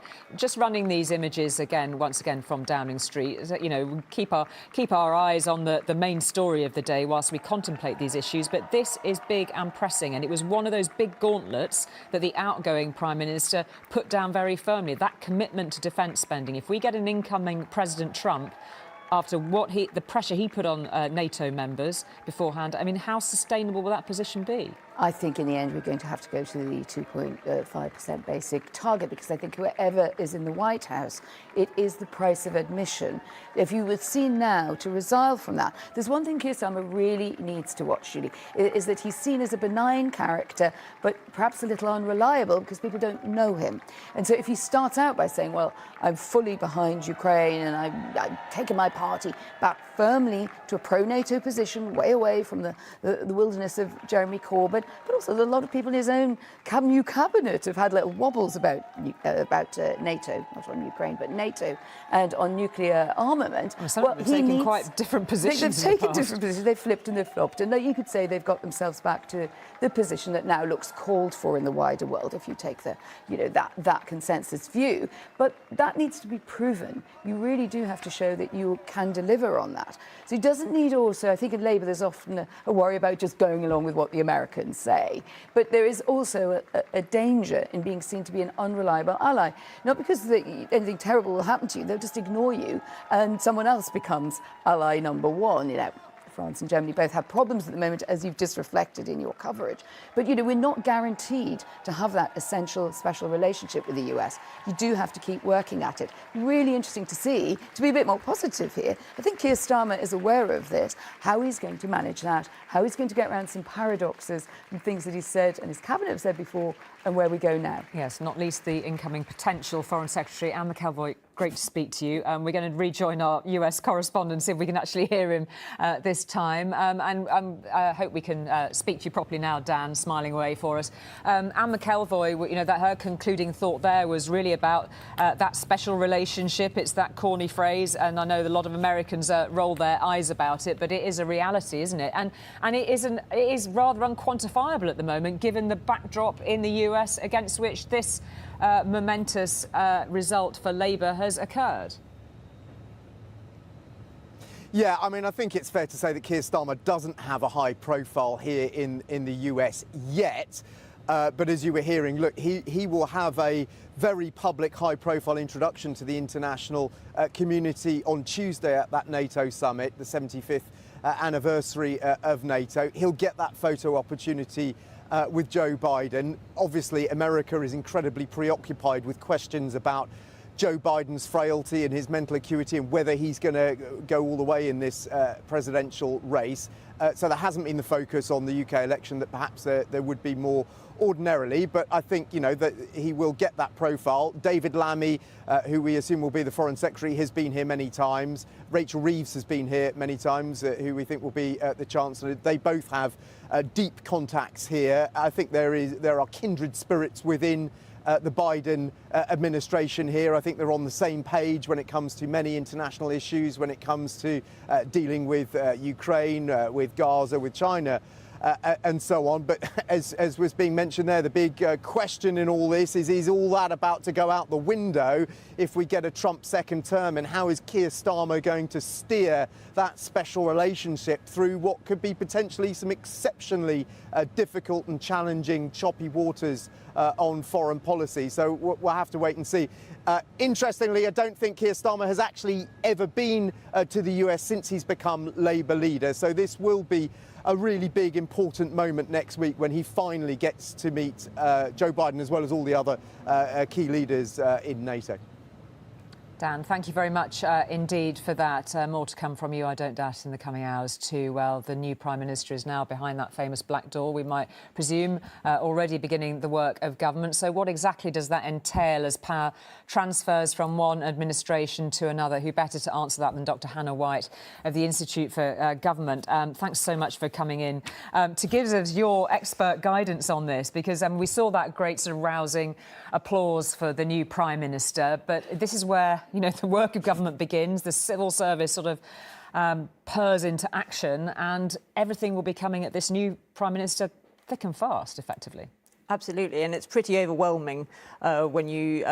running these images once again from Downing Street. You know, keep our eyes on the main story of the day whilst we contemplate these issues. But this is big and pressing, and it was one of those big gauntlets that the outgoing Prime Minister put down very firmly. That commitment to defence spending. If we get an incoming President Trump, after the pressure he put on NATO members beforehand, I mean, how sustainable will that position be? I think in the end we're going to have to go to the 2.5% basic target, because I think whoever is in the White House, it is the price of admission. If you were seen now to resile from that, there's one thing Keir Starmer really needs to watch, Julie, is that he's seen as a benign character, but perhaps a little unreliable because people don't know him. And so if he starts out by saying, well, I'm fully behind Ukraine and I've taken my party back firmly to a pro-NATO position, way away from the wilderness of Jeremy Corbyn, but also a lot of people in his own new cabinet have had little wobbles about NATO, not on Ukraine, but NATO, and on nuclear armament. Well, some have taken quite different positions. They've taken different positions. They've flipped and they've flopped. And you could say they've got themselves back to the position that now looks called for in the wider world, if you take that consensus view. But that needs to be proven. You really do have to show that you can deliver on that. So he doesn't need also, I think in Labour there's often a worry about just going along with what the Americans say. But there is also a danger in being seen to be an unreliable ally. Not because anything terrible will happen to you, they'll just ignore you and someone else becomes ally number one, you know. France and Germany both have problems at the moment, as you've just reflected in your coverage. But, you know, we're not guaranteed to have that essential special relationship with the US. You do have to keep working at it. Really interesting to see, to be a bit more positive here. I think Keir Starmer is aware of this, how he's going to manage that, how he's going to get around some paradoxes and things that he's said and his cabinet have said before, and where we go now. Yes, not least the incoming potential Foreign Secretary, Anne McElvoy. Great to speak to you. We're going to rejoin our US correspondent, see if we can actually hear him this time. I hope we can speak to you properly now, Dan, smiling away for us. Anne McElvoy, you know, that her concluding thought there was really about that special relationship. It's that corny phrase, and I know a lot of Americans roll their eyes about it, but it is a reality, isn't it? And it is rather unquantifiable at the moment, given the backdrop in the US against which this momentous result for Labour has occurred. Yeah, I mean, I think it's fair to say that Keir Starmer doesn't have a high profile here in the US yet. But as you were hearing, look, he will have a very public, high-profile introduction to the international community on Tuesday at that NATO summit, the 75th anniversary of NATO. He'll get that photo opportunity with Joe Biden. Obviously, America is incredibly preoccupied with questions about Joe Biden's frailty and his mental acuity and whether he's going to go all the way in this presidential race. So there hasn't been the focus on the UK election that perhaps there would be more ordinarily, but I think, you know, that he will get that profile. David Lammy, who we assume will be the Foreign Secretary, has been here many times. Rachel Reeves has been here many times, who we think will be the Chancellor. They both have deep contacts here. I think there are kindred spirits within the Biden administration here. I think they're on the same page when it comes to many international issues, when it comes to dealing with Ukraine, with Gaza, with China. and so on. But as was being mentioned there, the big question in all this is all that about to go out the window if we get a Trump second term, and how is Keir Starmer going to steer that special relationship through what could be potentially some exceptionally difficult and challenging choppy waters on foreign policy. So we'll have to wait and see. Interestingly, I don't think Keir Starmer has actually ever been to the US since he's become Labour leader. So this will be a really big, important moment next week when he finally gets to meet Joe Biden, as well as all the other key leaders in NATO. Dan, thank you very much indeed for that. More to come from you, I don't doubt, in the coming hours too. Well, the new Prime Minister is now behind that famous black door, we might presume, already beginning the work of government. So what exactly does that entail as power transfers from one administration to another? Who better to answer that than Dr. Hannah White of the Institute for Government? Thanks so much for coming in to give us your expert guidance on this, because we saw that great sort of rousing applause for the new Prime Minister, but this is where, you know, the work of government begins. The civil service sort of purrs into action, and everything will be coming at this new Prime Minister thick and fast, effectively. Absolutely, and it's pretty overwhelming when you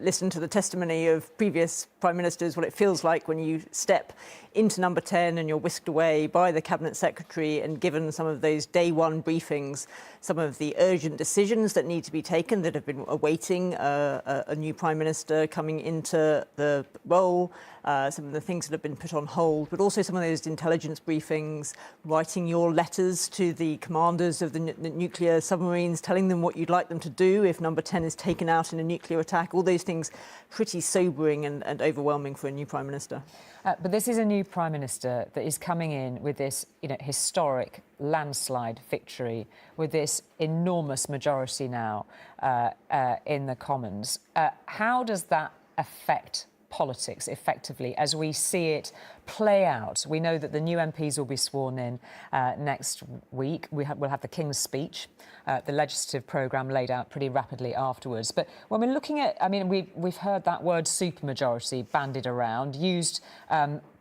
listen to the testimony of previous Prime Ministers, what it feels like when you step into number 10 and you're whisked away by the Cabinet Secretary and given some of those day one briefings, some of the urgent decisions that need to be taken that have been awaiting a new Prime Minister coming into the role, some of the things that have been put on hold, but also some of those intelligence briefings, writing your letters to the commanders of the nuclear submarines, telling them what you'd like them to do if number 10 is taken out in a nuclear attack. All those things pretty sobering and overwhelming for a new Prime Minister. But this is a new Prime Minister that is coming in with this, you know, historic landslide victory, with this enormous majority now in the Commons. How does that affect politics effectively as we see it play out? We know that the new MPs will be sworn in next week. We'll have the King's speech, the legislative programme laid out pretty rapidly afterwards. But when we're looking at, I mean, we've heard that word supermajority bandied around, used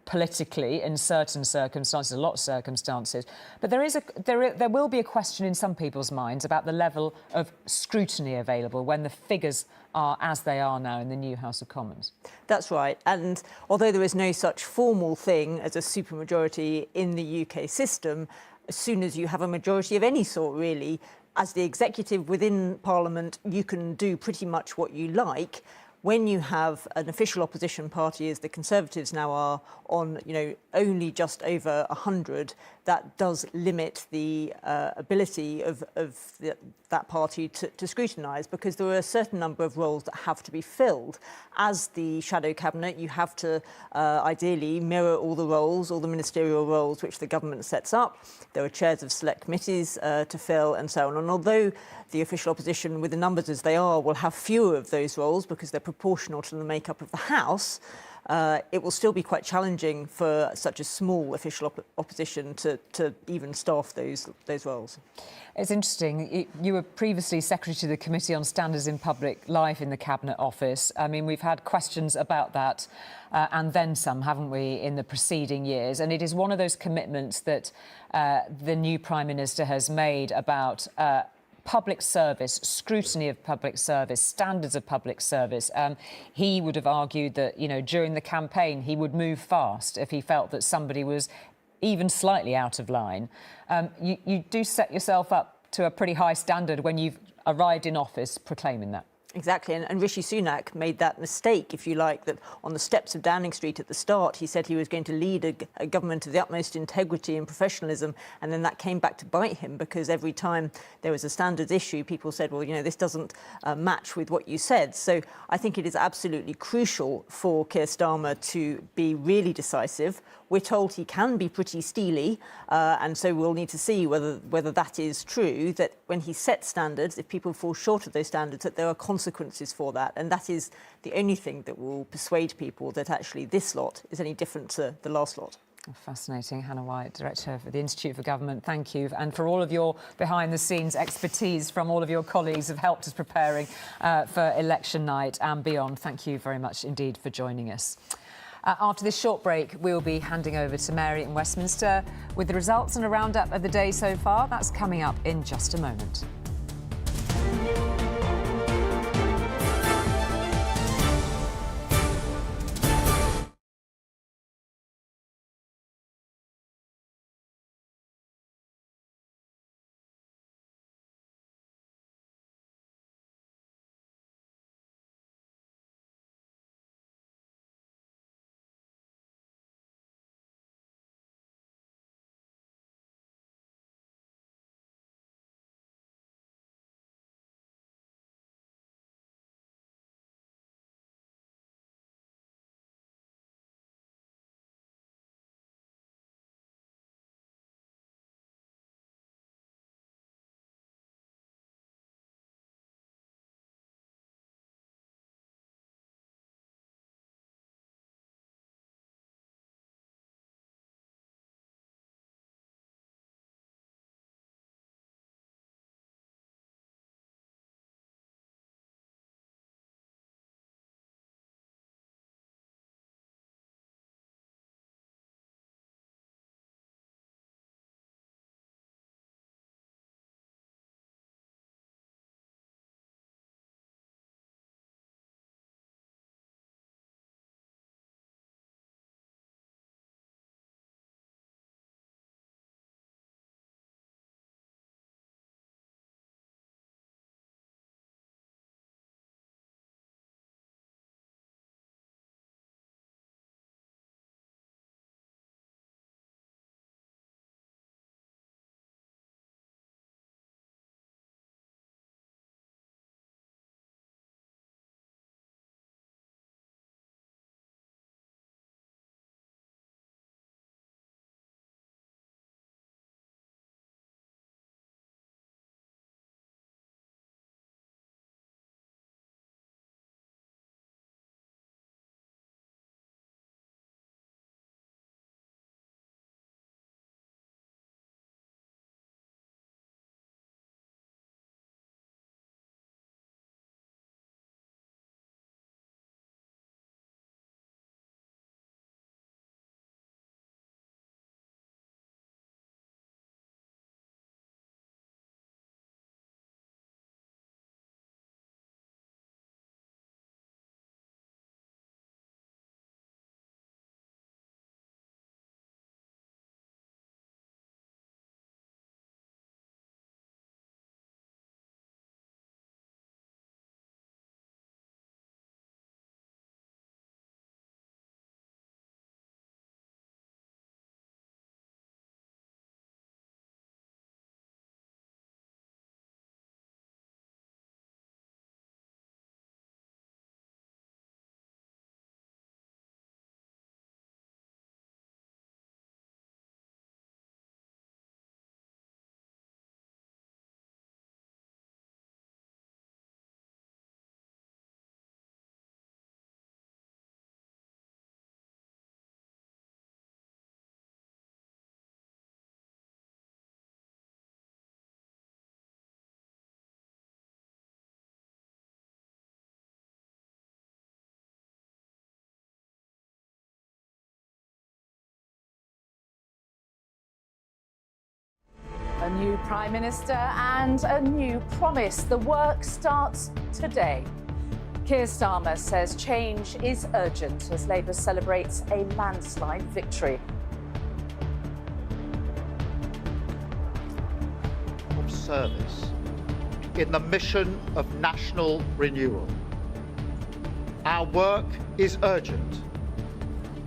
politically in certain circumstances, a lot of circumstances. But there will be a question in some people's minds about the level of scrutiny available when the figures are as they are now in the new House of Commons. That's right. And although there is no such formal thing as a supermajority in the UK system, as soon as you have a majority of any sort, really, as the executive within Parliament, you can do pretty much what you like. When you have an official opposition party, as the Conservatives now are, on only just over 100, that does limit the ability of that party to scrutinise, because there are a certain number of roles that have to be filled. As the shadow cabinet, you have to ideally mirror all the roles, all the ministerial roles which the government sets up. There are chairs of select committees to fill and so on. And although the official opposition, with the numbers as they are, will have fewer of those roles because they're proportional to the makeup of the House, it will still be quite challenging for such a small official opposition to even staff those roles. It's interesting. You were previously Secretary to the Committee on Standards in Public Life in the Cabinet Office. I mean, we've had questions about that and then some, haven't we, in the preceding years? And it is one of those commitments that the new Prime Minister has made about public service, scrutiny of public service, standards of public service. He would have argued that, during the campaign, he would move fast if he felt that somebody was even slightly out of line. You do set yourself up to a pretty high standard when you've arrived in office proclaiming that. Exactly, and Rishi Sunak made that mistake, if you like, that on the steps of Downing Street at the start, he said he was going to lead a government of the utmost integrity and professionalism, and then that came back to bite him, because every time there was a standards issue, people said, well, this doesn't match with what you said. So I think it is absolutely crucial for Keir Starmer to be really decisive. We're told he can be pretty steely, and so we'll need to see whether that is true, that when he sets standards, if people fall short of those standards, that there are consequences for that. And that is the only thing that will persuade people that actually this lot is any different to the last lot. Fascinating. Hannah White, Director of the Institute for Government, thank you. And for all of your behind-the-scenes expertise from all of your colleagues who have helped us preparing for election night and beyond, thank you very much indeed for joining us. After this short break, we'll be handing over to Mary in Westminster with the results and a roundup of the day so far. That's coming up in just a moment. A new Prime Minister and a new promise. The work starts today. Keir Starmer says change is urgent as Labour celebrates a landslide victory. Of service in the mission of national renewal. Our work is urgent,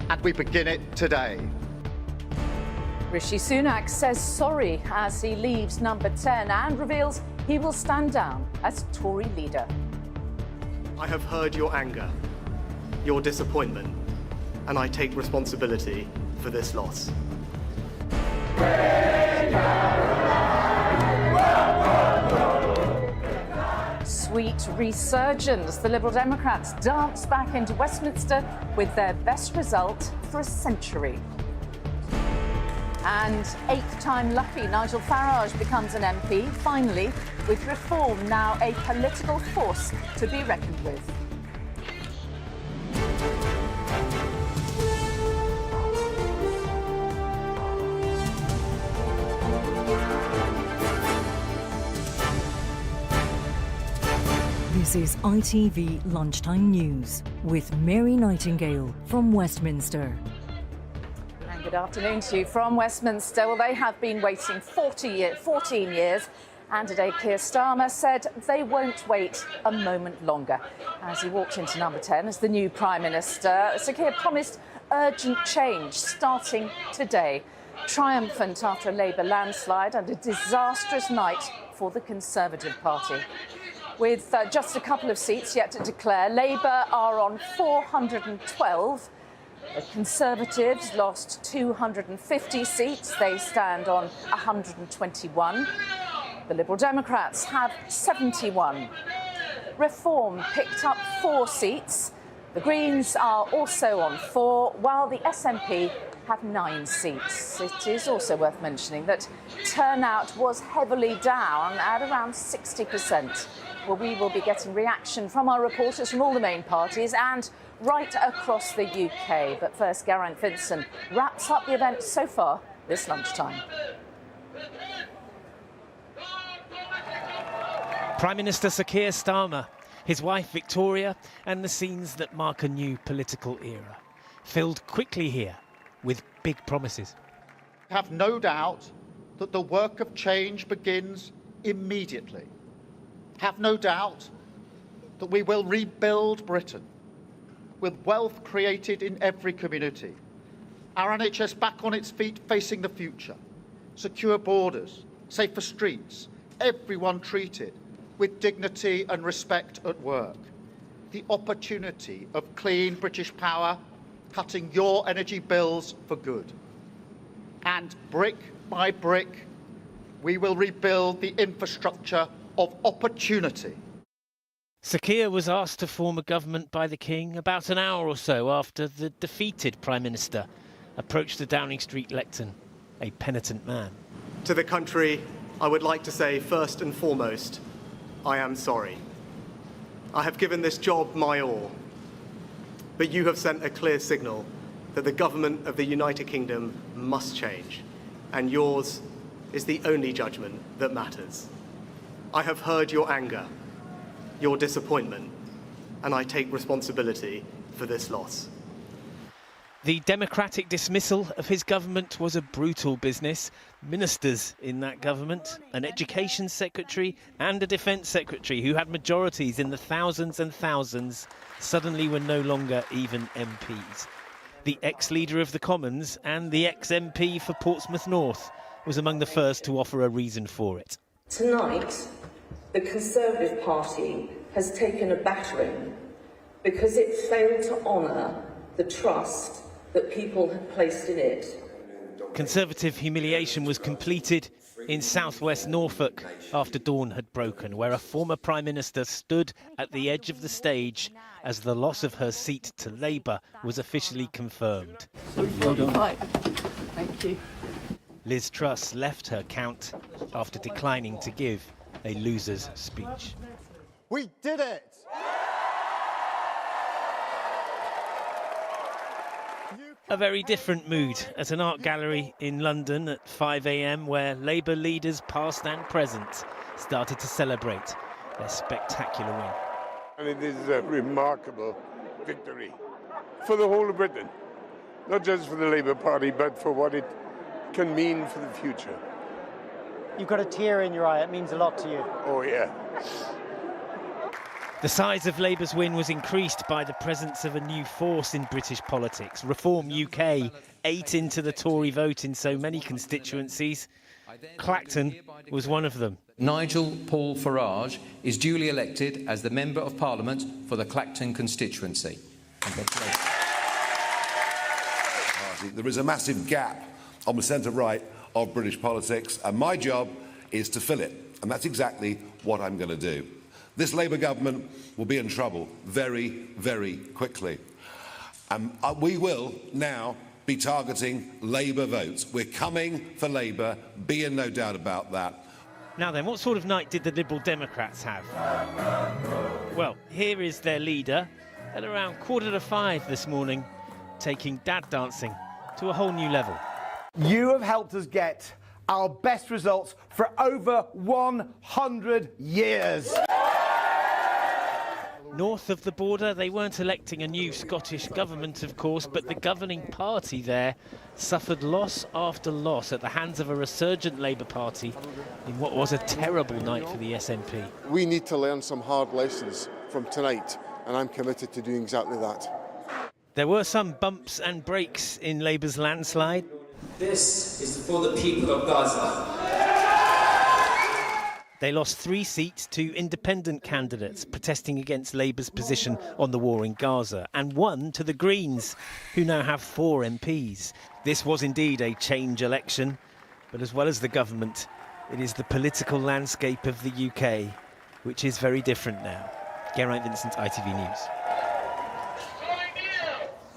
and we begin it today. Rishi Sunak says sorry as he leaves Number 10 and reveals he will stand down as Tory leader. I have heard your anger, your disappointment, and I take responsibility for this loss. Sweet resurgence. The Liberal Democrats dance back into Westminster with their best result for a century. And eighth-time lucky Nigel Farage becomes an MP, finally, with reform now a political force to be reckoned with. This is ITV Lunchtime News with Mary Nightingale from Westminster. And good afternoon to you from Westminster. Well, they have been waiting 14 years, and today Keir Starmer said they won't wait a moment longer. As he walked into number 10 as the new Prime Minister, Sir Keir promised urgent change starting today. Triumphant after a Labour landslide and a disastrous night for the Conservative Party. With just a couple of seats yet to declare, Labour are on 412. The Conservatives lost 250 seats. They stand on 121. The Liberal Democrats have 71. Reform picked up 4 seats. The Greens are also on 4, while the SNP have 9 seats. It is also worth mentioning that turnout was heavily down at around 60%. Well, we will be getting reaction from our reporters from all the main parties and right across the UK. But first, Geraint Vincent wraps up the event so far this lunchtime. Prime Minister Sir Keir Starmer, his wife Victoria, and the scenes that mark a new political era. Filled quickly here with big promises. I have no doubt that the work of change begins immediately. Have no doubt that we will rebuild Britain with wealth created in every community, our NHS back on its feet facing the future, secure borders, safer streets, everyone treated with dignity and respect at work, the opportunity of clean British power cutting your energy bills for good. And brick by brick, we will rebuild the infrastructure of opportunity. Sir Keir was asked to form a government by the King about an hour or so after the defeated Prime Minister approached the Downing Street lectern, a penitent man. To the country, I would like to say first and foremost, I am sorry. I have given this job my all, but you have sent a clear signal that the government of the United Kingdom must change, and yours is the only judgment that matters. I have heard your anger, your disappointment, and I take responsibility for this loss. The democratic dismissal of his government was a brutal business. Ministers in that government, an education secretary and a defence secretary who had majorities in the thousands and thousands, suddenly were no longer even MPs. The ex-leader of the Commons and the ex-MP for Portsmouth North was among the first to offer a reason for it. Tonight, the Conservative Party has taken a battering because it failed to honour the trust that people had placed in it. Conservative humiliation was completed in southwest Norfolk after dawn had broken, where a former Prime Minister stood at the edge of the stage as the loss of her seat to Labour was officially confirmed. Well done. Thank you. Liz Truss left her count after declining to give a loser's speech. We did it! A very different mood at an art gallery in London at 5 a.m, where Labour leaders past and present started to celebrate their spectacular win. And it is a remarkable victory for the whole of Britain, not just for the Labour Party, but for what it can mean for the future. You've got a tear in your eye. It means a lot to you. Oh, yeah. The size of Labour's win was increased by the presence of a new force in British politics. Reform UK ate into the Tory vote in so many constituencies. Clacton was one of them. Nigel Paul Farage is duly elected as the Member of Parliament for the Clacton constituency. There is a massive gap on the centre-right of British politics, and my job is to fill it. And that's exactly what I'm going to do. This Labour government will be in trouble very, very quickly. We will now be targeting Labour votes. We're coming for Labour, be in no doubt about that. Now then, what sort of night did the Liberal Democrats have? Well, here is their leader at around 4:45 this morning, taking dad dancing to a whole new level. You have helped us get our best results for over 100 years. North of the border, they weren't electing a new Scottish government, of course, but the governing party there suffered loss after loss at the hands of a resurgent Labour Party in what was a terrible night for the SNP. We need to learn some hard lessons from tonight, and I'm committed to doing exactly that. There were some bumps and breaks in Labour's landslide. This is for the people of Gaza. They lost 3 seats to independent candidates protesting against Labour's position on the war in Gaza, and 1 to the Greens, who now have 4 MPs. This was indeed a change election, but as well as the government, it is the political landscape of the UK, which is very different now. Geraint Vincent, ITV News.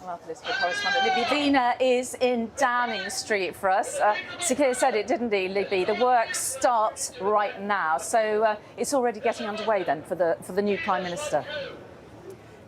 Our political correspondent Libby Vina is in Downing Street for us. Sir Keir said it, didn't he, Libby? The work starts right now, so it's already getting underway then for the new Prime Minister.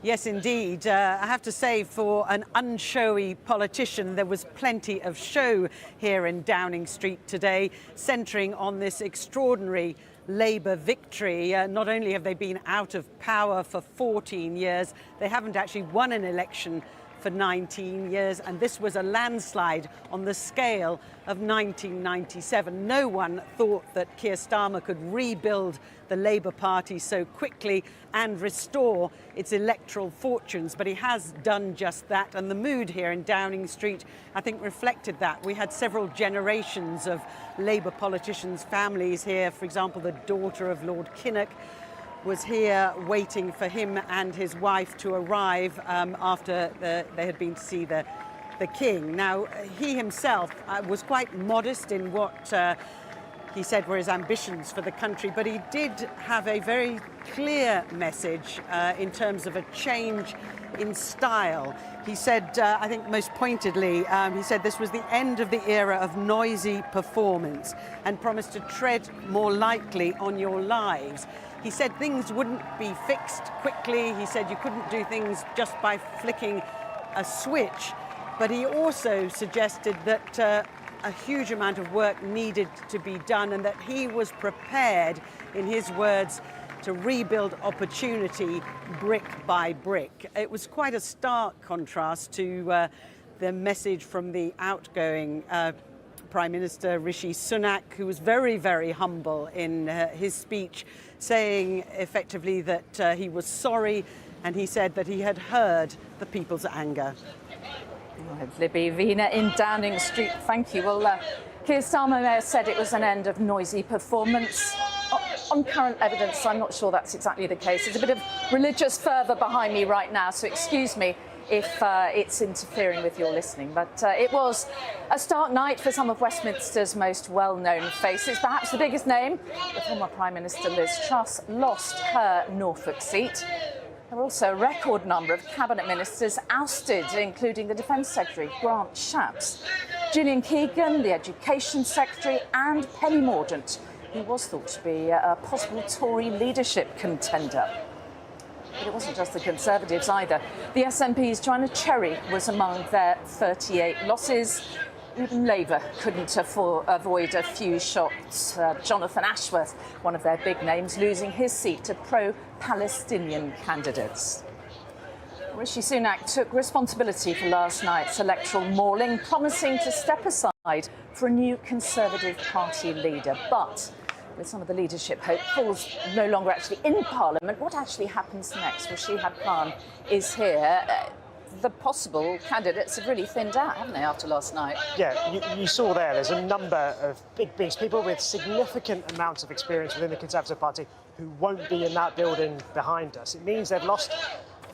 Yes, indeed. I have to say, for an unshowy politician, there was plenty of show here in Downing Street today, centring on this extraordinary Labour victory. Not only have they been out of power for 14 years, they haven't actually won an election for 19 years, and this was a landslide on the scale of 1997. No one thought that Keir Starmer could rebuild the Labour Party so quickly and restore its electoral fortunes, but he has done just that, and the mood here in Downing Street, I think, reflected that. We had several generations of Labour politicians' families here. For example, the daughter of Lord Kinnock was here waiting for him and his wife to arrive after they had been to see the King. Now, he himself was quite modest in what he said were his ambitions for the country, but he did have a very clear message in terms of a change in style. He said, I think most pointedly, he said this was the end of the era of noisy performance and promised to tread more lightly on your lives. He said things wouldn't be fixed quickly. He said you couldn't do things just by flicking a switch. But he also suggested that a huge amount of work needed to be done and that he was prepared, in his words, to rebuild opportunity brick by brick. It was quite a stark contrast to the message from the outgoing Prime Minister Rishi Sunak, who was very, very humble in his speech, saying effectively that he was sorry, and he said that he had heard the people's anger. Right, Libby Vina in Downing Street, thank you. Well, Keir Starmer said it was an end of noisy performance. On current evidence, I'm not sure that's exactly the case. There's a bit of religious fervour behind me right now, so excuse me if it's interfering with your listening. But it was a stark night for some of Westminster's most well-known faces. Perhaps the biggest name, the former Prime Minister Liz Truss, lost her Norfolk seat. There were also a record number of cabinet ministers ousted, including the Defence Secretary, Grant Shapps, Gillian Keegan, the Education Secretary, and Penny Mordaunt, who was thought to be a possible Tory leadership contender. But it wasn't just the Conservatives either. The SNP's Joanna Cherry was among their 38 losses. Even Labour couldn't avoid a few shots. Jonathan Ashworth, one of their big names, losing his seat to pro-Palestinian candidates. Rishi Sunak took responsibility for last night's electoral mauling, promising to step aside for a new Conservative Party leader. But with some of the leadership hopefuls no longer actually in Parliament, what actually happens next? Well, Shihab Khan is here. The possible candidates have really thinned out, haven't they, after last night? Yeah, you saw there's a number of big beats, people with significant amounts of experience within the Conservative Party who won't be in that building behind us. It means they've lost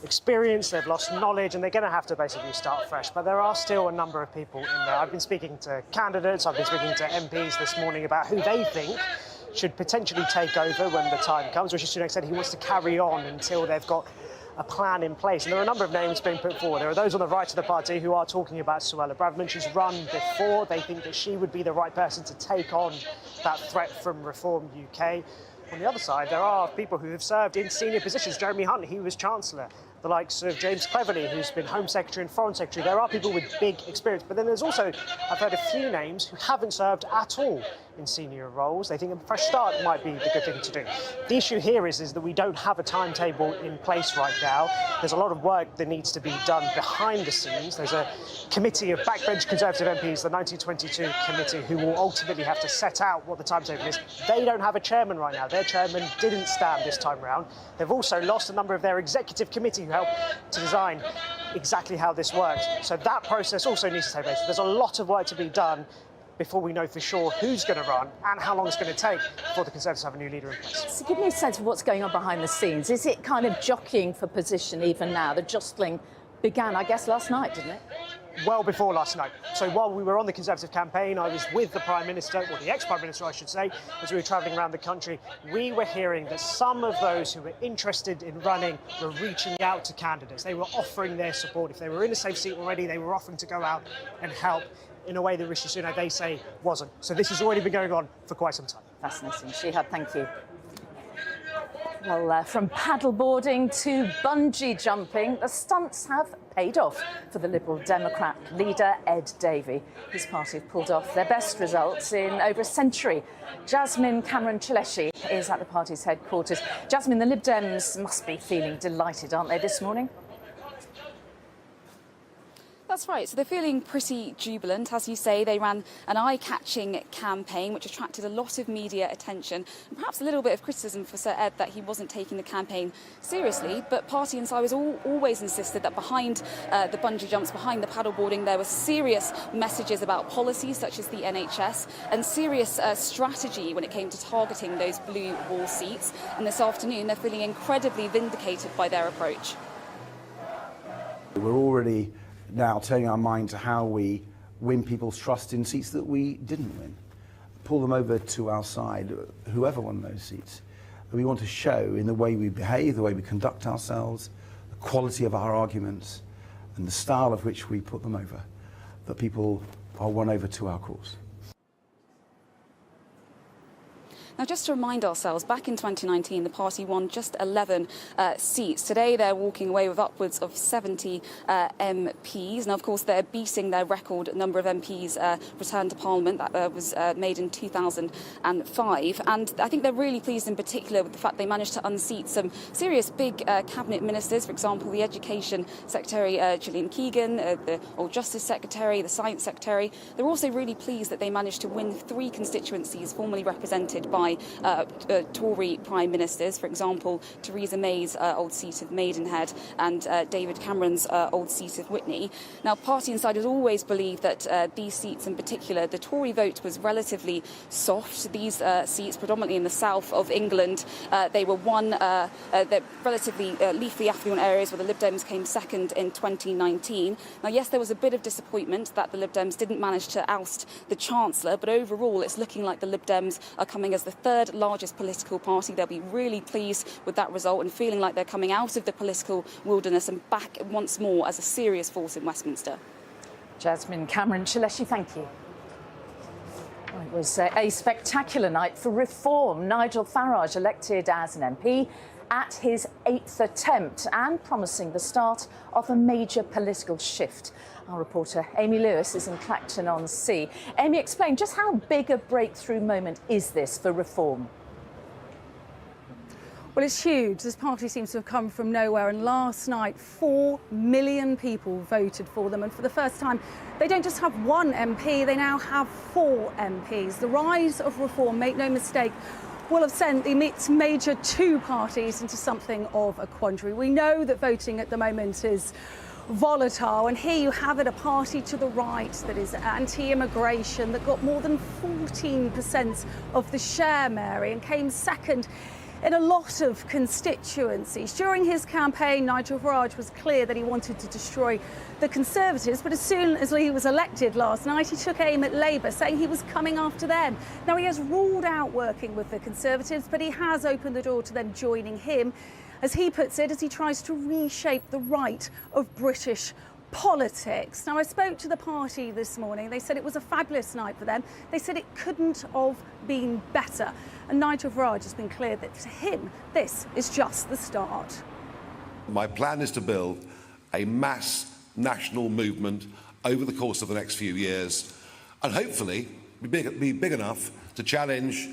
experience, they've lost knowledge, and they're going to have to basically start fresh. But there are still a number of people in there. I've been speaking to candidates, I've been speaking to MPs this morning about who they think should potentially take over when the time comes. Rishi Sunak said he wants to carry on until they've got a plan in place. And there are a number of names being put forward. There are those on the right of the party who are talking about Suella Braverman. She's run before. They think that she would be the right person to take on that threat from Reform UK. On the other side, there are people who have served in senior positions. Jeremy Hunt, he was Chancellor. The likes of James Cleverly, who's been Home Secretary and Foreign Secretary. There are people with big experience, but then there's also, I've heard a few names who haven't served at all in senior roles. They think a fresh start might be the good thing to do. The issue here is that we don't have a timetable in place right now. There's a lot of work that needs to be done behind the scenes. There's a committee of backbench Conservative MPs, the 1922 committee, who will ultimately have to set out what the timetable is. They don't have a chairman right now. Their chairman didn't stand this time round. They've also lost a number of their executive committee who helped to design exactly how this works. So that process also needs to take place. There's a lot of work to be done before we know for sure who's going to run and how long it's going to take before the Conservatives have a new leader in place. So give me a sense of what's going on behind the scenes. Is it kind of jockeying for position even now? The jostling began, I guess, last night, didn't it? Well before last night. So while we were on the Conservative campaign, I was with the Prime Minister, or the ex-Prime Minister, I should say, as we were travelling around the country. We were hearing that some of those who were interested in running were reaching out to candidates. They were offering their support. If they were in a safe seat already, they were offering to go out and help in a way that Rishi Sunak, they say, wasn't. So this has already been going on for quite some time. Fascinating. Shihab, thank you. Well, from paddleboarding to bungee jumping, the stunts have paid off for the Liberal Democrat leader, Ed Davey. His party have pulled off their best results in over a century. Jasmine Cameron-Cheleshi is at the party's headquarters. Jasmine, the Lib Dems must be feeling delighted, aren't they, this morning? That's right. So they're feeling pretty jubilant. As you say, they ran an eye-catching campaign which attracted a lot of media attention and perhaps a little bit of criticism for Sir Ed that he wasn't taking the campaign seriously. But party insiders always insisted that behind the bungee jumps, behind the paddleboarding, there were serious messages about policies such as the NHS and serious strategy when it came to targeting those blue wall seats. And this afternoon, they're feeling incredibly vindicated by their approach. We're already now turning our mind to how we win people's trust in seats that we didn't win. Pull them over to our side, whoever won those seats. We want to show in the way we behave, the way we conduct ourselves, the quality of our arguments, and the style of which we put them over, that people are won over to our cause. Now, just to remind ourselves, back in 2019, the party won just 11 seats. Today, they're walking away with upwards of 70 MPs. Now, of course, they're beating their record number of MPs returned to Parliament that was made in 2005. And I think they're really pleased in particular with the fact they managed to unseat some serious big cabinet ministers. For example, the Education Secretary, Gillian Keegan, the Old Justice Secretary, the Science Secretary. They're also really pleased that they managed to win 3 constituencies formerly represented by Tory Prime Ministers, for example, Theresa May's old seat of Maidenhead and David Cameron's old seat of Witney. Now, party insiders always believe that these seats in particular, the Tory vote was relatively soft. These seats, predominantly in the south of England, they were they're relatively leafy affluent areas where the Lib Dems came second in 2019. Now, yes, there was a bit of disappointment that the Lib Dems didn't manage to oust the Chancellor, but overall it's looking like the Lib Dems are coming as the 3rd largest political party. They'll be really pleased with that result and feeling like they're coming out of the political wilderness and back once more as a serious force in Westminster. Jasmine Cameron-Cheleshi, thank you. It was a spectacular night for reform. Nigel Farage elected as an MP at his 8th attempt and promising the start of a major political shift. Our reporter Amy Lewis is in Clacton-on-Sea. Amy, explain just how big a breakthrough moment is this for reform? Well, it's huge. This party seems to have come from nowhere, and last night 4 million people voted for them, and for the first time they don't just have one MP, they now have 4 MPs. The rise of reform, make no mistake, will have sent the major 2 parties into something of a quandary. We know that voting at the moment is volatile, and here you have it, a party to the right that is anti-immigration, that got more than 14% of the share, Mary, and came second in a lot of constituencies. During his campaign, Nigel Farage was clear that he wanted to destroy the Conservatives, but as soon as he was elected last night, he took aim at Labour, saying he was coming after them. Now, he has ruled out working with the Conservatives, but he has opened the door to them joining him, as he puts it, as he tries to reshape the right of British politics. Now, I spoke to the party this morning. They said it was a fabulous night for them. They said it couldn't have been better. And Nigel Farage has been clear that to him, this is just the start. My plan is to build a mass national movement over the course of the next few years and hopefully be big enough to challenge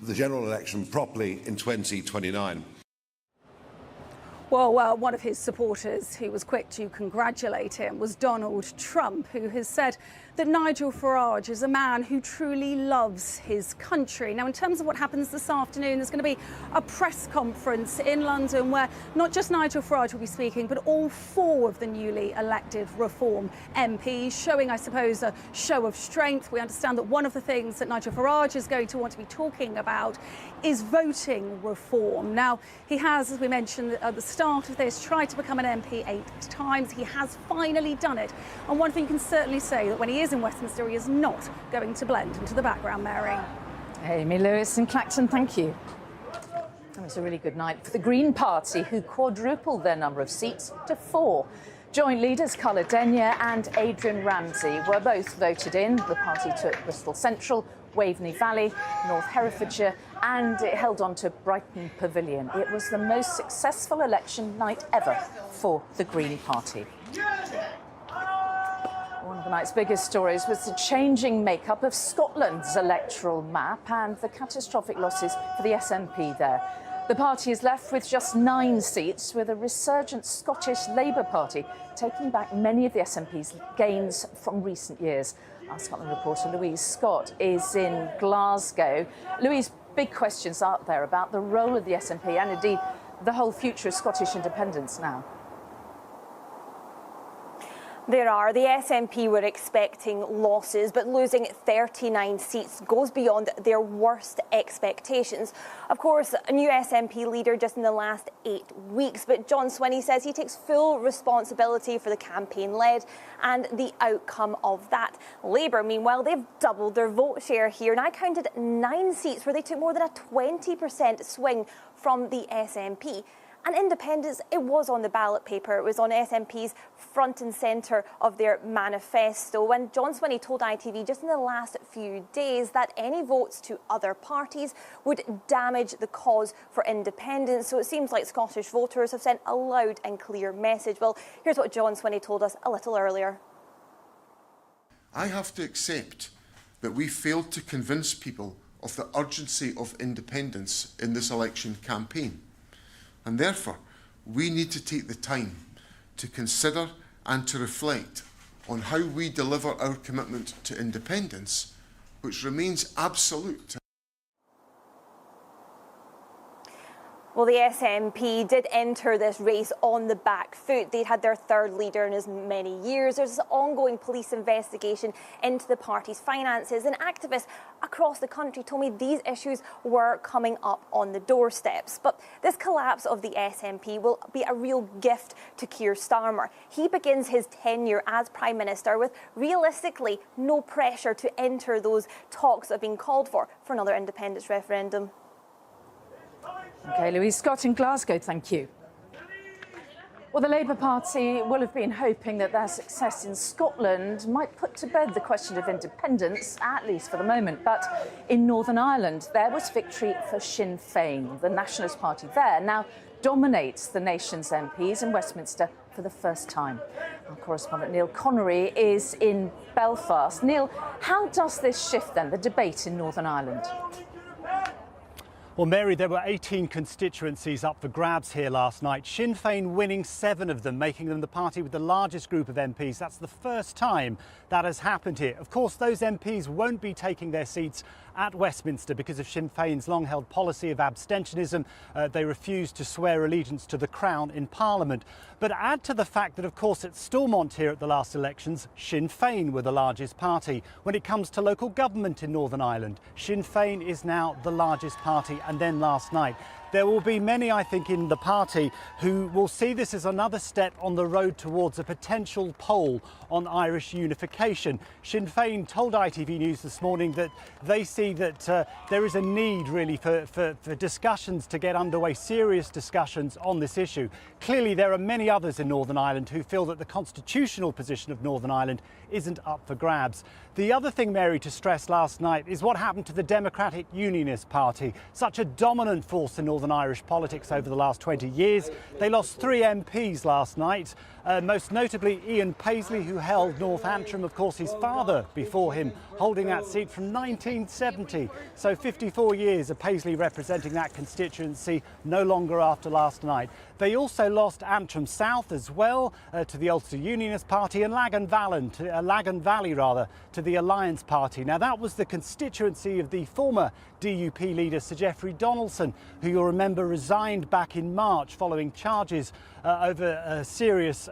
the general election properly in 2029. Well, one of his supporters who was quick to congratulate him was Donald Trump, who has said that Nigel Farage is a man who truly loves his country. Now, in terms of what happens this afternoon, there's going to be a press conference in London where not just Nigel Farage will be speaking, but all 4 of the newly elected Reform MPs, showing, I suppose, a show of strength. We understand that one of the things that Nigel Farage is going to want to be talking about is voting reform. Now, he has, as we mentioned at the start of this, tried to become an MP 8 times. He has finally done it. And one thing you can certainly say that when he is in Westminster, he is not going to blend into the background, Mary. Amy Lewis in Clacton, thank you. It was a really good night for the Green Party, who quadrupled their number of seats to 4. Joint leaders Carla Denyer and Adrian Ramsey were both voted in. The party took Bristol Central, Waveney Valley, North Herefordshire, and it held on to Brighton Pavilion. It was the most successful election night ever for the Green Party. One of the night's biggest stories was the changing makeup of Scotland's electoral map and the catastrophic losses for the SNP there. The party is left with just 9 seats, with a resurgent Scottish Labour Party taking back many of the SNP's gains from recent years. Our Scotland reporter Louise Scott is in Glasgow. Louise, big questions out there about the role of the SNP and indeed the whole future of Scottish independence now. There are. The SNP were expecting losses, but losing 39 seats goes beyond their worst expectations. Of course, a new SNP leader just in the last 8 weeks, but John Swinney says he takes full responsibility for the campaign led and the outcome of that. Labour, meanwhile, they've doubled their vote share here, and I counted 9 seats where they took more than a 20% swing from the SNP. And independence, it was on the ballot paper. It was on SNP's front and centre of their manifesto. When John Swinney told ITV just in the last few days that any votes to other parties would damage the cause for independence. So it seems like Scottish voters have sent a loud and clear message. Well, here's what John Swinney told us a little earlier. I have to accept that we failed to convince people of the urgency of independence in this election campaign. And therefore, we need to take the time to consider and to reflect on how we deliver our commitment to independence, which remains absolute. Well, the SNP did enter this race on the back foot. They'd had their 3rd leader in as many years. There's an ongoing police investigation into the party's finances, and activists across the country told me these issues were coming up on the doorsteps. But this collapse of the SNP will be a real gift to Keir Starmer. He begins his tenure as Prime Minister with realistically no pressure to enter those talks that have been called for another independence referendum. OK, Louise Scott in Glasgow, thank you. Well, the Labour Party will have been hoping that their success in Scotland might put to bed the question of independence, at least for the moment. But in Northern Ireland, there was victory for Sinn Féin. The Nationalist Party there now dominates the nation's MPs in Westminster for the first time. Our correspondent Neil Connery is in Belfast. Neil, how does this shift then the debate in Northern Ireland? Well, Mary, there were 18 constituencies up for grabs here last night. Sinn Féin winning 7 of them, making them the party with the largest group of MPs. That's the first time that has happened here. Of course, those MPs won't be taking their seats at Westminster because of Sinn Féin's long-held policy of abstentionism. They refuse to swear allegiance to the Crown in Parliament. But add to the fact that, of course, at Stormont here at the last elections, Sinn Féin were the largest party. When it comes to local government in Northern Ireland, Sinn Féin is now the largest party. And then last night, there will be many, I think, in the party who will see this as another step on the road towards a potential poll on Irish unification. Sinn Féin told ITV News this morning that they see see that there is a need really for discussions to get underway, serious discussions on this issue. Clearly there are many others in Northern Ireland who feel that the constitutional position of Northern Ireland isn't up for grabs. The other thing, Mary, to stress last night is what happened to the Democratic Unionist Party, such a dominant force in Northern Irish politics over the last 20 years. They lost 3 MPs last night, most notably Ian Paisley, who held North Antrim, of course his father before him holding that seat from 1970. So 54 years of Paisley representing that constituency, no longer after last night. They also lost Antrim South as well to the Ulster Unionist Party, and Lagan Valley to the Alliance Party. Now that was the constituency of the former DUP leader Sir Geoffrey Donaldson, who you'll remember resigned back in March following charges over serious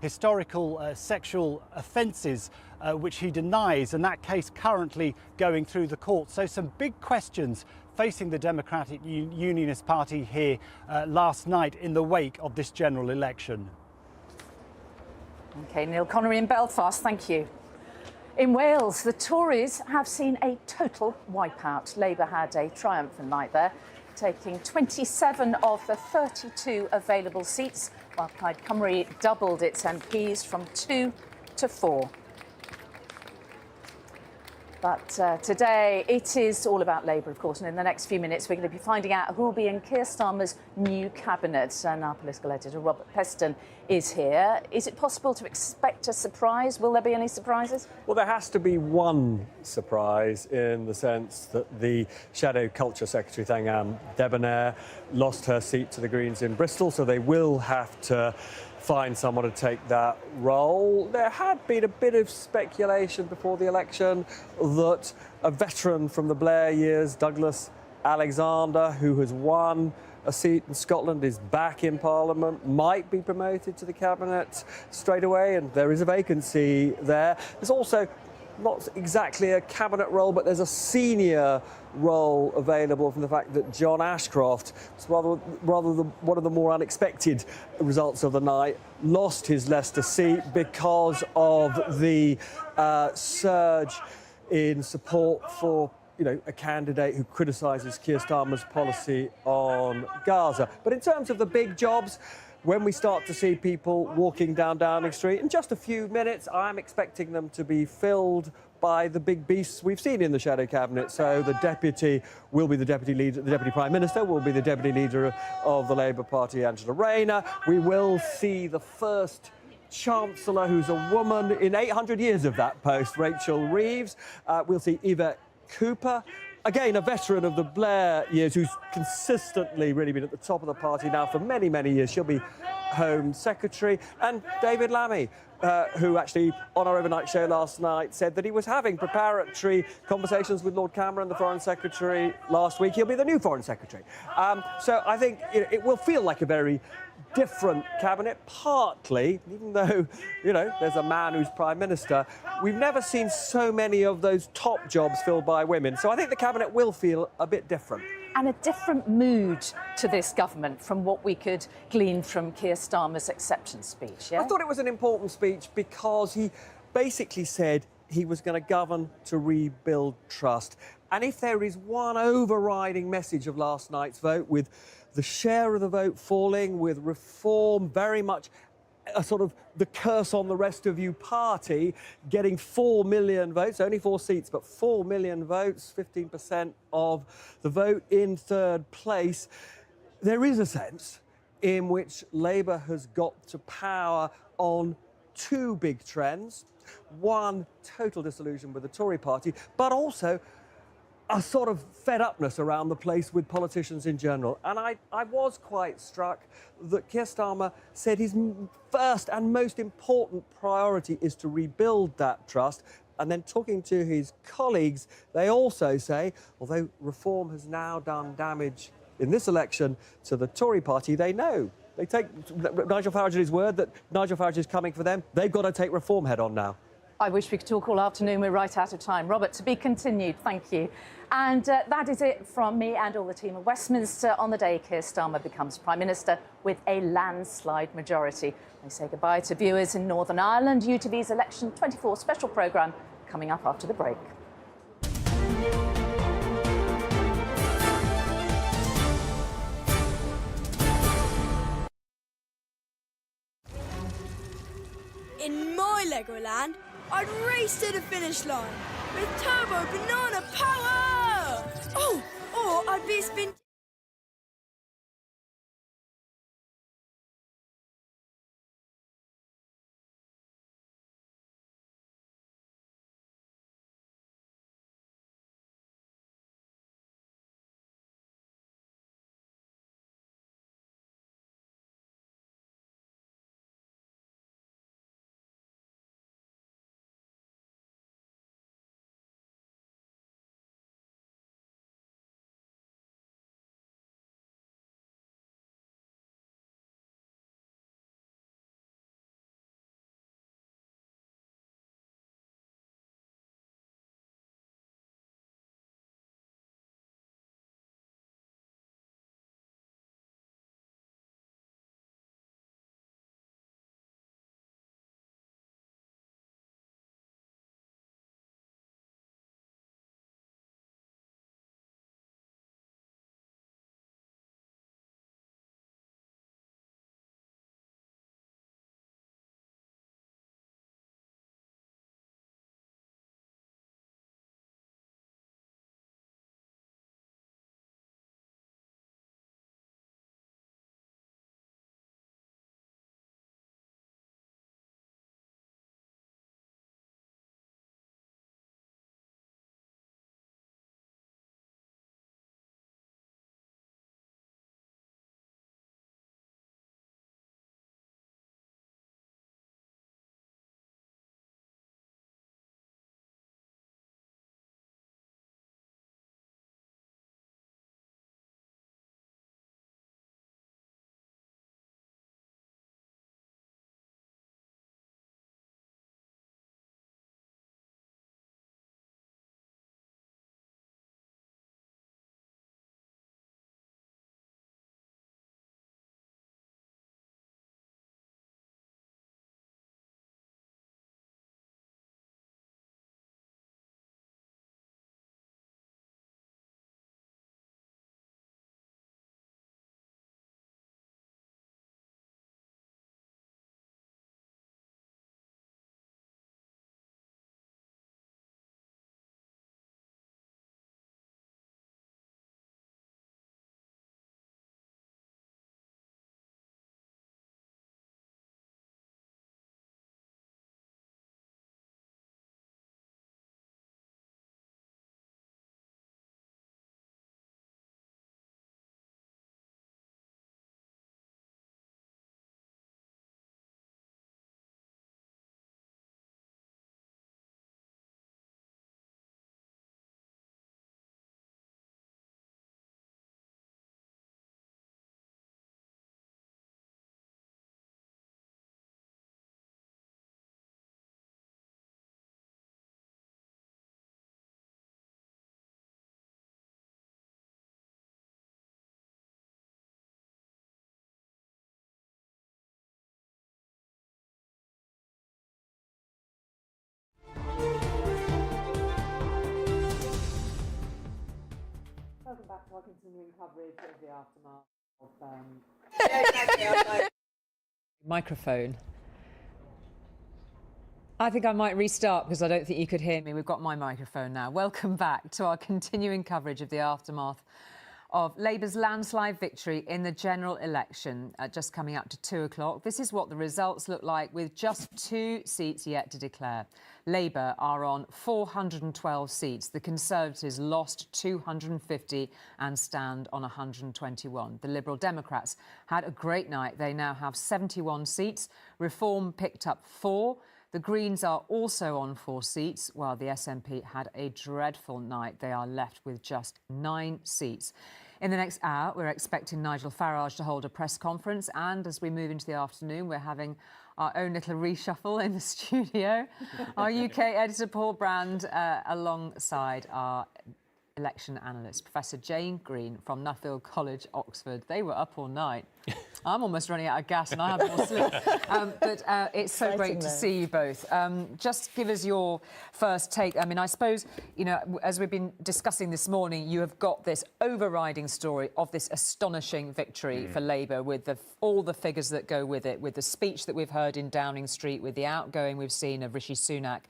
historical sexual offences, which he denies, and that case currently going through the court. So some big questions facing the Democratic Unionist Party here last night in the wake of this general election. OK, Neil Connery in Belfast, thank you. In Wales, the Tories have seen a total wipeout. Labour had a triumphant night there, taking 27 of the 32 available seats, while Plaid Cymru doubled its MPs from 2 to 4. But today, it is all about Labour, of course, and in the next few minutes, we're going to be finding out who will be in Keir Starmer's new cabinet. And our political editor, Robert Peston, is here. Is it possible to expect a surprise? Will there be any surprises? Well, there has to be one surprise in the sense that the Shadow Culture Secretary, Thangam Debonair, lost her seat to the Greens in Bristol, so they will have to find someone to take that role. There had been a bit of speculation before the election that a veteran from the Blair years, Douglas Alexander, who has won a seat in Scotland, is back in Parliament, might be promoted to the cabinet straight away, and there is a vacancy there. There's also not exactly a cabinet role, but there's a senior role available from the fact that John Ashcroft, one of the more unexpected results of the night, lost his Leicester seat because of the surge in support for a candidate who criticises Keir Starmer's policy on Gaza. But in terms of the big jobs, when we start to see people walking down Downing Street in just a few minutes, I'm expecting them to be filled by the big beasts we've seen in the shadow cabinet. So the deputy will be the deputy leader, the deputy prime minister will be the deputy leader of the Labour Party, Angela Rayner. We will see the first Chancellor, who's a woman in 800 years of that post, Rachel Reeves. We'll see Yvette Cooper, again a veteran of the Blair years, who's consistently really been at the top of the party now for many, many years. She'll be Home Secretary. And David Lammy, who actually on our overnight show last night said that he was having preparatory conversations with Lord Cameron, the Foreign Secretary, last week. He'll be the new Foreign Secretary. So I think it will feel like a very different cabinet, partly, even though, there's a man who's Prime Minister, we've never seen so many of those top jobs filled by women. So I think the cabinet will feel a bit different. And a different mood to this government from what we could glean from Keir Starmer's acceptance speech, yeah? I thought it was an important speech because he basically said he was going to govern to rebuild trust. And if there is one overriding message of last night's vote, with the share of the vote falling, with Reform very much a sort of the curse on the rest of you party, getting 4 million votes, only 4 seats, but 4 million votes, 15% of the vote, in third place, there is a sense in which Labour has got to power on 2 big trends. One, total disillusion with the Tory party, but also a sort of fed-upness around the place with politicians in general. And I was quite struck that Keir Starmer said his first and most important priority is to rebuild that trust. And then talking to his colleagues, they also say, although Reform has now done damage in this election to the Tory party, they know. They take Nigel Farage at his word that Nigel Farage is coming for them. They've got to take Reform head on now. I wish we could talk all afternoon. We're right out of time. Robert, to be continued. Thank you. And that is it from me and all the team at Westminster on the day Keir Starmer becomes Prime Minister with a landslide majority. I say goodbye to viewers in Northern Ireland. ITV's Election 24 special programme coming up after the break. In my Legoland, I'd race to the finish line with turbo banana power! Oh, or I'd be a spin... Welcome back to our continuing coverage of the aftermath of... Microphone. I think I might restart because I don't think you could hear me. We've got my microphone now. Welcome back to our continuing coverage of the aftermath of Labour's landslide victory in the general election, just coming up to 2 o'clock. This is what the results look like with just 2 seats yet to declare. Labour are on 412 seats. The Conservatives lost 250 and stand on 121. The Liberal Democrats had a great night. They now have 71 seats. Reform picked up 4. The Greens are also on 4 seats, while the SNP had a dreadful night. They are left with just 9 seats. In the next hour, we're expecting Nigel Farage to hold a press conference, and as we move into the afternoon, we're having our own little reshuffle in the studio. Our UK editor, Paul Brand, alongside our election analyst, Professor Jane Green from Nuffield College, Oxford. They were up all night. I'm almost running out of gas and I have more sleep. But it's so great to see you both. Just give us your first take. I mean, I suppose, you know, as we've been discussing this morning, you have got this overriding story of this astonishing victory for Labour, with all the figures that go with it, with the speech that we've heard in Downing Street, with the outgoing we've seen of Rishi Sunak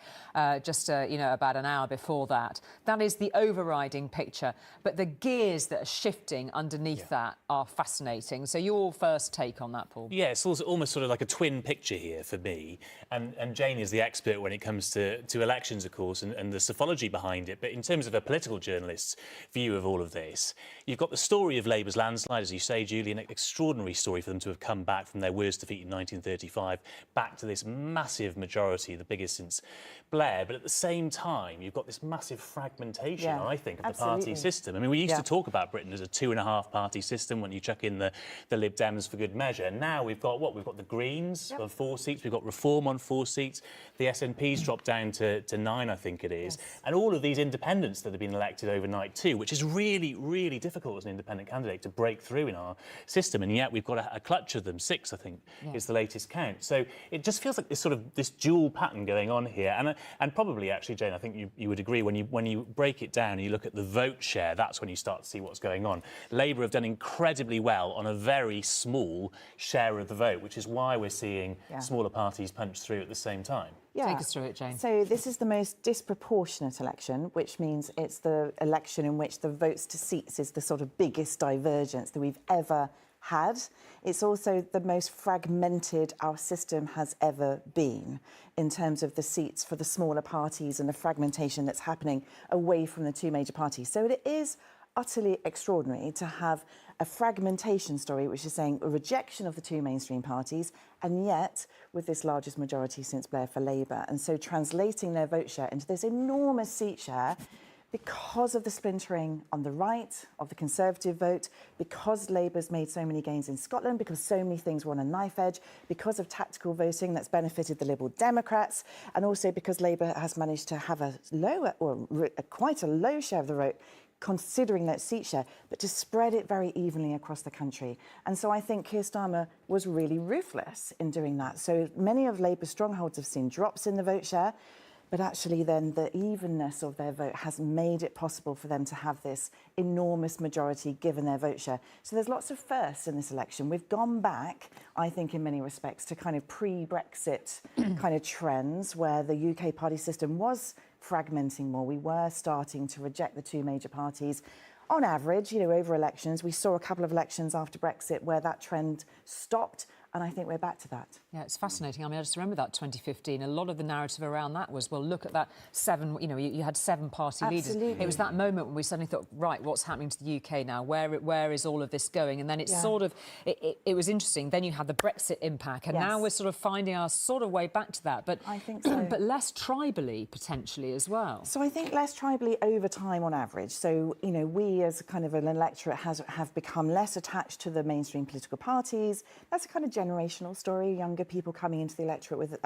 you know, about an hour before that. That is the overriding picture. But the gears that are shifting underneath that are fascinating. So your first take on that, Paul? Yeah, it's also almost sort of like a twin picture here for me. And Jane is the expert when it comes to elections, of course, and the psephology behind it. But in terms of a political journalist's view of all of this, you've got the story of Labour's landslide, as you say, Julie, an extraordinary story for them to have come back from their worst defeat in 1935 back to this massive majority, the biggest since Blair. But at the same time, you've got this massive fragmentation, I think, of the party system. I mean, we used to talk about Britain as a 2.5-party system when you chuck in the Lib Dems for good measure. Now we've got what? We've got the Greens on 4 seats, we've got Reform on 4 seats, the SNP's dropped down to 9, I think it is, and all of these independents that have been elected overnight too, which is really, really difficult as an independent candidate to break through in our system, and yet we've got a clutch of them, 6, I think, is the latest count. So it just feels like this dual pattern going on here, and probably actually, Jane, I think you would agree, when you break it down and you look at the vote share, that's when you start to see what's going on. Labour have done incredibly well on a very small share of the vote, which is why we're seeing smaller parties punch through at the same time. Take us through it, Jane. So this is the most disproportionate election, which means it's the election in which the votes to seats is the sort of biggest divergence that we've ever had. It's also the most fragmented our system has ever been in terms of the seats for the smaller parties and the fragmentation that's happening away from the two major parties. So it is utterly extraordinary to have a fragmentation story, which is saying a rejection of the two mainstream parties, and yet with this largest majority since Blair for Labour. And so translating their vote share into this enormous seat share because of the splintering on the right of the Conservative vote, because Labour's made so many gains in Scotland, because so many things were on a knife edge, because of tactical voting that's benefited the Liberal Democrats, and also because Labour has managed to have a lower, or quite a low share of the vote, considering that seat share, but to spread it very evenly across the country. And so I think Keir Starmer was really ruthless in doing that. So many of Labour's strongholds have seen drops in the vote share, but actually then the evenness of their vote has made it possible for them to have this enormous majority given their vote share. So there's lots of firsts in this election. We've gone back, I think, in many respects to kind of pre-Brexit kind of trends where the UK party system was fragmenting more. We were starting to reject the two major parties. On average, you know, over elections, we saw a couple of elections after Brexit where that trend stopped, and I think we're back to that. Yeah, it's fascinating. I mean, I just remember that 2015. A lot of the narrative around that was, well, look at that 7, you know, you had 7 party leaders. It was that moment when we suddenly thought, right, what's happening to the UK now? Where is all of this going? And then it's sort of, it was interesting. Then you had the Brexit impact, and now we're sort of finding our sort of way back to that. But I think so. But less tribally, potentially, as well. So I think less tribally over time on average. So, you know, we as kind of an electorate have become less attached to the mainstream political parties. That's a kind of generational story, younger people coming into the electorate with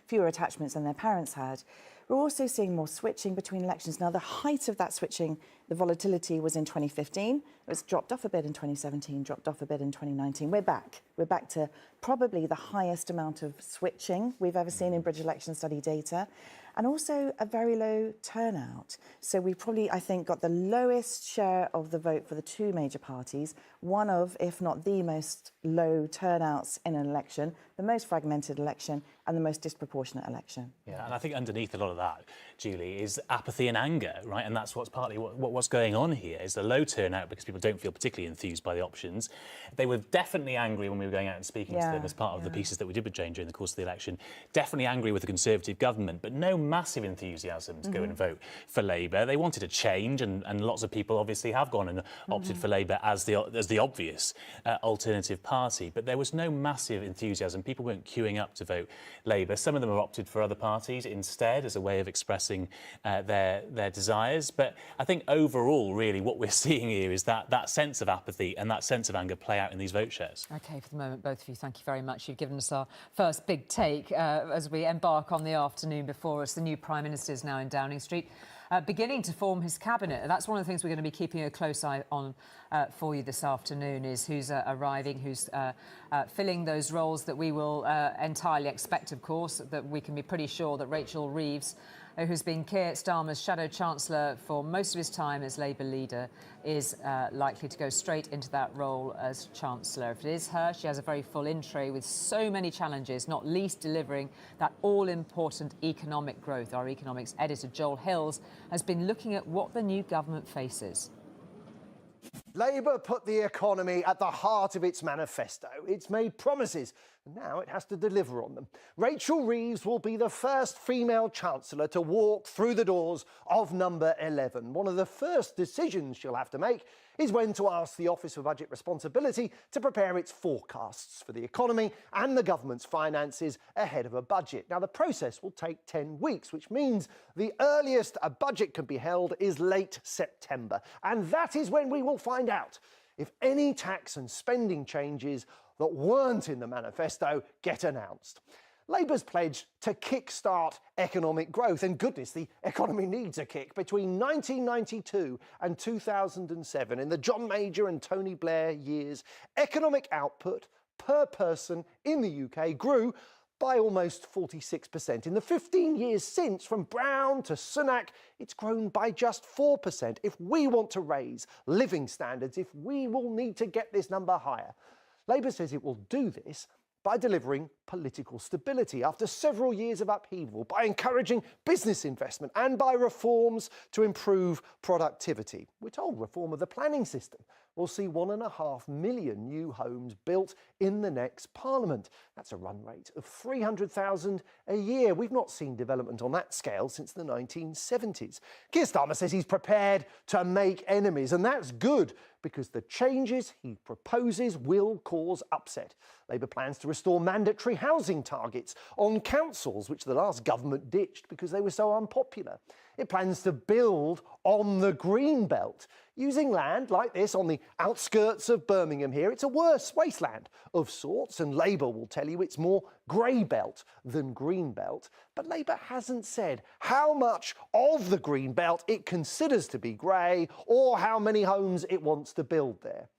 fewer attachments than their parents had. We're also seeing more switching between elections. Now, the height of that switching, the volatility was in 2015. It was dropped off a bit in 2017, dropped off a bit in 2019. We're back. We're back to probably the highest amount of switching we've ever seen in British election study data, and also a very low turnout. So we probably, I think, got the lowest share of the vote for the two major parties, one of, if not the most low turnouts in an election, the most fragmented election, and the most disproportionate election. Yeah, and I think underneath a lot of that, Julie, is apathy and anger, right? And that's what's partly what's going on here, is the low turnout because people don't feel particularly enthused by the options. They were definitely angry when we were going out and speaking to them as part of the pieces that we did with Jane during the course of the election. Definitely angry with the Conservative government, but no massive enthusiasm to go and vote for Labour. They wanted a change, and lots of people obviously have gone and opted for Labour as the obvious alternative party. But there was no massive enthusiasm. People weren't queuing up to vote Labour. Some of them have opted for other parties instead as a way of expressing their desires. But I think overall, really, what we're seeing here is that sense of apathy and that sense of anger play out in these vote shares. OK, for the moment, both of you, thank you very much. You've given us our first big take as we embark on the afternoon before us. The new Prime Minister is now in Downing Street. beginning to form his cabinet. That's one of the things we're going to be keeping a close eye on for you this afternoon, is who's arriving, who's filling those roles that we will entirely expect, of course, that we can be pretty sure that Rachel Reeves, who's been Keir Starmer's shadow chancellor for most of his time as Labour leader, is likely to go straight into that role as chancellor. If it is her, she has a very full in-tray with so many challenges, not least delivering that all-important economic growth. Our economics editor, Joel Hills, has been looking at what the new government faces. Labour put the economy at the heart of its manifesto. It's made promises, and now it has to deliver on them. Rachel Reeves will be the first female chancellor to walk through the doors of number 11. One of the first decisions she'll have to make is when to ask the Office for Budget Responsibility to prepare its forecasts for the economy and the government's finances ahead of a budget. Now, the process will take 10 weeks, which means the earliest a budget can be held is late September. And that is when we will find out if any tax and spending changes that weren't in the manifesto get announced. Labour's pledged to kickstart economic growth, and goodness, the economy needs a kick. Between 1992 and 2007, in the John Major and Tony Blair years, economic output per person in the UK grew by almost 46%. In the 15 years since, from Brown to Sunak, it's grown by just 4%. If we want to raise living standards, if we will need to get this number higher, Labour says it will do this by delivering political stability after several years of upheaval, by encouraging business investment and by reforms to improve productivity. We're told reform of the planning system will see 1.5 million new homes built in the next Parliament. That's a run rate of 300,000 a year. We've not seen development on that scale since the 1970s. Keir Starmer says he's prepared to make enemies, and that's good because the changes he proposes will cause upset. Labour plans to restore mandatory housing targets on councils, which the last government ditched because they were so unpopular. It plans to build on the green belt, using land like this on the outskirts of Birmingham here. It's a worse wasteland of sorts, and Labour will tell you it's more grey belt than green belt. But Labour hasn't said how much of the green belt it considers to be grey or how many homes it wants to build there.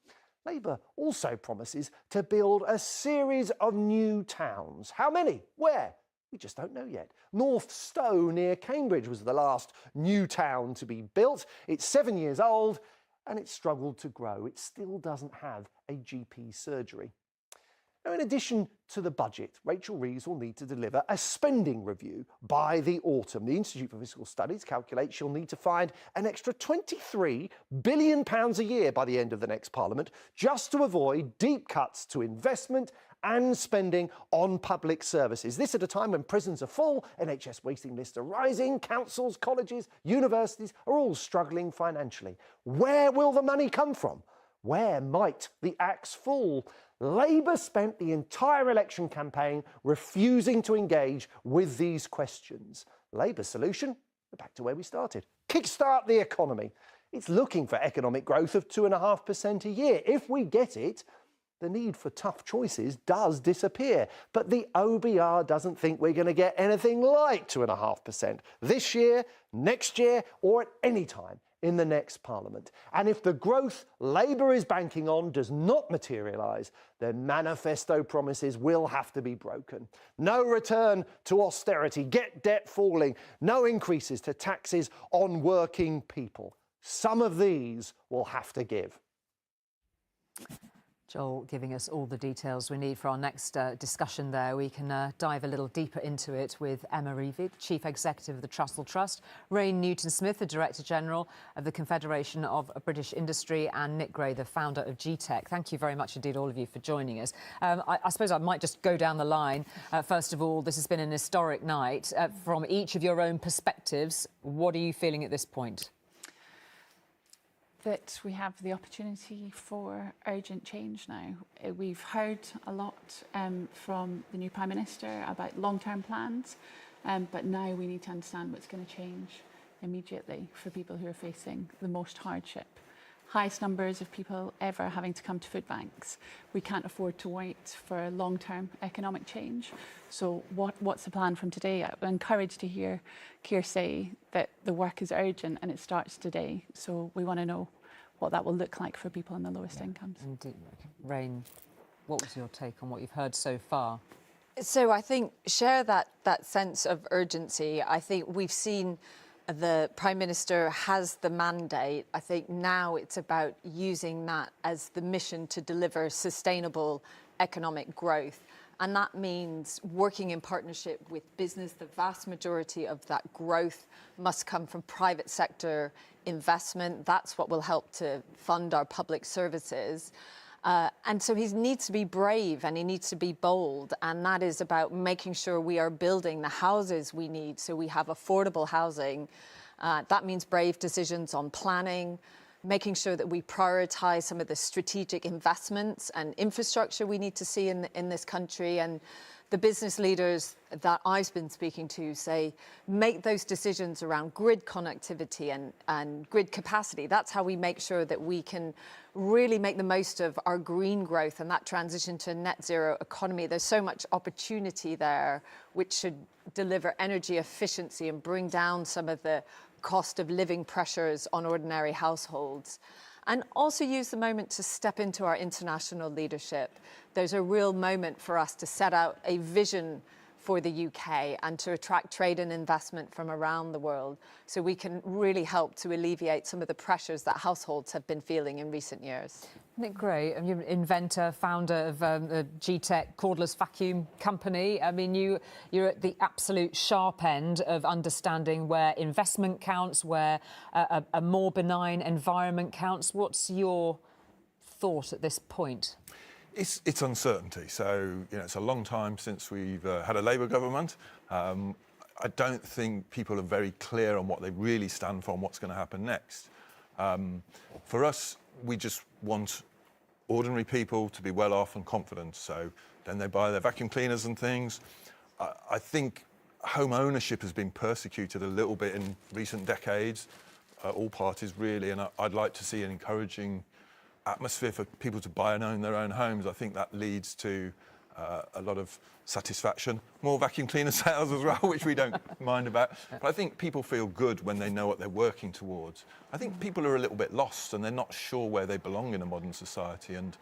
Labour also promises to build a series of new towns. How many? Where? We just don't know yet. North Stowe near Cambridge was the last new town to be built. It's 7 years old and it's struggled to grow. It still doesn't have a GP surgery. Now, in addition to the budget, Rachel Reeves will need to deliver a spending review by the autumn. The Institute for Fiscal Studies calculates she'll need to find an extra £23 billion a year by the end of the next Parliament just to avoid deep cuts to investment and spending on public services. This at a time when prisons are full, NHS waiting lists are rising, councils, colleges, universities are all struggling financially. Where will the money come from? Where might the axe fall? Labour spent the entire election campaign refusing to engage with these questions. Labour's solution? We're back to where we started. Kickstart the economy. It's looking for economic growth of 2.5% a year. If we get it, the need for tough choices does disappear. But the OBR doesn't think we're going to get anything like 2.5% this year, next year, or at any time in the next Parliament. And if the growth Labour is banking on does not materialise, then manifesto promises will have to be broken. No return to austerity, get debt falling, no increases to taxes on working people. Some of these will have to give. Joel giving us all the details we need for our next discussion there. We can dive a little deeper into it with Emma Reevig, Chief Executive of the Trussell Trust, Ray Newton-Smith, the Director General of the Confederation of British Industry, and Nick Gray, the founder of GTEC. Thank you very much indeed, all of you, for joining us. I suppose I might just go down the line. First of all, this has been an historic night. From each of your own perspectives, what are you feeling at this point? That we have the opportunity for urgent change now. We've heard a lot from the new Prime Minister about long-term plans, but now we need to understand what's going to change immediately for people who are facing the most hardship. highest numbers of people ever having to come to food banks. We can't afford to wait for long-term economic change. So what's the plan from today? I'm encouraged to hear Keir say that the work is urgent and it starts today. So we want to know what that will look like for people on the lowest incomes. Indeed. Rain, what was your take on what you've heard so far? So I think share that sense of urgency. I think we've seen the Prime Minister has the mandate. I think now it's about using that as the mission to deliver sustainable economic growth. And that means working in partnership with business. The vast majority of that growth must come from private sector investment. That's what will help to fund our public services. And so he needs to be brave and he needs to be bold. And that is about making sure we are building the houses we need so we have affordable housing. That means brave decisions on planning, making sure that we prioritise some of the strategic investments and infrastructure we need to see in this country. And the business leaders that I've been speaking to say, make those decisions around grid connectivity and grid capacity. That's how we make sure that we can really make the most of our green growth and that transition to a net zero economy. There's so much opportunity there, which should deliver energy efficiency and bring down some of the cost of living pressures on ordinary households. And also use the moment to step into our international leadership. There's a real moment for us to set out a vision for the UK and to attract trade and investment from around the world so we can really help to alleviate some of the pressures that households have been feeling in recent years. Isn't it great? I mean, you're an inventor, founder of the G-Tech cordless vacuum company. I mean, you're at the absolute sharp end of understanding where investment counts, where a more benign environment counts. What's your thought at this point? It's uncertainty. So, you know, it's a long time since we've had a Labour government. I don't think people are very clear on what they really stand for and what's going to happen next. For us, we just want ordinary people to be well off and confident. So then they buy their vacuum cleaners and things. I think home ownership has been persecuted a little bit in recent decades, all parties really, and I'd like to see an encouraging atmosphere for people to buy and own their own homes. I think that leads to a lot of satisfaction. More vacuum cleaner sales as well, which we don't mind about. But I think people feel good when they know what they're working towards. I think people are a little bit lost and they're not sure where they belong in a modern society. And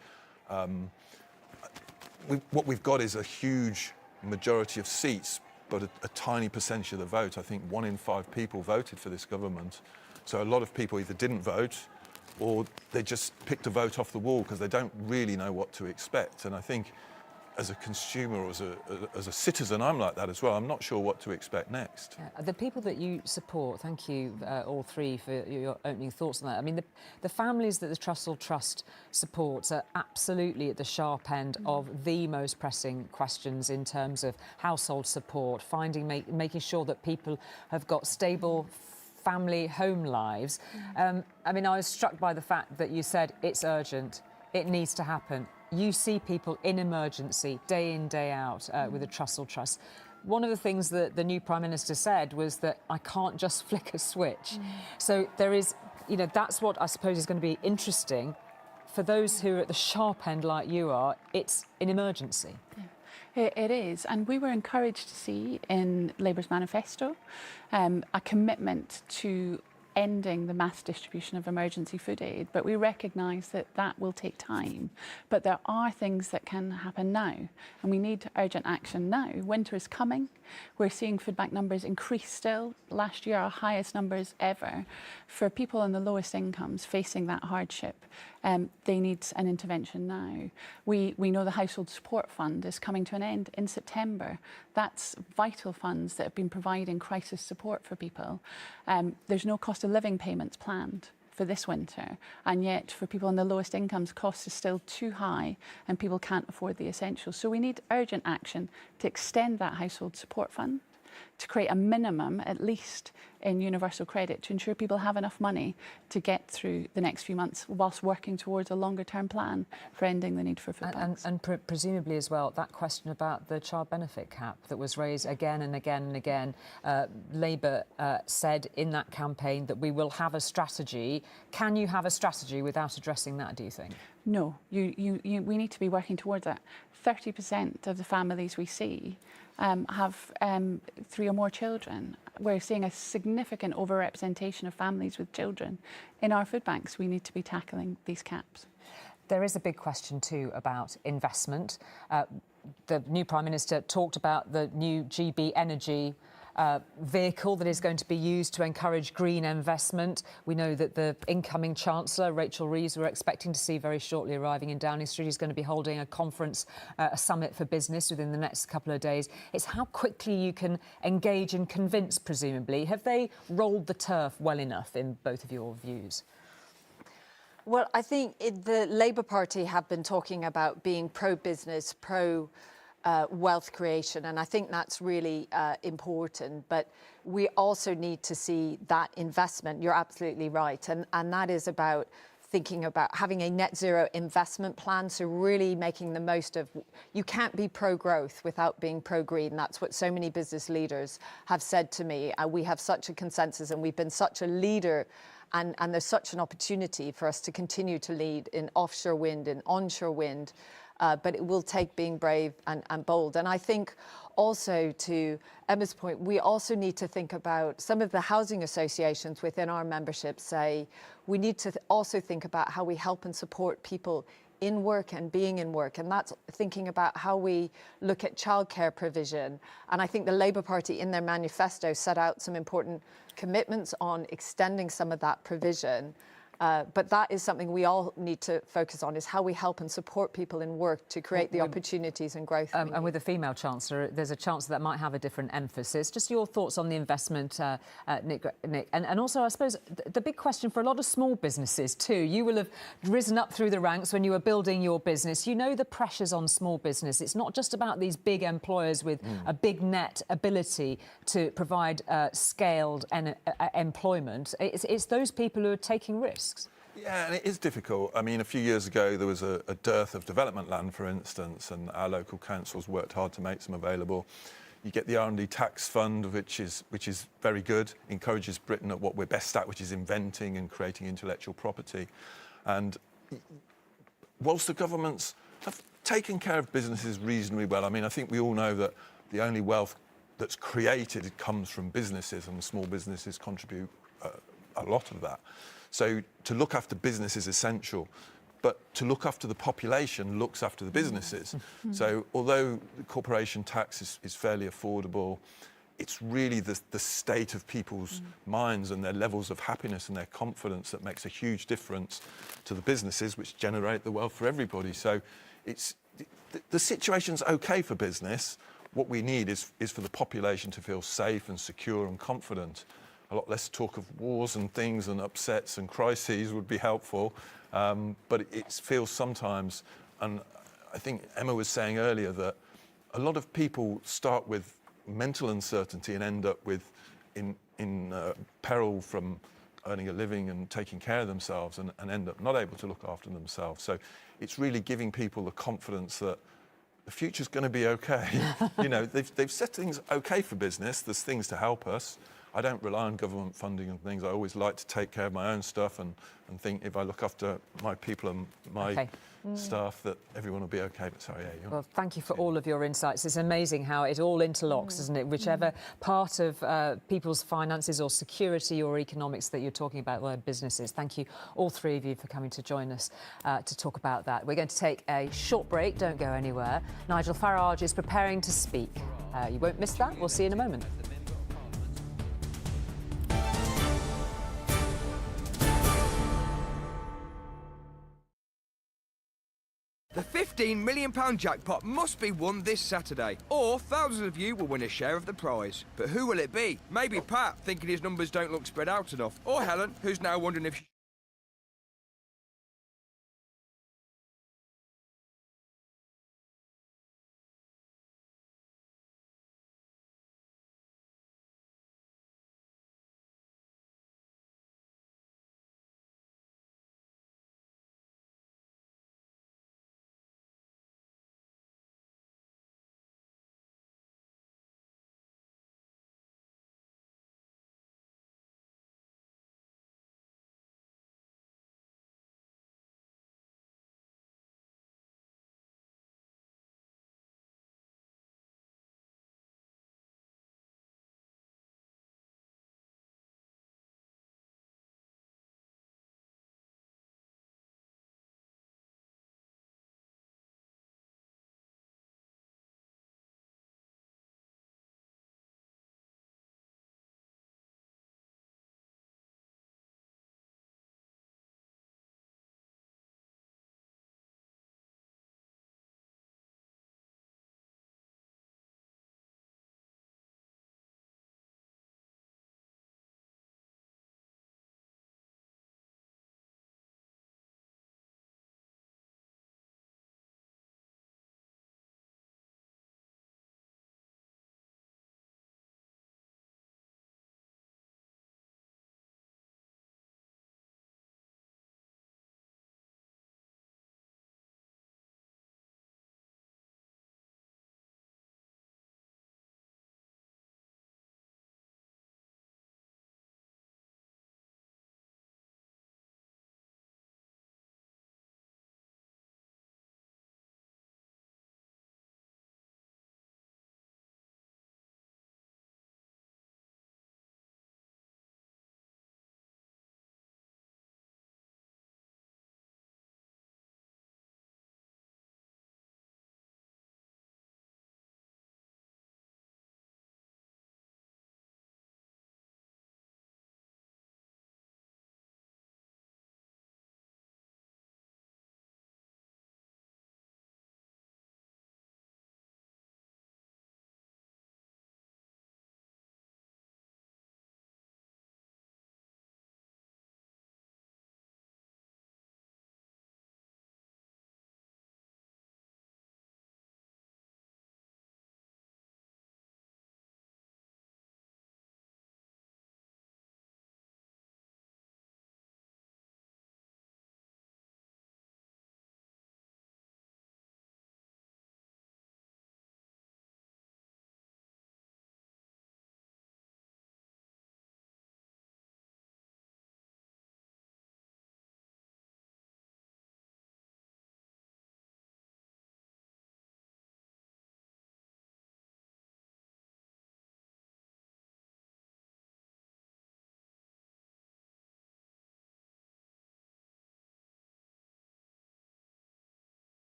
what we've got is a huge majority of seats, but a tiny percentage of the vote. I think 1 in 5 people voted for this government. So a lot of people either didn't vote or they just picked a vote off the wall because they don't really know what to expect. And I think as a consumer or as a citizen, I'm like that as well. I'm not sure what to expect next. Yeah, the people that you support, thank you all three for your opening thoughts on that. I mean, the families that the Trussell Trust supports are absolutely at the sharp end of the most pressing questions in terms of household support, making sure that people have got stable family home lives. I mean, I was struck by the fact that you said it's urgent, it needs to happen. You see people in emergency day in, day out with the Trussell Trust. One of the things that the new Prime Minister said was that I can't just flick a switch. So there is, you know, that's what I suppose is going to be interesting. For those who are at the sharp end like you are, it's an emergency. Yeah. It is, and we were encouraged to see in Labour's manifesto a commitment to ending the mass distribution of emergency food aid, but we recognise that that will take time. But there are things that can happen now, and we need urgent action now. Winter is coming. We're seeing food bank numbers increase still. Last year, our highest numbers ever. For people on the lowest incomes facing that hardship, they need an intervention now. We know the Household Support Fund is coming to an end in September. That's vital funds that have been providing crisis support for people. There's no cost of living payments planned for this winter, and yet for people on the lowest incomes, costs are still too high and people can't afford the essentials. So we need urgent action to extend that household support fund, to create a minimum, at least in universal credit to ensure people have enough money to get through the next few months whilst working towards a longer-term plan for ending the need for food banks. And presumably as well, that question about the child benefit cap that was raised again and again and again. Labour said in that campaign that we will have a strategy. Can you have a strategy without addressing that, do you think? No, we need to be working towards it. 30% of the families we see have 3 or more children. We're seeing a significant overrepresentation of families with children. In our food banks, we need to be tackling these caps. There is a big question too about investment. The new Prime Minister talked about the new GB Energy vehicle that is going to be used to encourage green investment. We know that the incoming Chancellor, Rachel Reeves, we're expecting to see very shortly arriving in Downing Street, is going to be holding a conference, a summit for business within the next couple of days. It's how quickly you can engage and convince, presumably. Have they rolled the turf well enough in both of your views? Well, I think the Labour Party have been talking about being pro-business, pro-wealth creation, and I think that's really important. But we also need to see that investment. You're absolutely right. And that is about thinking about having a net zero investment plan, so really making the most of... You can't be pro-growth without being pro-green. That's what so many business leaders have said to me. We have such a consensus and we've been such a leader. And there's such an opportunity for us to continue to lead in offshore wind and onshore wind, but it will take being brave and bold. And I think also, to Emma's point, we also need to think about some of the housing associations within our membership say we need to also think about how we help and support people in work and being in work, and that's thinking about how we look at childcare provision. And I think the Labour Party in their manifesto set out some important commitments on extending some of that provision. But that is something we all need to focus on, is how we help and support people in work to create the opportunities and growth. And with a female Chancellor, there's a chance that might have a different emphasis. Just your thoughts on the investment, Nick. And also, I suppose, the big question for a lot of small businesses too. You will have risen up through the ranks when you were building your business. You know the pressures on small business. It's not just about these big employers with a big net ability to provide scaled employment. It's those people who are taking risks. Yeah, and it is difficult. I mean, a few years ago, there was a dearth of development land, for instance, and our local councils worked hard to make some available. You get the R&D tax fund, which is very good, encourages Britain at what we're best at, which is inventing and creating intellectual property. And whilst the governments have taken care of businesses reasonably well, I mean, I think we all know that the only wealth that's created comes from businesses, and small businesses contribute a lot of that. So to look after business is essential, but to look after the population looks after the businesses. So although the corporation tax is fairly affordable, it's really the state of people's minds and their levels of happiness and their confidence that makes a huge difference to the businesses, which generate the wealth for everybody. So the situation's okay for business. What we need is for the population to feel safe and secure and confident. A lot less talk of wars and things and upsets and crises would be helpful. But it feels sometimes, and I think Emma was saying earlier, that a lot of people start with mental uncertainty and end up with in peril from earning a living and taking care of themselves, and end up not able to look after themselves. So it's really giving people the confidence that the future's going to be okay. You know, they've set things okay for business. There's things to help us. I don't rely on government funding and things. I always like to take care of my own stuff and think if I look after my people and my staff that everyone will be okay. But sorry, yeah. Well, thank you for all of your insights. It's amazing how it all interlocks, isn't it? Whichever part of people's finances or security or economics that you're talking about, their businesses. Thank you, all three of you, for coming to join us to talk about that. We're going to take a short break. Don't go anywhere. Nigel Farage is preparing to speak. You won't miss that. We'll see you in a moment. The £15 million jackpot must be won this Saturday, or thousands of you will win a share of the prize. But who will it be? Maybe Pat, thinking his numbers don't look spread out enough, or Helen, who's now wondering if she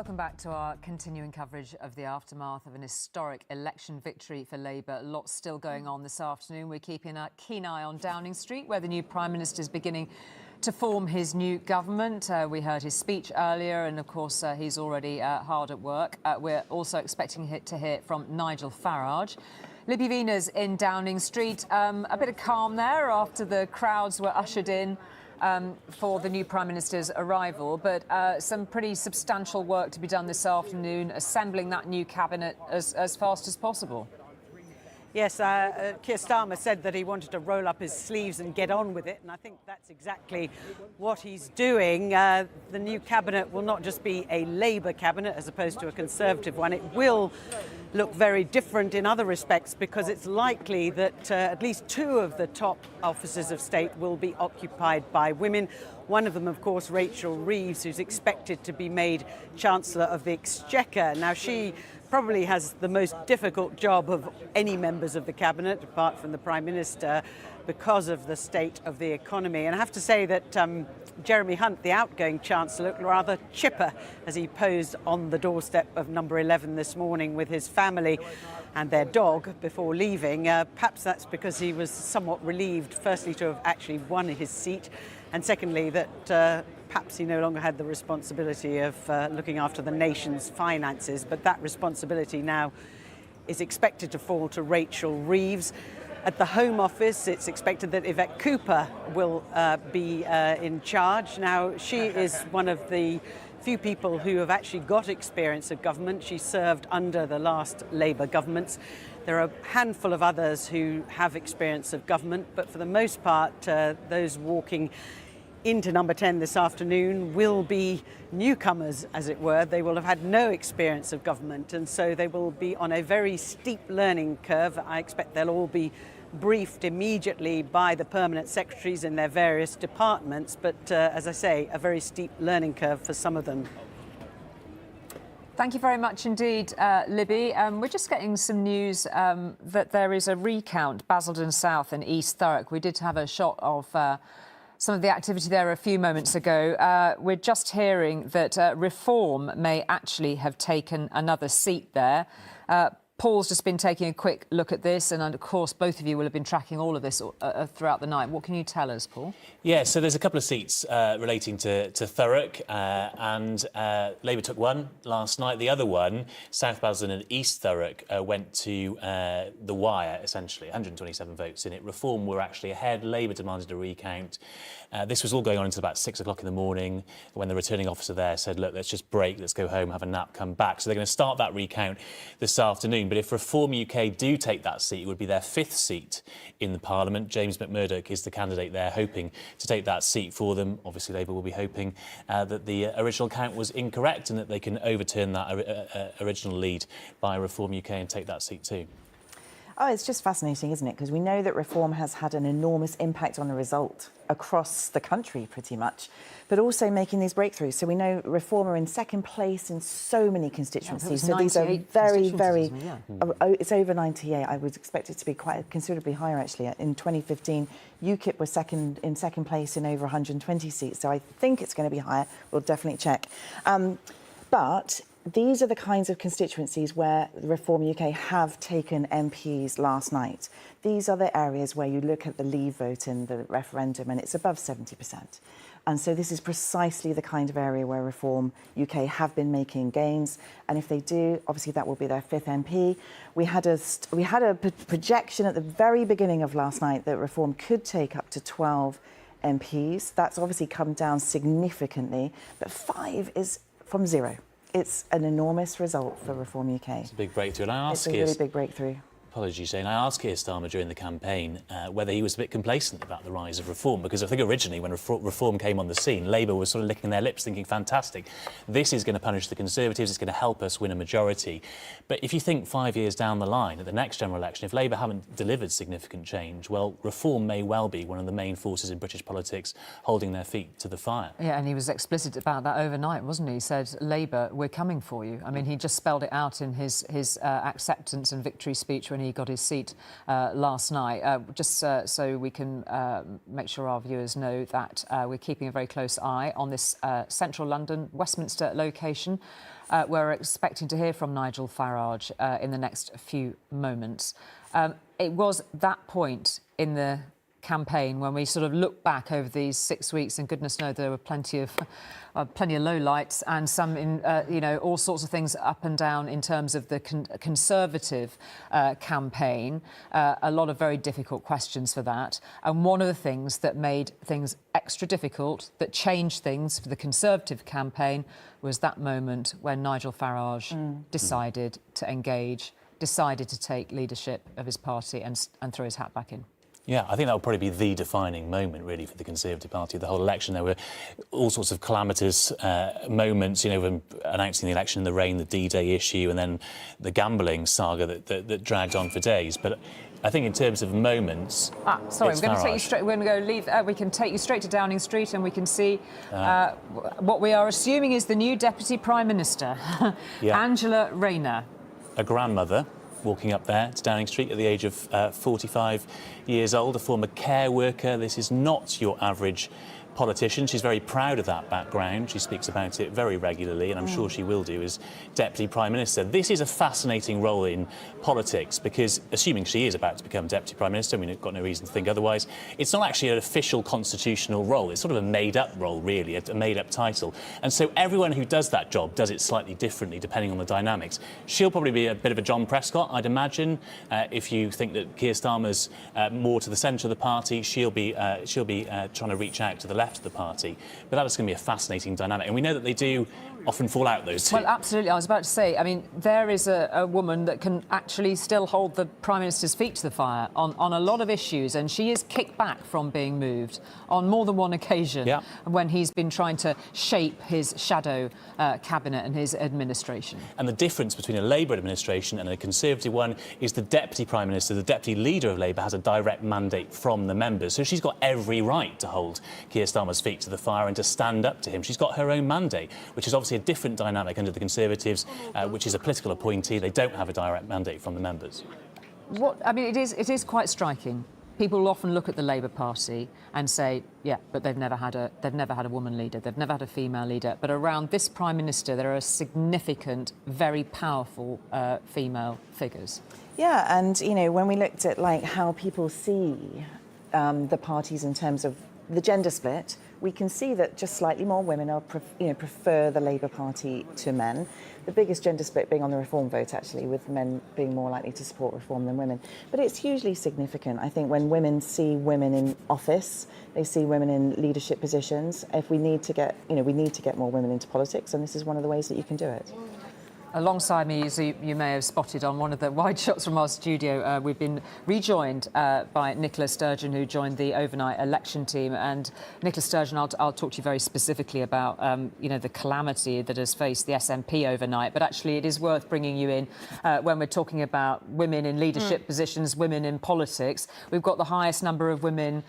Welcome back to our continuing coverage of the aftermath of an historic election victory for Labour. Lots still going on this afternoon. We're keeping a keen eye on Downing Street, where the new Prime Minister is beginning to form his new government. We heard his speech earlier, and of course he's already hard at work. We're also expecting to hear from Nigel Farage. Libby Vina's in Downing Street. A bit of calm there after the crowds were ushered in for the new Prime Minister's arrival, but some pretty substantial work to be done this afternoon, assembling that new cabinet as fast as possible. Yes, Keir Starmer said that he wanted to roll up his sleeves and get on with it, and I think that's exactly what he's doing. The new cabinet will not just be a Labour cabinet as opposed to a Conservative one. It will look very different in other respects because it's likely that at least two of the top offices of state will be occupied by women. One of them, of course, Rachel Reeves, who's expected to be made Chancellor of the Exchequer. Now, she probably has the most difficult job of any members of the cabinet, apart from the Prime Minister, because of the state of the economy. And I have to say that Jeremy Hunt, the outgoing Chancellor, looked rather chipper as he posed on the doorstep of number 11 this morning with his family and their dog before leaving. Perhaps that's because he was somewhat relieved, firstly, to have actually won his seat, and secondly, that perhaps he no longer had the responsibility of looking after the nation's finances, but that responsibility now is expected to fall to Rachel Reeves. At the Home Office, it's expected that Yvette Cooper will be in charge. Now, she is one of the few people who have actually got experience of government. She served under the last Labour governments. There are a handful of others who have experience of government, but for the most part, those walking into number 10 this afternoon will be newcomers, as it were. They will have had no experience of government, and so they will be on a very steep learning curve. I expect they'll all be briefed immediately by the permanent secretaries in their various departments, but as I say, a very steep learning curve for some of them. Thank you very much indeed, Libby. We're just getting some news that there is a recount, Basildon South and East Thurrock. We did have a shot of some of the activity there a few moments ago. We're just hearing that Reform may actually have taken another seat there. Paul's just been taking a quick look at this, and of course both of you will have been tracking all of this throughout the night. What can you tell us, Paul? Yeah, so there's a couple of seats relating to Thurrock, and Labour took one last night. The other one, South Basildon and East Thurrock, went to the wire, essentially, 127 votes in it. Reform were actually ahead. Labour demanded a recount. This was all going on until about 6 o'clock in the morning when the returning officer there said, look, let's just break, let's go home, have a nap, come back. So they're going to start that recount this afternoon. But if Reform UK do take that seat, it would be their 5th seat in the Parliament. James McMurdoch is the candidate there, hoping to take that seat for them. Obviously, Labour will be hoping that the original count was incorrect and that they can overturn that original lead by Reform UK and take that seat too. Oh, it's just fascinating, isn't it? Because we know that Reform has had an enormous impact on the result across the country, pretty much, but also making these breakthroughs. So we know Reform are in second place in so many constituencies. So these are very, very... It's over 98. I would expect it to be quite considerably higher, actually. In 2015, UKIP was in second place in over 120 seats. So I think it's going to be higher. We'll definitely check. But these are the kinds of constituencies where Reform UK have taken MPs last night. These are the areas where you look at the leave vote in the referendum and it's above 70%. And so this is precisely the kind of area where Reform UK have been making gains. And if they do, obviously that will be their 5th MP. We had a projection at the very beginning of last night that Reform could take up to 12 MPs. That's obviously come down significantly, but 5 is from 0. It's an enormous result for Reform UK. It's a big breakthrough. And I asked it's a really big breakthrough. Apologies, Jane. I asked Keir Starmer during the campaign whether he was a bit complacent about the rise of Reform, because I think originally when Reform came on the scene, Labour was sort of licking their lips thinking, fantastic, this is going to punish the Conservatives, it's going to help us win a majority. But if you think 5 years down the line, at the next general election, if Labour haven't delivered significant change, well, Reform may well be one of the main forces in British politics holding their feet to the fire. Yeah, and he was explicit about that overnight, wasn't he? He said, Labour, we're coming for you. I mean, he just spelled it out in his acceptance and victory speech when he got his seat last night, just so we can make sure our viewers know that we're keeping a very close eye on this central London, Westminster location. We're expecting to hear from Nigel Farage in the next few moments. It was that point in the campaign when we sort of look back over these 6 weeks, and goodness knows there were plenty of lowlights and some in all sorts of things up and down in terms of the Conservative campaign. A lot of very difficult questions for that, and one of the things that made things extra difficult, that changed things for the Conservative campaign, was that moment when Nigel Farage decided to engage, decided to take leadership of his party and throw his hat back in. Yeah, I think that would probably be the defining moment, really, for the Conservative Party. The whole election, there were all sorts of calamitous moments, when announcing the election in the rain, the D-Day issue, and then the gambling saga that dragged on for days. But I think in terms of moments, sorry, we're going to take you straight. We're going to go we can take you straight to Downing Street, and we can see what we are assuming is the new Deputy Prime Minister, Angela Rayner, a grandmother, walking up there to Downing Street at the age of 45 years old, a former care worker. This is not your average politician. She's very proud of that background. She speaks about it very regularly, and I'm sure she will do as Deputy Prime Minister. This is a fascinating role in politics because, assuming she is about to become Deputy Prime Minister, I mean, we've got no reason to think otherwise, it's not actually an official constitutional role. It's sort of a made-up role, really, a made-up title. And so everyone who does that job does it slightly differently, depending on the dynamics. She'll probably be a bit of a John Prescott, I'd imagine. If you think that Keir Starmer's more to the centre of the party, she'll be trying to reach out to the left of the party. But that is going to be a fascinating dynamic. And we know that they do often fall out, those two. Well, absolutely. I was about to say, I mean, there is a woman that can actually still hold the Prime Minister's feet to the fire on a lot of issues, and she is kicked back from being moved on more than one occasion when he's been trying to shape his shadow cabinet and his administration. And the difference between a Labour administration and a Conservative one is the Deputy Prime Minister, the Deputy Leader of Labour, has a direct mandate from the members. So she's got every right to hold Keir Starmer's feet to the fire and to stand up to him. She's got her own mandate, which is obviously a different dynamic under the Conservatives, which is a political appointee. They don't have a direct mandate from the members. It is quite striking. People will often look at the Labour Party and say, yeah, but they've never had a woman leader, they've never had a female leader. But around this Prime Minister, there are significant, very powerful female figures. Yeah, and when we looked at how people see the parties in terms of the gender split, we can see that just slightly more women are prefer the Labour Party to men. The biggest gender split being on the reform vote, actually, with men being more likely to support reform than women. But it's hugely significant, I think, when women see women in office, they see women in leadership positions. If we need to get, we need to get more women into politics, and this is one of the ways that you can do it. Alongside me, as you may have spotted on one of the wide shots from our studio, we've been rejoined by Nicola Sturgeon, who joined the overnight election team. And Nicola Sturgeon, I'll talk to you very specifically about, the calamity that has faced the SNP overnight. But actually, it is worth bringing you in when we're talking about women in leadership positions, women in politics. We've got the highest number of women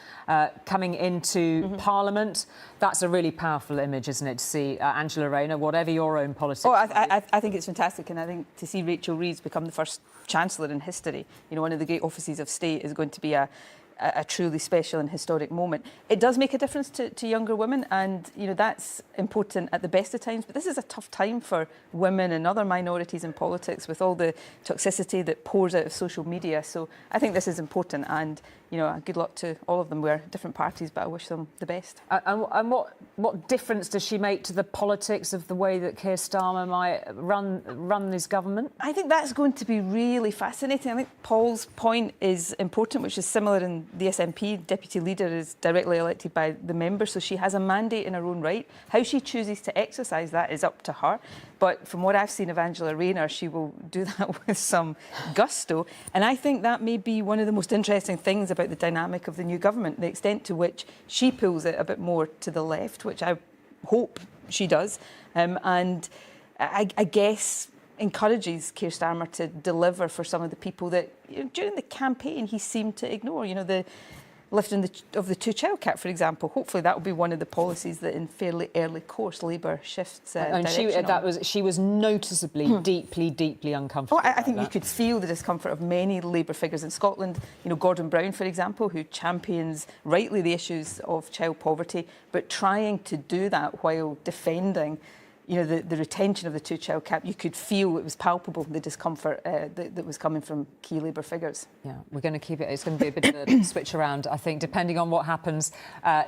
coming into Parliament. That's a really powerful image, isn't it, to see Angela Rayner, whatever your own politics. Oh, I think it's fantastic, and I think to see Rachel Reeves become the first Chancellor in history, one of the great offices of state, is going to be a truly special and historic moment. It does make a difference to younger women, and that's important at the best of times, but this is a tough time for women and other minorities in politics with all the toxicity that pours out of social media. So I think this is important, and good luck to all of them. We're different parties, but I wish them the best. And what difference does she make to the politics of the way that Keir Starmer might run his government? I think that's going to be really fascinating. I think Paul's point is important, which is similar in the SNP. Deputy Leader is directly elected by the members, so she has a mandate in her own right. How she chooses to exercise that is up to her. But from what I've seen of Angela Rayner, she will do that with some gusto. And I think that may be one of the most interesting things about the dynamic of the new government, the extent to which she pulls it a bit more to the left, which I hope she does. And I guess encourages Keir Starmer to deliver for some of the people that during the campaign he seemed to ignore. The lifting of the two-child cap, for example. Hopefully that will be one of the policies that in fairly early course Labour shifts direction on. She was noticeably deeply uncomfortable. Oh, I think you could feel the discomfort of many Labour figures in Scotland. Gordon Brown, for example, who champions rightly the issues of child poverty, but trying to do that while defending the retention of the two-child cap, you could feel it was palpable, the discomfort that was coming from key Labour figures. Yeah, we're going to keep it. It's going to be a bit of a switch around, I think, depending on what happens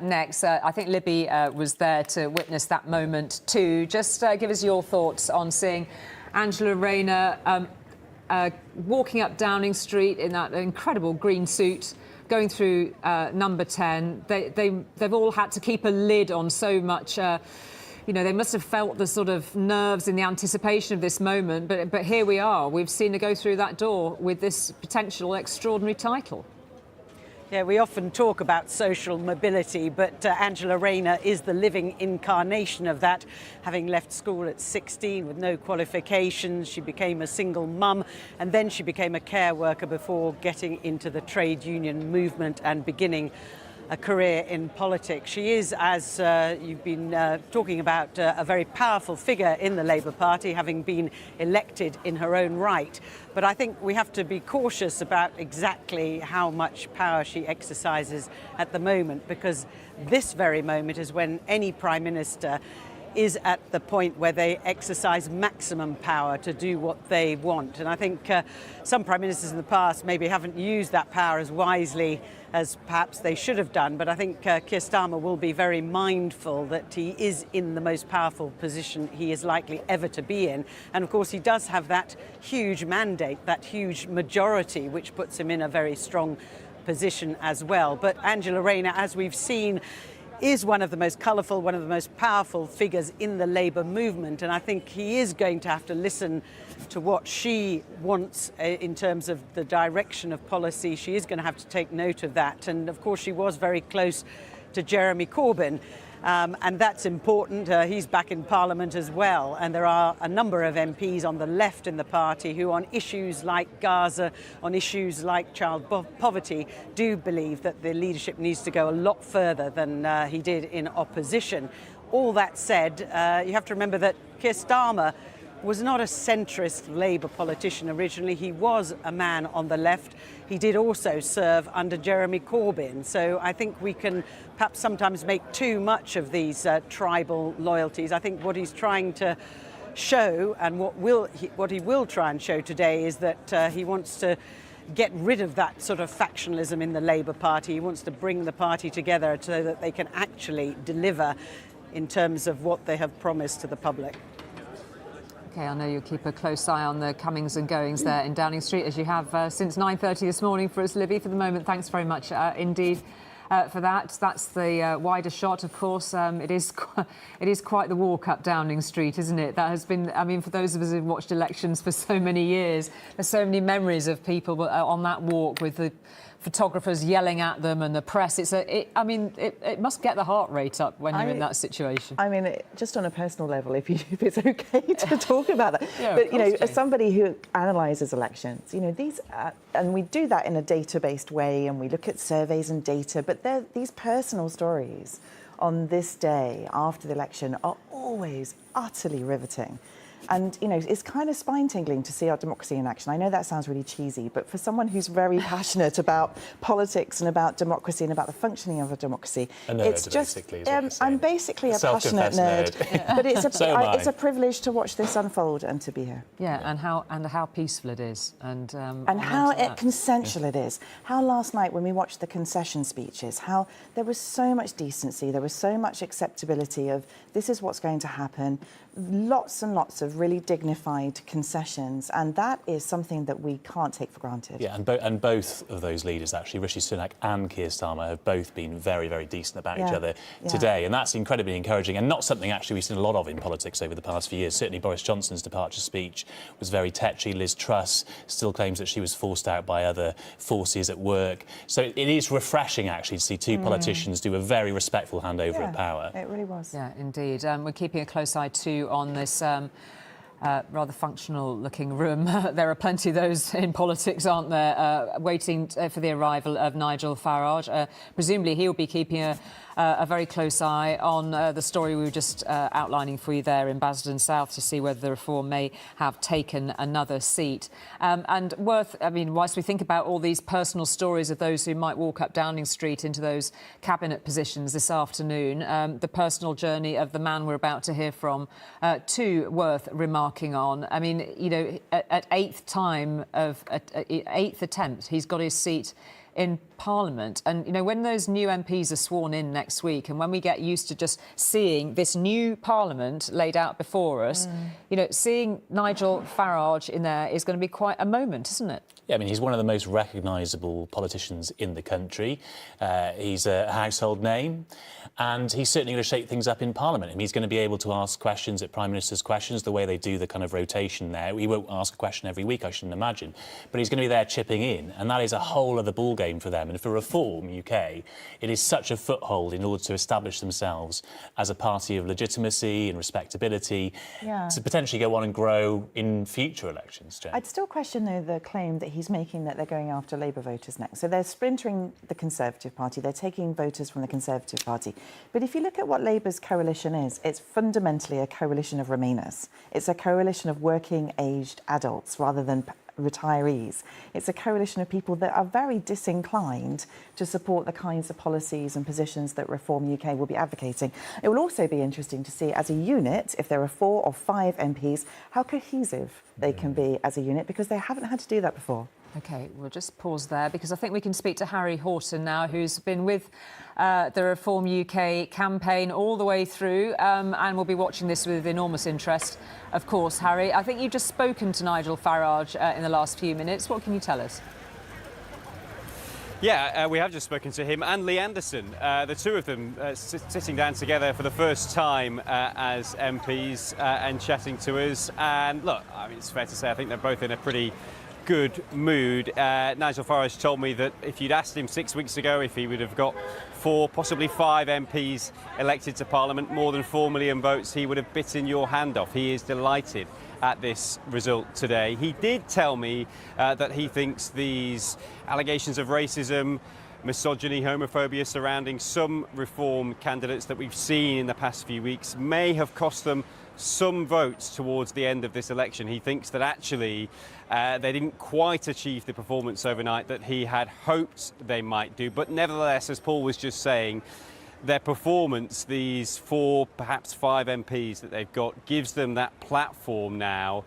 next. I think Libby was there to witness that moment too. Just give us your thoughts on seeing Angela Rayner walking up Downing Street in that incredible green suit, going through number 10. They've all had to keep a lid on so much. They must have felt the sort of nerves in the anticipation of this moment. But here we are. We've seen her go through that door with this potential extraordinary title. Yeah, we often talk about social mobility, but Angela Rayner is the living incarnation of that. Having left school at 16 with no qualifications, she became a single mum, and then she became a care worker before getting into the trade union movement and beginning a career in politics. She is, as you've been talking about, a very powerful figure in the Labour Party, having been elected in her own right. But I think we have to be cautious about exactly how much power she exercises at the moment, because this very moment is when any Prime Minister is at the point where they exercise maximum power to do what they want. And I think some Prime Ministers in the past maybe haven't used that power as wisely as perhaps they should have done. But I think Keir Starmer will be very mindful that he is in the most powerful position he is likely ever to be in. And of course, he does have that huge mandate, that huge majority, which puts him in a very strong position as well. But Angela Rayner, as we've seen, is one of the most colourful, one of the most powerful figures in the Labour movement. And I think he is going to have to listen to what she wants in terms of the direction of policy. She is going to have to take note of that. And of course, she was very close to Jeremy Corbyn. And that's important. He's back in Parliament as well. And there are a number of MPs on the left in the party who, on issues like Gaza, on issues like child poverty, do believe that the leadership needs to go a lot further than he did in opposition. All that said, you have to remember that Keir Starmer was not a centrist Labour politician originally. He was a man on the left. He did also serve under Jeremy Corbyn. So I think we can perhaps sometimes make too much of these tribal loyalties. I think what he's trying to show, and what he will try and show today, is that he wants to get rid of that sort of factionalism in the Labour Party. He wants to bring the party together so that they can actually deliver in terms of what they have promised to the public. OK, I know you'll keep a close eye on the comings and goings there in Downing Street, as you have since 9:30 this morning for us, Libby. For the moment, thanks very much indeed for that. That's the wider shot, of course. It is quite the walk up Downing Street, isn't it? That has been, I mean, for those of us who've watched elections for so many years, there's so many memories of people on that walk with the photographers yelling at them and the press. It must get the heart rate up when you're in that situation. I mean, just on a personal level, if it's okay to talk about that. Yeah, but, as somebody who analyses elections, these, and we do that in a data-based way, and we look at surveys and data, but these personal stories on this day after the election are always utterly riveting. And, it's kind of spine-tingling to see our democracy in action. I know that sounds really cheesy, but for someone who's very passionate about politics and about democracy and about the functioning of a democracy, it's just... I'm basically a passionate nerd. But it's a privilege to watch this unfold and to be here. Yeah, and how peaceful it is. And how consensual it is. How last night, when we watched the concession speeches, how there was so much decency, there was so much acceptability of this is what's going to happen. Lots and lots of really dignified concessions, and that is something that we can't take for granted. Yeah, and both of those leaders, actually, Rishi Sunak and Keir Starmer, have both been very, very decent about each other today, and that's incredibly encouraging, and not something actually we've seen a lot of in politics over the past few years. Certainly Boris Johnson's departure speech was very tetchy. Liz Truss still claims that she was forced out by other forces at work. So it is refreshing, actually, to see two politicians do a very respectful handover of power. It really was. Yeah, indeed. We're keeping a close eye too on this rather functional-looking room. There are plenty of those in politics, aren't there, waiting for the arrival of Nigel Farage. Presumably he'll be keeping a very close eye on the story we were just outlining for you there in Basildon South to see whether the Reform may have taken another seat. And whilst we think about all these personal stories of those who might walk up Downing Street into those cabinet positions this afternoon, the personal journey of the man we're about to hear from, too worth remarking on. I mean, you know, at eighth attempt, he's got his seat in Parliament. And, you know, when those new MPs are sworn in next week and when we get used to just seeing this new Parliament laid out before us, you know, seeing Nigel Farage in there is going to be quite a moment, isn't it? Yeah, I mean, he's one of the most recognisable politicians in the country. He's a household name, and he's certainly going to shake things up in Parliament. I mean, he's going to be able to ask questions at Prime Minister's questions, the way they do the kind of rotation there. He won't ask a question every week, I shouldn't imagine, but he's going to be there chipping in, and that is a whole other ballgame for them. And for Reform UK, it is such a foothold in order to establish themselves as a party of legitimacy and respectability to potentially go on and grow in future elections, Jen. I'd still question, though, the claim that he's making that they're going after Labour voters next. So they're splintering the Conservative Party. They're taking voters from the Conservative Party. But if you look at what Labour's coalition is, it's fundamentally a coalition of Remainers. It's a coalition of working-aged adults rather than retirees. It's a coalition of people that are very disinclined to support the kinds of policies and positions that Reform UK will be advocating. It will also be interesting to see as a unit, if there are 4 or 5 MPs, how cohesive they can be as a unit, because they haven't had to do that before. OK, we'll just pause there because I think we can speak to Harry Horton now, who's been with the Reform UK campaign all the way through and will be watching this with enormous interest. Of course, Harry, I think you've just spoken to Nigel Farage in the last few minutes. What can you tell us? Yeah, we have just spoken to him and Lee Anderson, the two of them sitting down together for the first time as MPs and chatting to us. And look, I mean, it's fair to say I think they're both in a pretty good mood. Nigel Farage told me that if you'd asked him 6 weeks ago if he would have got 4, possibly 5 MPs elected to Parliament, more than 4 million votes, he would have bitten your hand off. He is delighted at this result today. He did tell me that he thinks these allegations of racism, misogyny, homophobia surrounding some Reform candidates that we've seen in the past few weeks may have cost them some votes towards the end of this election. He thinks that actually they didn't quite achieve the performance overnight that he had hoped they might do. But nevertheless, as Paul was just saying, their performance, these 4, perhaps 5 MPs that they've got, gives them that platform now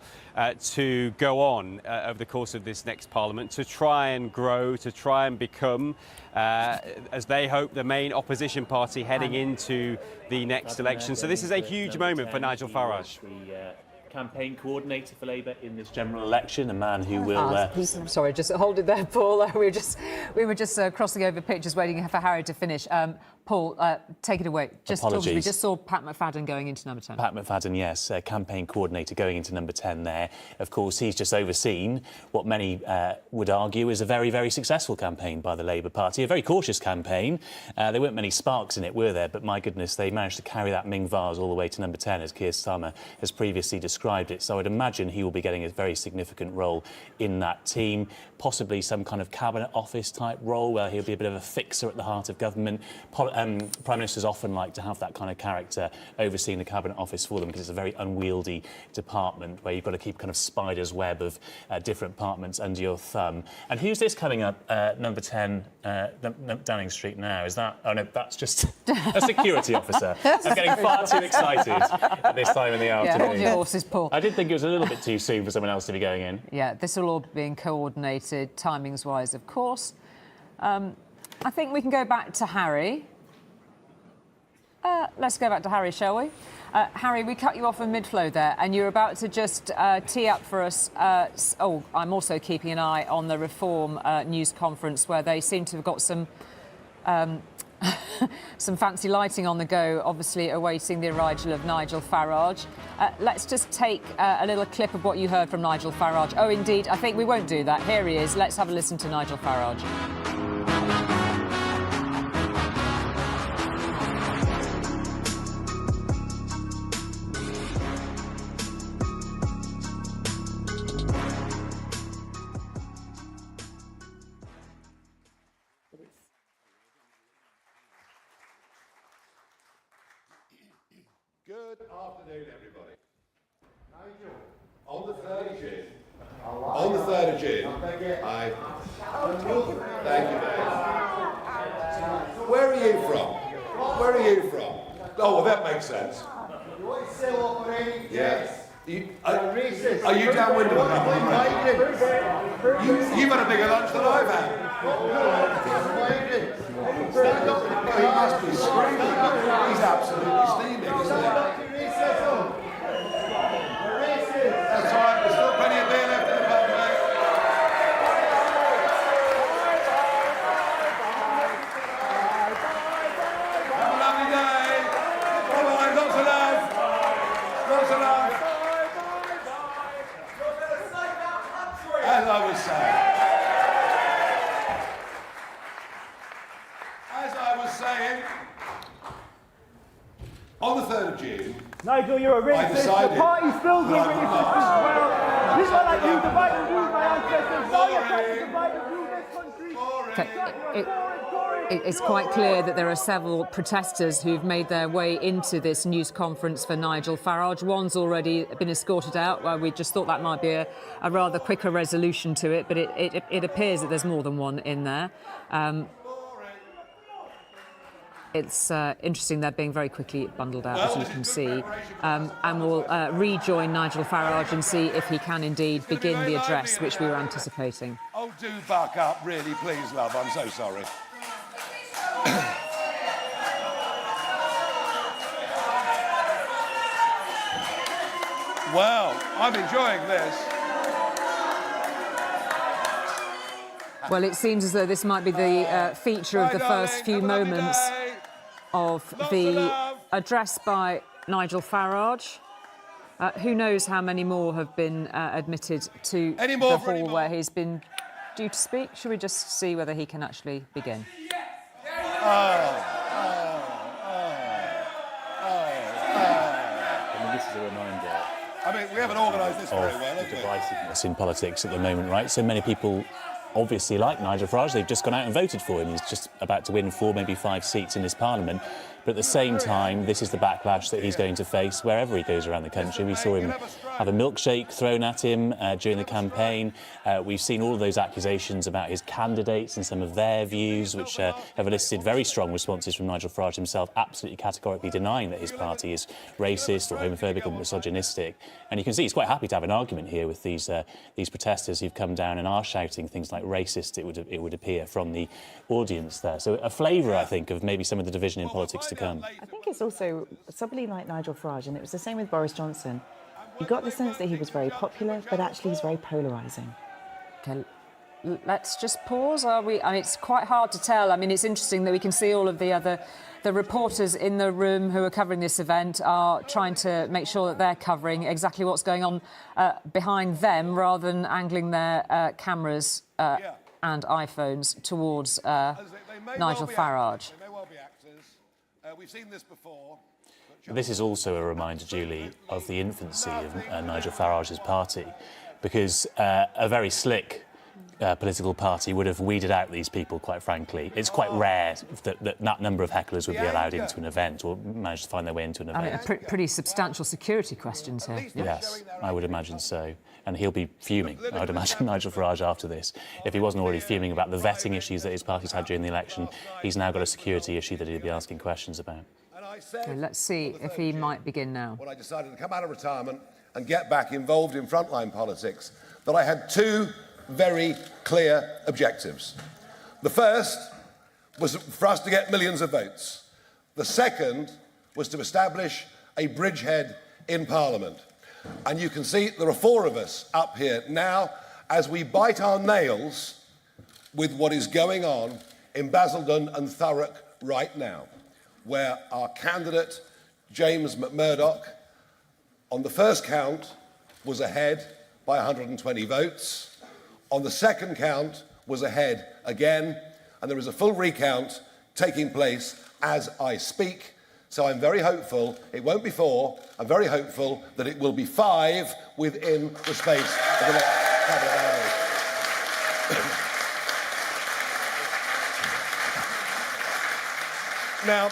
to go on over the course of this next Parliament, to try and grow, to try and become, as they hope, the main opposition party heading into the next election. So this is a huge moment for Nigel Farage. Campaign coordinator for Labour in this general election, a man who will... Sorry, just hold it there, Paul. We were just crossing over pictures waiting for Harry to finish. Paul, take it away. Apologies. We just saw Pat McFadden going into number 10. Pat McFadden, yes, campaign coordinator going into number 10 there. Of course, he's just overseen what many would argue is a very, very successful campaign by the Labour Party, a very cautious campaign. There weren't many sparks in it, were there? But my goodness, they managed to carry that Ming vase all the way to number 10, as Keir Starmer has previously described it. So I'd imagine he will be getting a very significant role in that team, possibly some kind of cabinet office type role where he'll be a bit of a fixer at the heart of government. Prime Ministers often like to have that kind of character overseeing the cabinet office for them because it's a very unwieldy department where you've got to keep kind of spider's web of different departments under your thumb. And who's this coming up, number 10, Downing Street now? Is that... Oh, no, that's just a security officer. I'm getting far too excited at this time in the afternoon. Yeah, hold your horses, Paul. I did think it was a little bit too soon for someone else to be going in. Yeah, this will all be coordinated, timings-wise, of course. I think we can go back to Harry. Let's go back to Harry, shall we? Harry, we cut you off in mid-flow there, and you're about to just tee up for us. I'm also keeping an eye on the Reform news conference, where they seem to have got some some fancy lighting on the go, obviously awaiting the arrival of Nigel Farage. Let's just take a little clip of what you heard from Nigel Farage. Oh, indeed, I think we won't do that. Here he is. Let's have a listen to Nigel Farage. Good afternoon, everybody. Nigel, on the 3rd of June, on the 3rd of June, thank you, mate. Where are you from? Where are you from? Oh, well, that makes sense. Yes. Are you downwind of a couple of friends? You've had a bigger lunch than I've had. He must be screaming. He's absolutely steaming, isn't he? That's all right, there's still plenty of beer left in the pub, mate. Have a lovely day. Bye-bye, lots of love. Lots of love. As I was saying, on the 3rd of June, Nigel, you're a racist. The party's filled with racists as well. People like you divide and rule my ancestors. Now you're trying to divide and rule this country. It's quite clear that there are several protesters who've made their way into this news conference for Nigel Farage. One's already been escorted out. Well, we just thought that might be a rather quicker resolution to it, but it appears that there's more than one in there. It's interesting they're being very quickly bundled out, as you can see. And we'll rejoin Nigel Farage and see if he can indeed begin the address which we were anticipating. Oh, do buck up, really, please, love. I'm so sorry. Well, I'm enjoying this. Well, it seems as though this might be the feature of the first few moments of the address by Nigel Farage. Who knows how many more have been admitted to the hall where he's been due to speak? Should we just see whether he can actually begin? I mean, this is a reminder. I mean, we haven't organised this very well, have we? Divisiveness in politics at the moment, right? So many people obviously like Nigel Farage. They've just gone out and voted for him. He's just about to win 4, maybe 5 seats in this parliament. But at the same time, this is the backlash that he's going to face wherever he goes around the country. We saw him have a milkshake thrown at him during the campaign. We've seen all of those accusations about his candidates and some of their views, which have elicited very strong responses from Nigel Farage himself, absolutely categorically denying that his party is racist or homophobic or misogynistic. And you can see he's quite happy to have an argument here with these protesters who've come down and are shouting things like racist, it would appear, from the audience there. So a flavour, I think, of maybe some of the division in politics to come. I think it's also somebody like Nigel Farage, and it was the same with Boris Johnson. You got the sense that he was very popular, but actually he's very polarising. Okay, let's just pause. I mean, it's quite hard to tell. I mean, it's interesting that we can see all of the reporters in the room who are covering this event are trying to make sure that they're covering exactly what's going on behind them, rather than angling their cameras and iPhones towards Nigel Farage. They may well be actors. We've seen this before. This is also a reminder, Julie, of the infancy of Nigel Farage's party, because a very slick political party would have weeded out these people, quite frankly. It's quite rare that number of hecklers would be allowed into an event or manage to find their way into an event. I mean, pretty substantial security questions here. Yes, I would imagine so. And he'll be fuming, I would imagine, Nigel Farage, after this. If he wasn't already fuming about the vetting issues that his party's had during the election, he's now got a security issue that he'll be asking questions about. Okay, let's see if he might begin now. When I decided to come out of retirement and get back involved in frontline politics, that I had 2 very clear objectives. The first was for us to get millions of votes. The second was to establish a bridgehead in Parliament. And you can see there are 4 of us up here now as we bite our nails with what is going on in Basildon and Thurrock right now, where our candidate, James McMurdoch, on the first count was ahead by 120 votes. On the second count was ahead again, and there is a full recount taking place as I speak. So I'm very hopeful it won't be 4. I'm very hopeful that it will be 5 within the space of the next couple of hours. Now,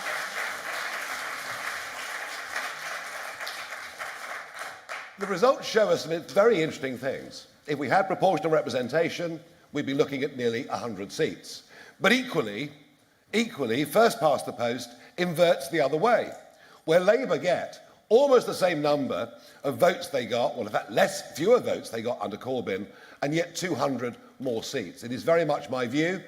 The results show us some very interesting things. If we had proportional representation, we'd be looking at nearly 100 seats. But equally, first past the post inverts the other way, where Labour get almost the same number of votes they got, well, in fact, fewer votes they got under Corbyn, and yet 200 more seats. It is very much my view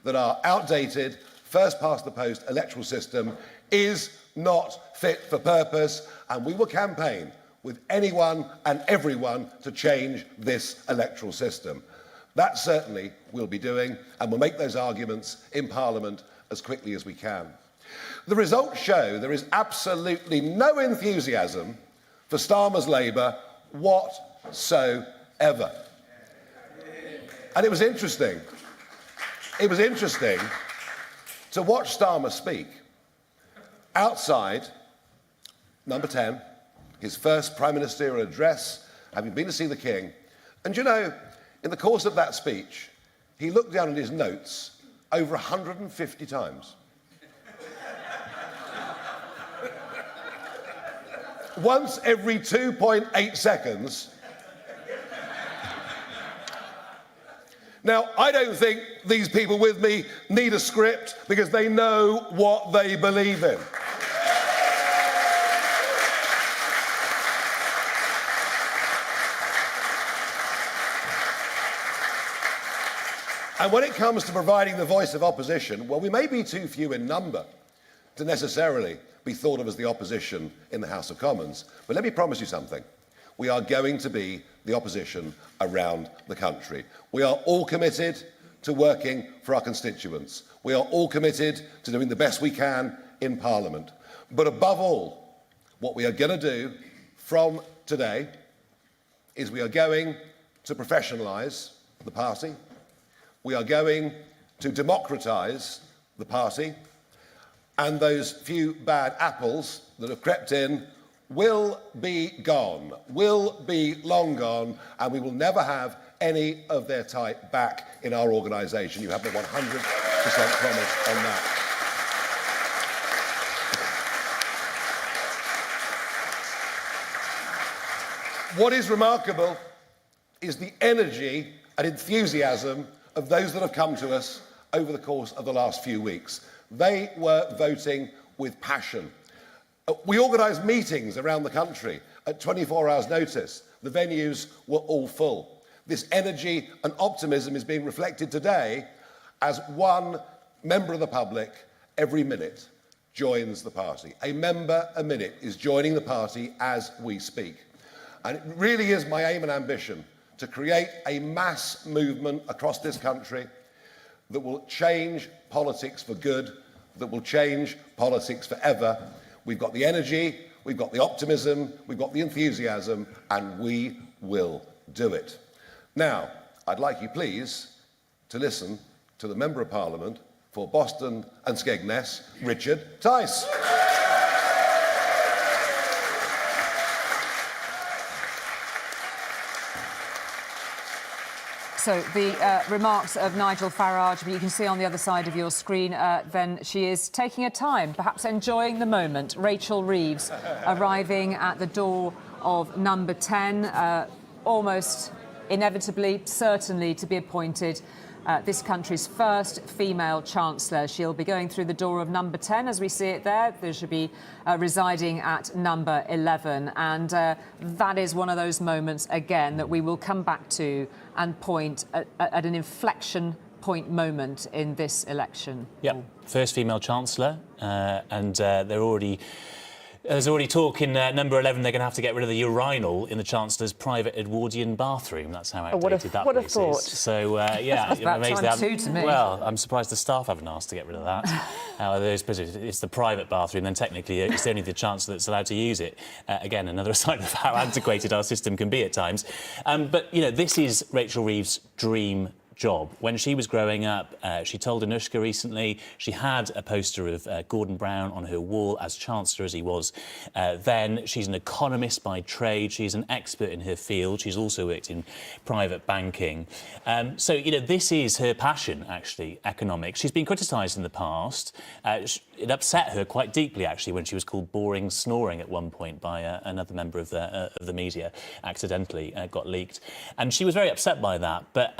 that our outdated first past the post electoral system is not fit for purpose, and we will campaign with anyone and everyone to change this electoral system. That certainly we'll be doing, and we'll make those arguments in Parliament as quickly as we can. The results show there is absolutely no enthusiasm for Starmer's Labour whatsoever. And it was interesting to watch Starmer speak outside number 10, his first Prime Ministerial address, having been to see the King. And you know, in the course of that speech, he looked down at his notes over 150 times. Once every 2.8 seconds. Now, I don't think these people with me need a script because they know what they believe in. And when it comes to providing the voice of opposition, well, we may be too few in number to necessarily be thought of as the opposition in the House of Commons. But let me promise you something. We are going to be the opposition around the country. We are all committed to working for our constituents. We are all committed to doing the best we can in Parliament. But above all, what we are going to do from today is we are going to professionalise the party. We are going to democratise the party, and those few bad apples that have crept in will be gone, will be long gone, and we will never have any of their type back in our organisation. You have the 100% promise on that. What is remarkable is the energy and enthusiasm of those that have come to us over the course of the last few weeks. They were voting with passion. We organised meetings around the country at 24 hours' notice. The venues were all full. This energy and optimism is being reflected today as one member of the public every minute joins the party. A member a minute is joining the party as we speak. And it really is my aim and ambition to create a mass movement across this country that will change politics for good, that will change politics forever. We've got the energy, we've got the optimism, we've got the enthusiasm, and we will do it. Now, I'd like you, please, to listen to the Member of Parliament for Boston and Skegness, Richard Tice. So the remarks of Nigel Farage, you can see on the other side of your screen, then she is taking her time, perhaps enjoying the moment. Rachel Reeves arriving at the door of number 10, almost inevitably, certainly to be appointed this country's first female Chancellor. She'll be going through the door of number 10 as we see it there. There should be residing at number 11. And that is one of those moments, again, that we will come back to and point at an inflection point moment in this election. Yep, first female Chancellor, and there's already talk in number 11 they're going to have to get rid of the urinal in the Chancellor's private Edwardian bathroom. That's how outdated that place is. So, yeah, that's about time too to me. Well, I'm surprised the staff haven't asked to get rid of that. It's the private bathroom, then technically it's only the Chancellor that's allowed to use it. Again, another sign of how antiquated our system can be at times. But, you know, this is Rachel Reeves' dream job. When she was growing up, she told Anushka recently she had a poster of Gordon Brown on her wall as Chancellor, as he was then. She's an economist by trade. She's an expert in her field. She's also worked in private banking. So, you know, this is her passion, actually, economics. She's been criticised in the past. It upset her quite deeply, actually, when she was called boring snoring at one point by another member of the media, accidentally got leaked. And she was very upset by that. But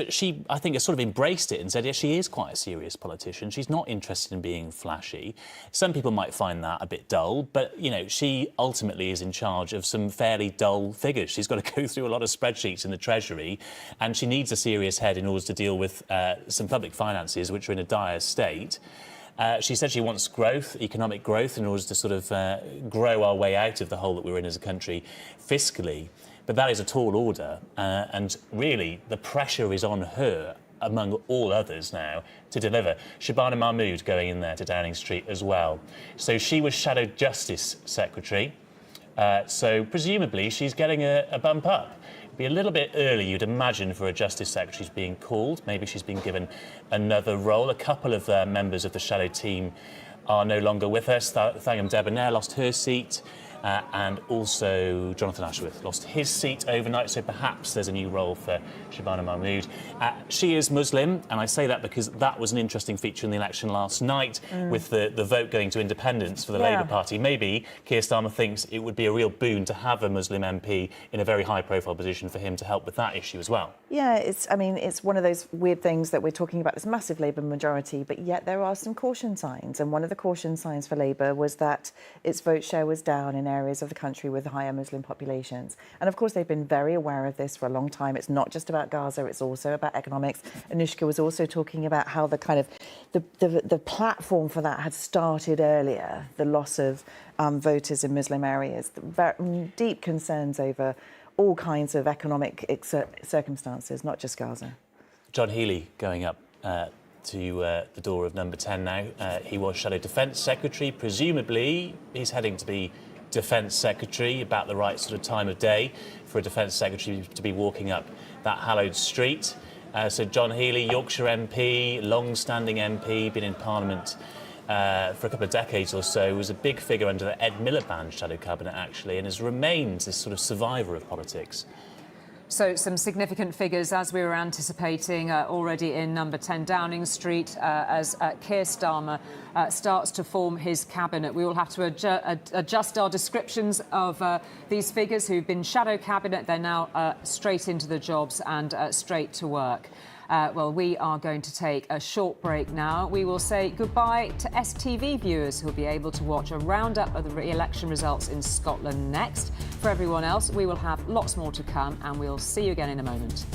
she, I think, has sort of embraced it and said, yes, she is quite a serious politician. She's not interested in being flashy. Some people might find that a bit dull, but, you know, she ultimately is in charge of some fairly dull figures. She's got to go through a lot of spreadsheets in the Treasury, and she needs a serious head in order to deal with some public finances which are in a dire state. She said she wants growth, economic growth, in order to sort of grow our way out of the hole that we're in as a country fiscally. But that is a tall order, and really the pressure is on her, among all others now, to deliver. Shabana Mahmood going in there to Downing Street as well. So she was Shadow Justice Secretary, so presumably she's getting a bump up. Be a little bit early, you'd imagine, for a Justice Secretary's being called. Maybe she's been given another role. A couple of members of the Shadow team are no longer with us. Thangam Debonair lost her seat, and also Jonathan Ashworth lost his seat overnight, so perhaps there's a new role for Shabana Mahmood. She is Muslim, and I say that because that was an interesting feature in the election last night, with the vote going to independence for the Labour Party. Maybe Keir Starmer thinks it would be a real boon to have a Muslim MP in a very high-profile position for him to help with that issue as well. Yeah, it's one of those weird things that we're talking about this massive Labour majority, but yet there are some caution signs. And one of the caution signs for Labour was that its vote share was down in areas of the country with higher Muslim populations. And of course, they've been very aware of this for a long time. It's not just about Gaza, it's also about economics. Anushka was also talking about how the kind of the platform for that had started earlier, the loss of voters in Muslim areas, deep concerns over all kinds of economic circumstances, not just Gaza. John Healey going up to the door of number 10 now. He was Shadow Defence Secretary. Presumably, he's heading to be Defence Secretary, about the right sort of time of day for a Defence Secretary to be walking up that hallowed street. So John Healey, Yorkshire MP, long-standing MP, been in Parliament for a couple of decades or so, was a big figure under the Ed Miliband shadow cabinet, actually, and has remained this sort of survivor of politics. So some significant figures, as we were anticipating, already in number 10 Downing Street, as Keir Starmer starts to form his cabinet. We will have to adjust our descriptions of these figures who've been shadow cabinet. They're now straight into the jobs and straight to work. Well, we are going to take a short break now. We will say goodbye to STV viewers who'll be able to watch a roundup of the re-election results in Scotland next. For everyone else, we will have lots more to come, and we'll see you again in a moment.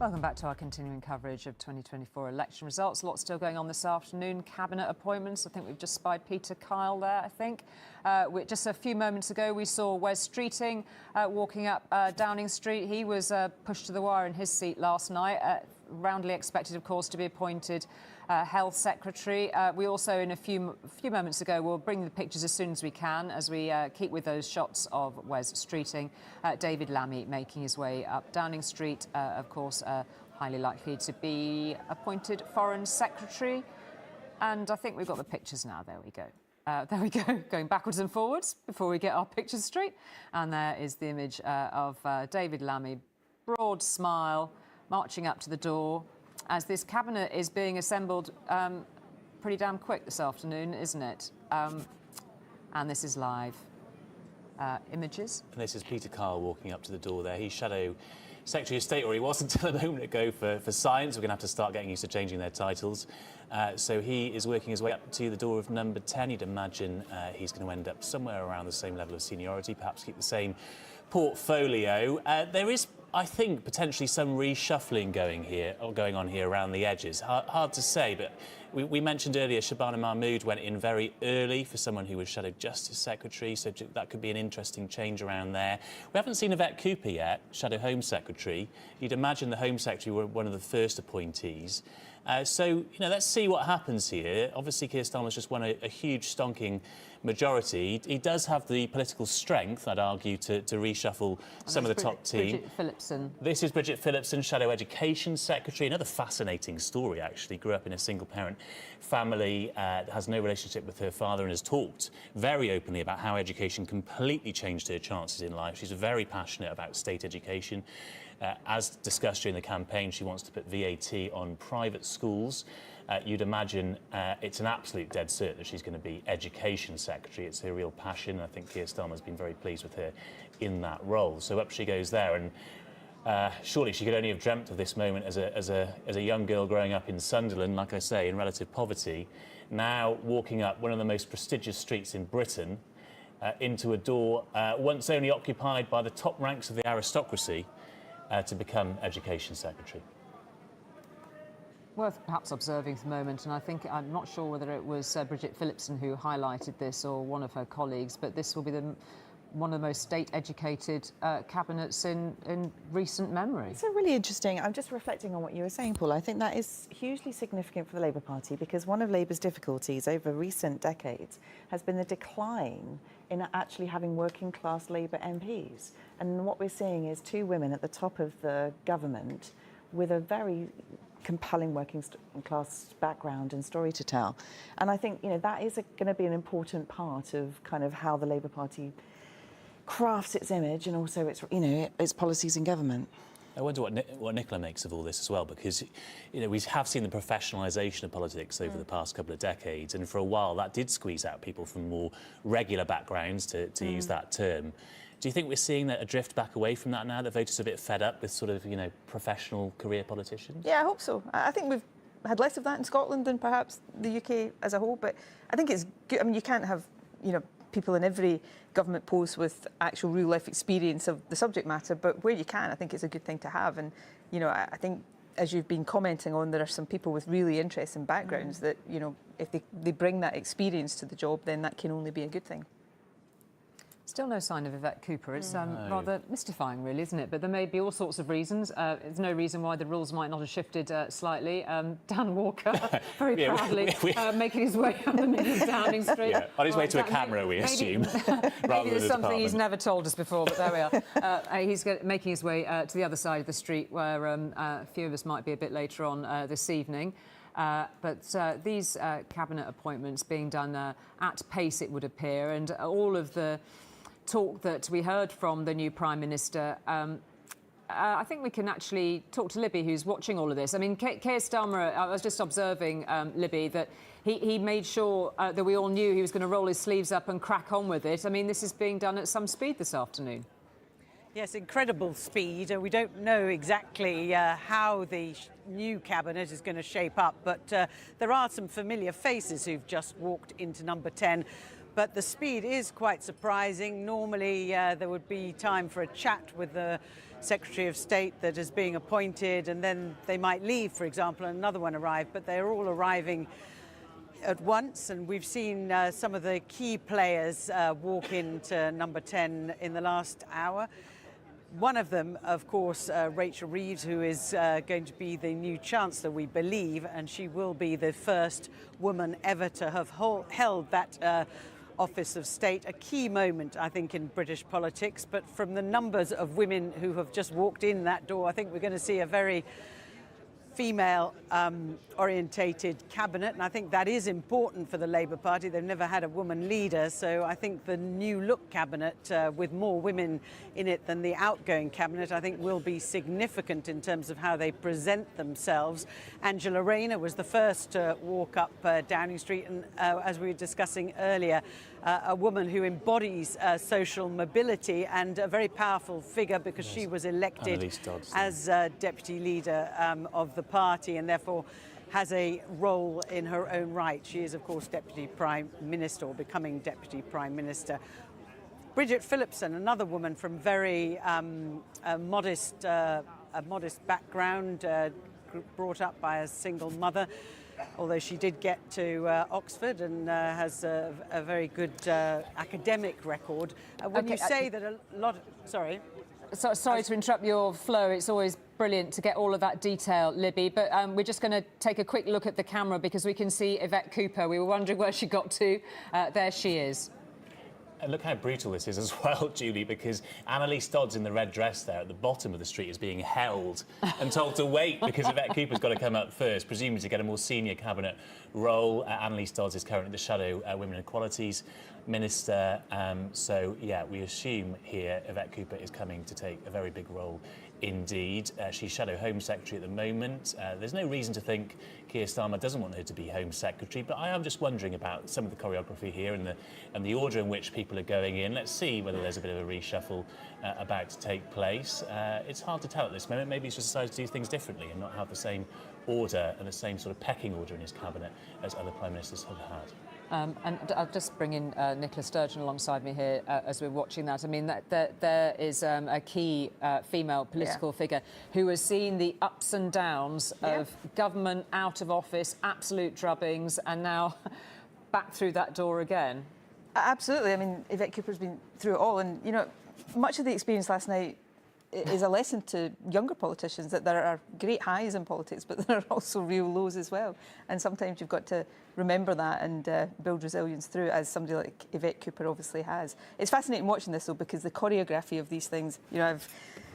Welcome back to our continuing coverage of 2024 election results. Lots still going on this afternoon. Cabinet appointments. I think we've just spied Peter Kyle there, I think. Just a few moments ago, we saw Wes Streeting walking up Downing Street. He was pushed to the wire in his seat last night. Roundly expected, of course, to be appointed Health Secretary. We also, in a few moments ago, will bring the pictures as soon as we can, as we keep with those shots of Wes Streeting. David Lammy making his way up Downing Street, of course, highly likely to be appointed Foreign Secretary. And I think we've got the pictures now. There we go. There we go, going backwards and forwards before we get our pictures straight. And there is the image of David Lammy, broad smile, marching up to the door, as this cabinet is being assembled pretty damn quick this afternoon, isn't it? And this is live images. And this is Peter Kyle walking up to the door there. He's Shadow Secretary of State, or he was until a moment ago for Science. We're going to have to start getting used to changing their titles. So he is working his way up to the door of number 10. You'd imagine he's going to end up somewhere around the same level of seniority, perhaps keep the same portfolio. There is, I think, potentially some reshuffling going on here around the edges. Hard to say, but we mentioned earlier Shabana Mahmood went in very early for someone who was Shadow Justice Secretary, so that could be an interesting change around there. We haven't seen Yvette Cooper yet, Shadow Home Secretary. You'd imagine the Home Secretary were one of the first appointees. So, let's see what happens here. Obviously, Keir Starmer's just won a huge stonking majority. He does have the political strength, I'd argue, to reshuffle some of the top team. Bridget Phillipson. This is Bridget Phillipson, Shadow Education Secretary. Another fascinating story, actually. Grew up in a single-parent family, has no relationship with her father, and has talked very openly about how education completely changed her chances in life. She's very passionate about state education. As discussed during the campaign, she wants to put VAT on private schools. You'd imagine it's an absolute dead cert that she's going to be Education Secretary. It's her real passion. I think Keir Starmer's been very pleased with her in that role. So up she goes there. And surely she could only have dreamt of this moment as a young girl growing up in Sunderland, like I say, in relative poverty. Now walking up one of the most prestigious streets in Britain into a door once only occupied by the top ranks of the aristocracy, to become Education Secretary. Worth perhaps observing for the moment, and I'm not sure whether it was Bridget Phillipson who highlighted this or one of her colleagues, but this will be one of the most state-educated cabinets in recent memory. It's really interesting. I'm just reflecting on what you were saying, Paul. I think that is hugely significant for the Labour Party, because one of Labour's difficulties over recent decades has been the decline in actually having working-class Labour MPs. And what we're seeing is two women at the top of the government with a very compelling working class background and story to tell. And I think, that is going to be an important part of kind of how the Labour Party crafts its image and also its, its policies in government. I wonder what Nicola makes of all this as well, because we have seen the professionalisation of politics over the past couple of decades, and for a while that did squeeze out people from more regular backgrounds, to use that term. Do you think we're seeing a drift back away from that now, that voters are a bit fed up with sort of professional career politicians? Yeah, I hope so. I think we've had less of that in Scotland than perhaps the UK as a whole, but I think it's good. I mean, you can't have people in every government post with actual real life experience of the subject matter, but where you can, I think it's a good thing to have. And I think, as you've been commenting on, there are some people with really interesting backgrounds that if they bring that experience to the job, then that can only be a good thing. Still no sign of Yvette Cooper. It's rather mystifying, really, isn't it? But there may be all sorts of reasons. There's no reason why the rules might not have shifted slightly. Dan Walker, very proudly, making his way up the middle of Downing Street. Yeah, on his way to a camera, we assume. Maybe there's something he's never told us before, but there we are. He's making his way to the other side of the street, where a few of us might be a bit later on this evening. But these cabinet appointments being done at pace, it would appear, and all of the talk that we heard from the new Prime Minister, I think we can actually talk to Libby, who's watching all of this. I mean, Keir Starmer, I was just observing, Libby, that he made sure that we all knew he was going to roll his sleeves up and crack on with it. I mean, this is being done at some speed this afternoon. Yes, incredible speed. We don't know exactly how the new cabinet is going to shape up, but there are some familiar faces who've just walked into number 10. But the speed is quite surprising. Normally there would be time for a chat with the Secretary of State that is being appointed, and then they might leave, for example, and another one arrive, but they're all arriving at once, and we've seen some of the key players walk into number 10 in the last hour. One of them, of course, Rachel Reeves, who is going to be the new Chancellor, we believe, and she will be the first woman ever to have held that office of state, a key moment, I think, in British politics. But from the numbers of women who have just walked in that door, I think we're going to see a very female orientated cabinet, and I think that is important for the Labour Party. They've never had a woman leader, so I think the new look cabinet with more women in it than the outgoing cabinet, I think will be significant in terms of how they present themselves. Angela Rayner was the first to walk up Downing Street, and as we were discussing earlier, a woman who embodies social mobility and a very powerful figure because she was elected as deputy leader of the party and therefore has a role in her own right. She is, of course, Deputy Prime Minister, or becoming Deputy Prime Minister. Bridget Phillipson, another woman from very modest background, brought up by a single mother, although she did get to Oxford and has a very good academic record. When you say that a lot... Sorry. Sorry to interrupt your flow. It's always brilliant to get all of that detail, Libby, but we're just going to take a quick look at the camera because we can see Yvette Cooper. We were wondering where she got to. There she is. And look how brutal this is as well, Julie, because Annalise Dodds in the red dress there at the bottom of the street is being held and told to wait because Yvette Cooper's got to come up first, presumably to get a more senior cabinet role. Annalise Dodds is currently the Shadow Women Equalities Minister. So, yeah, we assume here Yvette Cooper is coming to take a very big role indeed. She's Shadow Home Secretary at the moment. There's no reason to think Keir Starmer doesn't want her to be Home Secretary, but I am just wondering about some of the choreography here and the order in which people are going in. Let's see whether there's a bit of a reshuffle about to take place. It's hard to tell at this moment. Maybe he's just decided to do things differently and not have the same order and the same sort of pecking order in his cabinet as other Prime Ministers have had. And I'll just bring in Nicola Sturgeon alongside me here as we're watching that. I mean, there is a key female political figure who has seen the ups and downs of government, out of office, absolute drubbings, and now back through that door again. Absolutely. I mean, Yvette Cooper's been through it all. And, you know, much of the experience last night is a lesson to younger politicians that there are great highs in politics, but there are also real lows as well. And sometimes you've got to remember that and build resilience through it, as somebody like Yvette Cooper obviously has. It's fascinating watching this, though, because the choreography of these things, you know, I've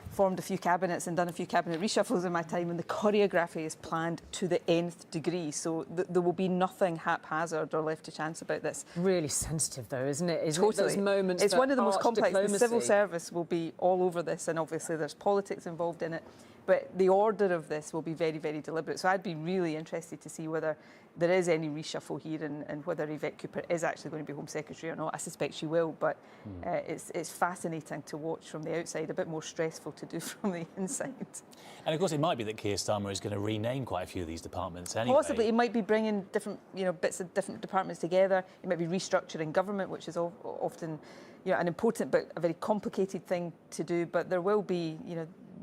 formed a few cabinets and done a few cabinet reshuffles in my time, and the choreography is planned to the nth degree. So there will be nothing haphazard or left to chance about this. Really sensitive, though, isn't it? Totally. Those moments. It's one of the most complex. Diplomacy. The civil service will be all over this, and obviously there's politics involved in it. But the order of this will be very, very deliberate. So I'd be really interested to see whether there is any reshuffle here and whether Yvette Cooper is actually going to be Home Secretary or not. I suspect she will, but it's fascinating to watch from the outside, a bit more stressful to do from the inside. And of course, it might be that Keir Starmer is going to rename quite a few of these departments anyway. Possibly. He might be bringing different, bits of different departments together. He might be restructuring government, which is often, an important but a very complicated thing to do. But there will be,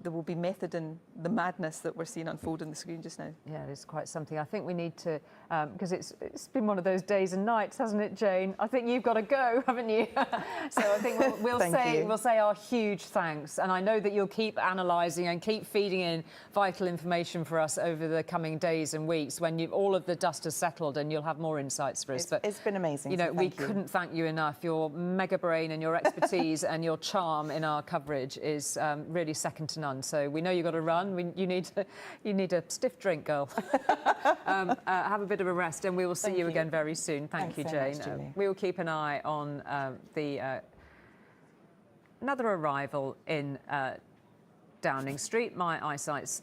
there will be method in the madness that we're seeing unfold on the screen just now. Yeah, it is quite something. I think we need to, because it's been one of those days and nights, hasn't it, Jane? I think you've got to go, haven't you? So I think we'll say our huge thanks. And I know that you'll keep analysing and keep feeding in vital information for us over the coming days and weeks when all of the dust has settled, and you'll have more insights for us. It's been amazing. We couldn't thank you enough. Your mega brain and your expertise and your charm in our coverage is really second to none. So we know you've got to run. You need a stiff drink, girl. Have a bit of a rest, and we will see you again very soon. Thank you, Jane. We will keep an eye on another arrival in Downing Street. My eyesight's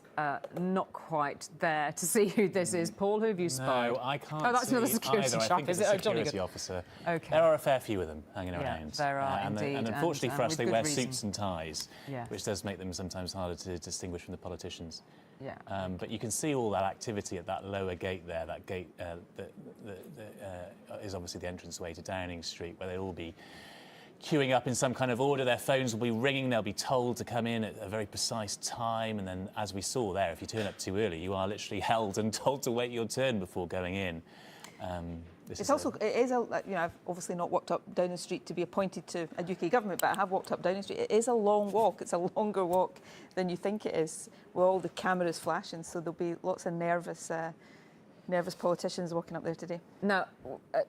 not quite there to see who this is. Paul, who have you spied? No, I can't. Oh, that's another security either. chap, I think is it's it? a security officer. Okay. There are a fair few of them hanging around. There are indeed. And unfortunately for us, they wear suits and ties, Yes. which does make them sometimes harder to distinguish from the politicians. But you can see all that activity at that lower gate there, that gate that is obviously the entranceway to Downing Street, where they'll all be queuing up in some kind of order. Their phones will be ringing, they'll be told to come in at a very precise time, and then, as we saw there, if you turn up too early, you are literally held and told to wait your turn before going in. It is I've obviously not walked up Downing Street to be appointed to a UK government, but I have walked up Downing Street. It is a long walk. It's a longer walk than you think it is, with all the cameras flashing, so there'll be lots of nervous politicians walking up there today. Now,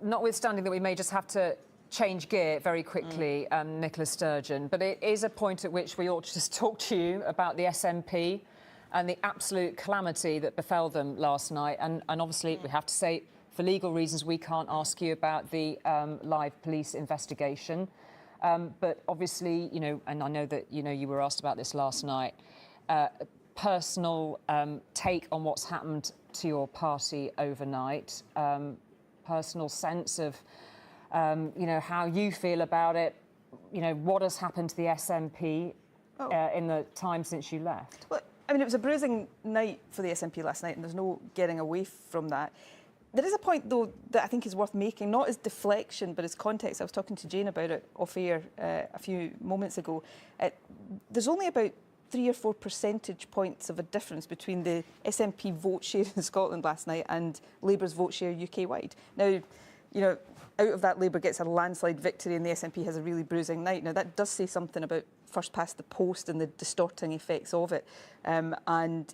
notwithstanding that we may just have to change gear very quickly, Nicola Sturgeon, but it is a point at which we ought to just talk to you about the SNP and the absolute calamity that befell them last night. And obviously, we have to say, for legal reasons, we can't ask you about the live police investigation. But obviously, and I know that, you were asked about this last night, personal take on what's happened to your party overnight, personal sense of how you feel about it, what has happened to the SNP in the time since you left? Well, I mean, it was a bruising night for the SNP last night, and there's no getting away from that. There is a point, though, that I think is worth making, not as deflection, but as context. I was talking to Jane about it off air a few moments ago. There's only about 3 or 4 percentage points of a difference between the SNP vote share in Scotland last night and Labour's vote share UK-wide. Now, out of that, Labour gets a landslide victory and the SNP has a really bruising night. Now, that does say something about first past the post and the distorting effects of it. And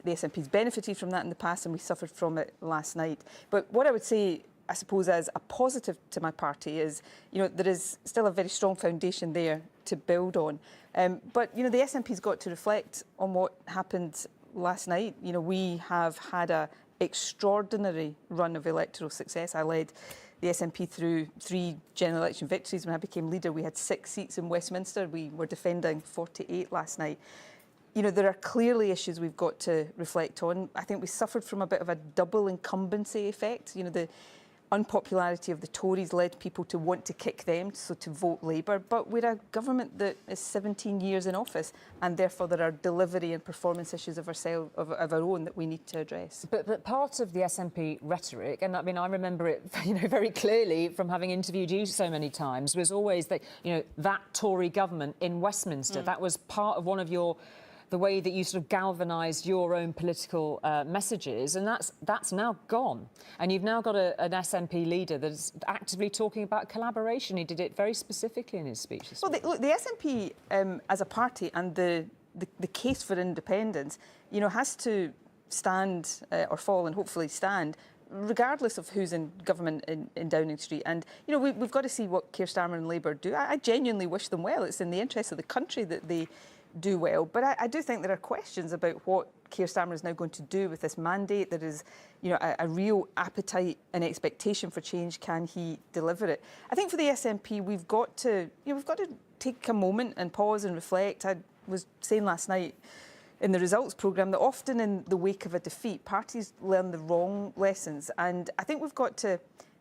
the SNP's benefited from that in the past, and we suffered from it last night. But what I would say, I suppose, as a positive to my party is, there is still a very strong foundation there to build on. But, the SNP's got to reflect on what happened last night. We have had an extraordinary run of electoral success. I led the SNP through 3 general election victories. When I became leader, we had 6 seats in Westminster. We were defending 48 last night. There are clearly issues we've got to reflect on. I think we suffered from a bit of a double incumbency effect. The unpopularity of the Tories led people to want to kick them, so to vote Labour. But we're a government that is 17 years in office, and therefore there are delivery and performance issues of our own that we need to address. But part of the SNP rhetoric, and I mean, I remember it very clearly from having interviewed you so many times, was always that, that Tory government in Westminster, that was part of one of the way that you sort of galvanised your own political messages, and that's now gone. And you've now got an SNP leader that is actively talking about collaboration. He did it very specifically in his speech this morning. Look, the SNP as a party and the case for independence, has to stand or fall, and hopefully stand, regardless of who's in government in Downing Street. And, we've got to see what Keir Starmer and Labour do. I genuinely wish them well. It's in the interest of the country that they do well. But I do think there are questions about what Keir Starmer is now going to do with this mandate. There is, a real appetite and expectation for change. Can he deliver it? I think for the SNP, we've got to take a moment and pause and reflect. I was saying last night in the results programme that often in the wake of a defeat, parties learn the wrong lessons. And I think we've got to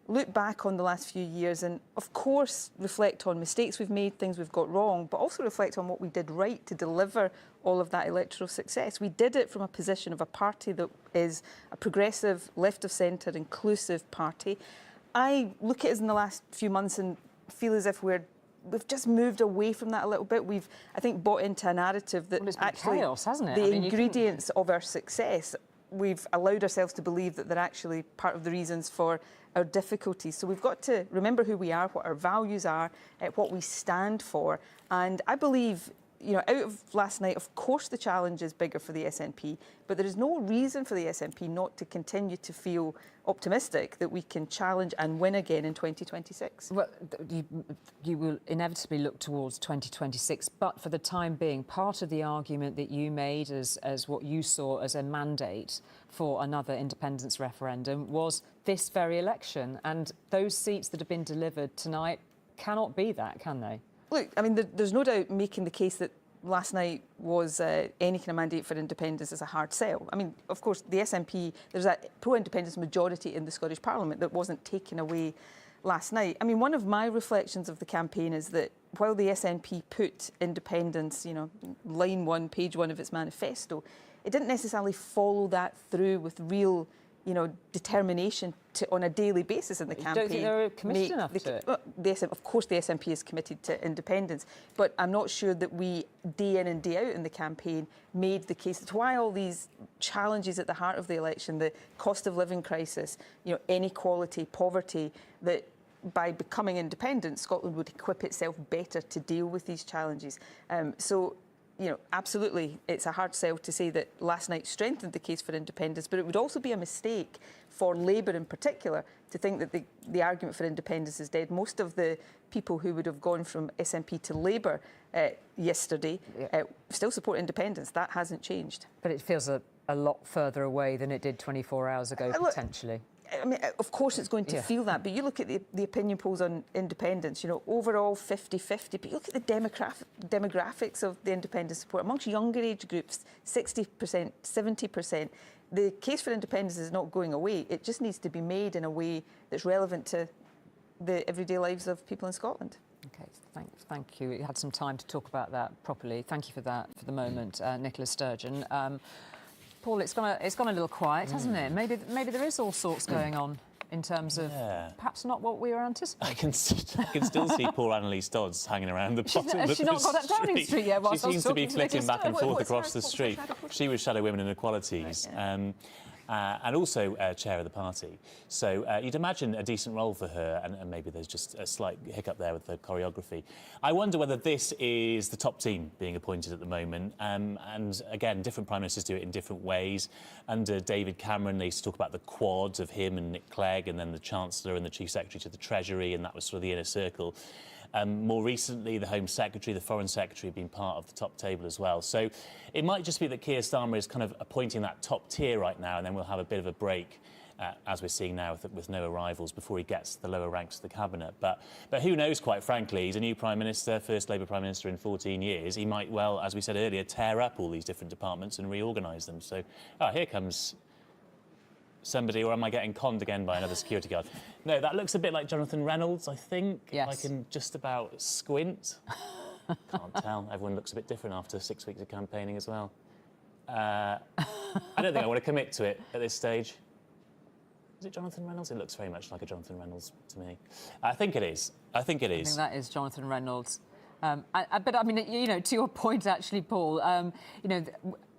look back on the last few years and, of course, reflect on mistakes we've made, things we've got wrong, but also reflect on what we did right to deliver all of that electoral success. We did it from a position of a party that is a progressive, left-of-centre, inclusive party. I look at us in the last few months and feel as if we've just moved away from that a little bit. We've, I think, bought into a narrative that it's been actually chaos, hasn't it? The ingredients of our success, we've allowed ourselves to believe that they're actually part of the reasons for our difficulties. So we've got to remember who we are, what our values are, what we stand for. And I believe, out of last night, of course the challenge is bigger for the SNP, but there is no reason for the SNP not to continue to feel optimistic that we can challenge and win again in 2026. Well, you will inevitably look towards 2026, but for the time being, part of the argument that you made as what you saw as a mandate for another independence referendum was this very election, and those seats that have been delivered tonight cannot be that, can they? Look, I mean, there's no doubt making the case that last night was any kind of mandate for independence is a hard sell. I mean, of course, the SNP, there's a pro-independence majority in the Scottish Parliament that wasn't taken away last night. I mean, one of my reflections of the campaign is that while the SNP put independence, line 1, page 1 of its manifesto, it didn't necessarily follow that through with real, determination on a daily basis in the campaign. Don't think they were committed enough to it? Of course, the SNP is committed to independence, but I'm not sure that we, day in and day out in the campaign, made the case. That's why all these challenges at the heart of the election, the cost of living crisis, inequality, poverty, that by becoming independent, Scotland would equip itself better to deal with these challenges. Absolutely, it's a hard sell to say that last night strengthened the case for independence, but it would also be a mistake for Labour in particular to think that the argument for independence is dead. Most of the people who would have gone from SNP to Labour yesterday still support independence. That hasn't changed. But it feels a lot further away than it did 24 hours ago, potentially. I mean, of course it's going to feel that, but you look at the opinion polls on independence, overall 50-50, but you look at the demographics of the independence support amongst younger age groups, 60%, 70%. The case for independence is not going away. It just needs to be made in a way that's relevant to the everyday lives of people in Scotland. OK, thank you. You had some time to talk about that properly. Thank you for that for the moment, Nicola Sturgeon. Paul, it's gone a little quiet, hasn't it? Maybe there is all sorts going on in terms of perhaps not what we were anticipating. I can still see poor Annalise Dodds hanging around the bottom of the street. Has she not got up Downing Street yet? She seems to be flitting back and forth across the street. She was Shadow Women Inequalities. Right, and also chair of the party. So you'd imagine a decent role for her, and maybe there's just a slight hiccup there with the choreography. I wonder whether this is the top team being appointed at the moment. And again, different prime ministers do it in different ways. Under David Cameron, they used to talk about the quad of him and Nick Clegg, and then the Chancellor and the Chief Secretary to the Treasury, and that was sort of the inner circle. More recently, the Home Secretary, the Foreign Secretary have been part of the top table as well. So it might just be that Keir Starmer is kind of appointing that top tier right now, and then we'll have a bit of a break, as we're seeing now with no arrivals, before he gets to the lower ranks of the Cabinet. But who knows, quite frankly, he's a new Prime Minister, first Labour Prime Minister in 14 years. He might well, as we said earlier, tear up all these different departments and reorganise them. So, here comes somebody, or am I getting conned again by another security guard? No, that looks a bit like Jonathan Reynolds, I think. Yes. I can just about squint. Can't tell. Everyone looks a bit different after 6 weeks of campaigning as well. I don't think I want to commit to it at this stage. Is it Jonathan Reynolds? It looks very much like a Jonathan Reynolds to me. I think it is. I think that is Jonathan Reynolds. But I mean, to your point, actually, Paul,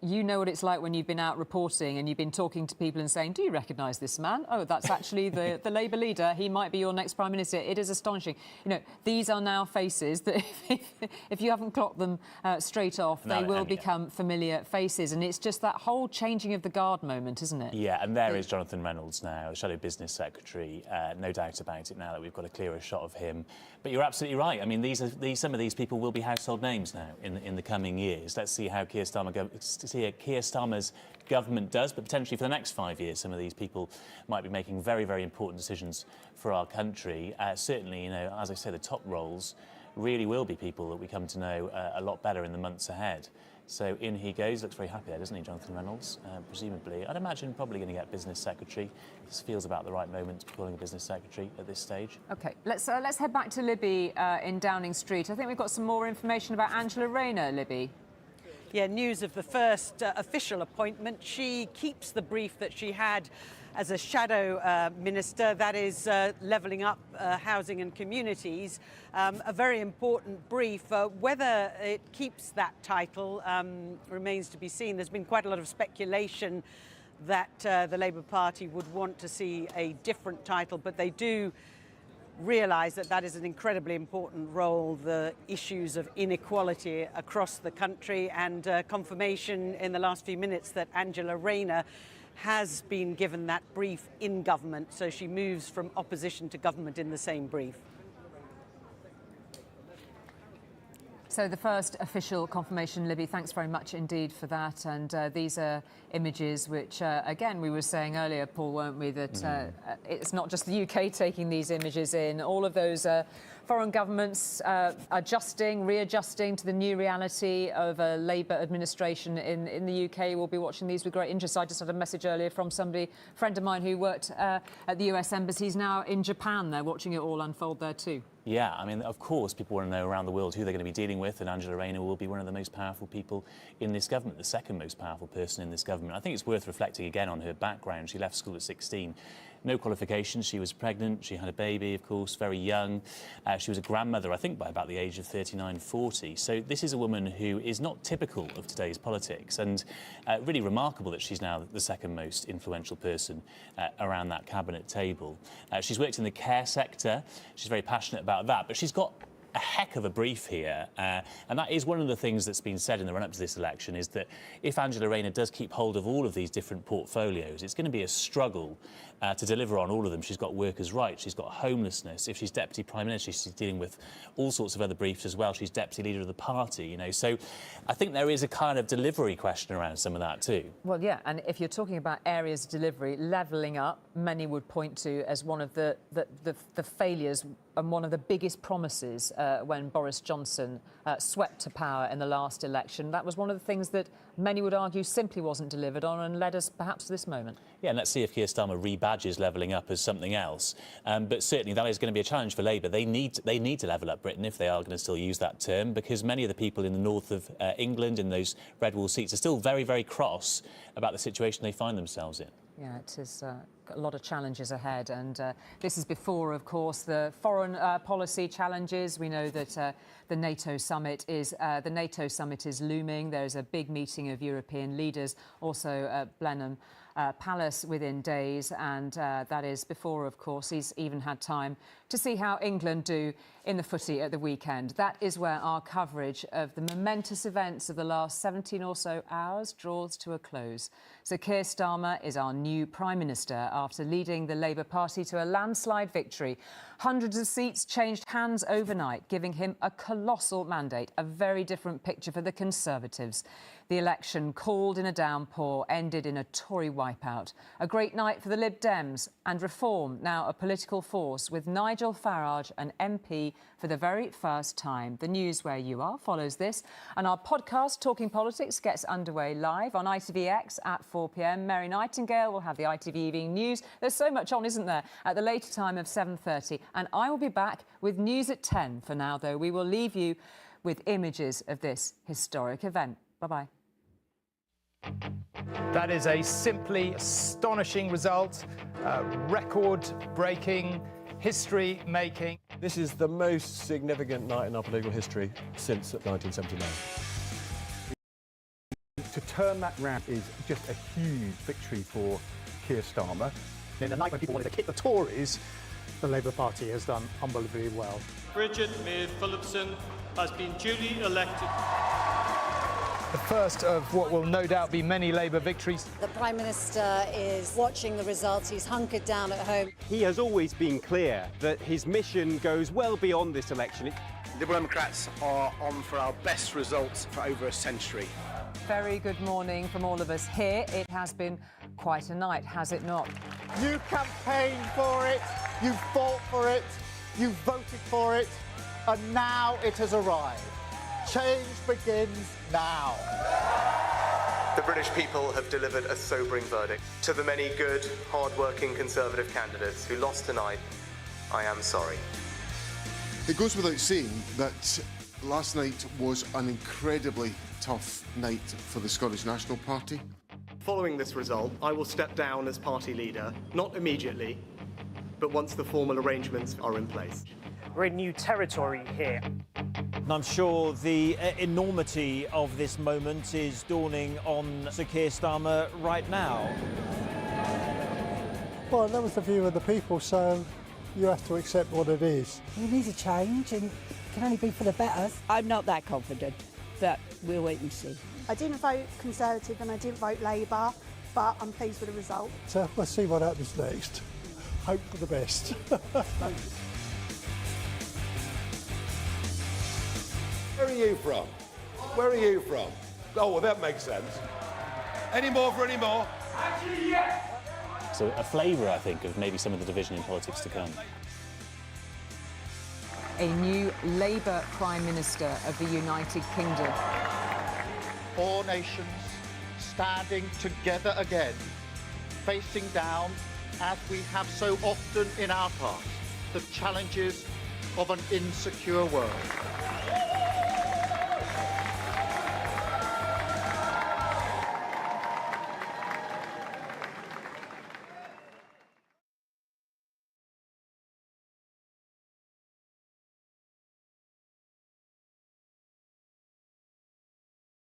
you know what it's like when you've been out reporting and you've been talking to people and saying, do you recognise this man? Oh, that's actually the Labour leader. He might be your next Prime Minister. It is astonishing. These are now faces that if you haven't clocked them straight off, they will become familiar faces. And it's just that whole changing of the guard moment, isn't it? Yeah, and there is Jonathan Reynolds now, the Shadow Business Secretary. No doubt about it now that we've got a clearer shot of him. But you're absolutely right. I mean, some of these people will be household names now in the coming years. Let's see how Keir Starmer's government does, but potentially for the next 5 years, some of these people might be making very, very important decisions for our country. Certainly, as I say, the top roles really will be people that we come to know a lot better in the months ahead. So in he goes. Looks very happy there, doesn't he, Jonathan Reynolds? Presumably, I'd imagine probably going to get business secretary. This feels about the right moment to be calling a business secretary at this stage. OK, let's head back to Libby in Downing Street. I think we've got some more information about Angela Rayner, Libby. Yeah, news of the first official appointment. She keeps the brief that she had as a shadow minister, that is levelling up housing and communities. A very important brief. Whether it keeps that title remains to be seen. There's been quite a lot of speculation that the Labour Party would want to see a different title, but they do realise that that is an incredibly important role, the issues of inequality across the country, and confirmation in the last few minutes that Angela Rayner has been given that brief in government, so she moves from opposition to government in the same brief. So the first official confirmation, Libby, thanks very much indeed for that. And these are images which, again, we were saying earlier, Paul, weren't we, that it's not just the UK taking these images in. All of those foreign governments readjusting to the new reality of a Labour administration in the UK. We'll be watching these with great interest. I just had a message earlier from a friend of mine who worked at the US Embassy. He's now in Japan. They're watching it all unfold there too. Yeah, I mean, of course, people want to know around the world who they're going to be dealing with, and Angela Rayner will be one of the most powerful people in this government, the second most powerful person in this government. I think it's worth reflecting again on her background. She left school at 16. No qualifications. She was pregnant. She had a baby, of course, very young. She was a grandmother, I think, by about the age of 39, 40. So this is a woman who is not typical of today's politics, and really remarkable that she's now the second most influential person around that cabinet table. She's worked in the care sector. She's very passionate about that, but she's got a heck of a brief here, and that is one of the things that's been said in the run-up to this election, is that if Angela Rayner does keep hold of all of these different portfolios, it's going to be a struggle to deliver on all of them. She's got workers' rights, she's got homelessness. If she's Deputy Prime Minister, she's dealing with all sorts of other briefs as well. She's Deputy Leader of the party, you know. So I think there is a kind of delivery question around some of that too. Well, yeah, and if you're talking about areas of delivery, levelling up, many would point to as one of the failures and one of the biggest promises when Boris Johnson swept to power in the last election. That was one of the things that many would argue simply wasn't delivered on and led us perhaps to this moment. Yeah, and let's see if Keir Starmer rebadges levelling up as something else. But certainly that is going to be a challenge for Labour. They need to level up Britain if they are going to still use that term, because many of the people in the north of England, in those red wall seats, are still very, very cross about the situation they find themselves in. Yeah, it is got a lot of challenges ahead, and this is before, of course, the foreign policy challenges. We know that the NATO summit is looming. There is a big meeting of European leaders, also at Blenheim Palace within days, and that is before, of course, he's even had time to see how England do in the footy at the weekend. That is where our coverage of the momentous events of the last 17 or so hours draws to a close. So Keir Starmer is our new Prime Minister after leading the Labour Party to a landslide victory. Hundreds of seats changed hands overnight, giving him a colossal mandate, a very different picture for the Conservatives. The election, called in a downpour, ended in a Tory wipeout. A great night for the Lib Dems, and Reform, now a political force, with Nigel Farage an MP for the very first time. The news where you are follows this, and our podcast, Talking Politics, gets underway live on ITVX at 4 p.m. Mary Nightingale will have the ITV Evening News. There's so much on, isn't there, at the later time of 7:30. And I will be back with news at 10. For now, though, we will leave you with images of this historic event. Bye-bye. That is a simply astonishing result, record-breaking, history-making. This is the most significant night in our political history since 1979. To turn that round is just a huge victory for Keir Starmer. In the night when people wanted to kick the Tories, the Labour Party has done unbelievably well. Bridget May Phillipson has been duly elected. The first of what will no doubt be many Labour victories. The Prime Minister is watching the results. He's hunkered down at home. He has always been clear that his mission goes well beyond this election. Liberal Democrats are on for our best results for over a century. Very good morning from all of us here. It has been quite a night, has it not? You campaigned for it, you fought for it, you voted for it, and now it has arrived. Change begins now. The British people have delivered a sobering verdict. To the many good, hard-working Conservative candidates who lost tonight, I am sorry. It goes without saying that last night was an incredibly tough night for the Scottish National Party. Following this result, I will step down as party leader, not immediately, but once the formal arrangements are in place. We're in new territory here. And I'm sure the enormity of this moment is dawning on Sir Keir Starmer right now. Well, that was the view of the people, so you have to accept what it is. We need a change, and it can only be for the better. I'm not that confident, but we'll wait and see. I didn't vote Conservative and I didn't vote Labour, but I'm pleased with the result. So let's see what happens next. Hope for the best. Where are you from? Where are you from? Oh, well, that makes sense. Any more for any more? Actually, yes! So a flavour, I think, of maybe some of the division in politics to come. A new Labour Prime Minister of the United Kingdom. Four nations standing together again, facing down, as we have so often in our past, the challenges of an insecure world.